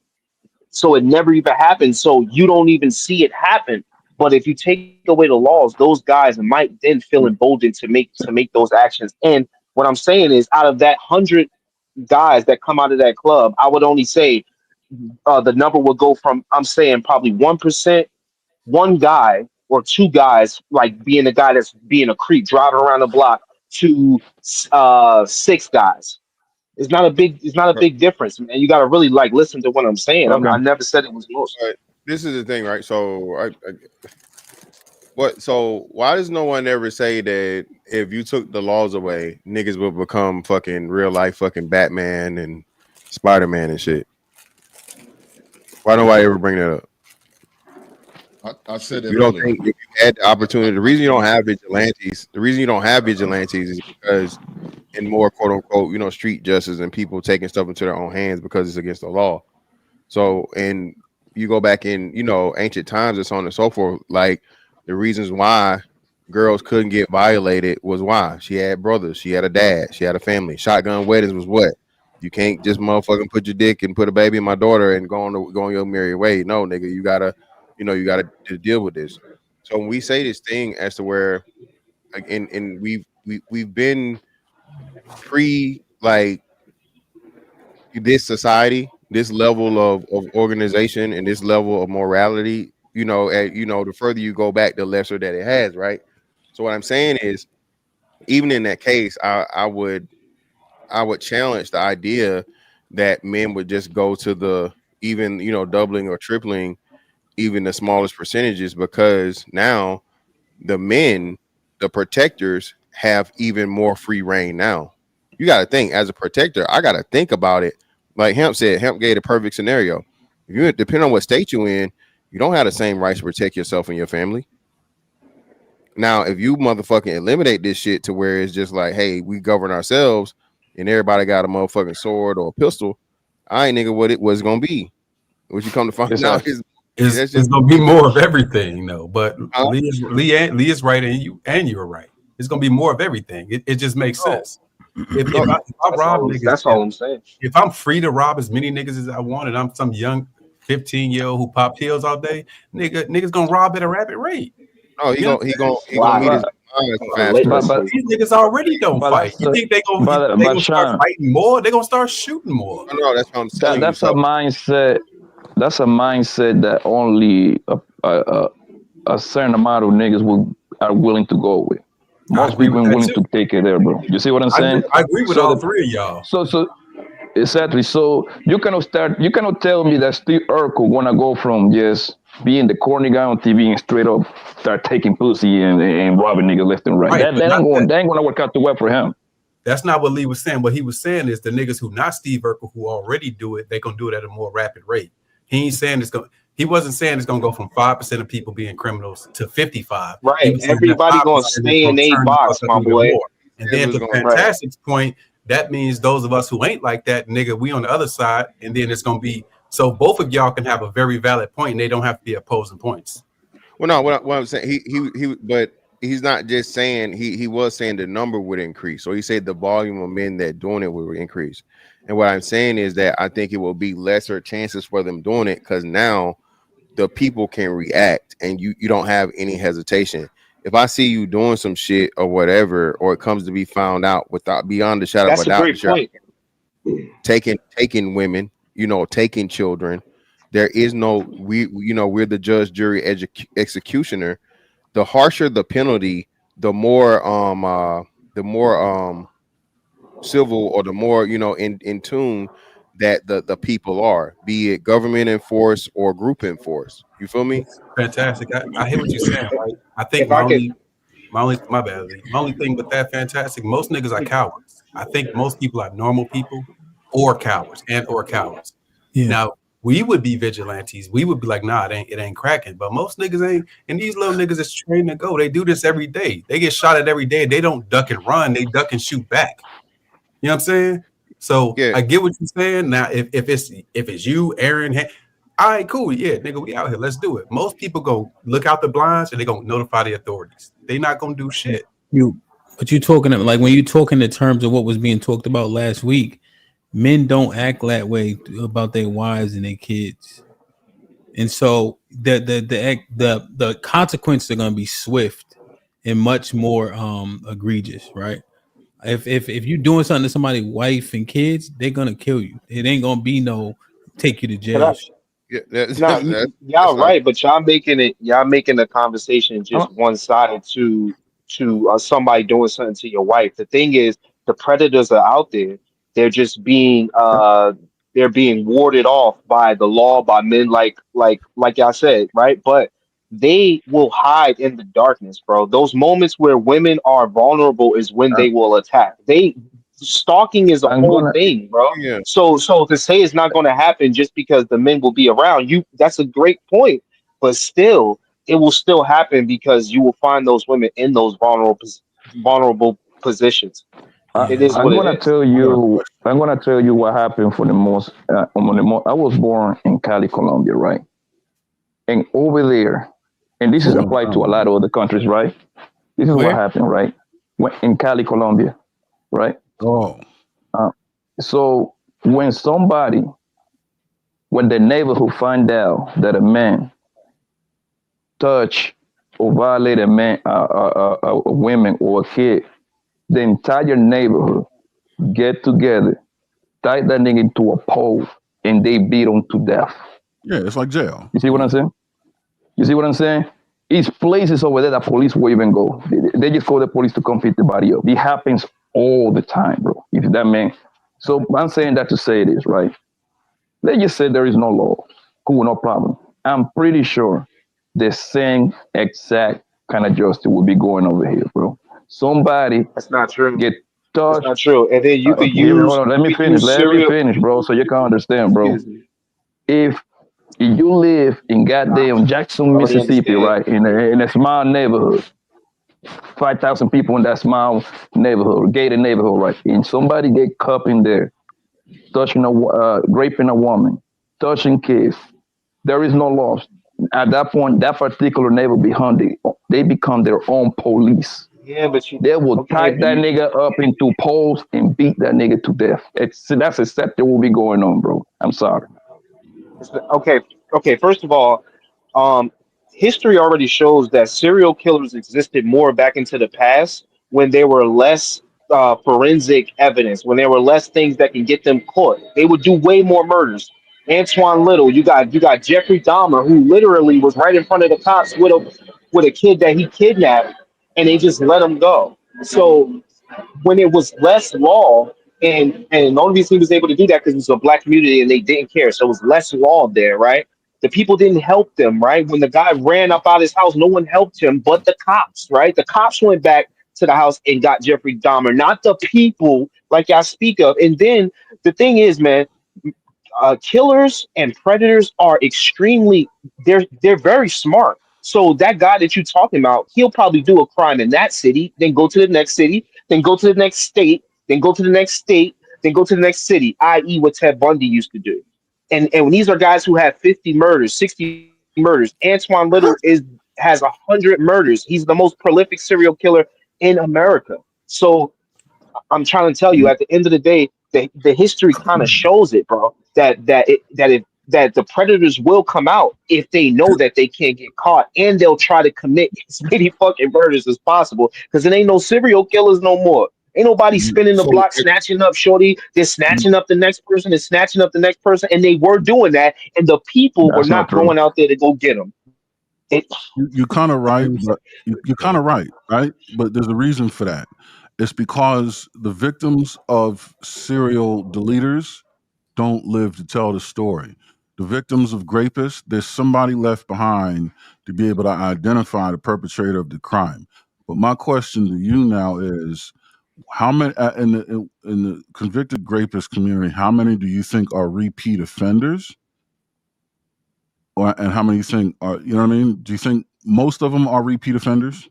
So it never even happens. So you don't even see it happen. But if you take away the laws, those guys might then feel emboldened to make those actions. And what I'm saying is, out of that 100 guys that come out of that club, I would only say the number would go from, I'm saying probably 1%, one guy or 2 guys, like being the guy that's being a creep, driving around the block, to 6 guys. It's not a big difference, man. You got to really like listen to what I'm saying. Okay. I never said it was most. But this is the thing, right? So so why does no one ever say that if you took the laws away, niggas would become fucking real life fucking Batman and Spider-Man and shit? Why don't I ever bring that up? I said that You don't earlier. think if you had the opportunity, the reason you don't have vigilantes is because in more quote unquote, street justice and people taking stuff into their own hands because it's against the law. So, and you go back in, ancient times and so on and so forth, like the reasons why girls couldn't get violated was why she had brothers, she had a dad, she had a family. Shotgun weddings was what? You can't just motherfucking put your dick and put a baby in my daughter and go on your merry way. No, nigga, you gotta deal with this. So when we say this thing as to where, like, and we've been pre like this society, this level of organization and this level of morality, the further you go back, the lesser that it has, right? So what I'm saying is, even in that case, I would challenge the idea that men would just go to the even, doubling or tripling even the smallest percentages, because now the men, the protectors, have even more free reign now. You got to think, as a protector, I got to think about it. Like Hemp said, Hemp gave the perfect scenario. If you depend on what state you're in, you don't have the same rights to protect yourself and your family. Now, if you motherfucking eliminate this shit to where it's just like, hey, we govern ourselves and everybody got a motherfucking sword or a pistol, I ain't nigga what it was gonna be. What you come to find out is it's gonna be more of everything, though. But Lee is right, and you're right. It's gonna be more of everything. It just makes sense. If I rob niggas, that's all I'm saying. If I'm free to rob as many niggas as I want, and I'm some young 15-year-old who pop pills all day, niggas gonna rob at a rapid rate. Oh, he gonna meet his but these niggas already don't fight. You think they gonna start fighting more? They gonna start shooting more. No, that's what I'm saying. That's a mindset. That's a mindset that only a certain amount of niggas are willing to go with. Most people are willing to take it there, bro. You see what I'm saying? I agree with all 3 of y'all. So exactly. So you cannot tell me that Steve Urkel wanna go from being the corny guy on TV and straight up start taking pussy and robbing niggas left and right. Right, That ain't gonna work out too well for him. That's not what Lee was saying. What he was saying is the niggas who not Steve Urkel who already do it, they gonna do it at a more rapid rate. He ain't saying it's gonna. He wasn't saying it's gonna go from 5% of people being criminals to 55. Right, everybody gonna stay in a box, my boy. And then to Fantastic's point, that means those of us who ain't like that, nigga, we on the other side, and then it's gonna be so both of y'all can have a very valid point, and they don't have to be opposing points. Well, no, what I'm saying, but he's not just saying he was saying the number would increase. So he said the volume of men that doing it will increase. And what I'm saying is that I think it will be lesser chances for them doing it because now the people can react and you don't have any hesitation. If I see you doing some shit or whatever, or it comes to be found out without beyond the shadow of a doubt, taking women, taking children, there is no we're the judge, jury, executioner. The harsher the penalty, the more civil or the more in tune that the people are, be it government enforced or group enforced. You feel me? Fantastic. I hear what you're saying, right? I think my only thing with that, Fantastic, most niggas are cowards. I think most people are normal people or cowards or cowards. Yeah. Now we would be vigilantes. We would be like, nah, it ain't cracking. But most niggas ain't, and these little niggas is trained to go. They do this every day. They get shot at every day. They don't duck and run. They duck and shoot back. You know what I'm saying? So yeah. I get what you're saying. Now, if it's you, Aaron, all right, cool. Yeah, nigga, we out here. Let's do it. Most people go look out the blinds and they gonna notify the authorities. They not gonna do shit. But you talking like when you talking in terms of what was being talked about last week, men don't act that way about their wives and their kids, and so the consequences are gonna be swift and much more egregious, right? If you're doing something to somebody's wife and kids, they're gonna kill you. It ain't gonna be no take you to jail. Y'all right, but y'all making the conversation just one-sided to somebody doing something to your wife. The thing is, the predators are out there. They're just being they're being warded off by the law, by men like y'all said, right? But they will hide in the darkness, bro. Those moments where women are vulnerable is when they will attack. Stalking is a whole thing, bro. Yeah. So to say it's not going to happen just because the men will be around you, that's a great point. But still, it will still happen because you will find those women in those vulnerable positions. It is. I'm gonna tell you what happened for the most. I was born in Cali, Colombia, right? And over there, and this is applied to a lot of other countries, right? This is what happened, right? In Cali, Colombia, right? So when the neighborhood find out that a man touch or violate a woman or a kid, the entire neighborhood get together, tie that nigga into a pole, and they beat him to death. Yeah, it's like jail. You see what I'm saying? It's places over there that police will even go. They just call the police to come pick the body up. It happens all the time, bro. If that man. So I'm saying that to say this, right? They just said there is no law. Cool, no problem. I'm pretty sure the same exact kind of justice will be going over here, bro. Somebody that's not true. Get touched. That's not true. And then you can use. Hold on, let me finish, bro, so you can understand, bro. If you live in goddamn Jackson, Mississippi, right, in a small neighborhood, 5,000 people in that small neighborhood, gated neighborhood, right, and somebody get cuffed in there, touching raping a woman, touching kids, there is no laws. At that point, that particular neighborhood, they become their own police. Yeah, but they will tie that nigga up into poles and beat that nigga to death. That's exactly what will be going on, bro. I'm sorry. Okay. First of all, history already shows that serial killers existed more back into the past when there were less forensic evidence, when there were less things that can get them caught. They would do way more murders. Antoine Little, you got Jeffrey Dahmer, who literally was right in front of the cops with a kid that he kidnapped, and they just let him go. So when it was less law, and the only reason he was able to do that because it was a black community and they didn't care, so it was less law there, right? The people didn't help them, right? When the guy ran up out of his house, no one helped him but the cops, right? The cops went back to the house and got Jeffrey Dahmer, not the people like y'all speak of. And then the thing is, man, killers and predators are extremely, they're very smart. So that guy that you're talking about, he'll probably do a crime in that city, then go to the next city, then go to the next state, then go to the next state, then go to the next city, i.e. what Ted Bundy used to do. And these are guys who have 50 murders, 60 murders. Antoine Little has 100 murders. He's the most prolific serial killer in America. So I'm trying to tell you, at the end of the day, the history kind of shows it, bro. That the predators will come out if they know that they can't get caught, and they'll try to commit as many fucking murders as possible. Because there ain't no serial killers no more. Ain't nobody spinning the block, snatching up shorty. They're snatching up the next person, and snatching up the next person, and they were doing that, and the people were not going out there to go get them. You're kind of right, but you're kind of right? But there's a reason for that. It's because the victims of serial deleters don't live to tell the story. The victims of rapists, there's somebody left behind to be able to identify the perpetrator of the crime. But my question to you now is, how many in the convicted rapist community, how many do you think are repeat offenders? And how many you think are, you know what I mean? Do you think most of them are repeat offenders?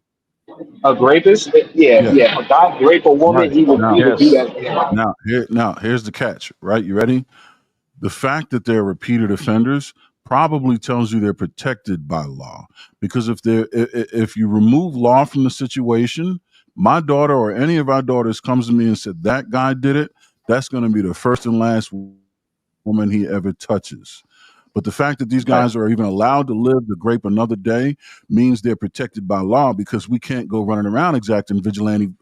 A rapist? Yeah. A guy rape a woman, he would do that. Now, here's the catch, right? You ready? The fact that they're repeated offenders probably tells you they're protected by law. Because if you remove law from the situation, my daughter or any of our daughters comes to me and said, that guy did it, that's going to be the first and last woman he ever touches. But the fact that these guys are even allowed to live to grape another day means they're protected by law, because we can't go running around exacting vigilante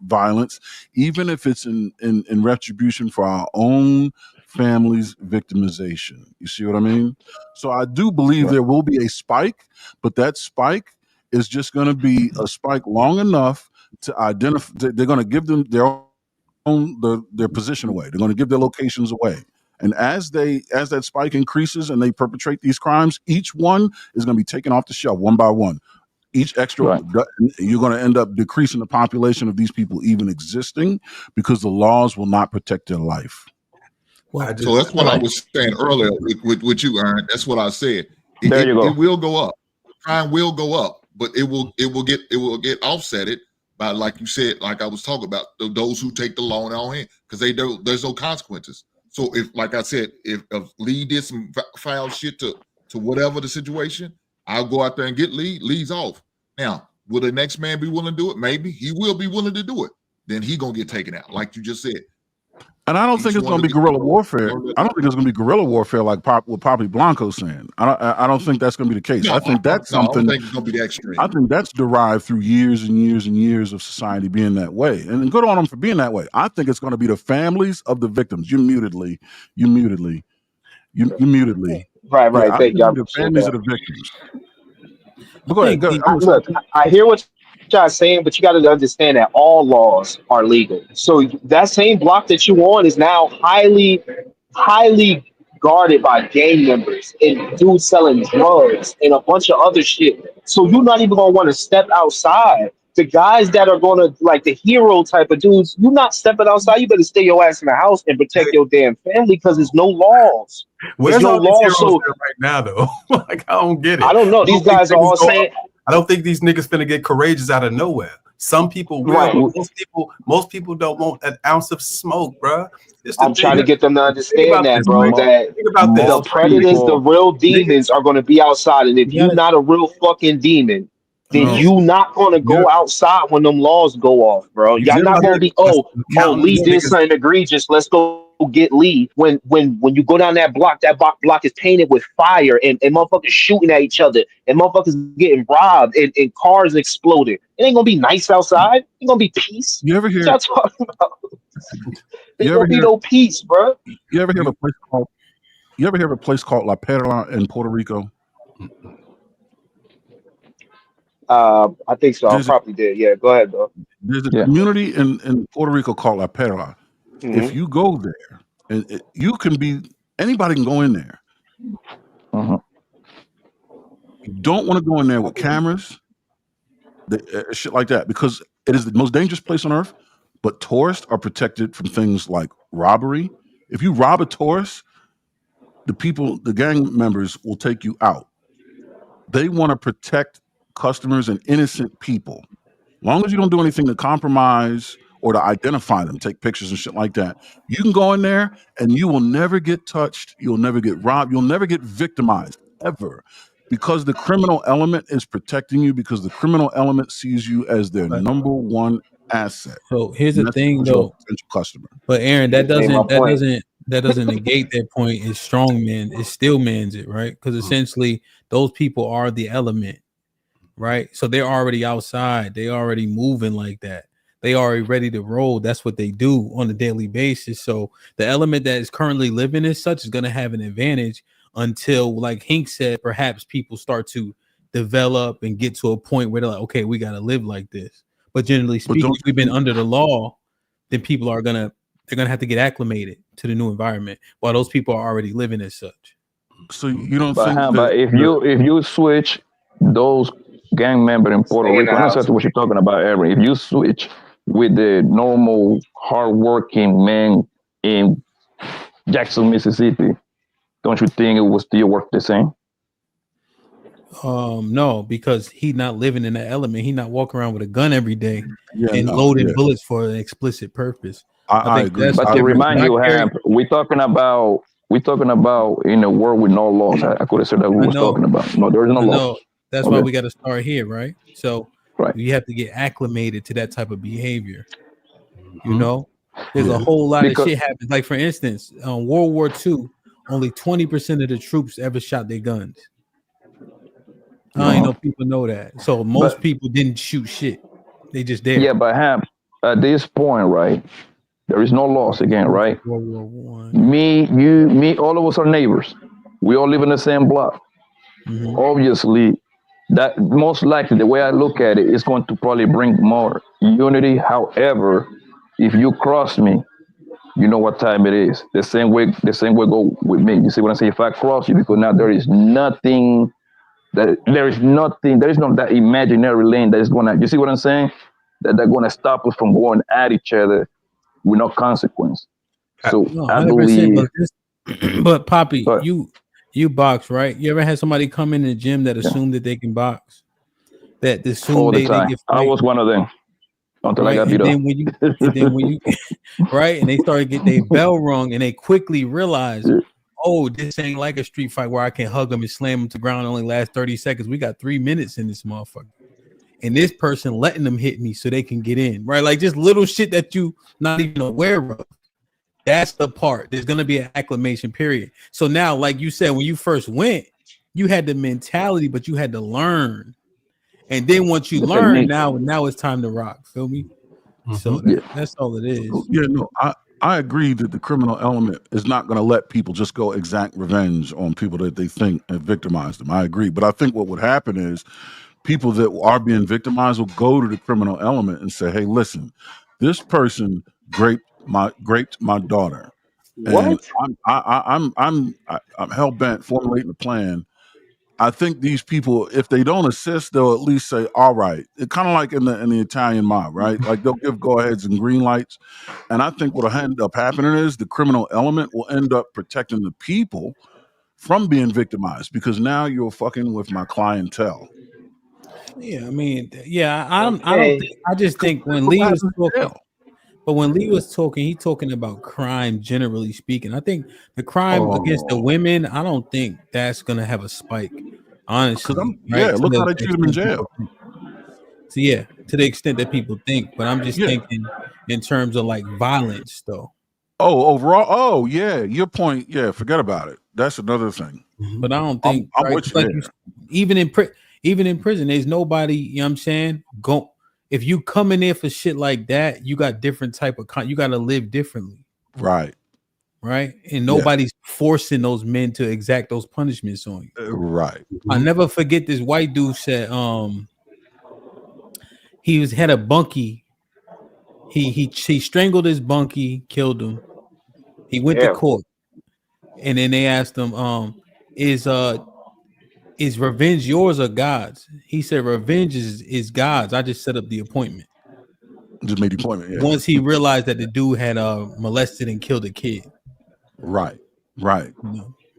violence, even if it's in retribution for our own family's victimization. You see what I mean? So I do believe there will be a spike, but that spike is just going to be a spike long enough to identify. They're going to give them their position away. They're going to give their locations away. And as that spike increases and they perpetrate these crimes, each one is going to be taken off the shelf one by one. Each extra, you're going to end up decreasing the population of these people even existing, because the laws will not protect their life. Well, so that's what I was saying earlier with you, Aaron. That's what I said. It will go up. Crime will go up, but it will get offsetted by, like you said, like I was talking about, those who take the law in their own hand, because there's no consequences. So if, like I said, if Lee did some foul shit to whatever the situation, I'll go out there and get Lee. Lee's off. Now, will the next man be willing to do it? Maybe he will be willing to do it. Then he gonna get taken out, like you just said. And I don't think it's going to be guerrilla warfare. I don't think it's going to be guerrilla warfare like what Poppy Blanco's saying. I don't think that's going to be the case. I think that's something. I don't think it's going to be that extreme. I think that's derived through years and years and years of society being that way. And good on them for being that way. I think it's going to be the families of the victims. You muted Lee. Right. Yeah, thank y'all. The families of the victims. But go ahead. Look, I hear what y'all saying, but you got to understand that all laws are legal. So that same block that you on is now highly guarded by gang members and dudes selling drugs and a bunch of other shit. So you're not even gonna want to step outside. The guys that are gonna, like the hero type of dudes, you're not stepping outside. You better stay your ass in the house and protect your damn family, because there's no laws. Where's all these heroes right now, though? Like, I don't get it. I don't know. These guys are all saying. I don't think these niggas finna get courageous out of nowhere. Some people will. Right. Most people don't want an ounce of smoke, bro. I'm trying to get them to understand that, bro. That the predators, the real demons, are going to be outside, and if you're not a real fucking demon, then you not going to go outside when them laws go off, bro. Y'all not going to be, Lee did something egregious, let's go get Lee. When you go down that block is painted with fire and motherfuckers shooting at each other and motherfuckers getting robbed and cars exploding. It ain't gonna be nice outside. It ain't gonna be peace. You ever hear? What y'all talking about? There's gonna be no peace, bro. You ever hear of a place called La Perla in Puerto Rico? I think so. I probably did. Yeah, go ahead, bro. There's a community in Puerto Rico called La Perla. Mm-hmm. If you go there, and anybody can go in there. You don't want to go in there with cameras, shit like that, because it is the most dangerous place on earth. But tourists are protected from things like robbery. If you rob a tourist, the gang members will take you out. They want to protect customers and innocent people. As long as you don't do anything to compromise or to identify them, take pictures and shit like that, you can go in there and you will never get touched. You'll never get robbed. You'll never get victimized ever, because the criminal element is protecting you, because the criminal element sees you as their number one asset. So here's the thing, though. Potential customer. But Aaron, that doesn't negate that point. It's strong man. It still mans it, right? Because essentially those people are the element, right? So they're already outside. They already moving like that. They already ready to roll. That's what they do on a daily basis. So the element that is currently living as such is going to have an advantage until, like Hink said, perhaps people start to develop and get to a point where they're like, okay, we got to live like this. But generally speaking, if we've been under the law, then people are they're gonna have to get acclimated to the new environment, while those people are already living as such. So you don't but, think but if you switch those gang members in Puerto Rico, that's exactly what you're talking about, Aaron. If you switch with the normal hardworking men in Jackson, Mississippi, don't you think it would still work the same? No, because he's not living in that element. He's not walking around with a gun every day and loading bullets for an explicit purpose. I agree. But to remind you, we're talking about in a world with no laws. I could have said that we was talking about. No, there is no law. That's why we got to start here, right? So you have to get acclimated to that type of behavior. You know, there's a whole lot of shit happens. Like for instance, World War II, only 20% of the troops ever shot their guns. I know people know that. So most people didn't shoot shit. They just did. Yeah, but at this point, right, there is no laws again, right? World War I. Me, you, me, all of us are neighbors. We all live in the same block. Obviously, that most likely the way I look at it is going to probably bring more unity. However, if you cross me, you know what time it is. The same way go with me. You see what I say? If I cross you, because now there is nothing. There is no that imaginary lane that is gonna, you see what I'm saying? That they're gonna stop us from going at each other with no consequence. So I believe. But Poppy, you box, right? You ever had somebody come in the gym that assumed that they can box? That assumed all the they time. get I was one of them until I got beat up. And then when you right, and they started getting their bell rung, and they quickly realized. Oh, this ain't like a street fight where I can hug them and slam them to ground. Only last 30 seconds. We got 3 minutes in this motherfucker. And this person letting them hit me so they can get in, right? Like just little shit that you not even aware of. That's the part. There's going to be an acclimation period. So now, like you said, when you first went, you had the mentality, but you had to learn. And then once you learn, now it's time to rock. Feel me? So that's all it is. Yeah, no, I agree that the criminal element is not going to let people just go exact revenge on people that they think have victimized them. I agree. But I think what would happen is people that are being victimized will go to the criminal element and say, hey, listen, this person raped my daughter. What? And I'm hell-bent formulating a plan. I think these people, if they don't assist, they'll at least say, all right. It's kind of like in the Italian mob, right? Like they'll give go-aheads and green lights. And I think what'll end up happening is the criminal element will end up protecting the people from being victimized, because now you're fucking with my clientele. Yeah, I mean, I just think when Lee was talking, but when Lee was talking, he's talking about crime generally speaking. I think the crime against the women, I don't think that's gonna have a spike, honestly. Right? Look how they treat them in jail. So yeah, to the extent that people think, but I'm just thinking in terms of like violence, though. Oh, overall, oh yeah, your point. Yeah, forget about it. That's another thing. But I don't think I'm with you even in prison, there's nobody. You know what I'm saying? If you come in there for shit like that, you got different type of you got to live differently, right? And nobody's forcing those men to exact those punishments on you, right? I never forget this white dude said, he had a bunkie. He strangled his bunkie, killed him. He went to court, and then they asked him, is revenge yours or God's? He said revenge is God's. I just set up the appointment. Just made the appointment. Yeah. Once he realized that the dude had molested and killed a kid. Right. Right.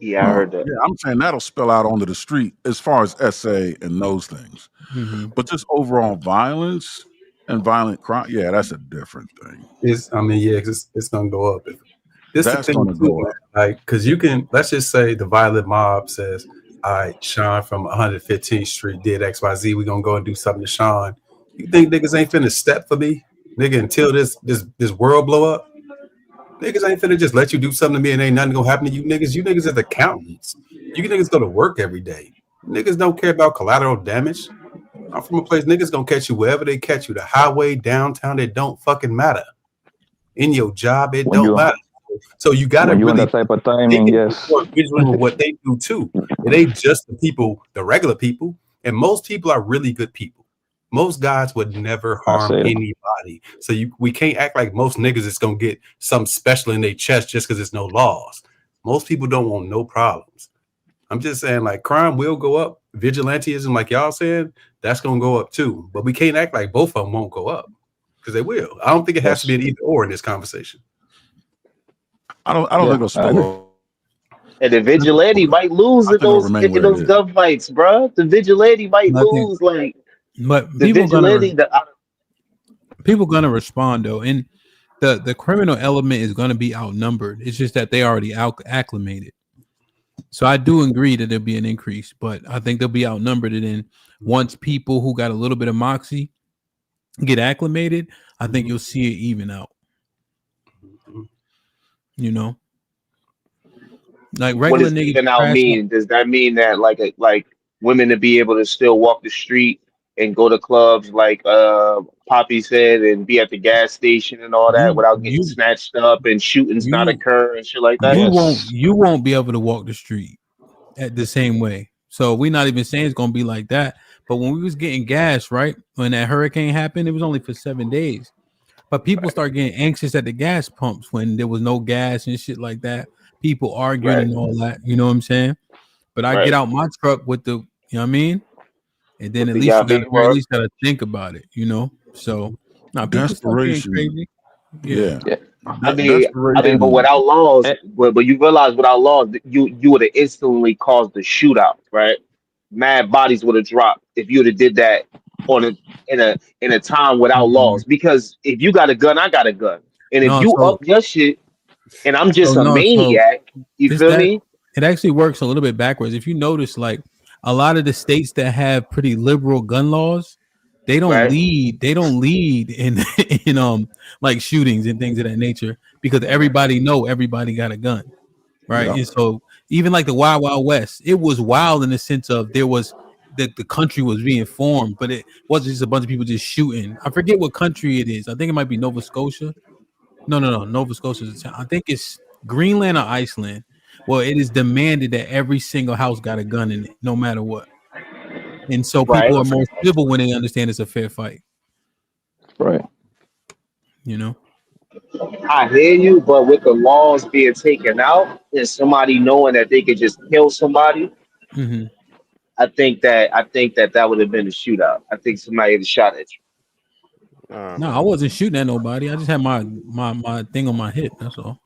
Yeah, I heard that. Yeah, I'm saying that'll spill out onto the street as far as SA and those things. Mm-hmm. But just overall violence and violent crime, yeah, that's a different thing. It's gonna go up. This That's the thing gonna too, go man. up. Like, because you can, let's just say the violent mob says, all right, Sean from 115th Street did XYZ. We're gonna go and do something to Sean. You think niggas ain't finna step for me, nigga, until this world blow up? Niggas ain't finna just let you do something to me and ain't nothing gonna happen to you niggas. You niggas are accountants. You niggas go to work every day. Niggas don't care about collateral damage. I'm from a place niggas gonna catch you wherever they catch you. The highway, downtown, it don't fucking matter. In your job, it don't matter. So you gotta you really that type of timing, yes. vigilant with what they do too. It ain't just the people, the regular people, and most people are really good people. Most guys would never harm anybody. So we can't act like most niggas is gonna get something special in their chest just because there's no laws. Most people don't want no problems. I'm just saying, like, crime will go up. Vigilantism, like y'all said, that's gonna go up too. But we can't act like both of them won't go up, because they will. I don't think it has to be an either or in this conversation. I don't think it'll spill. And the vigilante might lose in those gunfights, bro. The vigilante might lose, like. But the vigilante, people gonna respond though, and the criminal element is gonna be outnumbered. It's just that they already acclimated. So I do agree that there'll be an increase, but I think they'll be outnumbered. And then once people who got a little bit of moxie get acclimated, I think you'll see it even out. You know, like regular what does niggas. even out mean? Does that mean that like women to be able to still walk the street and go to clubs like Poppy said, and be at the gas station and all that without getting snatched up and shootings not occur and shit like that? You won't be able to walk the street at the same way. So we're not even saying it's gonna be like that. But when we was getting gas, right, when that hurricane happened, it was only for 7 days. But people start getting anxious at the gas pumps when there was no gas and shit like that. People arguing and all that. You know what I'm saying? But I get out my truck with the, you know what I mean? And then at least gotta think about it, you know. So now people start getting crazy. Yeah. I mean, but without laws, but you realize without laws, you would have instantly caused the shootout, right? Mad bodies would have dropped if you would have did that in a time without laws. Because if you got a gun, I got a gun, and if up your shit, and I'm just a maniac, you feel me? It actually works a little bit backwards. If you notice, like a lot of the states that have pretty liberal gun laws, they don't lead. They don't lead in like shootings and things of that nature, because everybody got a gun, right? And so even like the Wild Wild West, it was wild in the sense of there was that the country was being formed, but it wasn't just a bunch of people just shooting. I forget what country it is. I think it might be Nova Scotia. No. Nova Scotia is a town. I think it's Greenland or Iceland. Well, it is demanded that every single house got a gun in it, no matter what. And so people are more civil when they understand it's a fair fight. Right. You know? I hear you, but with the laws being taken out and somebody knowing that they could just kill somebody, I think that would have been a shootout. I think somebody had shot at you. No, I wasn't shooting at nobody. I just had my thing on my hip. That's all.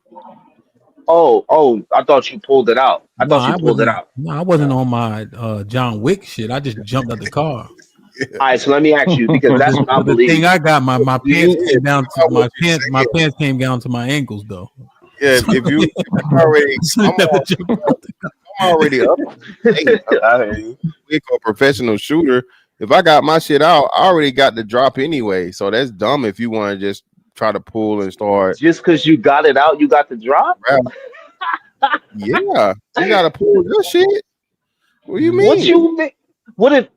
Oh, I thought you pulled it out. I thought you pulled it out. No, I wasn't on my John Wick shit. I just jumped out the car. All right, so let me ask you, because that's what I believe. The thing I got, my pants came down to my pants came down to my ankles though. Yeah, if you already, I'm already up. We call professional shooter. If I got my shit out, I already got the drop anyway. So that's dumb if you want to just try to pull and start. Just because you got it out, you got the drop? Yeah, you got to pull your shit. What do you mean? What you mean? What if?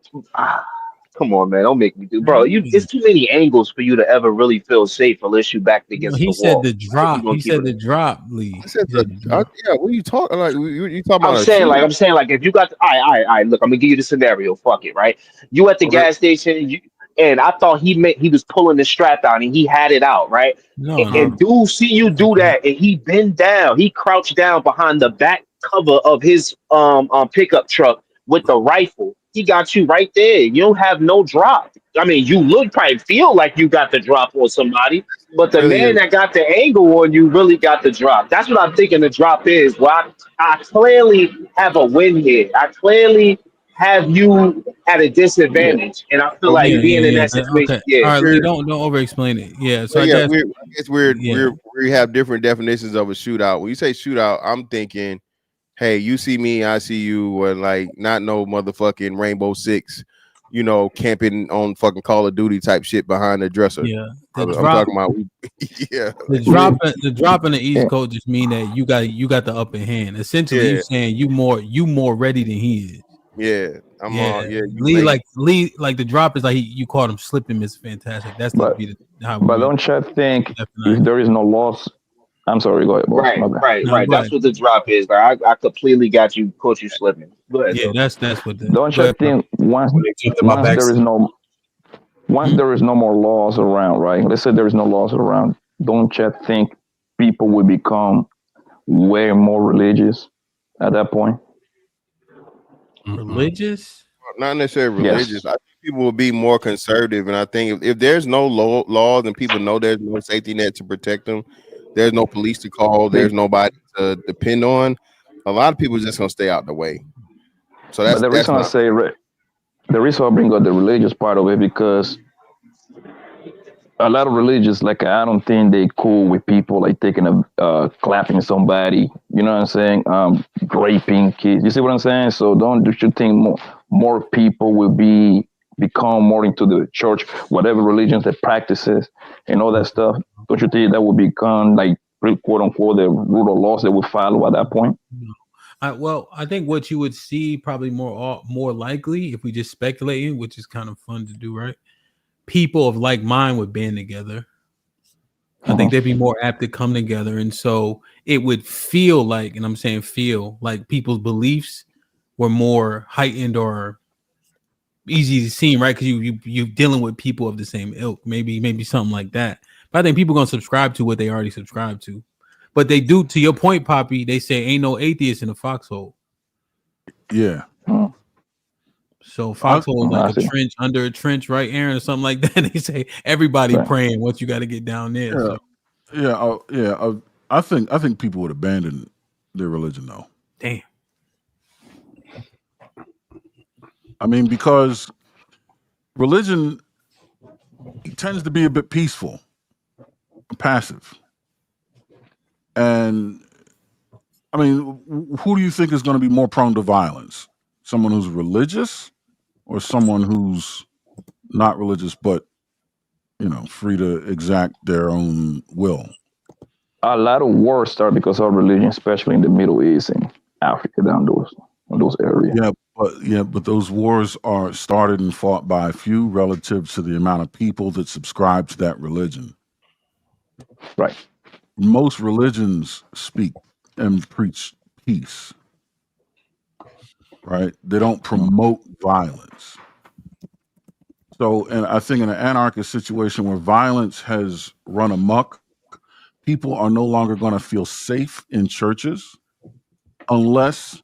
Come on, man! Don't make me do, bro. It's too many angles for you to ever really feel safe unless you backed against the wall. He said the drop. He said the drop, Lee. Yeah, what are you talking like? You talking about? I'm saying like if you got, all right. Look, I'm gonna give you the scenario. Fuck it, right? You at the gas station, and I thought he was pulling the strap out and he had it out, right? And dude see you do that, and he bend down, he crouched down behind the back cover of his pickup truck with the rifle. He got you right there. You don't have no drop. I mean, you look probably feel like you got the drop on somebody, but the Really man is. that got the angle on you really got the drop. That's what I'm thinking the drop is. Well, I clearly have a win here. I clearly have you at a disadvantage, and I feel like being in that situation. Okay. Yeah, All right, Lee, we're, don't over explain it. Yeah. So Well, I yeah, guess I guess we're yeah. we have different definitions of a shootout. When you say shootout, I'm thinking, hey, you see me, I see you, or like not no motherfucking Rainbow Six, you know, camping on fucking Call of Duty type shit behind the dresser. Yeah. I'm talking about, yeah, The drop in the East Coast just mean that you got the upper hand. Essentially, you Yeah. saying you more ready than he is. yeah. I'm Yeah, you Lee late. like the drop is like you caught him slipping, Miss Fantastic. That's But how but we don't you think if definition. there is no loss? I'm sorry, go ahead, boss. right, My bad. right, No, right. go That's ahead. what the drop is. Like, I completely got you, caught you slipping. Go ahead, Yeah, though. that's what the Don't go you ahead, bro. think once When they jumped in my once there is backseat. no once there is no more laws around, right? Let's say there is no laws around. Don't you think people will become way more religious at that point? Religious? Not necessarily Yes. religious. I think people will be more conservative, and I think if there's no laws and people know there's no safety net to protect them, there's no police to call, there's nobody to depend on. A lot of people are just gonna stay out the way. So But the that's reason I my say the reason I bring up the religious part of it because a lot of religious, like I don't think they cool with people like taking a clapping somebody. You know what I'm saying? Raping kids. You see what I'm saying? So don't you think more people will become more into the church, whatever religions they practices and all that stuff? Don't you think that will become like quote unquote the rule of laws that will follow at that point? Well, I think what you would see probably more likely if we just speculating, which is kind of fun to do, right? People of like mind would band together. I think they'd be more apt to come together, and so it would feel like, and I'm saying feel like people's beliefs were more heightened or easy to see, right? Because you dealing with people of the same ilk, maybe something like that. But I think people gonna subscribe to what they already subscribe to. But they do, to your point, Poppy. They say ain't no atheist in a foxhole. Yeah. So foxhole is like a trench under a trench, right, Aaron, or something like that. They say everybody praying once you got to get down there. Yeah. So. I think people would abandon their religion though. Damn. I mean, because religion tends to be a bit peaceful, passive. And I mean, who do you think is going to be more prone to violence? Someone who's religious or someone who's not religious, but, you know, free to exact their own will? A lot of wars start because of religion, especially in the Middle East and Africa, down those areas. But those wars are started and fought by a few relative to the amount of people that subscribe to that religion. Right. Most religions speak and preach peace. Right? They don't promote violence. So, and I think in an anarchist situation where violence has run amok, people are no longer going to feel safe in churches unless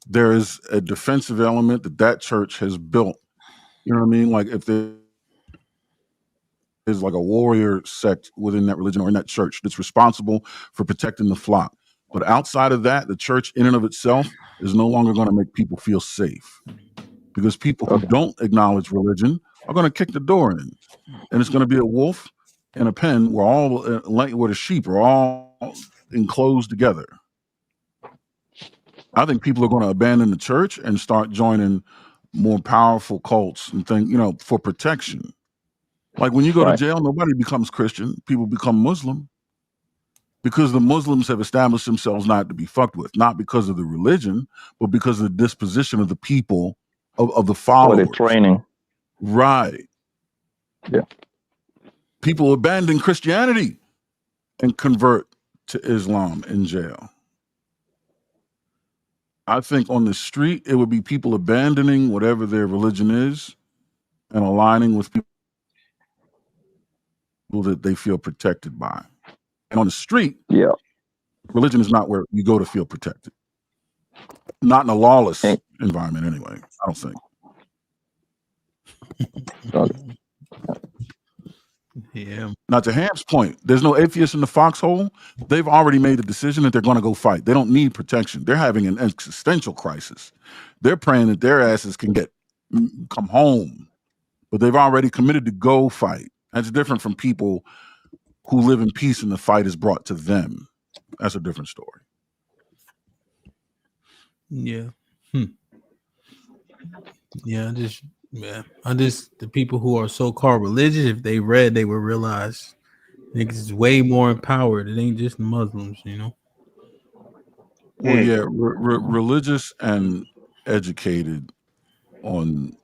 there is a defensive element that church has built. You know what I mean? Like if there is like a warrior sect within that religion or in that church that's responsible for protecting the flock. But outside of that, the church in and of itself is no longer going to make people feel safe because people who don't acknowledge religion are going to kick the door in, and it's going to be a wolf in a pen where where the sheep are all enclosed together. I think people are going to abandon the church and start joining more powerful cults and things, you know, for protection. Like when you go to jail, nobody becomes Christian. People become Muslim because the Muslims have established themselves not to be fucked with, not because of the religion, but because of the disposition of the people, of the followers. Or the training. Right. Yeah. People abandon Christianity and convert to Islam in jail. I think on the street, it would be people abandoning whatever their religion is and aligning with people that they feel protected by. And on the street, religion is not where you go to feel protected. Not in a lawless environment anyway. I don't think. Yeah. Now, to Ham's point, there's no atheists in the foxhole. They've already made a decision that they're going to go fight. They don't need protection. They're having an existential crisis. They're praying that their asses can come home, but they've already committed to go fight. That's different from people who live in peace and the fight is brought to them. That's a different story. Yeah. Yeah, the people who are so-called religious, if they read, they would realize niggas is way more empowered. It ain't just Muslims, you know. Well, yeah, religious and educated on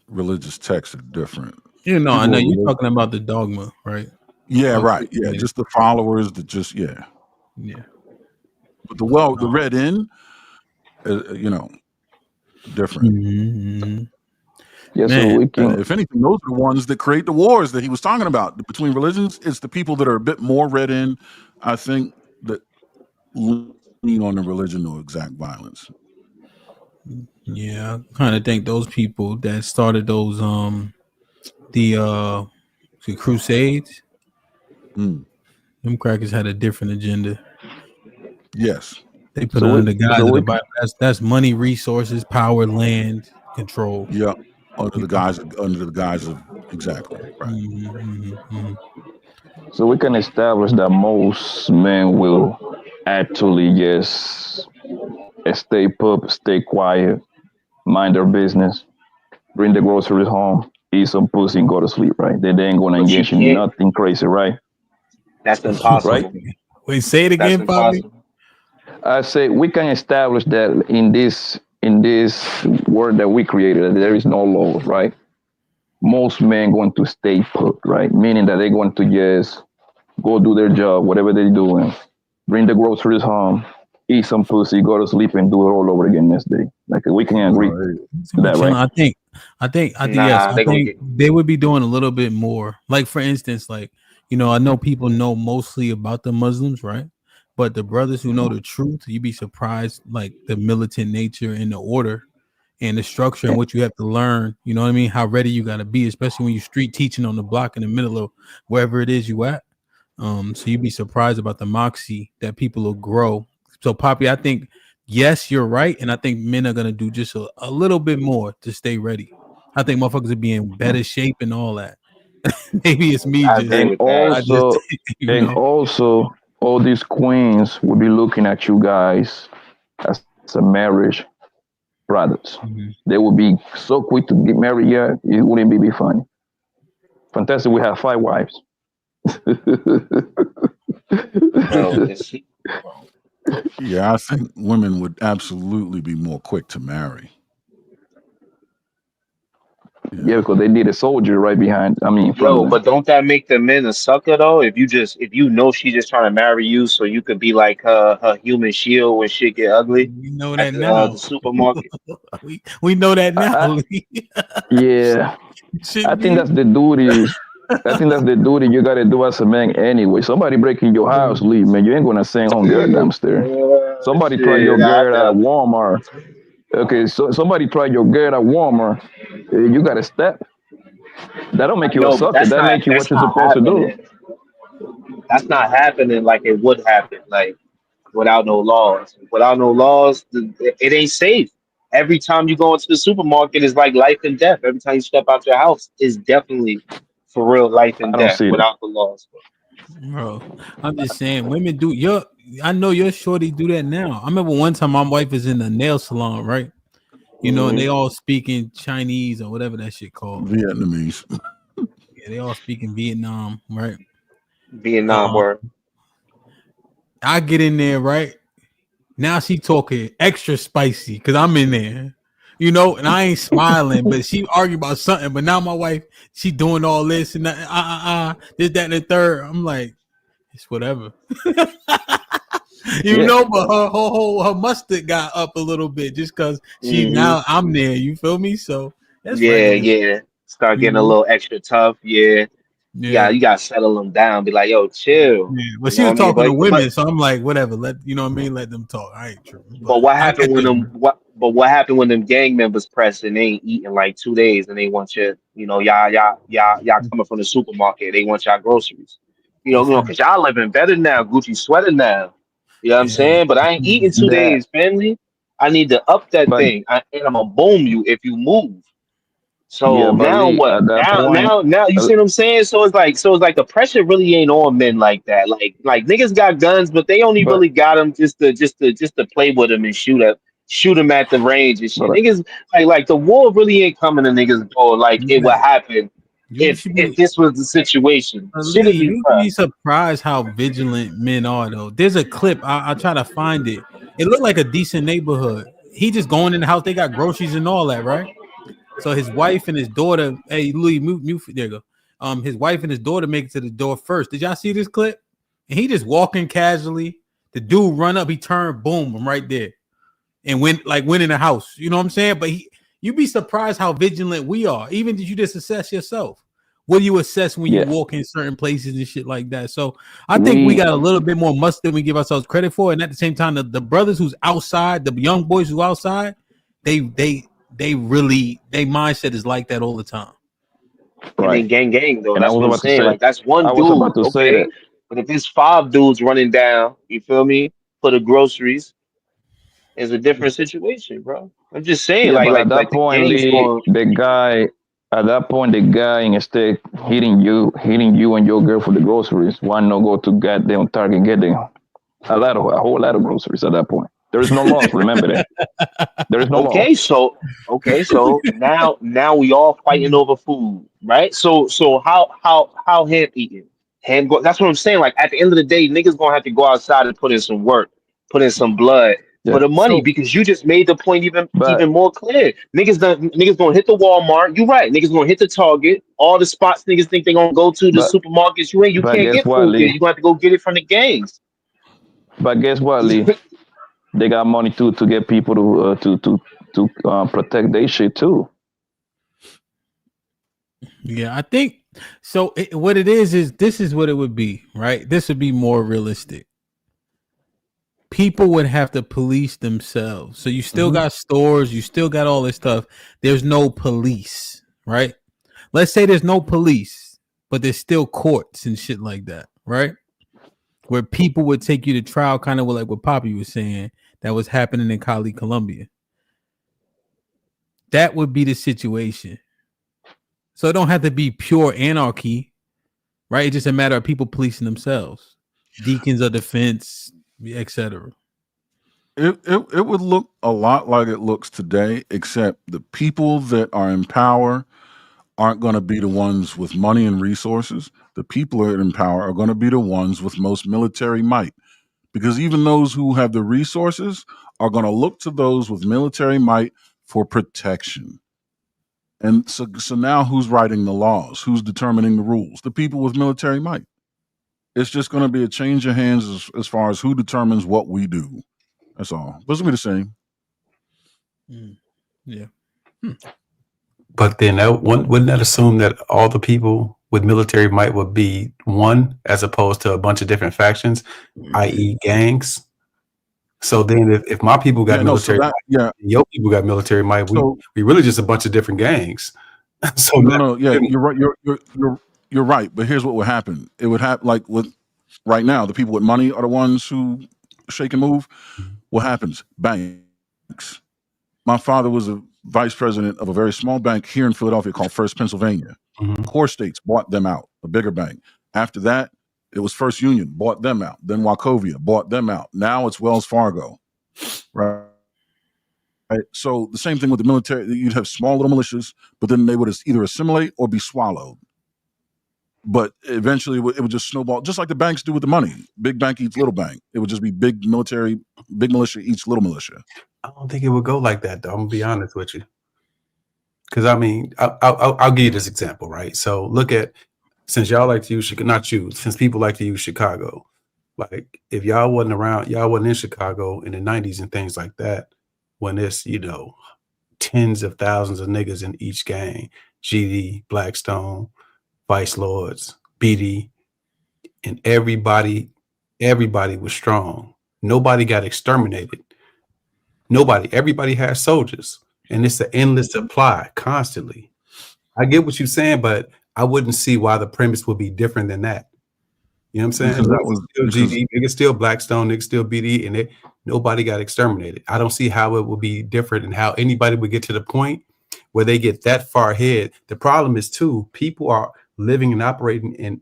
religious texts are different. You know, I People know are you're religious. talking about the dogma, right? Yeah, Okay. right. Yeah, just the followers that just Yeah. But the red in, different. Mm-hmm. Yeah, so Man, we can. if anything, those are the ones that create the wars that he was talking about between religions. It's the people that are a bit more red in, I think, that lean on the religion or exact violence. Yeah, I kind of think those people that started those the Crusades, them crackers had a different agenda. Yes, they put it under the guise of the Bible. That's money, resources, power, land, control. Yeah, under the guise of exactly right. So we can establish that most men will actually just stay put, stay quiet, mind their business, bring the groceries home, eat some pussy, and go to sleep, right? They ain't gonna engage in nothing crazy, right? That's impossible. Right? Wait, say it again, Bobby. I say we can establish that in this world that we created, there is no laws, right? Most men going to stay put, right? Meaning that they're going to just go do their job, whatever they're doing, bring the groceries home, eat some pussy, go to sleep, and do it all over again next day. Like we can agree to that, right? I think yes. I think they would be doing a little bit more. Like for instance, like I know people know mostly about the Muslims, right? But the brothers who know the truth, you'd be surprised, like the militant nature and the order and the structure and what you have to learn. You know what I mean? How ready you got to be, especially when you're street teaching on the block in the middle of wherever it is you at. So you'd be surprised about the moxie that people will grow. So Poppy, I think, yes, you're right. And I think men are going to do just a little bit more to stay ready. I think motherfuckers will be in better shape and all that. Maybe it's me. Also, all these queens will be looking at you guys as a marriage brothers. They would be so quick to get married. Yeah, it wouldn't be funny. Fantastic. We have 5 wives. Yeah, I think women would absolutely be more quick to marry. Yeah, because they need a soldier right behind. I mean, but don't that make the men a sucker though? If you know she's just trying to marry you, so you could be like her human shield when shit get ugly. We know that now. The supermarket. we know that now. Yeah, I think that's the duty. I think that's the duty you gotta do as a man anyway. Somebody breaking your house, leave, man. You ain't gonna send home your dumpster. Somebody try your girl at Walmart. Okay, so somebody tried your girl at Walmart. You got to step. That don't make you a sucker. That make you what you're supposed to do. That's not happening like it would happen, like without no laws. Without no laws, it ain't safe. Every time you go into the supermarket, it's like life and death. Every time you step out your house, is definitely for real life and death without the laws. Bro, I'm just saying, women do. I know your shorty do that now. I remember one time my wife was in the nail salon, right? And they all speaking Chinese or whatever that shit called. Vietnamese. Yeah, they all speaking Vietnam, right? Vietnam word. I get in there, right? Now she talking extra spicy because I'm in there, and I ain't smiling, but she argue about something. But now my wife, she doing all this and that, this, that, and the third. I'm like, it's whatever. But her mustard got up a little bit just because now I'm there. You feel me? So that's yeah. Start getting a little extra tough. Yeah. you gotta settle them down. Be like, yo, chill. Yeah, You but she know was what I mean? talking to But women, so I'm like, whatever. Let you know what I mean. Let them talk. I ain't tripping. but But what I happened get when this. them what happened when them gang members pressed and they ain't eating like 2 days and they want y'all coming from the supermarket, they want y'all groceries. Cause y'all living better now, Gucci sweater now. You know what I'm saying? But I ain't eating 2 days, family. I need to up that But thing. And I'm gonna boom you if you move. yeah, So but now Lee, what? at that point, Now you see what I'm saying? So it's like the pressure really ain't on men like that. Like niggas got guns, but they only but really got them just to play with them and shoot them at the range and shit. but Niggas like the war really ain't coming to niggas door like it would happen You if should if be this was the situation. Lee, Shit'd be you'd tough. be surprised how vigilant men are, though. There's a clip. I'll try to find it. It looked like a decent neighborhood. He just going in the house. They got groceries and all that, right? So his wife and his daughter. Hey, Louis, mute. There you go. His wife and his daughter make it to the door first. Did y'all see this clip? And he just walking casually. The dude run up. He turned. Boom. I'm right there. And went in the house. You know what I'm saying? But you'd be surprised how vigilant we are. Even did you just assess yourself? What do you assess when you yeah, walk in certain places and shit like that? So I think we got a little bit more must than we give ourselves credit for. And at the same time, the brothers who's outside, the young boys who outside, they really, their mindset is like that all the time. And then right. gang though. And That's what I'm saying. Like that's one I was dude, about to say okay. that. But if it's 5 dudes running down, you feel me, for the groceries, it's a different situation, bro. I'm just saying, Yeah, but at like that the point, game's Lee, going. the guy instead hitting you and your girl for the groceries, why not go to goddamn Target and get a whole lot of groceries at that point? There is no laws. Remember that. There is no laws. So now we all fighting over food, right? So how hand eating? That's what I'm saying. Like at the end of the day, niggas gonna have to go outside and put in some work, put in some blood for Yeah. the money because you just made the point even But more clear. Niggas gonna hit the Walmart. You right. Niggas gonna hit the Target. All the spots niggas think they gonna go to the but supermarkets. You but can't guess get what, food there. Lee? You gonna have to go get it from the gangs. But guess what, Lee? They got money to get people to protect their shit too. Yeah, I think so. What it is this is what it would be, right? This would be more realistic. People would have to police themselves. So you still got stores, you still got all this stuff. There's no police, right? Let's say there's no police, but there's still courts and shit like that, right? Where people would take you to trial, kind of like what Poppy was saying that was happening in Cali, Colombia. That would be the situation. So it don't have to be pure anarchy, right? It's just a matter of people policing themselves, deacons of defense, etc. It would look a lot like it looks today, except the people that are in power aren't going to be the ones with money and resources. The people that are in power are going to be the ones with most military might, because even those who have the resources are going to look to those with military might for protection. And so now who's writing the laws? Who's determining the rules? The people with military might. It's just going to be a change of hands as far as who determines what we do. That's all. But it's going to be the same. Yeah. But then wouldn't that assume that all the people with military might would be one, as opposed to a bunch of different factions, i.e., gangs? So then, if my people got military might, and your people got military might, we really just a bunch of different gangs. So you're right. You're right. But here's what would happen. It would happen like with right now. The people with money are the ones who shake and move. What happens? Banks. My father was a vice president of a very small bank here in Philadelphia called First Pennsylvania. Core States bought them out, a bigger bank. After that, it was First Union, bought them out. Then Wachovia bought them out. Now it's Wells Fargo. Right. So the same thing with the military. You'd have small little militias, but then they would either assimilate or be swallowed. But eventually it would just snowball, just like the banks do with the money. Big bank eats little bank. It would just be big military, big militia eats little militia. I don't think it would go like that, though. I'm gonna be honest with you. Because I mean, I'll give you this example, right? So look at, since y'all like to use since people like to use Chicago, like if y'all wasn't around, y'all wasn't in Chicago in the 90s and things like that, when it's, tens of thousands of niggas in each gang, GD, Blackstone, Vice Lords, BD, and everybody was strong. Nobody got exterminated. Nobody. Everybody has soldiers, and it's an endless supply constantly. I get what you're saying, but I wouldn't see why the premise would be different than that. You know what I'm saying? Because that was still GD, niggas still Blackstone, niggas still BD, and nobody got exterminated. I don't see how it would be different and how anybody would get to the point where they get that far ahead. The problem is too, people are living and operating in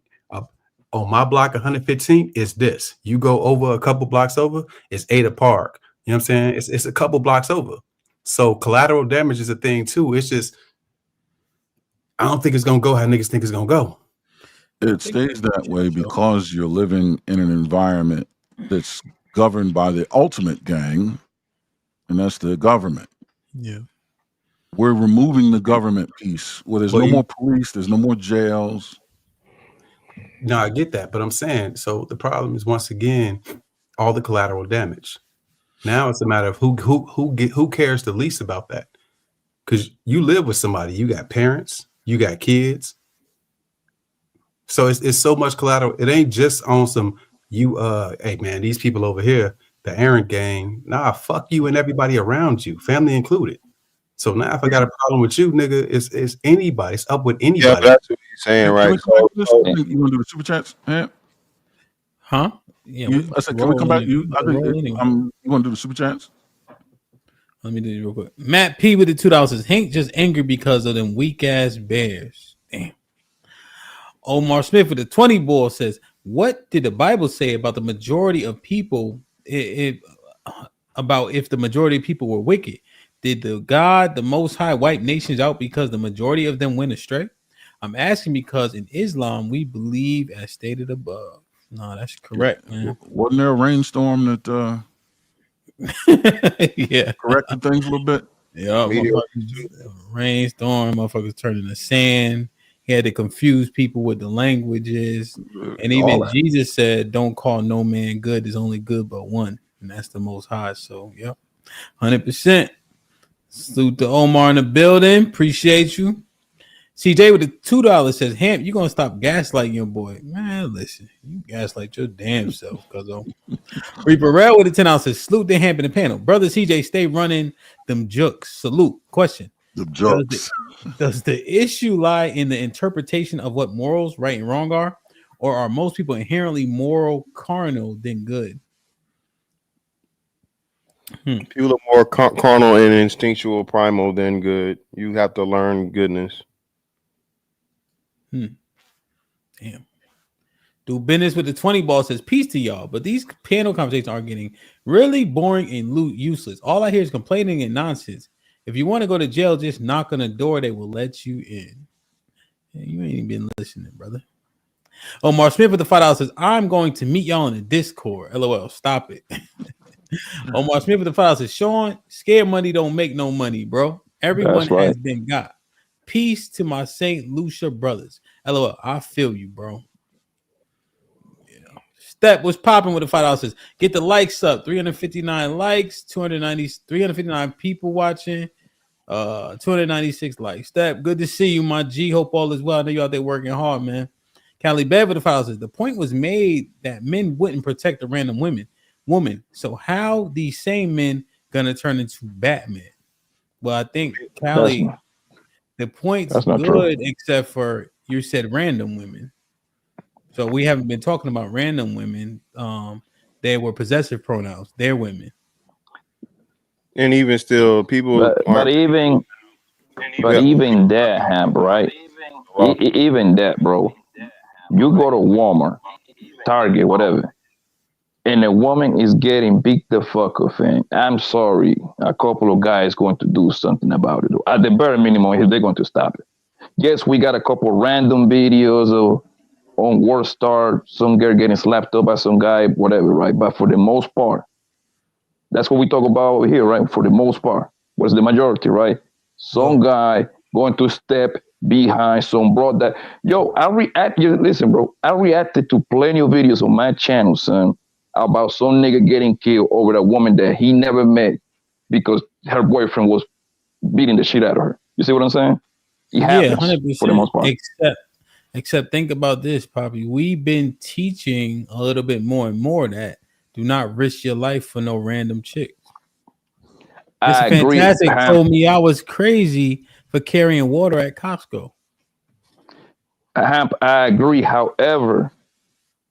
on my block 115 is this. You go over a couple blocks over, it's Ada Park. You know what I'm saying? It's a couple blocks over. So collateral damage is a thing too. It's just, I don't think it's gonna go how niggas think it's gonna go. It stays that way because you're living in an environment that's governed by the ultimate gang, and that's the government. Yeah. We're removing the government piece where there's no more police, there's no more jails. No, I get that, but I'm saying, so the problem is once again, all the collateral damage. Now it's a matter of who cares the least about that. Because you live with somebody, you got parents, you got kids. So it's so much collateral. It ain't just on some hey man, these people over here, the errant gang. Nah, fuck you and everybody around you, family included. So now if I got a problem with you, nigga, it's anybody. It's up with anybody. Yeah, that's what he's saying, right? You want to do the super chats? Yeah. Huh? Yeah. I said, can we come back? You want to do the super chats? Let me do it real quick. Matt P with the $2 says Hank just angry because of them weak ass Bears. Damn. Omar Smith with the 20 ball says, what did the Bible say about the majority of people? About if the majority of people were wicked? Did the Most High wipe nations out because the majority of them went astray? I'm asking because in Islam we believe as stated above. No, that's correct, man. Wasn't there a rainstorm that yeah, corrected things a little bit? Yeah, rainstorm, motherfuckers turned into sand. He had to confuse people with the languages. And even Jesus said, don't call no man good. There's only good but one. And that's the Most High. So, yep. 100%. Salute to Omar in the building. Appreciate you. CJ with the $2 says, Hamp, you gonna stop gaslighting your boy. Man, listen, you gaslight your damn self, cuz Reaper Rail with the $10 says, salute the Hamp in the panel. Brother CJ, stay running them jokes. Salute. Question. The jokes. Does the issue lie in the interpretation of what morals, right and wrong are? Or are most people inherently moral, carnal than good? People are more carnal and instinctual, primal than good. You have to learn goodness. Damn. Do business with the 20 ball says peace to y'all, but these panel conversations are getting really boring and useless. All I hear is complaining and nonsense. If you want to go to jail, just knock on the door. They will let you in. Yeah, you ain't even been listening, brother. Omar Smith with the $5 says, I'm going to meet y'all in the Discord. LOL. Stop it. Omar Smith with the $5 says, Sean, scared money don't make no money, bro. Everyone has been got. Peace to my St. Lucia brothers. LOL. I feel you, bro. Yeah. Step was popping with the $5 says, get the likes up. 359 likes, 359 people watching, 296 likes. Step, good to see you, my G. Hope all is well. I know you out there working hard, man. Callie Bev with the $5 says, the point was made that men wouldn't protect a random woman. So how these same men gonna turn into Batman? Well, I think Callie, the point's good, true. Except for you said random women. So we haven't been talking about random women. They were possessive pronouns. They're women. And even still, people. But even that, Hamp, right? Even that, bro. You go to Walmart, Target, whatever, and a woman is getting beat the fuck up, and I'm sorry, a couple of guys going to do something about it. At the bare minimum, they're going to stop it. Yes, we got a couple random videos of on World Star, some girl getting slapped up by some guy, whatever, right? But for the most part, that's what we talk about over here, right? For the most part, what's the majority, right? Some guy going to step behind some bro that, listen, bro, I reacted to plenty of videos on my channel, son, about some nigga getting killed over a woman that he never met because her boyfriend was beating the shit out of her. You see what I'm saying? It happens, 100%. for the most part. Except think about this, Poppy. We've been teaching a little bit more and more that do not risk your life for no random chick. I Mr. agree. Fantastic told me I was crazy for carrying water at Costco. I agree. However,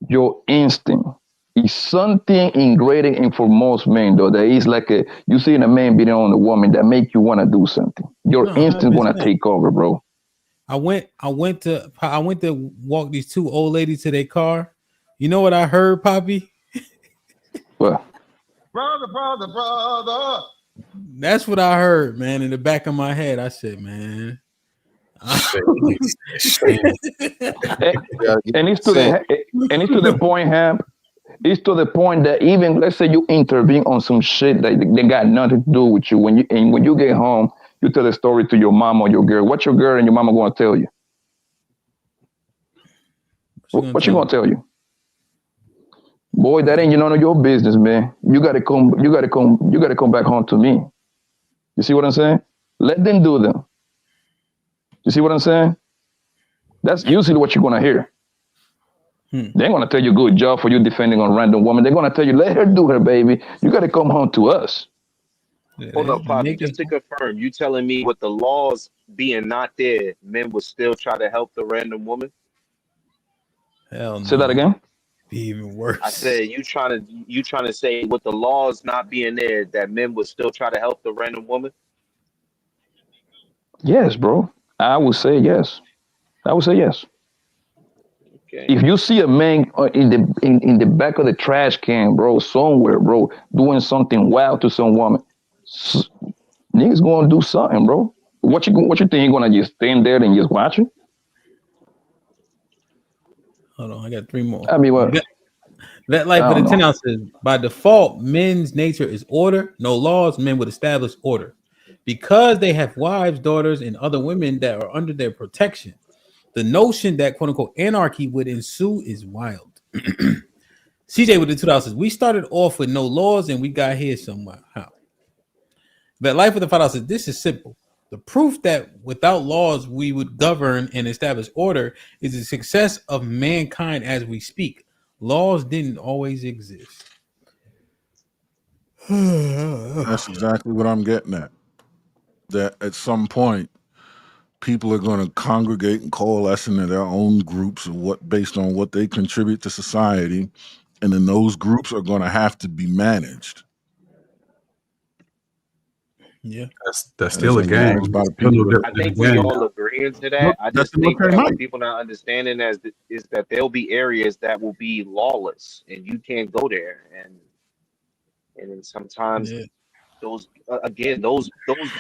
your instinct is something ingrained in for most men, though. There is like you see a man beating on a woman that make you want to do something. Your instinct gonna take over, bro. I went to walk these two old ladies to their car. You know what I heard, Poppy? What? Brother. That's what I heard, man. In the back of my head, I said, man. And it's to the point, Hamp. It's to the point that even let's say you intervene on some shit that they got nothing to do with you. When you get home, you tell the story to your mom or your girl. What your girl and your mama gonna tell you? What you gonna tell you? Boy, that ain't none of your business, man. You gotta come back home to me. You see what I'm saying? Let them do them. You see what I'm saying? That's usually what you're gonna hear. They ain't gonna tell you good job for you defending on random woman. They're gonna tell you, let her do her, baby. You gotta come home to us. Hold up, Poppy. Just to confirm, you telling me with the laws being not there, men would still try to help the random woman? Hell no. Say that again. Be even worse. I said you trying to say with the laws not being there that men would still try to help the random woman? Yes, bro. I would say yes. Okay. If you see a man in the back of the trash can, bro, somewhere, bro, doing something wild to some woman, niggas gonna do something, bro. What you think you gonna just stand there and just watch it? Hold on, I got 3 more. I mean, what? That life of the 10 ounces. By default, men's nature is order. No laws, men would establish order. Because they have wives, daughters, and other women that are under their protection, the notion that quote unquote anarchy would ensue is wild. CJ with the 2 ounces. We started off with no laws and we got here somehow. That life of the 5 ounces. This is simple. The proof that without laws we would govern and establish order is the success of mankind as we speak. Laws didn't always exist. That's exactly what I'm getting at. That at some point, people are going to congregate and coalesce into their own groups of what based on what they contribute to society, and then those groups are going to have to be managed. Yeah, that's still a game. I think we all agree to that. I just think that what people not understanding is that there'll be areas that will be lawless and you can't go there, and then sometimes those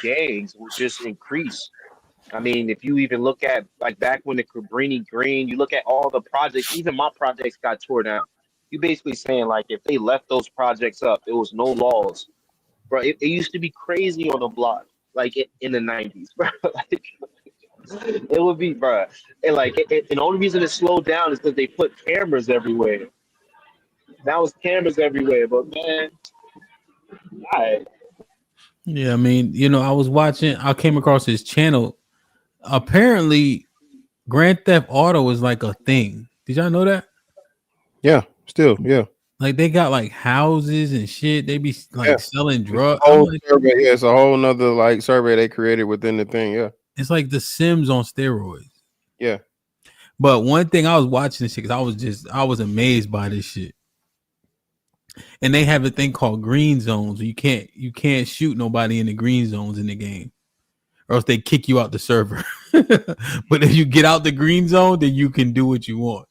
gangs will just increase. I mean, if you even look at like back when the Cabrini Green, you look at all the projects, even my projects got torn down. You basically saying like if they left those projects up, there was no laws. Bro, it used to be crazy on the block, like in the 90s, bro. Like, it would be, bro. And like, and the only reason it slowed down is because they put cameras everywhere. Now it's cameras everywhere, but man, Yeah, I mean, I came across his channel. Apparently, Grand Theft Auto is like a thing. Did y'all know that? Yeah, still, yeah. Like they got like houses and shit. They be like selling drugs. It's a whole nother like survey they created within the thing. Yeah, it's like The Sims on steroids. Yeah, but one thing I was watching this shit because I was amazed by this shit. And they have a thing called green zones. You can't shoot nobody in the green zones in the game, or else they kick you out the server. But if you get out the green zone, then you can do what you want.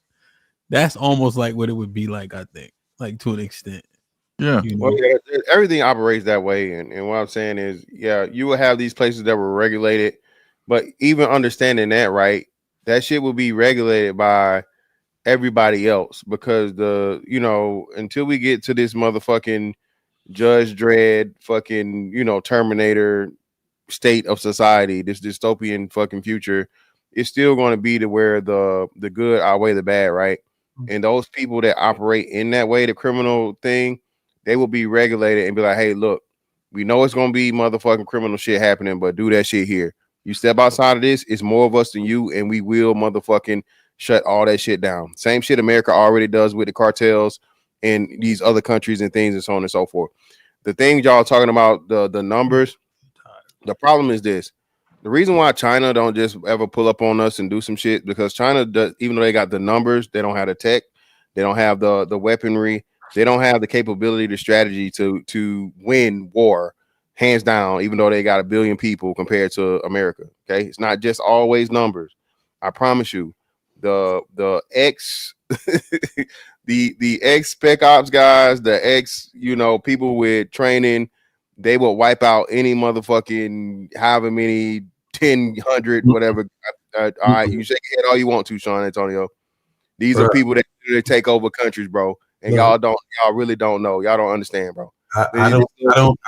That's almost like what it would be like, I think. Like to an extent. Yeah. Well, everything operates that way. And what I'm saying is, yeah, you will have these places that were regulated, but even understanding that, right, that shit will be regulated by everybody else because until we get to this motherfucking Judge Dredd fucking, Terminator state of society, this dystopian fucking future, it's still going to be to where the good outweigh the bad, right? And those people that operate in that way, the criminal thing, they will be regulated and be like, hey, look, we know it's going to be motherfucking criminal shit happening, but do that shit here. You step outside of this, it's more of us than you, and we will motherfucking shut all that shit down. Same shit America already does with the cartels in these other countries and things and so on and so forth. The thing y'all talking about, the numbers, the problem is this. The reason why China don't just ever pull up on us and do some shit, because China does, even though they got the numbers, they don't have the tech, they don't have the weaponry, they don't have the capability, the strategy to win war, hands down, even though they got 1 billion people compared to America. Okay, it's not just always numbers. I promise you, the ex the ex spec ops guys, the ex, people with training, they will wipe out any motherfucking however many 10, 100, whatever. All right, you shake your head all you want to, Sean Antonio. These are people that take over countries, bro. And y'all really don't know. Y'all don't understand, bro. I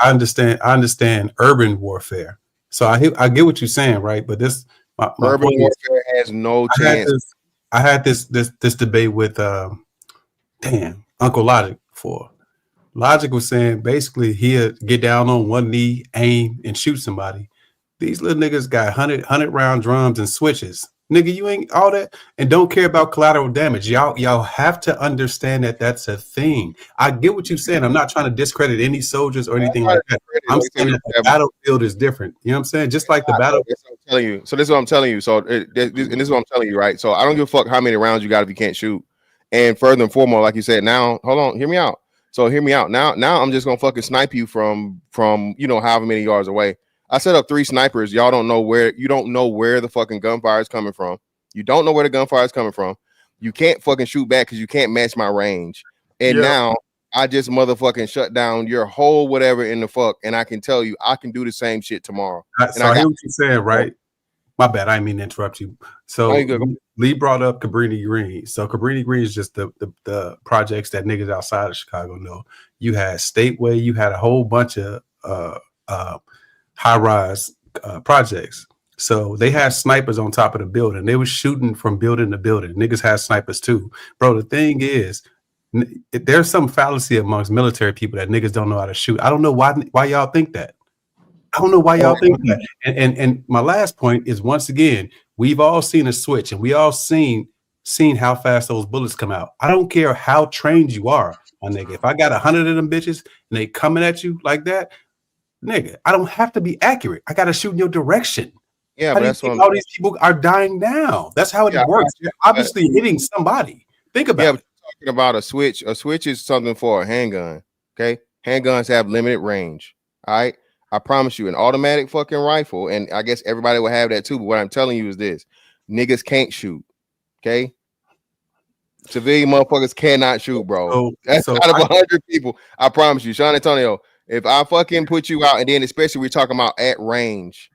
understand urban warfare. So I get what you're saying, right? But this my urban point warfare has no chance. I had this debate with Uncle Logic before. Logic was saying basically he'll get down on one knee, aim, and shoot somebody. These little niggas got 100 round drums and switches. Nigga, you ain't all that and don't care about collateral damage. Y'all have to understand that that's a thing. I get what you're saying. I'm not trying to discredit any soldiers or anything like that. I'm saying that the battlefield is different. You know what I'm saying? Just like the battle. I'm telling you. So this is what I'm telling you. So and this is what I'm telling you, right? So I don't give a fuck how many rounds you got if you can't shoot. And further and foremost, like you said, now hold on, hear me out. So hear me out. Now I'm just gonna fucking snipe you from however many yards away. I set up 3 snipers. Y'all don't know where the fucking gunfire is coming from. You don't know where the gunfire is coming from. You can't fucking shoot back because you can't match my range. And now I just motherfucking shut down your whole whatever in the fuck. And I can tell you, I can do the same shit tomorrow. So I hear what you're saying, right? My bad. I didn't mean to interrupt you. So Lee brought up Cabrini Green. So Cabrini Green is just the projects that niggas outside of Chicago know. You had Stateway. You had a whole bunch of high-rise projects. So they had snipers on top of the building. They were shooting from building to building. Niggas had snipers too. Bro, the thing is, there's some fallacy amongst military people that niggas don't know how to shoot. I don't know why y'all think that. I don't know why y'all think that. And my last point is, once again, we've all seen a switch and we all seen how fast those bullets come out. I don't care how trained you are, my nigga. If I got 100 of them bitches and they coming at you like that, nigga, I don't have to be accurate. I got to shoot in your direction. Yeah, but that's what all these people are dying now. That's how it works. You're obviously hitting somebody. Think about it. But you're talking about a switch. A switch is something for a handgun. Okay, handguns have limited range. All right, I promise you, an automatic fucking rifle, and I guess everybody will have that too. But what I'm telling you is this: niggas can't shoot. Okay, civilian motherfuckers cannot shoot, bro. That's out of 100 people. I promise you, Sean Antonio. If I fucking put you out, and then especially we're talking about at range.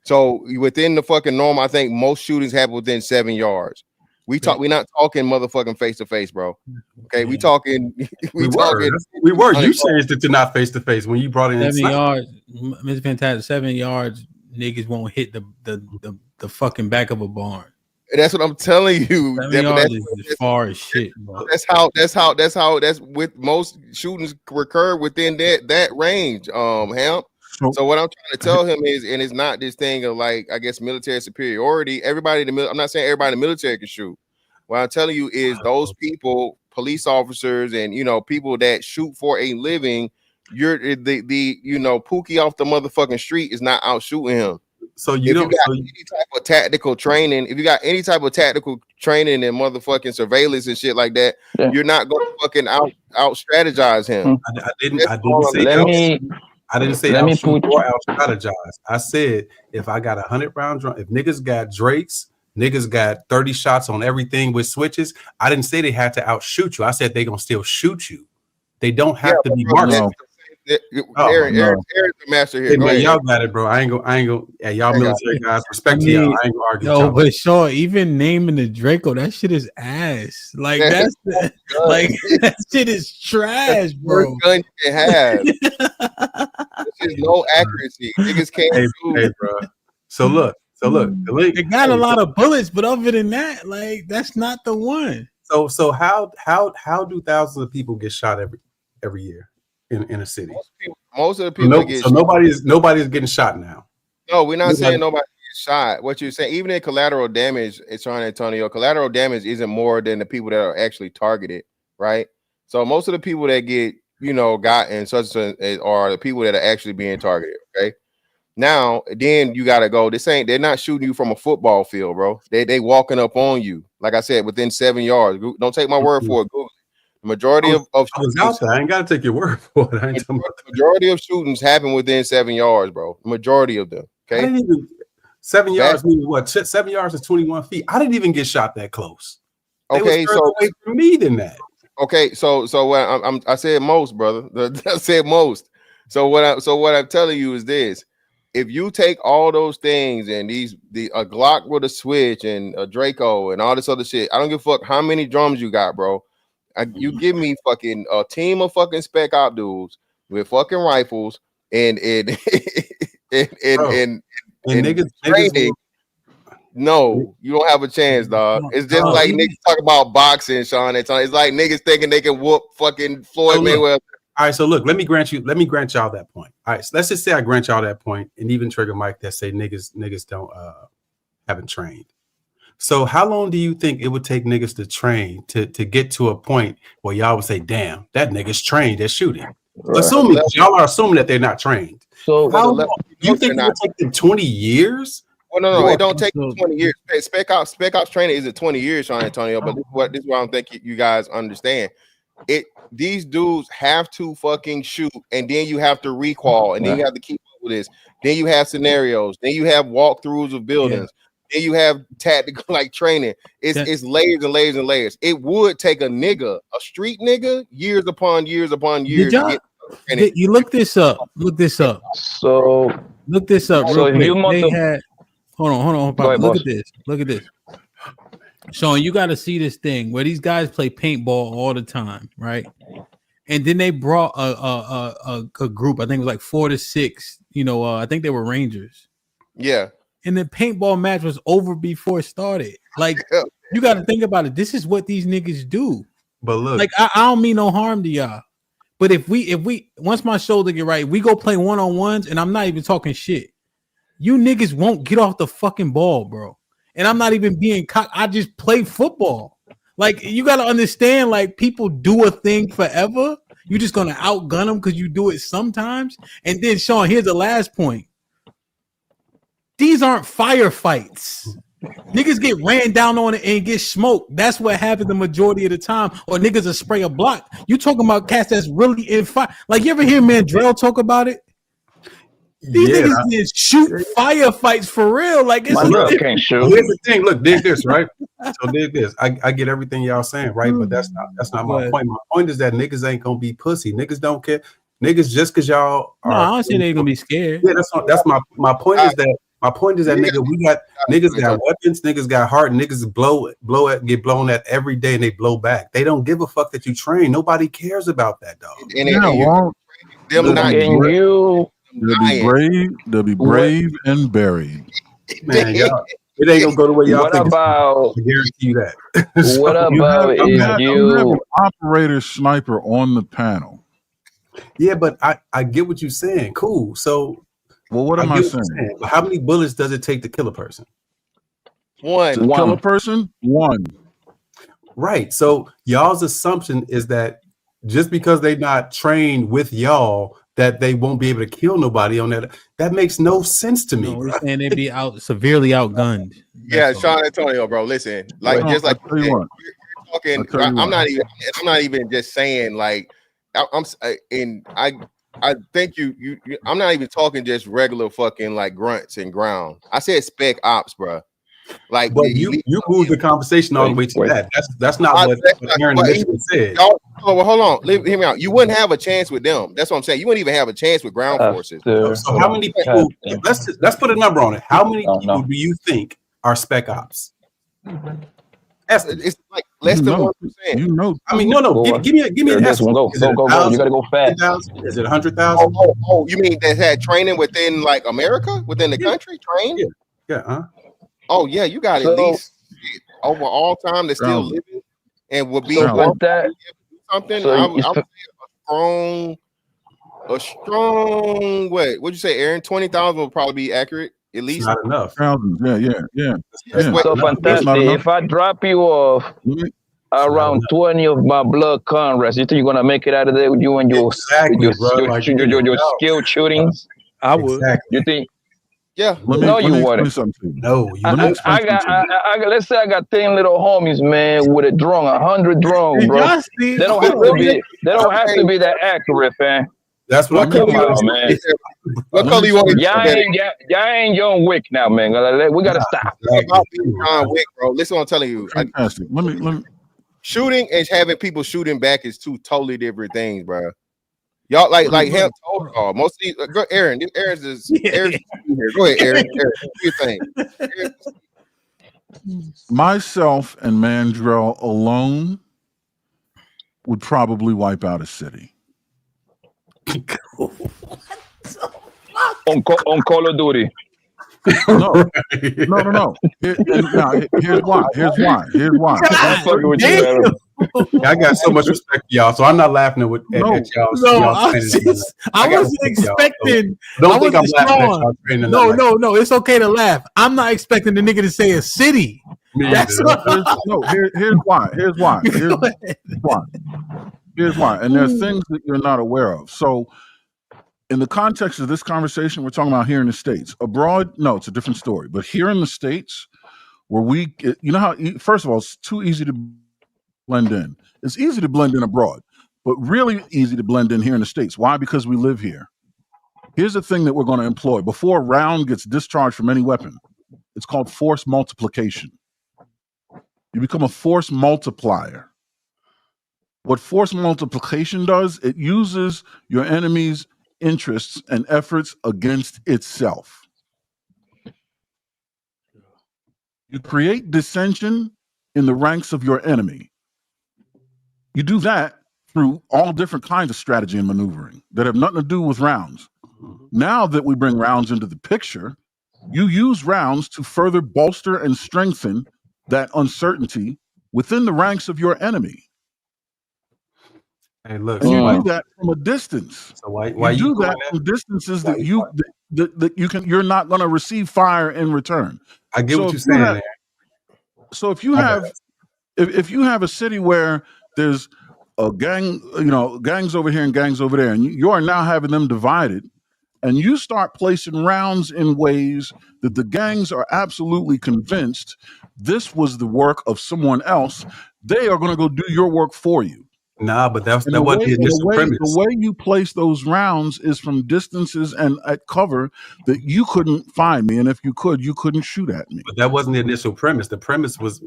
So within the fucking norm, I think most shootings happen within 7 yards. We're not talking motherfucking face to face, bro. Okay, we talking. We were. You changed it to not face to face when you brought in 7 yards. Mr. Fantastic, 7 yards. Niggas won't hit the fucking back of a barn. That's what I'm telling you. 7 yards is far as shit, bro. That's with most shootings recur within that range. Ham. So what I'm trying to tell him is, and it's not this thing of like, I guess, military superiority. Everybody in the I'm not saying everybody in the military can shoot. What I'm telling you is those people, police officers, and people that shoot for a living, you're the Pookie off the motherfucking street is not out shooting him. So if you got any type of tactical training, if you got any type of tactical training and motherfucking surveillance and shit like that, you're not going to fucking out strategize him. I didn't say I didn't say out shoot or out strategize. I said if I got 100 round drum, if niggas got Drakes, niggas got 30 shots on everything with switches. I didn't say they had to outshoot you. I said they gonna still shoot you. They don't have to be marksmen. Aaron's the master here. Hey, y'all got it, bro. I ain't gonna. Yeah, y'all military guys. Respect to y'all. I ain't gonna argue. No, but sure, even naming the Draco, that shit is ass. Like that shit is trash, bro. Worst gun you can have. There's no accuracy. Niggas can't shoot. Hey, bro. So look. It got a lot of bullets, but other than that, like that's not the one. So how do thousands of people get shot every year in a city? Most of the people nobody's getting shot now. No, we're not saying nobody shot. What you're saying, even in collateral damage, it's San Antonio. Collateral damage isn't more than the people that are actually targeted, right? So most of the people that get, gotten such are the people that are actually being targeted. Okay. Now, then you gotta go. They're not shooting you from a football field, bro. They walking up on you. Like I said, within 7 yards. Don't take my word for it. Google it. The majority of I was out there. I ain't gotta take your word for it. Majority of shootings happen within 7 yards, bro. Majority of them. Okay. I didn't even 7 yards means what? 7 yards is 21 feet. I didn't even get shot that close. Okay, so away from me than that. Okay, so what I said most, brother. I said most. So what I'm telling you is this: if you take all those things and a Glock with a switch and a Draco and all this other shit, I don't give a fuck how many drums you got, bro. You give me fucking a team of fucking spec op dudes with fucking rifles and niggas training. No, you don't have a chance, dog. It's just like niggas talk about boxing, Sean. It's like niggas thinking they can whoop fucking Floyd Mayweather. All right, so look, let me grant y'all that point. All right, so let's just say I grant y'all that point, and even trigger Mike that say niggas don't haven't trained. So how long do you think it would take niggas to train to get to a point where y'all would say, damn, that nigga's trained at shooting? Right. Assuming y'all are assuming that they're not trained. So how long, do you think it would take them 20 years? Well, no, it don't take 20 years. Spec ops training isn't 20 years, Sean Antonio. But this is what I don't think you guys understand. These dudes have to fucking shoot, and then you have to recall, and then you have to keep up with this. Then you have scenarios. Then you have walkthroughs of buildings. Then you have tactical training. It's layers and layers and layers. It would take a street nigga, years upon years upon years. You look this up. So look this up. So if you hold on. Ahead, look at this. Sean, you got to see this thing where these guys play paintball all the time, right? And then they brought a group. I think it was like 4 to 6. I think they were Rangers. Yeah. And the paintball match was over before it started. Like, you got to think about it. This is what these niggas do. But look, like, I don't mean no harm to y'all. But if we once my shoulder get right, we go play one-on-ones, and I'm not even talking shit. You niggas won't get off the fucking ball, bro. And I'm not even being cocky. I just play football. Like, you got to understand, like, people do a thing forever. You're just going to outgun them because you do it sometimes. And then, Sean, here's the last point. These aren't firefights. Niggas get ran down on it and get smoked. That's what happens the majority of the time. Or niggas will spray a block. You talking about cats that's really in fire. Like, you ever hear Mandrell talk about it? These niggas can shoot firefights for real. Like, it's can't shoot. Here's the thing. Look, dig this, right? So dig this. I get everything y'all saying, right? But that's not my point. My point is that niggas ain't gonna be pussy. Niggas don't care. Niggas just because y'all are. No, I don't say they ain't gonna be scared. Yeah, that's my point is that. My point is that niggas got weapons, niggas got heart, niggas get blown at every day and they blow back. They don't give a fuck that you train. Nobody cares about that, dog. They'll be brave and buried. Man, y'all, it ain't gonna go the way y'all think. I guarantee you that. What about you have an operator sniper on the panel? Yeah, but I get what you're saying. Cool. So well, what am I saying? How many bullets does it take to kill a person? One. To kill a person? One. Right. So y'all's assumption is that just because they're not trained with y'all, that they won't be able to kill nobody on that. That makes no sense to me. No, we're saying they'd be severely outgunned. Yeah, Sean Antonio, bro. Listen, like just like we're talking. I'm not even just saying like I think you I'm not even talking just regular fucking like grunts and ground. I said spec ops, bro. Like, but you moved the conversation all the way to that. That's not what Aaron said. Well, hold on, hear me out. You wouldn't have a chance with them. That's what I'm saying. You wouldn't even have a chance with ground forces. So how many people? Let's put a number on it. How many people do you think are spec ops? It's like less than 1%. You know, I mean, no. Give me an estimate. Go. You gotta go fast. Is it 100,000? Oh, you mean that had training within like America, within the country, trained? Yeah. Oh yeah, you got at least over all time that's still living and would be something. So I would say a strong. Wait, what'd you say, Aaron? 20,000 would probably be accurate At least not enough. Thousands. Yeah. So fantastic. If I drop you off around 20 of my blood comrades, you think you're gonna make it out of there with you and your skilled shootings? I would. You think? Yeah. No, you wouldn't. No, you I got. Let's say I got 10 little homies, man, with a drone, 100 drones, bro. They don't have to be. They don't have to be that accurate, man. That's what Come on, man. What color you want? Y'all ain't John Wick now, man. We gotta stop. John Wick, bro. Listen, what I'm telling you. Fantastic. Let me. Shooting and having people shooting back is two totally different things, bro. Y'all like hell told y'all. Most of these, Aaron's here. Go ahead, Aaron. Do your thing. Myself and Mandrell alone would probably wipe out a city. On Call of Duty. No. Here's why. I'm fucking with you, Adam. I got so much respect for y'all, so I'm not laughing at y'all. I wasn't expecting. Don't think I'm laughing at y'all training. No. It's okay to laugh. I'm not expecting the nigga to say a city. Here's why. And there are things that you're not aware of. So, in the context of this conversation, we're talking about here in the States. Abroad, no, it's a different story. But here in the States, where you know how, first of all, it's too easy to blend in. It's easy to blend in abroad, but really easy to blend in here in the States. Why? Because we live here. Here's the thing that we're going to employ. Before a round gets discharged from any weapon, it's called force multiplication. You become a force multiplier. What force multiplication does, it uses your enemy's interests and efforts against itself. You create dissension in the ranks of your enemy. You do that through all different kinds of strategy and maneuvering that have nothing to do with rounds. Now that we bring rounds into the picture, you use rounds to further bolster and strengthen that uncertainty within the ranks of your enemy. Hey, look, and you do that from a distance. So why you do that from distances that you're not going to receive fire in return. I get what you're saying there. So if you have a city where there's a gang, gangs over here and gangs over there, and you are now having them divided, and you start placing rounds in ways that the gangs are absolutely convinced this was the work of someone else, they are going to go do your work for you. Nah, but that wasn't the initial premise. The way you place those rounds is from distances and at cover that you couldn't find me, and if you could, you couldn't shoot at me. But that wasn't the initial premise. The premise was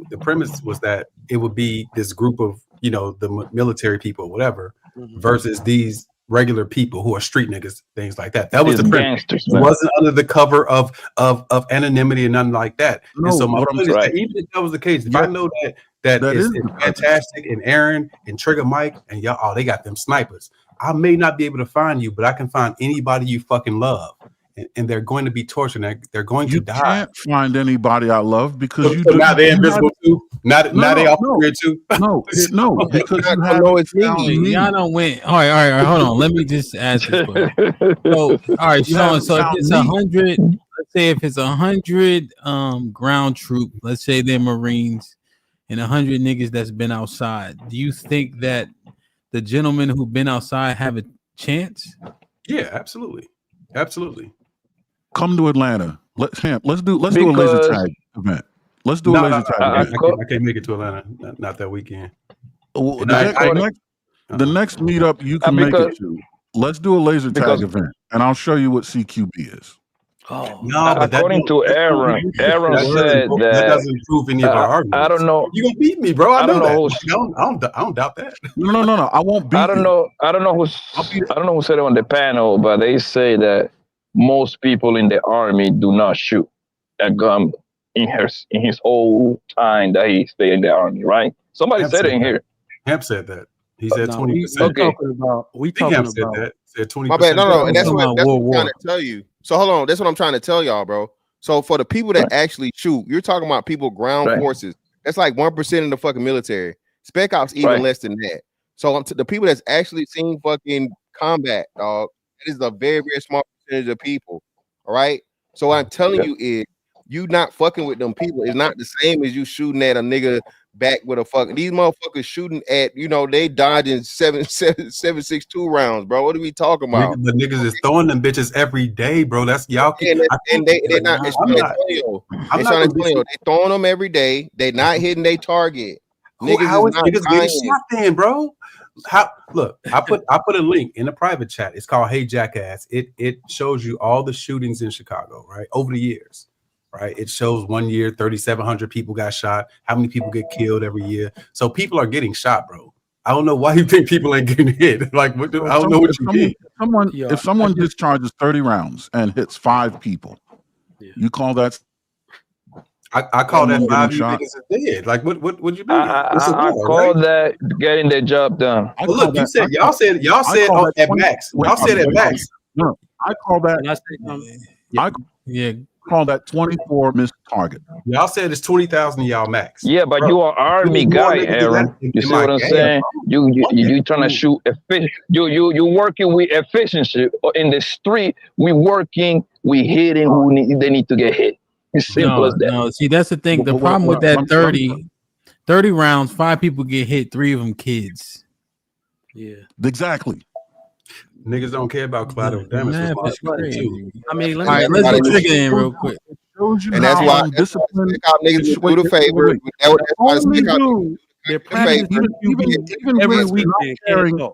that it would be this group of the military people, or whatever, versus these regular people who are street niggas, things like that. That was the premise. It wasn't under the cover of anonymity and nothing like that. No, and so my point is that even if that was the case, if I know that is Fantastic and Aaron and Trigger Mike and y'all, they got them snipers. I may not be able to find you, but I can find anybody you fucking love, and they're going to be tortured. They're going to die. You can't find anybody I love because so now they're invisible too. Now they off here too. No, because y'all don't win. All right. Hold on. Let me just ask this question. So, all right, Sean. So if it's 100, let's say if it's 100 ground troop, let's say they're Marines, and 100 niggas that's been outside, do you think that the gentlemen who've been outside have a chance? Yeah, absolutely. Come to Atlanta. Let's do a laser tag event. Let's do a laser tag event. I can't make it to Atlanta. Not that weekend. The next meetup you can make it to. Let's do a laser tag event, and I'll show you what CQB is. Oh, no, but according to Aaron said that doesn't prove any of our arguments. I don't know. You gonna beat me, bro? I don't know. I don't doubt that. No. I won't beat you. I don't know who said it on the panel, but they say that most people in the army do not shoot a gun in his whole time that he stayed in the army, right? Somebody said it in here. Hemp said that. He said 20%. Okay. We talking about that. Said 20%. My bad. No, and that's what I'm trying to tell you. So hold on, that's what I'm trying to tell y'all, bro. So for the people that actually shoot, you're talking about people ground forces. That's like 1% of the fucking military. Spec Ops even less than that. So the people that's actually seen fucking combat, dog, that is a very, very small percentage of people. All right. So I'm telling you, is you not fucking with them people. It's not the same as you shooting at a nigga back with a fucking. These motherfuckers shooting at, you know, they dodging 7.62 rounds, bro. What are we talking about? But niggas is throwing them bitches every day, bro. That's y'all. And they're not. It's San Antonio. It's San Antonio. They throwing them every day. They not hitting their target. How is niggas getting shot then, bro? How? Look, I put a link in the private chat. It's called Hey Jackass. It shows you all the shootings in Chicago, right, over the years. Right, it shows 1 year 3,700 people got shot. How many people get killed every year? So people are getting shot, bro. I don't know why you think people ain't getting hit. Like, I don't know what you think. If someone discharges 30 rounds and hits 5 people, you call that? I call that 5 niggas is dead. Like, what you mean? I call that getting the job done. Well, look, y'all said at max. Y'all said at max. No, I call that. Call that 24 missed target. Y'all said it's 20,000 y'all max. Yeah, but you are army guy, Aaron. You see what I'm saying? You trying to shoot efficient. You working with efficiency in the street. We working. We hitting who they need to get hit. It's simple as that. No, see, that's the thing. The problem with that 30 rounds, 5 people get hit, 3 of them kids. Yeah, exactly. Niggas don't care about collateral damage. I mean, let's get Trigger in real quick. And that's why niggas do the favor. They're practicing every weekend.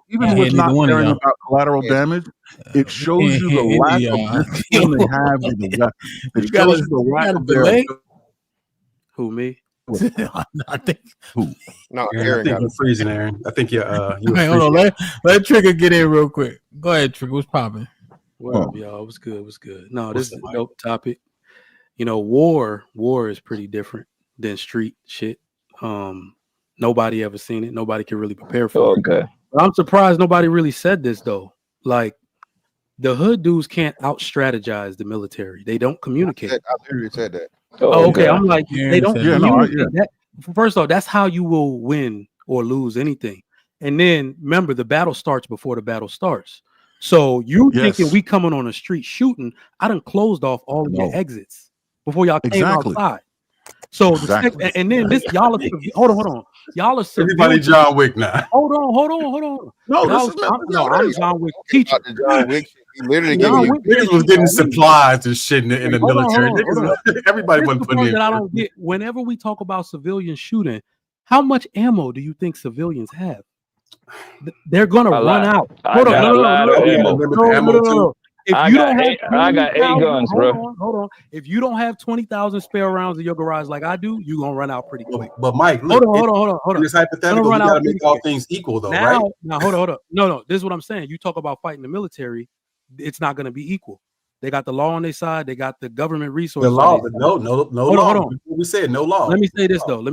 Even with not caring about collateral damage, it shows you the lack of discipline they have with the weapon. It shows you the lack of their. Who, me? I think who? No, Aaron, I think you're freezing, Aaron. I think you're. Wait, hold on. Let Trigger get in real quick. Go ahead, Trigger. What's popping? What up, y'all? What's good? What's good? No, this is a dope topic. You know, war is pretty different than street shit. Nobody ever seen it. Nobody can really prepare for it. But I'm surprised nobody really said this though. Like, the hood dudes can't out strategize the military. They don't communicate. I literally said that. Oh, okay. I'm like, they don't communicate. First off, that's how you will win or lose anything. And then remember, the battle starts before the battle starts. So you thinking we coming on the street shooting? I done closed off all of your exits before y'all came outside. So and then this y'all are, hold on. Y'all are everybody John Wick now. Hold on. No, I'm John Wick teacher. John Wick, he literally was getting supplies and shit in the military. Everybody wasn't putting in. That I don't get. Whenever we talk about civilian shooting, how much ammo do you think civilians have? They're gonna run out. Hold on. No. If you don't have, I got 8 guns, bro. Hold on. If you don't have 20,000 spare rounds in your garage like I do, you're gonna run out pretty quick. But Mike, look, hold on. It's hypothetical. We gotta make all things equal, though, right? Now, hold on. No. This is what I'm saying. You talk about fighting the military, it's not gonna be equal. They got the law on their side. They got the government resources. The law, no law. Hold on. We said no law. Let me say this though.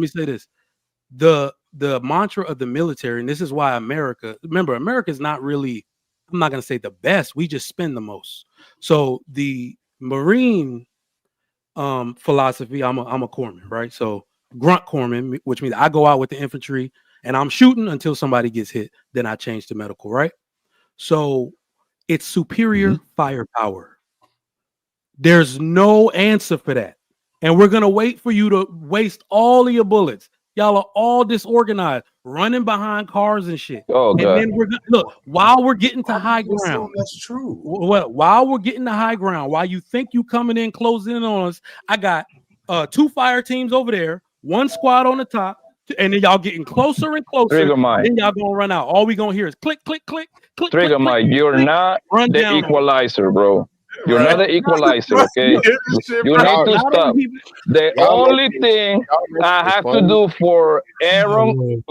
The mantra of the military, and this is why America is not really, I'm not going to say the best. We just spend the most. So the Marine philosophy, I'm a corpsman, right? So grunt corpsman, which means I go out with the infantry and I'm shooting until somebody gets hit. Then I change to medical, right? So it's superior firepower. There's no answer for that. And we're going to wait for you to waste all of your bullets. Y'all are all disorganized, running behind cars and shit. Oh, God. And then we're look, while we're getting to high ground. That's true. Well, while we're getting to high ground, while you think you coming in, closing in on us, I got 2 fire teams over there, 1 squad on the top, and then y'all getting closer and closer. Trigger Mike. Then y'all gonna run out. All we gonna hear is click, click, click, click. Trigger Mike, you're not the equalizer, bro. You're not the equalizer, okay? You need to stop. The only thing I have to do for Aaron,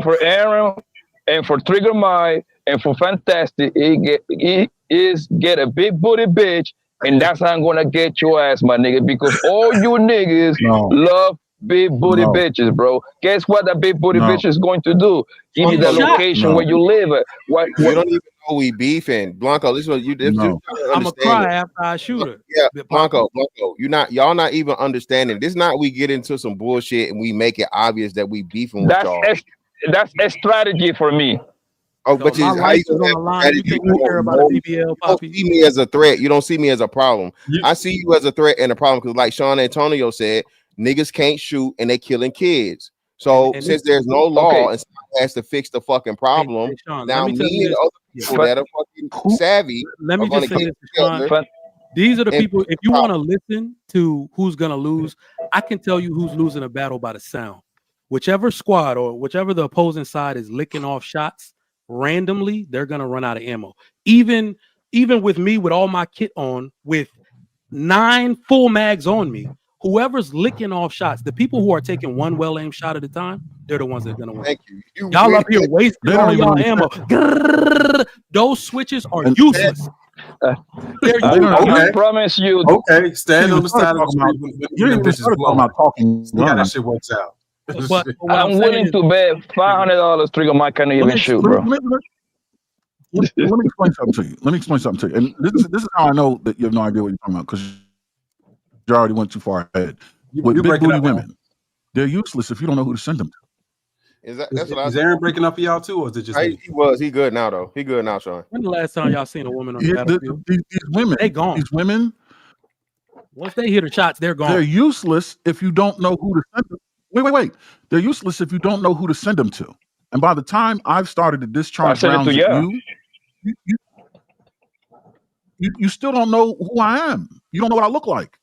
and for Trigger Mike, and for Fantastic, is get a big booty bitch, and that's how I'm gonna get your ass, my nigga. Because all you niggas love big booty bitches, bro. Guess what that big booty bitch is going to do? Give you the location where you live at. You don't even know we beefing. Blanco, this is what you did. I'm gonna cry after I shoot her. Yeah, Blanco, y'all not even understanding. This not we get into some bullshit and we make it obvious that we beefing with y'all. That's a strategy for me. Oh, but my how life you is on the line. You think I care about a BBL, you Poppy? don't see me as a threat. You don't see me as a problem. I see you as a threat and a problem because, like Sean Antonio said, niggas can't shoot and they killing kids. So And since this- there's no law okay. and somebody has to fix the fucking problem, Sean, now let me tell me you and this. other Yeah. people that are fucking savvy Let me are gonna just say get this, Sean. together. These are the and people. If you want to listen to who's gonna lose, I can tell you who's losing a battle by the sound. Whichever squad or whichever the opposing side is licking off shots randomly, they're gonna run out of ammo. Even with me with all my kit on, with 9 full mags on me, whoever's licking off shots, the people who are taking one well-aimed shot at a time, they're the ones that are gonna win. Thank you. Y'all up here wasting all y'all ammo. Grrr, those switches are useless. I promise you. Okay, stand on the started side of the talking street about- when you the ain't even bitches started talking blowing. about talking See how that guns. shit works out. But what I'm saying willing is- to bet $500 Trigger Mike can't even shoot, bro. Let me explain something to you. Let me explain something to you. And this is how I know that you have no idea what you're talking about because you already went too far ahead. With you big breaking booty up, women, they're useless if you don't know who to send them to. Is Aaron breaking up for y'all too, or is it just me? He good now though. He good now, Sean. When the last time y'all seen a woman on the Yeah, battlefield? these women, They gone. These women, Once they hear the shots, they're gone. they're useless if you don't know who to send them. Wait. They're useless if you don't know who to send them to. And by the time I've started to discharge rounds at you still don't know who I am. You don't know what I look like.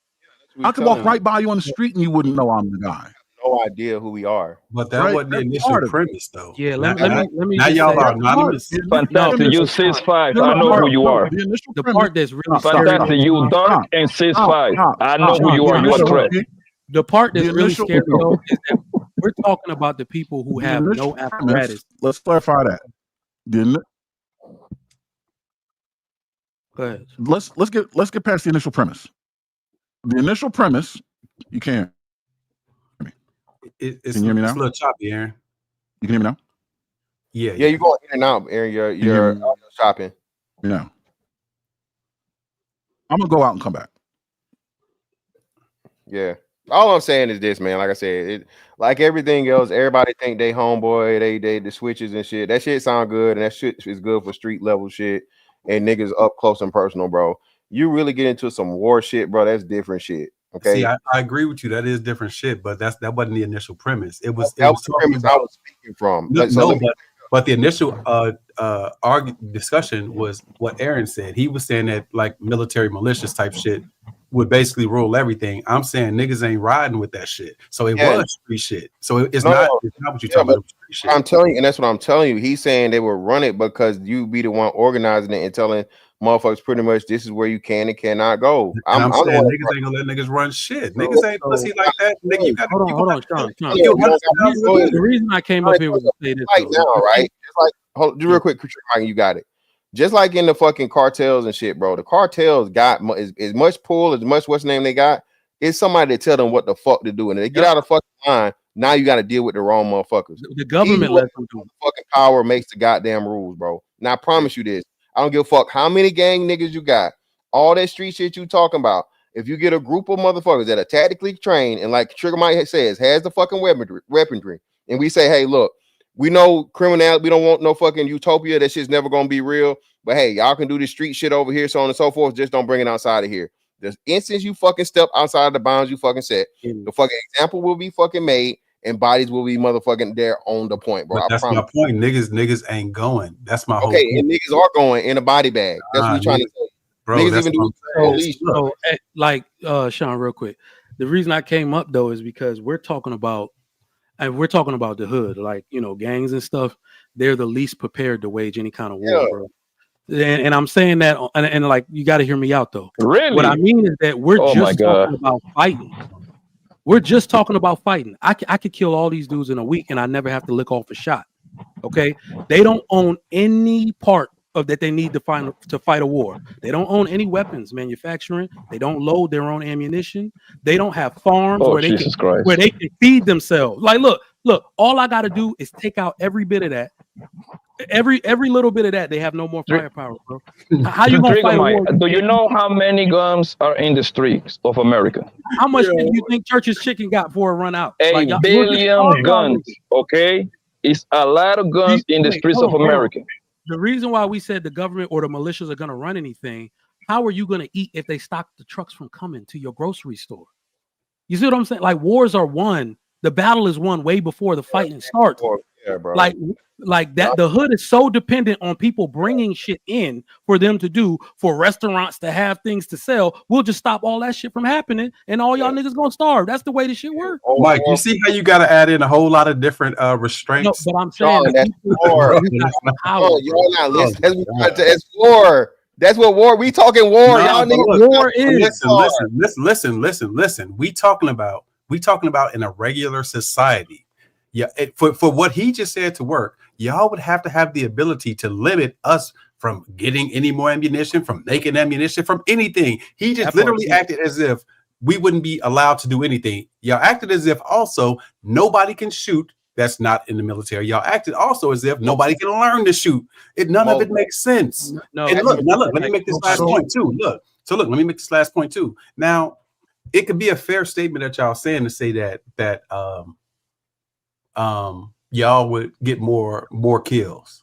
I could walk right by you on the street and you wouldn't know I'm the guy. No idea who we are. But that wasn't the initial premise, though. Yeah, let me now just y'all say are anonymous. Fantastic, you 6'5". I know who you are. The part that's really scary. Fantastic, you dark and 6'5". I know who you are. You are a threat. The part that's The really initial- scary though is that we're talking about the people who have no apparatus. Let's clarify that. Go ahead. Let's get past the initial premise. The initial premise, you can't. It's Can you hear me now? a little choppy, Aaron. You can hear me now? Yeah, Yeah, you're going in and out, Aaron. You're audio shopping. Yeah. I'm gonna go out and come back. Yeah. All I'm saying is this, man. Like I said, like everything else, everybody think they homeboy, they the switches and shit. That shit sound good, and that shit is good for street level shit and niggas up close and personal, bro. You really get into some war shit, bro. That's different shit. Okay. See, I agree with you. That is different shit, but that wasn't the initial premise. It was that was the premise I was speaking from. But the initial discussion was what Aaron said. He was saying that like military malicious type shit would basically rule everything. I'm saying niggas ain't riding with that shit. So it was street shit. So it's not what you're talking about. Street shit. I'm telling you, and that's what I'm telling you. He's saying they will run it because you be the one organizing it and telling motherfuckers pretty much this is where you can and cannot go. I'm saying niggas ain't gonna let niggas run shit. Niggas ain't pussy like that. Nigga, you gotta hold on, Sean. The The reason I came up here was to say this. Right now, right? Just like, just real quick, you got it. Just like in the fucking cartels and shit, bro. The cartels got as much pull, as much what's name they got. It's somebody to tell them what the fuck to do, and if they get out of fucking line. Now you got to deal with the wrong motherfuckers. The government lets them do. Fucking power makes the goddamn rules, bro. Now I promise you this. I don't give a fuck how many gang niggas you got. All that street shit you talking about. If you get a group of motherfuckers that are tactically trained and like Trigger Mike says, has the fucking weaponry, and we say, hey, look, we know criminality, we don't want no fucking utopia. That shit's never gonna be real. But hey, y'all can do this street shit over here, so on and so forth. Just don't bring it outside of here. The instance you fucking step outside of the bounds you fucking set, the fucking example will be fucking made. And bodies will be motherfucking there on the point, bro. But that's my point. Niggas ain't going. That's my whole point. And niggas are going in a body bag. That's what you're trying to say. Bro, niggas even do police. So, like Sean, real quick. The reason I came up though is because we're talking about the hood, like gangs and stuff. They're the least prepared to wage any kind of war, bro. And I'm saying that, and like you got to hear me out though. Really? What I mean is that we're just talking about fighting. We're just talking about fighting. I could kill all these dudes in a week and I never have to lick off a shot. Okay. They don't own any part of that they need to fight a war. They don't own any weapons manufacturing. They don't load their own ammunition. They don't have farms where they can feed themselves. Like, look, all I got to do is take out every bit of that. Every little bit of that, they have no more firepower, bro. How you gonna fight a war? Do you know how many guns are in the streets of America? How much do you think Church's Chicken got before it run out? A billion guns, okay? It's a lot of guns in the streets of America. the reason why we said the government or the militias are going to run anything, how are you going to eat if they stop the trucks from coming to your grocery store? You see what I'm saying? Like wars are won. The battle is won way before the fighting starts. Yeah, bro. Like that, the hood is so dependent on people bringing shit in for them to do, for restaurants to have things to sell. We'll just stop all that shit from happening, and all y'all niggas gonna starve. That's the way this shit works. Mike, you see how you got to add in a whole lot of different restraints? No, but I'm saying that's war. Y'all not listening. That's war. That's what war. We talking war. Y'all need war is. Listen. We talking about in a regular society. Yeah, for what he just said to work, y'all would have to have the ability to limit us from getting any more ammunition, from making ammunition, from anything. He just literally acted as if we wouldn't be allowed to do anything. Y'all acted as if also nobody can shoot that's not in the military. Y'all acted also as if nobody can learn to shoot. None of it makes sense. No, and look, let me make this last point too. Look, let me make this last point too. Now, it could be a fair statement that y'all saying to say that y'all would get more kills.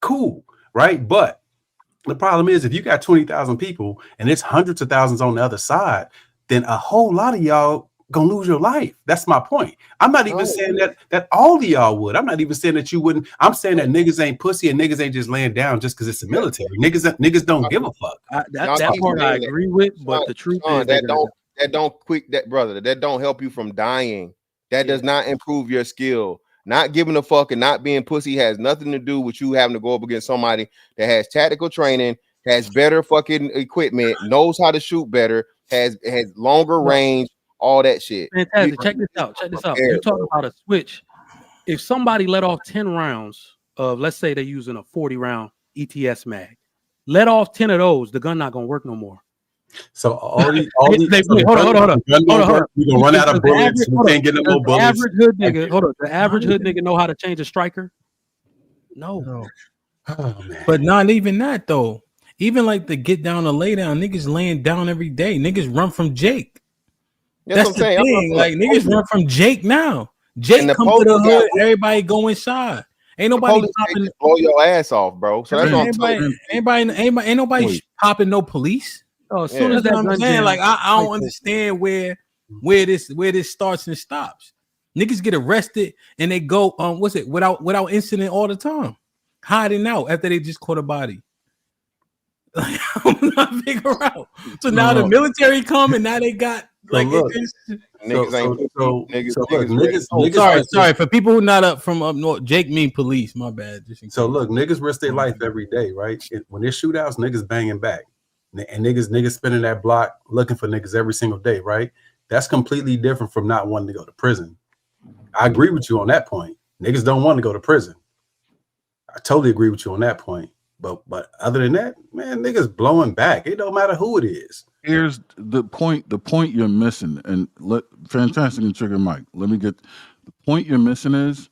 Cool, right? But the problem is, if you got 20,000 people and it's hundreds of thousands on the other side, then a whole lot of y'all gonna lose your life. That's my point. I'm not even saying that all of y'all would. I'm not even saying that you wouldn't. I'm saying that niggas ain't pussy and niggas ain't just laying down just because it's the military. Niggas don't give a fuck. That part I agree with, but the truth is that don't help you from dying. That does not improve your skill. Not giving a fuck and not being pussy has nothing to do with you having to go up against somebody that has tactical training, has better fucking equipment, knows how to shoot better, has longer range, all that shit. Fantastic. Check this out. You're talking about a switch. If somebody let off 10 rounds of, let's say they're using a 40 round ETS mag, let off 10 of those, the gun not gonna work no more. So hold on. We're gonna run out of bullets. We can't get no more bullets. The average hood nigga know how to change a striker? No. Oh, man. But not even that though. Even like the get down or lay down, niggas laying down every day. Niggas run from Jake. That's the thing. Like niggas run from Jake now. Jake come to the hood, everybody go inside. Ain't nobody popping. Blow your ass off, bro. So that's ain't nobody popping no police. Oh, as soon as that's what I'm saying. Like I don't understand where this starts and stops. Niggas get arrested and they go without incident all the time, hiding out after they just caught a body. Like, I'm not figure out. So now the military come and now they got like sorry for people who not up from up north. Jake mean police. My bad. So look, niggas risk their life every day, right? When there's shootouts, niggas banging back. And niggas spinning that block looking for niggas every single day, right? That's completely different from not wanting to go to prison. I agree with you on that point. Niggas don't want to go to prison. I totally agree with you on that point. But other than that, man, niggas blowing back. It don't matter who it is. Here's the point you're missing. And Fantastic and Trigger Mike, let me get the point you're missing is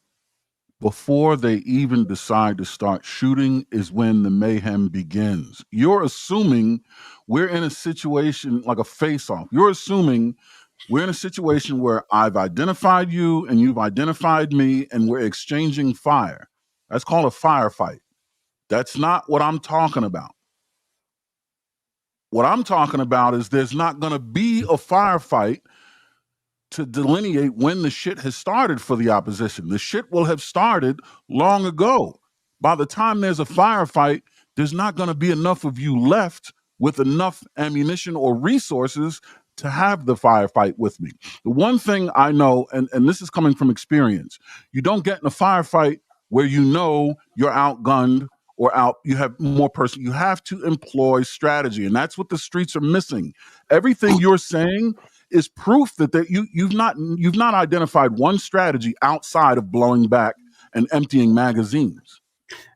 before they even decide to start shooting is when the mayhem begins. You're assuming we're in a situation like a face-off. You're assuming we're in a situation where I've identified you and you've identified me and we're exchanging fire. That's called a firefight. That's not what I'm talking about. What I'm talking about is there's not going to be a firefight to delineate when the shit has started for the opposition. The shit will have started long ago. By the time there's a firefight, there's not going to be enough of you left with enough ammunition or resources to have the firefight with me. The one thing I know, and this is coming from experience, you don't get in a firefight where you know you're outgunned or you have more person. You have to employ strategy, and that's what the streets are missing. Everything you're saying is proof that you've not identified one strategy outside of blowing back and emptying magazines.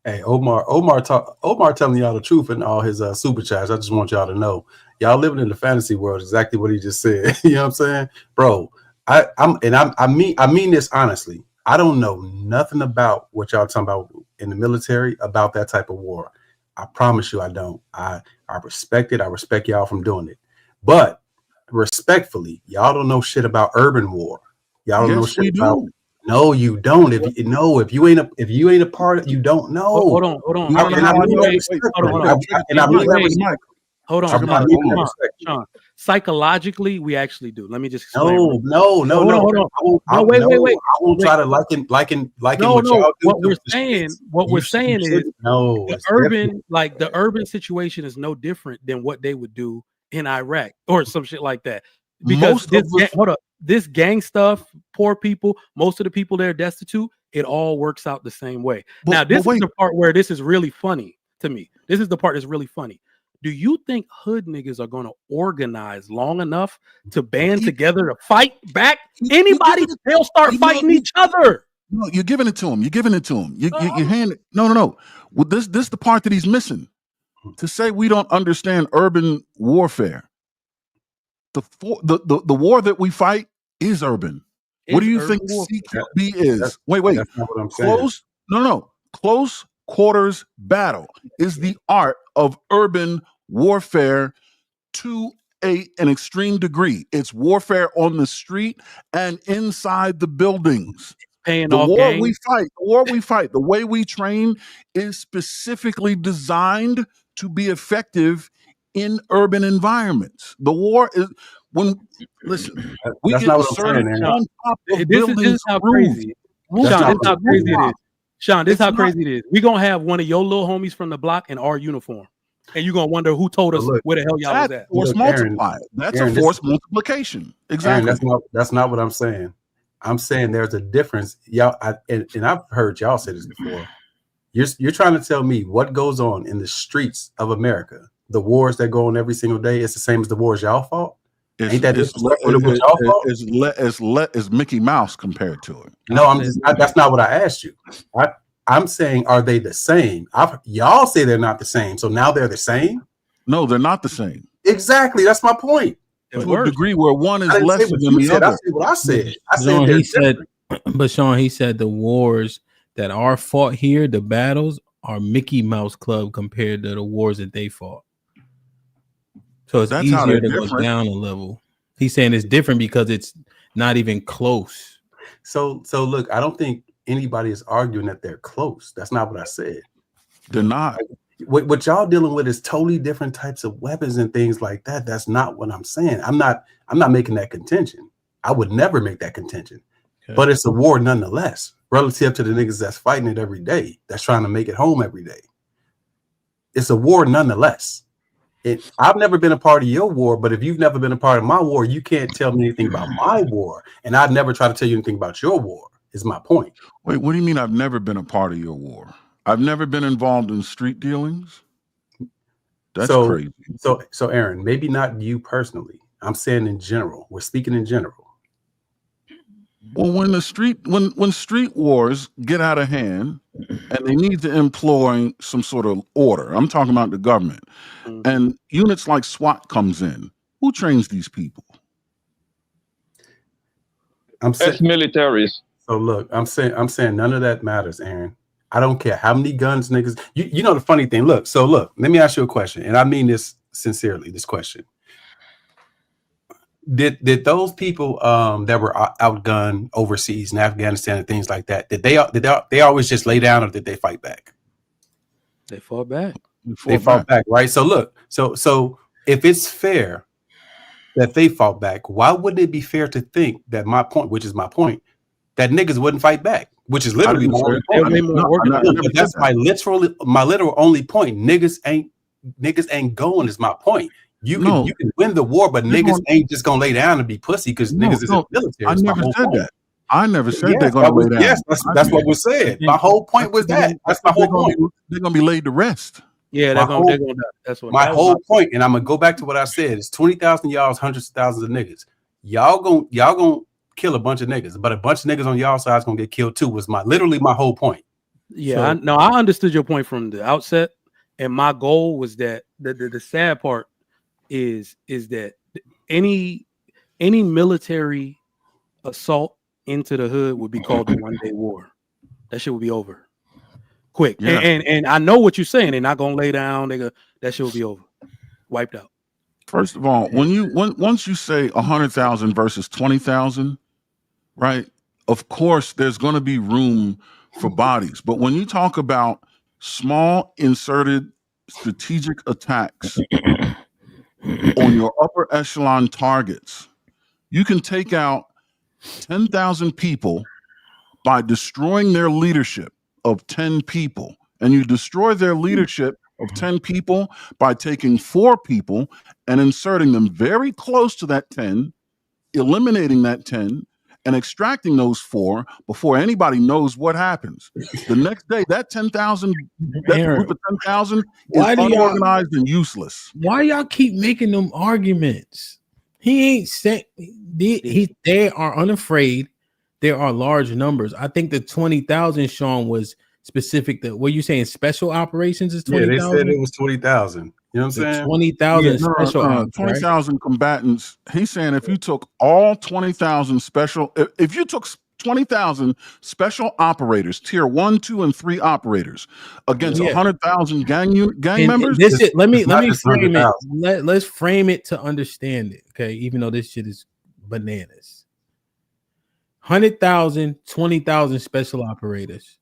Hey, Omar telling y'all the truth in all his super chats. I just want y'all to know, y'all living in the fantasy world. Exactly what he just said. You know what I'm saying, bro? I mean this honestly. I don't know nothing about what y'all talking about in the military about that type of war. I promise you, I don't. I respect it. I respect y'all from doing it, but respectfully, y'all don't know shit about urban war. Y'all don't know shit about No, you don't. If you ain't a part, you don't know. Hold on. You wanna know how I know? Hold on. Sean. Psychologically, we actually do. Let me just explain. No. Hold on. No, wait. I won't try to liken what y'all do. What we're saying is the urban situation is no different than what they would do in Iraq or some shit like that. Because this gang stuff, poor people, most of the people there destitute, it all works out the same way. Now, this is the part where this is really funny to me. This is the part that's really funny. Do you think hood niggas are going to organize long enough to band together to fight back anybody? They'll start fighting each other. No, you're giving it to him. You hand it. No. Well, this the part that he's missing. To say we don't understand urban warfare. The war that we fight is urban. What do you think CQB is? Wait. That's not what I'm saying. Close quarters battle is the art of urban warfare to an extreme degree. It's warfare on the street and inside the buildings. The war we fight, the way we train is specifically designed to be effective in urban environments. The war is that's not what I'm saying, on top of this is how crazy. Sean, this is how crazy it is. We're gonna have one of your little homies from the block in our uniform. And you're gonna wonder who told us where the hell y'all was at. Force multiply. That's a force multiplication. Exactly. Aaron, that's not what I'm saying. I'm saying there's a difference. Y'all, and I've heard y'all say this before. You're trying to tell me what goes on in the streets of America, the wars that go on every single day, it's the same as the wars y'all fought? Ain't that it's Mickey Mouse compared to it? No, that's not what I asked you. I'm saying, are they the same? Y'all say they're not the same, so now they're the same? No, they're not the same. Exactly, that's my point. To a degree where one is lesser than the other. I said what I said. Sean, he said the wars that are fought here, the battles, are Mickey Mouse Club compared to the wars that they fought. So it's easier to go down a level. He's saying it's different because it's not even close. So look, I don't think anybody is arguing that they're close. That's not what I said. They're not. What y'all dealing with is totally different types of weapons and things like that. That's not what I'm saying. I'm not making that contention. I would never make that contention. Okay. But it's a war nonetheless, relative to the niggas that's fighting it every day, that's trying to make it home every day. It's a war nonetheless. I've never been a part of your war, but if you've never been a part of my war, you can't tell me anything about my war. And I'd never try to tell you anything about your war, is my point. Wait, what do you mean I've never been a part of your war? I've never been involved in street dealings? That's crazy. So Aaron, maybe not you personally. I'm saying in general. We're speaking in general. Well, when street wars get out of hand and they need to employ some sort of order, I'm talking about the government, and units like SWAT comes in, who trains these people? Ex-militaries. So look, I'm saying none of that matters, Aaron. I don't care how many guns niggas. You know the funny thing. Look, let me ask you a question, and I mean this sincerely. This question. Did those people that were outgunned overseas in Afghanistan and things like that, did they always just lay down, or did they fight back? They fought back. They fought back, right? So look, so if it's fair that they fought back, why wouldn't it be fair to think that my point, which is my point, that niggas wouldn't fight back? Which is literally my only point. That's my literal only point. Niggas ain't going is my point. You can win the war, but niggas ain't just gonna lay down and be pussy because niggas is in the military. I never said that. I never said they're gonna lay down. Yes, that's what was said. My whole point was that. That's my whole point. They're gonna be laid to rest. Yeah, they're gonna die. That's what my whole point. And I'm gonna go back to what I said. It's 20,000 y'all, hundreds of thousands of niggas. Y'all gonna kill a bunch of niggas, but a bunch of niggas on y'all side is gonna get killed too. Was literally my whole point. Yeah, I understood your point from the outset, and my goal was that the sad part is that any military assault into the hood would be called a one-day war. That shit would be over quick. Yeah. And I know what you're saying. They're not gonna lay down. That shit will be over, wiped out. First of all, once you say 100,000 versus 20,000, right? of course, there's going to be room for bodies. But when you talk about small inserted strategic attacks on your upper echelon targets, you can take out 10,000 people by destroying their leadership of 10 people. And you destroy their leadership of 10 people by taking 4 people and inserting them very close to that 10, eliminating that 10, and extracting those 4 before anybody knows what happens. The next day, that 10,000, that group of 10,000 is unorganized and useless. Why y'all keep making them arguments? He ain't saying they are unafraid. There are large numbers. I think the 20,000, Sean, was specific to what you saying. Special operations is 20,000. Yeah, they said it was 20,000. You know what I'm saying? 20,000 special ops, 20,000 combatants. He's saying if you took all 20,000 special, if you took 20,000 special operators, tier 1, 2, and 3 operators against 100,000 gang members. Let me frame it. Let's frame it to understand it. Okay, even though this shit is bananas. 100,000, 20,000 special operators.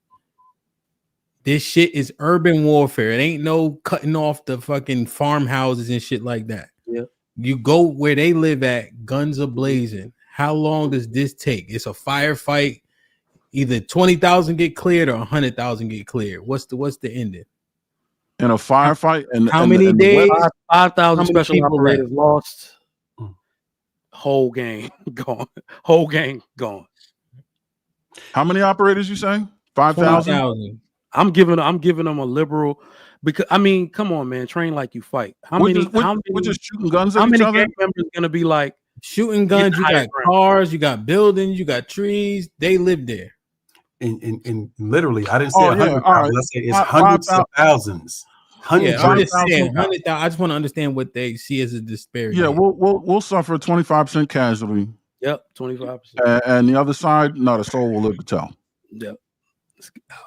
This shit is urban warfare. It ain't no cutting off the fucking farmhouses and shit like that. Yeah. You go where they live at, guns are blazing. How long does this take? It's a firefight. Either 20,000 get cleared or 100,000 get cleared. What's the ending? In a firefight, and how many days? 5,000 special operators left? lost. Whole gang gone. Whole gang gone. How many operators you saying? 5,000. I'm giving them a liberal, because I mean, come on, man, train like you fight. We're just shooting guns at how each many other? gang members gonna be like shooting guns? You got cars, you got buildings, you got trees. They live there. And literally, I didn't say 100,000. Right. Let's say it's hundreds of thousands. Hundreds. I'm just saying 100,000. I just want to understand what they see as a disparity. Yeah, we'll suffer 25% casualty. Yep, 25%. And the other side, not a soul will live to tell. Yep.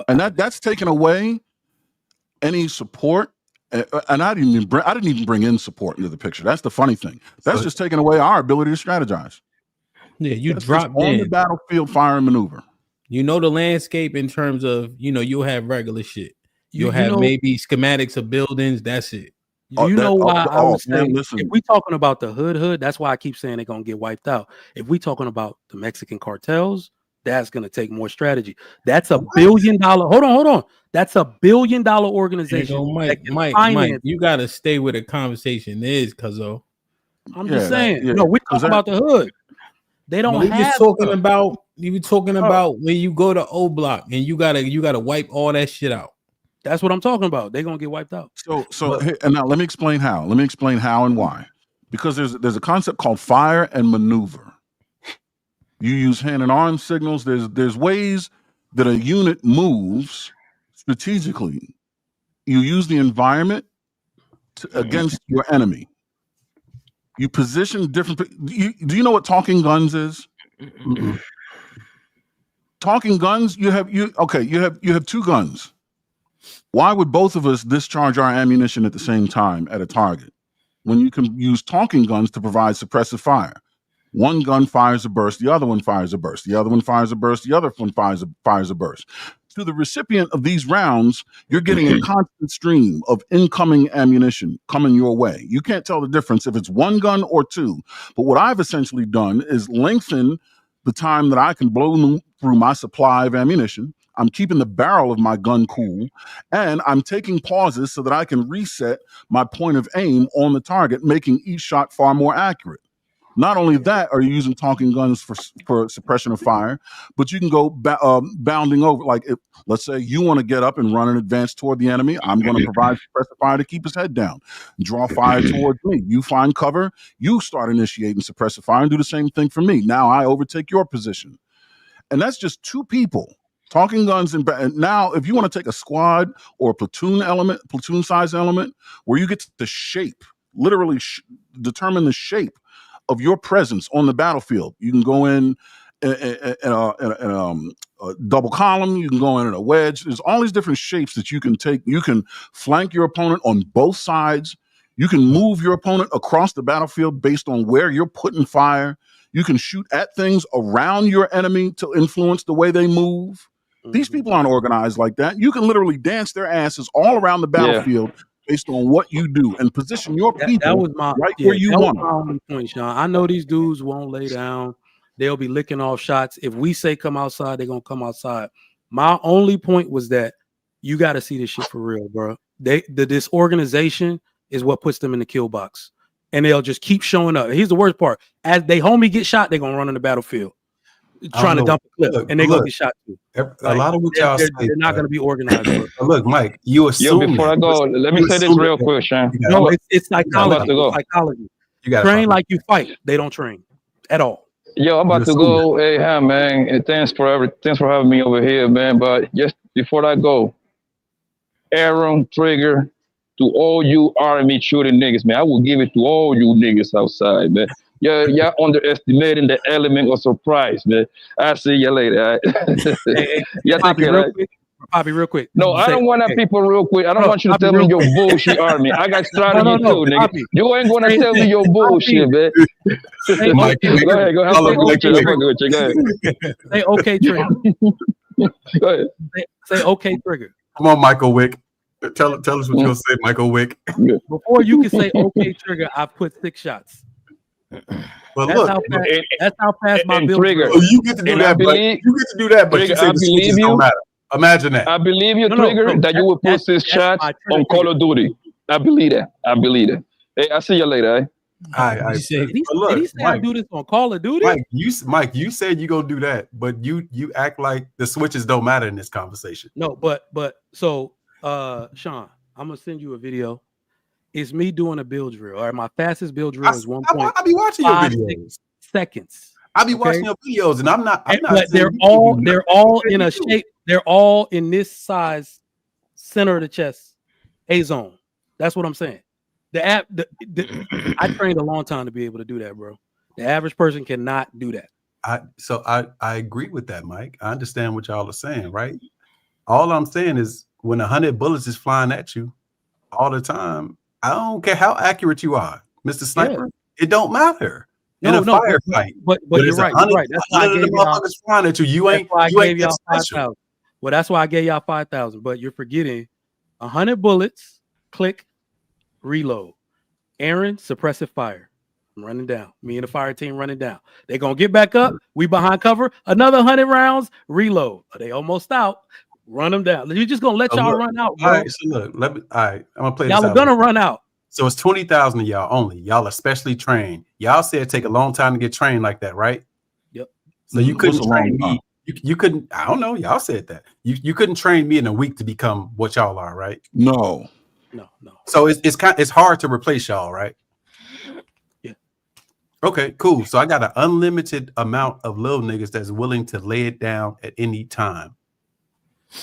And that's taken away any support. And I didn't even bring in support into the picture. That's the funny thing. That's just taking away our ability to strategize. Yeah, you That's drop on the battlefield, fire and maneuver. You know the landscape in terms of, you'll have regular shit. You'll have maybe schematics of buildings. That's it. You know why I was saying, if we talking about the hood, that's why I keep saying they're gonna get wiped out. If we talking about the Mexican cartels, that's gonna take more strategy. That's $1 billion. Hold on. That's $1 billion organization. Mike, you gotta stay where the conversation is, cuzzo. I'm just saying. No, we're talking about the hood. They don't have. You were talking about when you go to O Block and you gotta wipe all that shit out. That's what I'm talking about. They're gonna get wiped out. And now let me explain how. Let me explain how and why. Because there's a concept called fire and maneuver. You use hand and arm signals. There's ways that a unit moves strategically. You use the environment against your enemy. You position different. Do you know what talking guns is? Mm-hmm. Talking guns. You have 2 guns. Why would both of us discharge our ammunition at the same time at a target when you can use talking guns to provide suppressive fire? One gun fires a burst, the other one fires a burst, the other one fires a burst, the other one fires a burst. To the recipient of these rounds, you're getting a constant stream of incoming ammunition coming your way. You can't tell the difference if it's 1 gun or 2. But what I've essentially done is lengthen the time that I can blow through my supply of ammunition. I'm keeping the barrel of my gun cool, and I'm taking pauses so that I can reset my point of aim on the target, making each shot far more accurate. Not only that, are you using talking guns for suppression of fire, but you can go bounding over. Like, let's say you want to get up and run an advance toward the enemy. I'm going to provide suppressive fire to keep his head down. Draw fire towards me. You find cover. You start initiating suppressive fire and do the same thing for me. Now I overtake your position. And that's just 2 people. Talking guns, and now if you want to take a squad or a platoon size element, where you get the shape, literally determine the shape of your presence on the battlefield. You can go in a double column. You can go in a wedge. There's all these different shapes that you can take. You can flank your opponent on both sides. You can move your opponent across the battlefield based on where you're putting fire. You can shoot at things around your enemy to influence the way they move. These people aren't organized like that. You can literally dance their asses all around the battlefield based on what you do and position your people That was my where you want my only point, Sean. I know these dudes won't lay down. They'll be licking off shots. If we say come outside, they're gonna come outside. My only point was that you got to see this shit for real, bro. This organization is what puts them in the kill box, and they'll just keep showing up. Here's the worst part: as they homie get shot, they're gonna run in the battlefield, trying to dump a clip, and they're gonna get shot too. A lot of what y'all say, they're not gonna be organized. Bro. Look, Mike, you assume. Yo, before I go, let me say this real quick, Sean. No, it's psychology. I'm about to go. Psychology. You got train like you fight. They don't train at all. Yo, I'm about to go. Hey, man, and thanks for having me over here, man. But just before I go, Aaron, Trigger, to all you army shooting niggas, man, I will give it to all you niggas outside, man. Y'all underestimating the element of surprise, man. I'll see you later. All right? Yeah, Poppy, real quick. No, I don't want people real quick. I don't want you to tell me your bullshit army. I got strategy too, nigga. Poppy. You ain't gonna tell me your bullshit, man. Go ahead, go ahead. Go ahead. Say okay, Trigger. Go ahead. Say okay, Trigger. Come on, Michael Wick. Tell us what you're gonna say, Michael Wick. Before you can say okay, Trigger, I put 6 shots. Well, that's how fast my build. Trigger. Oh, you get to do that, but you get to do that, but Trigger, you say the switches don't matter. Imagine that. I believe you, Trigger, that you will put 6 shots on Call of Duty. I believe that. Hey, I'll see you later. Eh? Did he say I do this on Call of Duty? Mike, you said you gonna do that, but you act like the switches don't matter in this conversation. No, but so Sean, I'm gonna send you a video. It's me doing a build drill. All right, my fastest build drill is 1.5 I be watching your videos. seconds. I be watching your videos, and I'm not. But they're all in a shape. They're all in this size, center of the chest, A zone. That's what I'm saying. I trained a long time to be able to do that, bro. The average person cannot do that. I agree with that, Mike. I understand what y'all are saying, right? All I'm saying is when 100 bullets is flying at you all the time, I don't care how accurate you are, Mr. Sniper. It don't matter. In a firefight. But you're right. You're right. That's why I gave y'all flying at you. You ain't 5,000. Well, that's why I gave y'all 5,000. But you're forgetting 100 bullets. Click, reload. Aaron, suppressive fire. I'm running down. Me and the fire team running down. They're gonna get back up. We behind cover. Another 100 rounds. Reload. They almost out. Run them down. You're just gonna let y'all run out, bro. All right, so look, I'm gonna play. Y'all are gonna run out. So it's 20,000 of y'all only. Y'all are specially trained. Y'all said it take a long time to get trained like that, right? Yep. So you couldn't train me. You couldn't. I don't know. Y'all said that. You couldn't train me in a week to become what y'all are, right? No. So it's hard to replace y'all, right? Yeah. Okay, cool. So I got an unlimited amount of little niggas that's willing to lay it down at any time.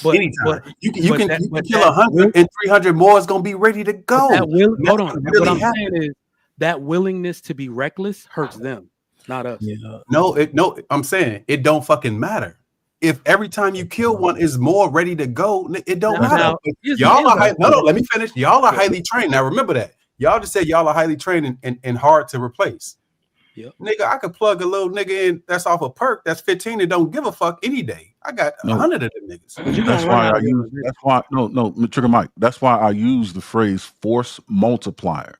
But anytime. You can kill 100 and 300 more is gonna be ready to go. Hold on. What I'm saying is that willingness to be reckless hurts them, not us. Yeah. No, I'm saying it don't fucking matter. If every time you kill one is more ready to go, it don't matter. Y'all are let me finish. Y'all are highly trained. Now remember that. Y'all just said y'all are highly trained and hard to replace. Yep. Nigga, I could plug a little nigga in that's off a perk that's 15 and don't give a fuck any day. I got 100 of them niggas. That's why I use. That's why Trigger Mike. That's why I use the phrase force multiplier.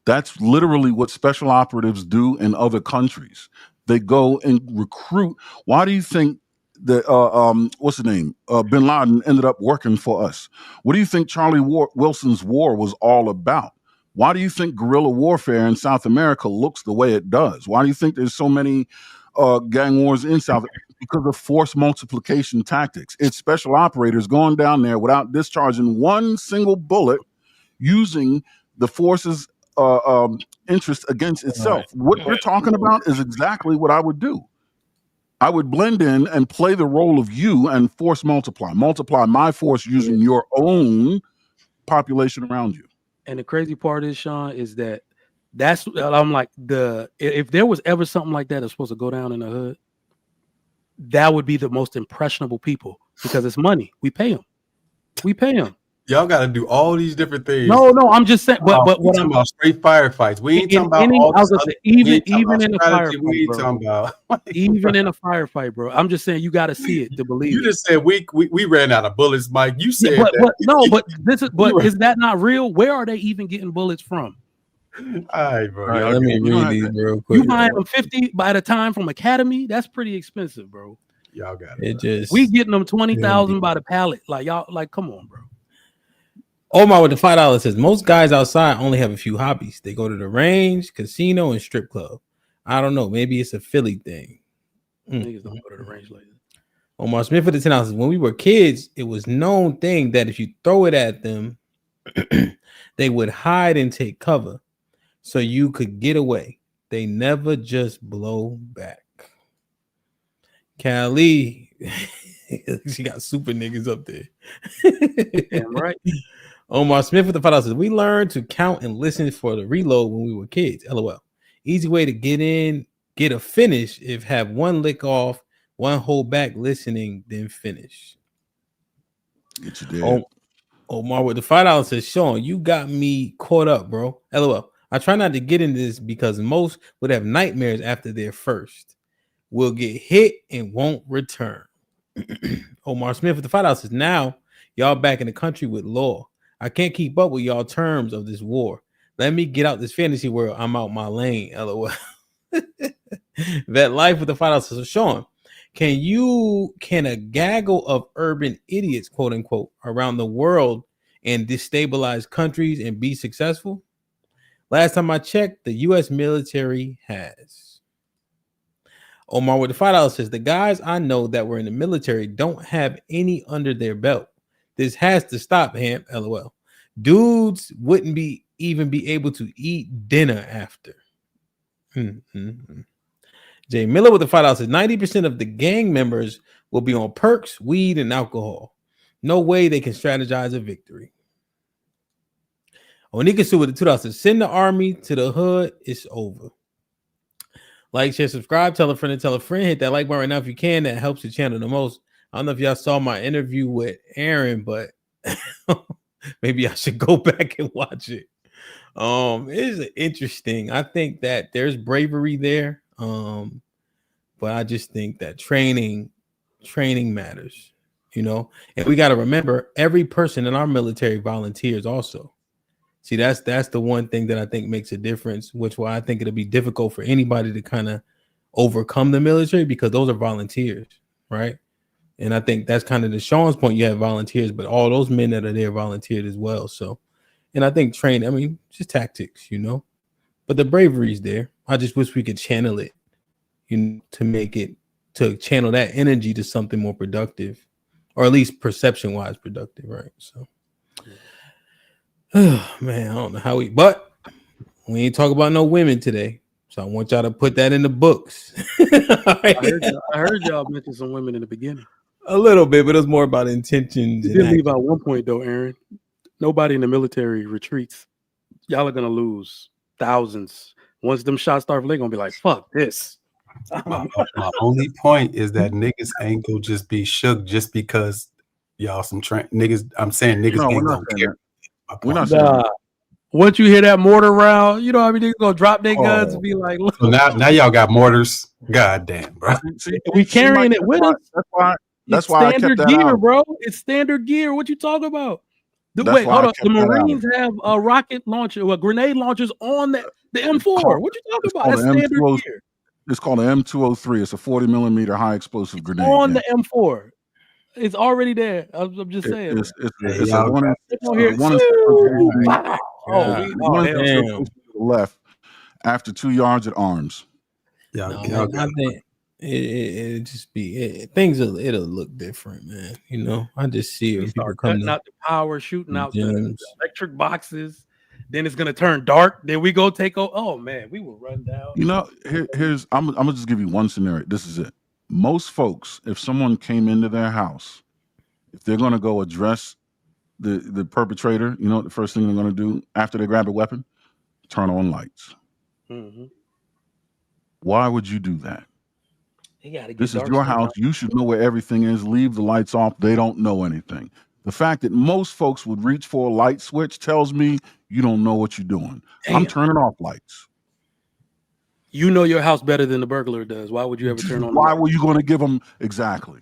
That's literally what special operatives do in other countries. They go and recruit. Why do you think that what's the name? Bin Laden ended up working for us? What do you think Charlie Wilson's war was all about? Why do you think guerrilla warfare in South America looks the way it does? Why do you think there's so many gang wars in South America? Because of force multiplication tactics. It's special operators going down there without discharging one single bullet, using the force's interest against itself. Right. What you're talking about is exactly what I would do. I would blend in and play the role of you and force multiply my force using your own population around you. And the crazy part is, Sean, is that's I'm like if there was ever something like that that's supposed to go down in the hood, that would be the most impressionable people because it's money. We pay them. Y'all got to do all these different things. No, I'm just saying. But we what talking I'm about straight firefights. We ain't talking about any, all I was this gonna say, even in a strategy. firefight, We ain't bro. talking about. Even in a firefight, bro. I'm just saying you got to see it to believe You it. just said we ran out of bullets, Mike. You said but that. is that not real? Where are they even getting bullets from? All right, bro. All right, let me read these real quick. You buying them 50 by the time from Academy? That's pretty expensive, bro. Y'all got it. Just we getting them 20,000 by the pallet. Like y'all, like come on, bro. Omar with the $5 says most guys outside only have a few hobbies. They go to the range, casino, and strip club. I don't know. Maybe it's a Philly thing. Niggas don't go to the range like that. Omar Smith with the $10 says when we were kids, it was known thing that if you throw it at them, they would hide and take cover so you could get away. They never just blow back. Cali, she got super niggas up there. Damn right. Omar Smith with the $5 says we learned to count and listen for the reload when we were kids. LOL. Easy way to get in, get a finish if have one lick off, one hold back listening, then finish. Get you dead. Omar with the $5 says Sean, you got me caught up, bro. LOL. I try not to get into this because most would have nightmares after their first. Will get hit and won't return. Omar Smith with the $5 says now y'all back in the country with law. I can't keep up with y'all terms of this war. Let me get out this fantasy world. I'm out my lane. LOL. That life with the $5 says, so Sean, can a gaggle of urban idiots, quote unquote, around the world and destabilize countries and be successful? Last time I checked, the U.S. military has. Omar with the $5 says the guys I know that were in the military don't have any under their belt. This has to stop, Hamp. LOL. Dudes wouldn't even be able to eat dinner after. Jay Miller with the $5 says 90% of the gang members will be on perks, weed, and alcohol. No way they can strategize a victory. Onikasu with the $2 says send the army to the hood. It's over. Like, share, subscribe, tell a friend, and tell a friend. Hit that like button right now if you can. That helps the channel the most. I don't know if y'all saw my interview with Aaron, but maybe I should go back and watch it. It is interesting. I think that there's bravery there. But I just think that training matters, you know, and we got to remember every person in our military volunteers also. See, that's the one thing that I think makes a difference, which why I think it'll be difficult for anybody to kind of overcome the military because those are volunteers, right? And I think that's kind of the Sean's point. You have volunteers, but all those men that are there volunteered as well. So, and I think just tactics, you know, but the bravery is there. I just wish we could channel it, you know, to channel that energy to something more productive, or at least perception-wise productive, right? So, man, I don't know but we ain't talk about no women today. So I want y'all to put that in the books. I heard y'all mention some women in the beginning. A little bit, but it was more about intentions. You did leave out one point though, Aaron. Nobody in the military retreats. Y'all are gonna lose thousands. Once them shots start, they're gonna be like, fuck this. My only point is that niggas ain't gonna just be shook just because y'all some niggas. I'm saying niggas ain't gonna care. We're not saying that. Once you hear that mortar round, you know how many niggas gonna drop their guns and be like, look. So now y'all got mortars. God damn, bro. We carrying it with us. That's why I kept that gear, out. bro. It's standard gear. What you talking about? Wait, hold on. The Marines have a rocket launcher, grenade launchers on the M4. What you talking about? That's standard gear. It's called an M203. It's a 40 millimeter high explosive grenade on the M4. It's already there. I'm just saying. It's a one left after 2 yards at arms. I think it just be it'll look different, man. You know, I just see it. Start cutting out the power, shooting out the electric boxes. Then it's gonna turn dark. Then we go take over. Oh man, we will run down. You know, I'm gonna just give you one scenario. This is it. Most folks, if someone came into their house, if they're gonna go address the perpetrator, you know what the first thing they're gonna do after they grab a weapon? Turn on lights. Mm-hmm. Why would you do that? This is your house. You should know where everything is. Leave the lights off. They don't know anything. The fact that most folks would reach for a light switch tells me you don't know what you're doing. Damn. I'm turning off lights. You know your house better than the burglar does. Why would you ever turn on? Why were you going to give them exactly?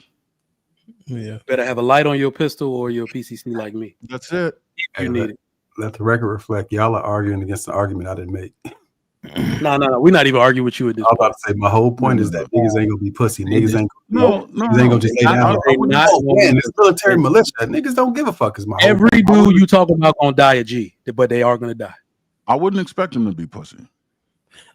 Yeah. Better have a light on your pistol or your PCC like me. That's it. You need it. Let the record reflect. Y'all are arguing against the argument I didn't make. No. We're not even arguing with you at this I'm point. about to say my whole point is that niggas ain't gonna be pussy. Niggas ain't gonna just say I man, it's military militia. Niggas don't give a fuck. Is my whole every point. dude you talk about gonna die a G, but they are gonna die. I wouldn't expect them to be pussy.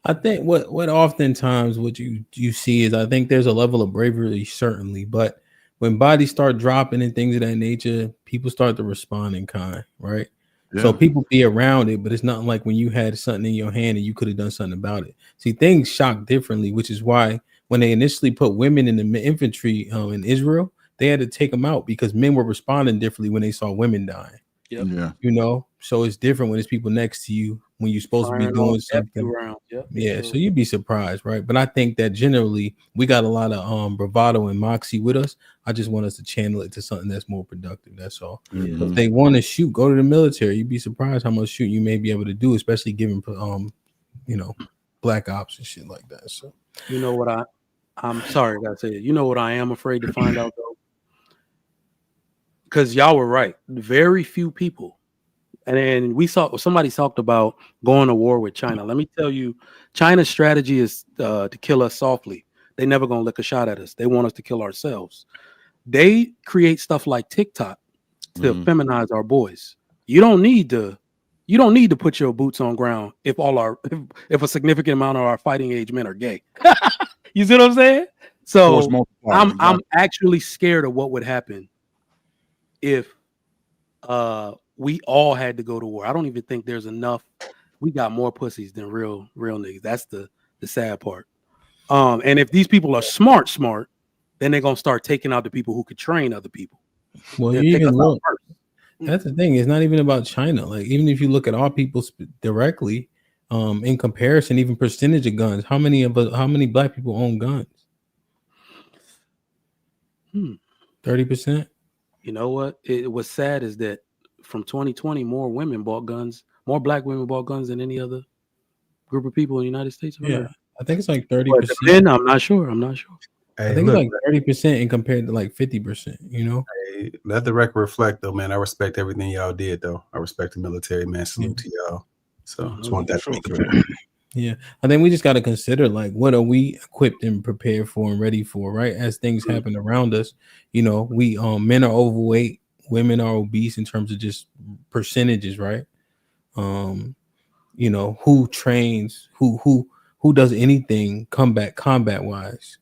I think what oftentimes what you see is I think there's a level of bravery, certainly, but when bodies start dropping and things of that nature, people start to respond in kind, right? Yeah. So people be around it, but it's not like when you had something in your hand and you could have done something about it. See, things shock differently, which is why when they initially put women in the infantry in Israel, they had to take them out because men were responding differently when they saw women dying. Yep. Yeah. You know, so it's different when it's people next to you when you're supposed to be doing something. Around. Yep. Yeah, so you'd be surprised, right? But I think that generally we got a lot of bravado and moxie with us. I just want us to channel it to something that's more productive. That's all. Mhm. If they want to shoot, go to the military. You'd be surprised how much shoot you may be able to do, especially given black ops and shit like that. So You know what I'm sorry, I gotta say it. You know what I am afraid to find out though? Because y'all were right. Very few people. And then somebody talked about going to war with China. Let me tell you, China's strategy is to kill us softly. They never gonna lick a shot at us. They want us to kill ourselves. They create stuff like TikTok to feminize our boys. You don't need to put your boots on ground if if a significant amount of our fighting age men are gay. You see what I'm saying? So I'm actually scared of what would happen if we all had to go to war. I don't even think there's enough. We got more pussies than real niggas. That's the sad part. And if these people are smart, then they're gonna start taking out the people who could train other people. well, you even look. That's the thing. It's not even about China. Like even if you look at our people directly, in comparison, even percentage of guns, how many black people own guns? 30%. You know what? It was sad is that from 2020, more women bought guns, more black women bought guns than any other group of people in the United States. Yeah, I think it's like 30%. Then I'm not sure. I think it's like 30% and compared to like 50%, you know? Hey, let the record reflect though, man. I respect everything y'all did though. I respect the military, man. Salute to y'all. So just want that to be clear. Yeah, I think we just got to consider like what are we equipped and prepared for and ready for, right? As things happen around us, you know, we men are overweight, women are obese in terms of just percentages, right? You know, who trains, who does anything combat wise?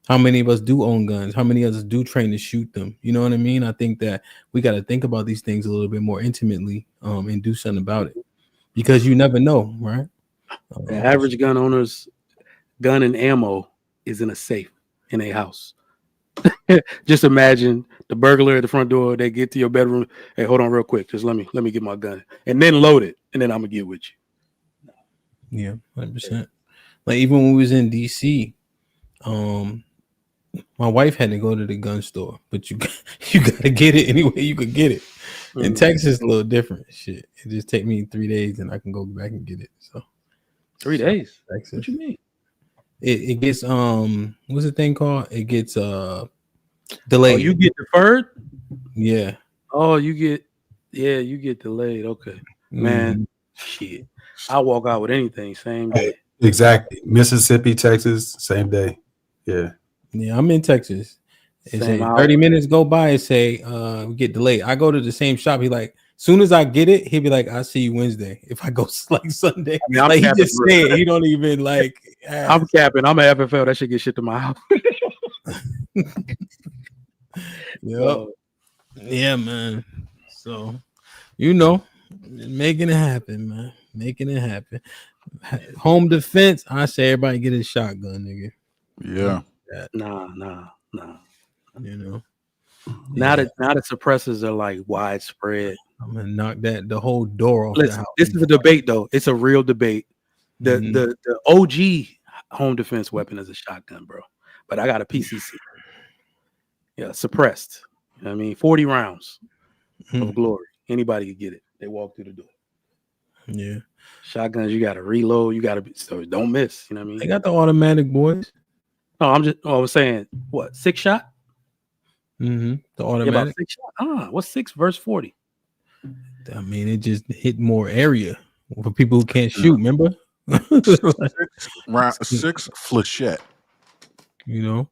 How many of us do own guns? How many of us do train to shoot them? You know what I mean? I think that we got to think about these things a little bit more intimately and do something about it because you never know, right? The average gun owner's gun and ammo is in a safe in a house. Just imagine the burglar at the front door. They get to your bedroom. Hey, hold on real quick. Just let me get my gun and then load it. And then I'm gonna get with you. Yeah, 100%. Like even when we was in DC, my wife had to go to the gun store, but you gotta get it any way you could get it. In Texas, a little different. Shit, it just take me 3 days and I can go back and get it. So 3 days. Texas. What you mean? It gets what's the thing called? It gets delayed. Oh, you get deferred? Yeah. Oh, you get delayed. Okay. Man, shit. I walk out with anything same day. Exactly. Mississippi, Texas, same day. Yeah. Yeah, I'm in Texas. It's Same 30 minutes go by and say we get delayed. I go to the same shop. He like, soon as I get it, he'll be like, I'll see you Wednesday. If I go like Sunday, I mean, like he just said, he don't even like. I'm capping. I'm an FFL. That should get shit to my house. Yep. Yeah, man. So, you know, making it happen, man. Making it happen. Home defense. I say everybody get a shotgun, nigga. Yeah. Nah. You know. Now that suppressors are like widespread. I'm gonna knock the whole door off. Listen, this is a debate though. It's a real debate. The OG home defense weapon is a shotgun, bro. But I got a PCC. Yeah, suppressed. You know what I mean, 40 rounds. of glory. Anybody could get it. They walk through the door. Yeah. Shotguns, you got to reload. You got to so don't miss. You know what I mean? They got the automatic, boys. No, I was saying, what, 6 shot? The Yeah, automatic. about 6 shot. What's 6 verse 40? I mean, it just hit more area for people who can't shoot. Remember? 6 flechette. You know.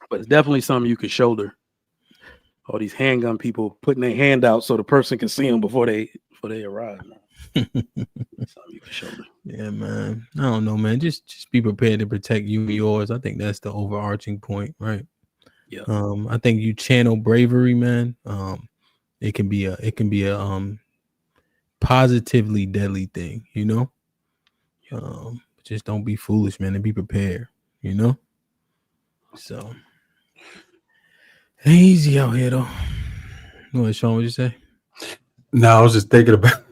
But it's definitely something you could shoulder. All these handgun people putting their hand out so the person can see them before they arrive. Something you can shoulder. Yeah, man. I don't know, man. Just be prepared to protect you and yours. I think that's the overarching point, right? Yeah. I think you channel bravery, man. It can be a positively deadly thing, you know. Just don't be foolish, man, and be prepared, you know. So easy out here, though. What, Sean? What you say? No, I was just thinking about.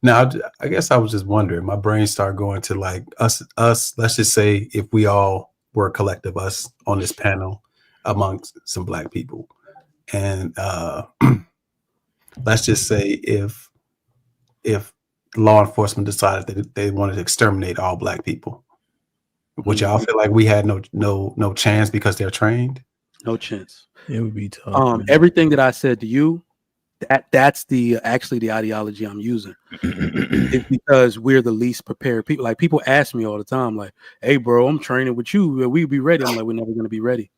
I guess I was just wondering. My brain started going to like us. Let's just say if we all were a collective, us on this panel amongst some Black people, and let's just say if law enforcement decided that they wanted to exterminate all Black people, would y'all feel like we had no chance because they're trained? No chance. It would be tough. Everything that I said to you, that's the ideology I'm using. It's because we're the least prepared people. Like, people ask me all the time, like, "Hey, bro, I'm training with you. We'd be ready." I'm like, "We're never going to be ready."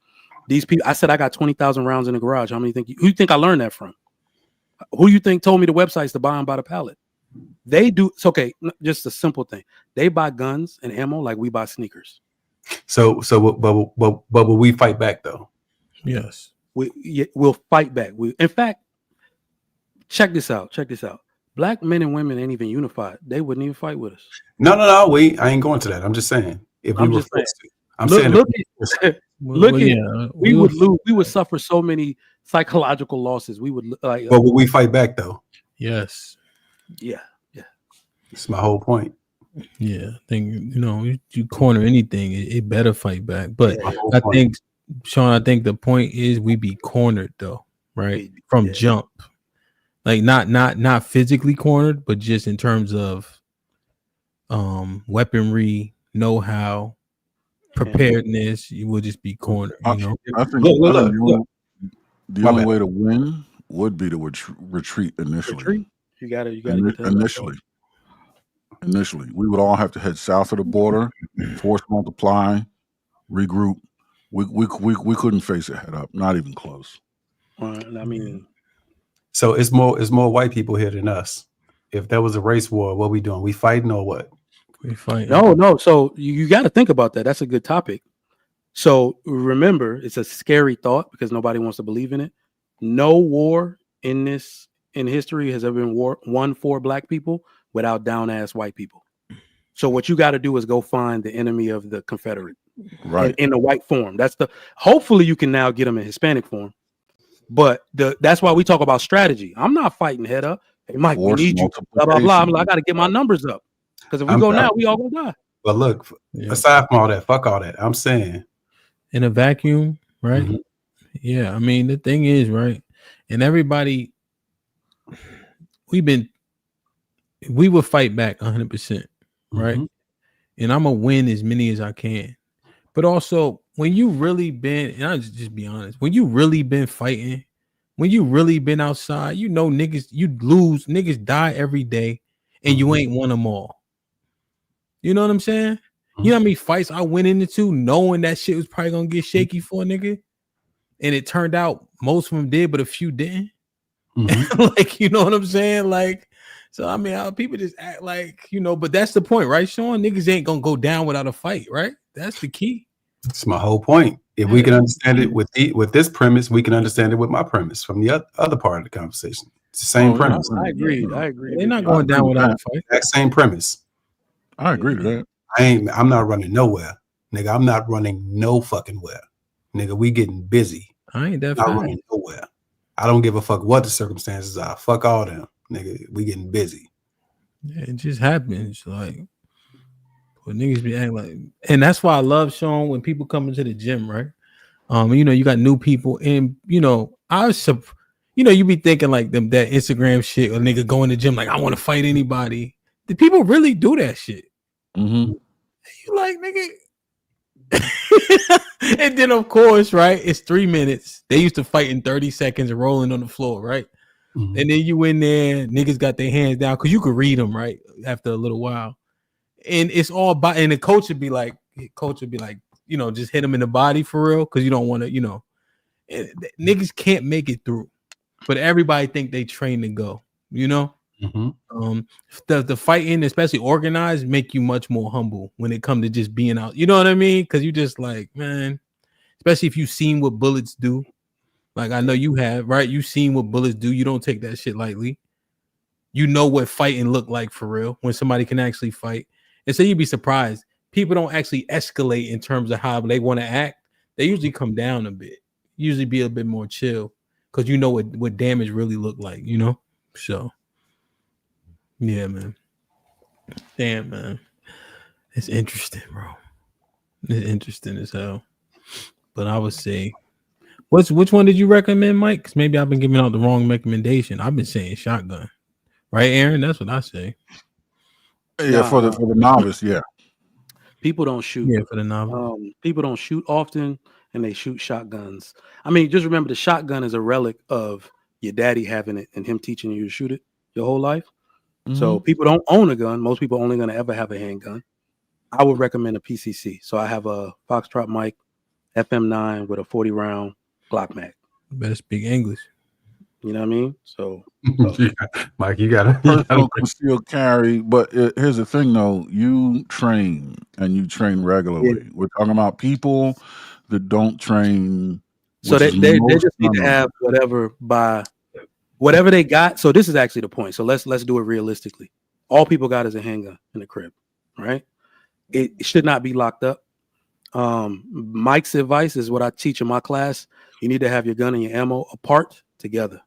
These people, I said I got 20,000 rounds in the garage. How many who you think I learned that from? Who you think told me the websites to buy them by the pallet? They do. It's okay. Just a simple thing. They buy guns and ammo like we buy sneakers. But will we fight back though? Yes. We'll fight back. In fact, check this out. Black men and women ain't even unified. They wouldn't even fight with us. No. I ain't going to that. I'm just saying. If we were forced to. We would lose. We would suffer so many psychological losses. We would like. But will we fight back though? Yes. Yeah. That's my whole point. Yeah, I think you corner anything, it better fight back. But I think, Sean, I think the point is we be cornered though, right? From jump. Like not physically cornered, but just in terms of weaponry, know-how, preparedness, you will just be cornered. You know, I think the only way to win would be to retreat initially. You gotta Initially, we would all have to head south of the border, force multiply, regroup. We couldn't face it head up, not even close. I mean, so it's more white people here than us. If there was a race war, what we doing? We fighting or what? We fighting. No. So you got to think about that. That's a good topic. So remember, it's a scary thought because nobody wants to believe in it. No war in history has ever been won for Black people without down ass white people. So what you got to do is go find the enemy of the Confederate, right? In the white form. Hopefully you can now get them in Hispanic form. But that's why we talk about strategy. I'm not fighting head up. Hey, Mike, we need you. Blah blah blah. I'm like, I got to get my numbers up because if we go now, we all gonna die. But look, aside from all that, fuck all that. I'm saying, in a vacuum, right? Mm-hmm. Yeah, I mean the thing is, right, and everybody, we will fight back 100%, right? Mm-hmm. And I'm gonna win as many as I can. But also, when you really been, and I'll just be honest, when you really been fighting, when you really been outside, niggas, you lose, niggas die every day, and you ain't won them all. You know what I'm saying? Mm-hmm. You know how many fights I went into knowing that shit was probably gonna get shaky for a nigga, and it turned out most of them did, but a few didn't. Mm-hmm. Like, you know what I'm saying? Like, so I mean, people just act like, but that's the point, right, Sean? Niggas ain't gonna go down without a fight, right? That's the key. That's my whole point. If we can understand it with this premise, we can understand it with my premise from the other part of the conversation. It's the same premise. I agree. They're not going down without a fight. That same premise. I agree to that. I'm not running nowhere, nigga. I'm not running no fucking where, nigga. We getting busy. I ain't not running nowhere. I don't give a fuck what the circumstances are. Fuck all them, nigga. We getting busy. Yeah, it just happens. Like, when niggas be acting like, and that's why I love, Sean, when people come into the gym, right? You know, you got new people, and you know, you be thinking like them that Instagram shit, or nigga go in the gym like I want to fight anybody. Do people really do that shit? Mm-hmm. You like nigga, and then of course, right? It's 3 minutes. They used to fight in 30 seconds and rolling on the floor, right? Mm-hmm. And then you in there, niggas got their hands down because you could read them, right? After a little while, and it's all about. And the coach would be like, you know, just hit him in the body for real because you don't want to, you know, niggas can't make it through, but everybody think they train to go, you know. Mm-hmm. The fighting, especially organized, make you much more humble when it comes to just being out. You know what I mean? Because you just like, man, especially if you've seen what bullets do. Like I know you have, right? You've seen what bullets do. You don't take that shit lightly. You know what fighting look like for real when somebody can actually fight. And so you'd be surprised. People don't actually escalate in terms of how they want to act. They usually come down a bit. Usually be a bit more chill because you know what damage really look like, you know? So yeah, man. Damn, man. It's interesting, bro. It's interesting as hell. But I would say, which one did you recommend, Mike? Because maybe I've been giving out the wrong recommendation. I've been saying shotgun. Right, Aaron? That's what I say. Yeah, for the novice, yeah. People don't shoot. Yeah, for the novice. People don't shoot often, and they shoot shotguns. I mean, just remember the shotgun is a relic of your daddy having it and him teaching you to shoot it your whole life. So people don't own a gun. Most people are only going to ever have a handgun. I would recommend a PCC. So I have a Foxtrot mic, FM9 with a 40 round Glock mag. Better speak English. You know what I mean? So, yeah. Mike, you gotta personal concealed carry. But here's the thing, though: you train and you train regularly. Yeah. We're talking about people that don't train. So they just need to have whatever they got. So this is actually the point. So let's do it realistically. All people got is a handgun in the crib, right? It should not be locked up. Mike's advice is what I teach in my class. You need to have your gun and your ammo apart together.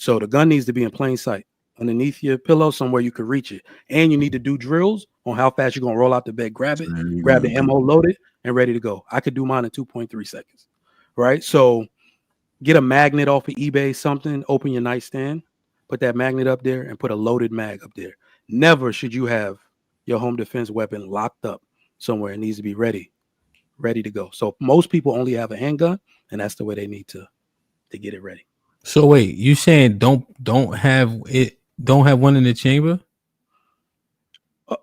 So the gun needs to be in plain sight underneath your pillow somewhere you could reach it. And you need to do drills on how fast you're going to roll out the bed, grab it, grab the ammo, load it, and ready to go. I could do mine in 2.3 seconds, right? So get a magnet off of eBay, something, open your nightstand, put that magnet up there, and put a loaded mag up there. Never should you have your home defense weapon locked up somewhere. It needs to be ready to go. So most people only have a handgun, and that's the way they need to get it ready. So wait, you saying don't have one in the chamber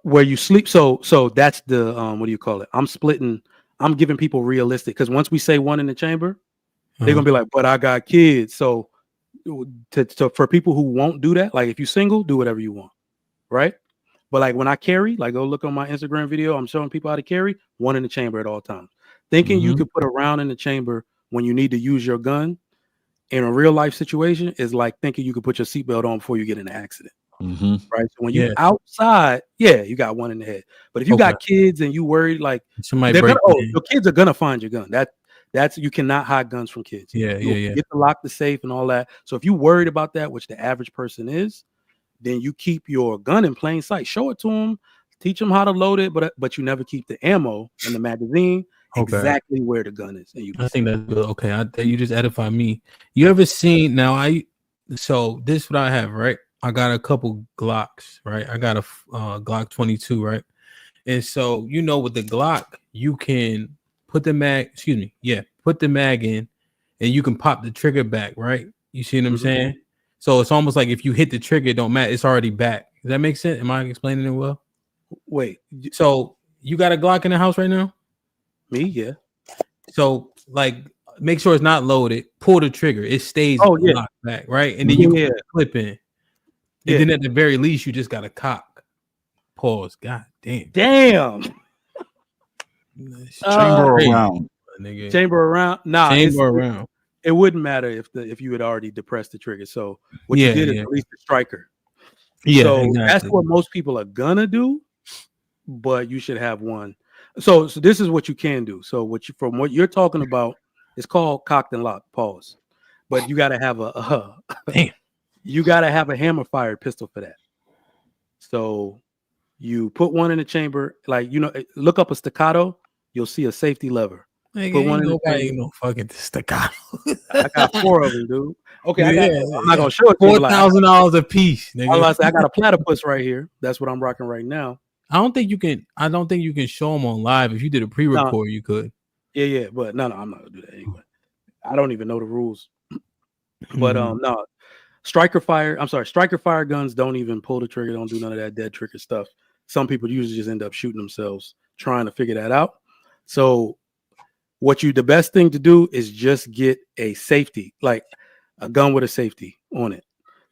where you sleep? So that's the what do you call it? I'm giving people realistic, because once we say one in the chamber, they're gonna be like, but I got kids. So for people who won't do that, like if you single, do whatever you want, right? But like when I carry, like go look on my Instagram video, I'm showing people how to carry one in the chamber at all times. Thinking you could put a round in the chamber when you need to use your gun in a real life situation is like thinking you could put your seatbelt on before you get in an accident. Right. So when you're outside, you got one in the head. But if you got kids and you worried, like your kids are gonna find your gun. That's you cannot hide guns from kids. Yeah. Get to lock the safe and all that. So if you worried about that, which the average person is, then you keep your gun in plain sight. Show it to them, teach them how to load it, but you never keep the ammo in the magazine exactly where the gun is. And I think that's good. Okay, you just edify me. You ever seen so this is what I have, right? I got a couple Glocks, right? I got a Glock 22, right? And so with the Glock, you can put the mag in, and you can pop the trigger back, right? You see what I'm saying? So it's almost like if you hit the trigger, it don't matter. It's already back. Does that make sense? Am I explaining it well? Wait. So you got a Glock in the house right now? Me, yeah. So like, make sure it's not loaded. Pull the trigger. It stays locked back, right? And then you can clip in. And then at the very least, you just got a cock. Pause. God damn. Chamber around. Chamber around. Nah. Chamber around. It wouldn't matter if you had already depressed the trigger. So what you did is at least the striker. Yeah. So exactly. that's what most people are gonna do, but you should have one. So this is what you can do. So from what you're talking about, it's called cocked and locked. Pause. But you gotta have you gotta have a hammer fired pistol for that. So you put one in the chamber, like look up a staccato, you'll see a safety lever. Nigga, Put one ain't in the nobody chamber. no fucking staccato. I got 4 of them, dude. Okay, Yeah, I'm not gonna show it to you. Like, $4,000 a piece, nigga. I got a platypus right here. That's what I'm rocking right now. I don't think you can show them on live. If you did a pre-record, you could. Yeah, but no, I'm not gonna do that anyway. I don't even know the rules. But no, striker fire guns don't even pull the trigger, don't do none of that dead trigger stuff. Some people usually just end up shooting themselves trying to figure that out. So the best thing to do is just get a safety, like a gun with a safety on it.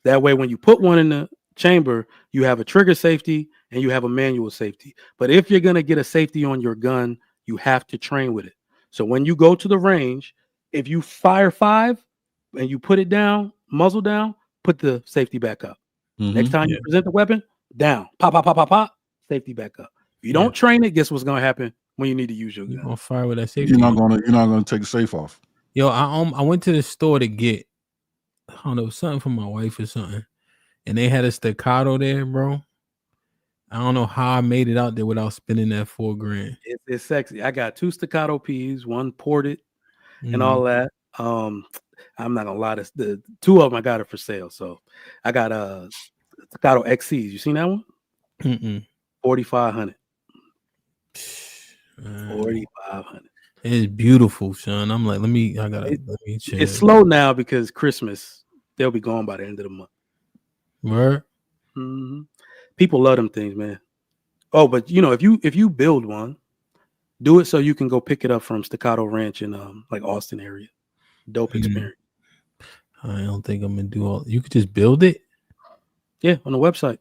That way, when you put one in the chamber, you have a trigger safety and you have a manual safety. But if you're going to get a safety on your gun, you have to train with it. So when you go to the range, if you fire 5 and you put it down, muzzle down, put the safety back up. Next time you present the weapon, down, pop, pop, pop, pop, pop, safety back up. If you don't train it, guess what's going to happen when you need to use your gun? You're gonna fire with that safety. You're not gonna take the safe off. Yo, I went to the store to get, I don't know, something for my wife or something, and they had a staccato there, bro. I don't know how I made it out there without spending that $4,000. It's sexy. I got 2 staccato P's, 1 ported, and all that. I'm not gonna lie, the 2 of them I got it for sale. So I got staccato XCs. You seen that one? 4,500. 4,500. It's beautiful, son. I'm like, let me check. It's slow now because Christmas. They'll be gone by the end of the month. Word. People love them things, man. Oh, but if you build one, do it so you can go pick it up from Staccato Ranch in like Austin area. Dope experience. I don't think I'm gonna do all. You could just build it. Yeah, on the website.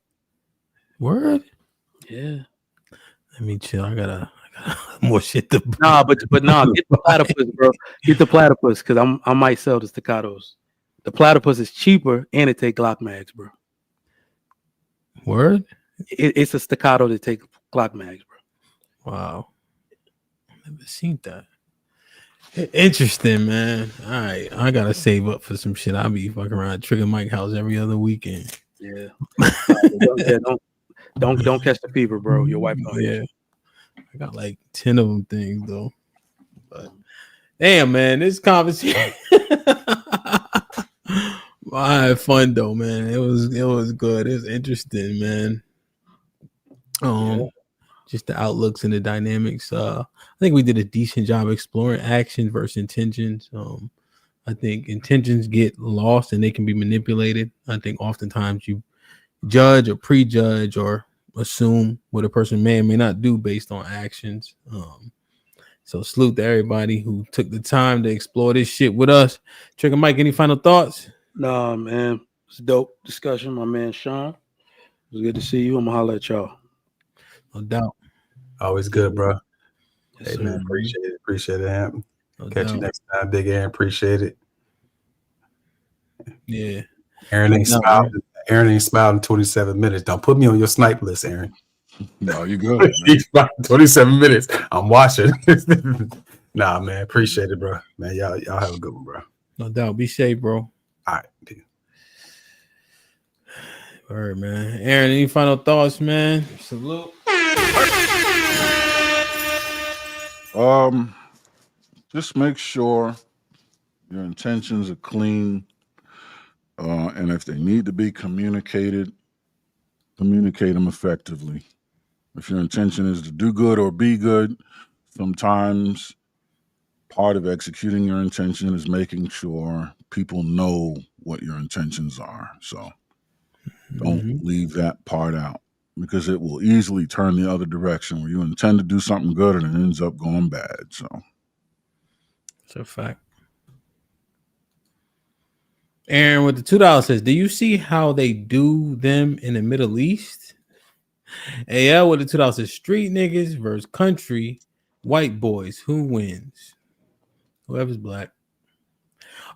Word. Yeah. Let me chill. I got more shit to. Nah, but get the platypus, bro. Get the platypus because I might sell the staccatos. The platypus is cheaper and it take Glock mags, bro. Word. It's a staccato to take Glock mags, bro. Wow. Never seen that. Interesting, man. All right, I gotta save up for some shit. I'll be fucking around at Trigger Mike house every other weekend. Yeah. Don't catch the fever, bro. Your wife don't hit you. I got like 10 of them things though. But damn, man, this conversation. I had fun though, man. It was good. It was interesting, man. Just the outlooks and the dynamics. I think we did a decent job exploring actions versus intentions. I think intentions get lost and they can be manipulated. I think oftentimes you judge or prejudge or assume what a person may or may not do based on actions. So salute to everybody who took the time to explore this shit with us. Trigger Mike, any final thoughts? Nah, man. It's a dope discussion, my man Sean. It was good to see you. I'm gonna holler at y'all. No doubt. Always good, bro. Yes, hey, sir. man, appreciate it, Ham. No Catch doubt. you next time, Big Aaron. Appreciate it. Yeah. Aaron ain't smiled in 27 minutes. Don't put me on your snipe list, Aaron. No, you good. He's 27 minutes. I'm watching. Nah, man. Appreciate it, bro. Man, y'all have a good one, bro. No doubt. Be safe, bro. All right. All right, man. Aaron, any final thoughts, man? Salute. Just make sure your intentions are clean, and if they need to be communicated, communicate them effectively. If your intention is to do good or be good, sometimes part of executing your intention is making sure people know what your intentions are. So don't leave that part out, because it will easily turn the other direction where you intend to do something good and it ends up going bad. So it's a fact. Aaron with the $2 says, do you see how they do them in the Middle East? AL with the $2 says, street niggas versus country white boys. Who wins? Whoever's black.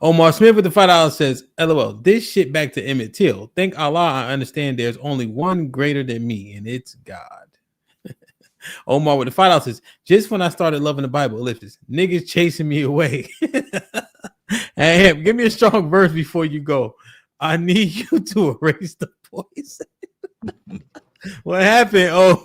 Omar Smith with the $5 says, LOL, this shit back to Emmett Till. Thank Allah, I understand there's only one greater than me, and it's God. Omar with the $5 says, just when I started loving the Bible, ellipsis, niggas chasing me away. Hey, give me a strong verse before you go. I need you to erase the poison. What happened? Oh,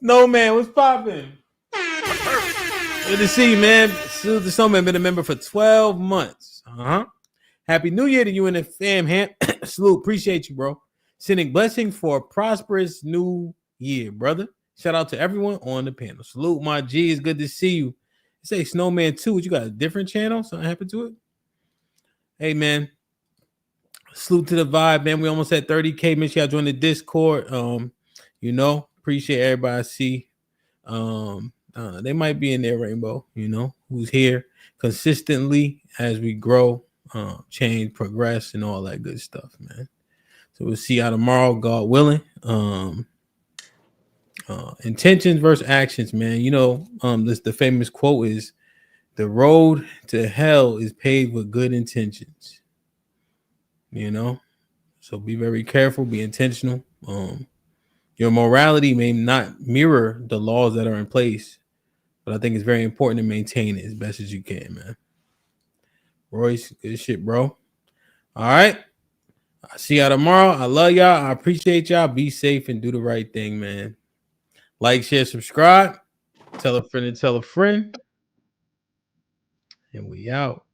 Snowman, what's popping? Good to see you, man. Salute the Snowman, been a member for 12 months. Happy New Year to you and the fam, Ham. Salute, appreciate you, bro. Sending blessings for a prosperous new year, brother. Shout out to everyone on the panel. Salute, my G. It's good to see you. Say Snowman 2. What, you got a different channel? Something happened to it? Hey, man. Salute to the vibe, man. We almost at 30K. Make sure y'all join the Discord. You know, appreciate everybody I see. They might be in there, Rainbow, you know, who's here consistently as we grow, change, progress, and all that good stuff, man. So we'll see y'all tomorrow, God willing. Intentions versus actions, man. You know, the famous quote is, the road to hell is paved with good intentions. You know, so be very careful, be intentional. Your morality may not mirror the laws that are in place, but I think it's very important to maintain it as best as you can, man. Royce, good shit, bro. All right. I'll see y'all tomorrow. I love y'all. I appreciate y'all. Be safe and do the right thing, man. Like, share, subscribe. Tell a friend and tell a friend. And we out.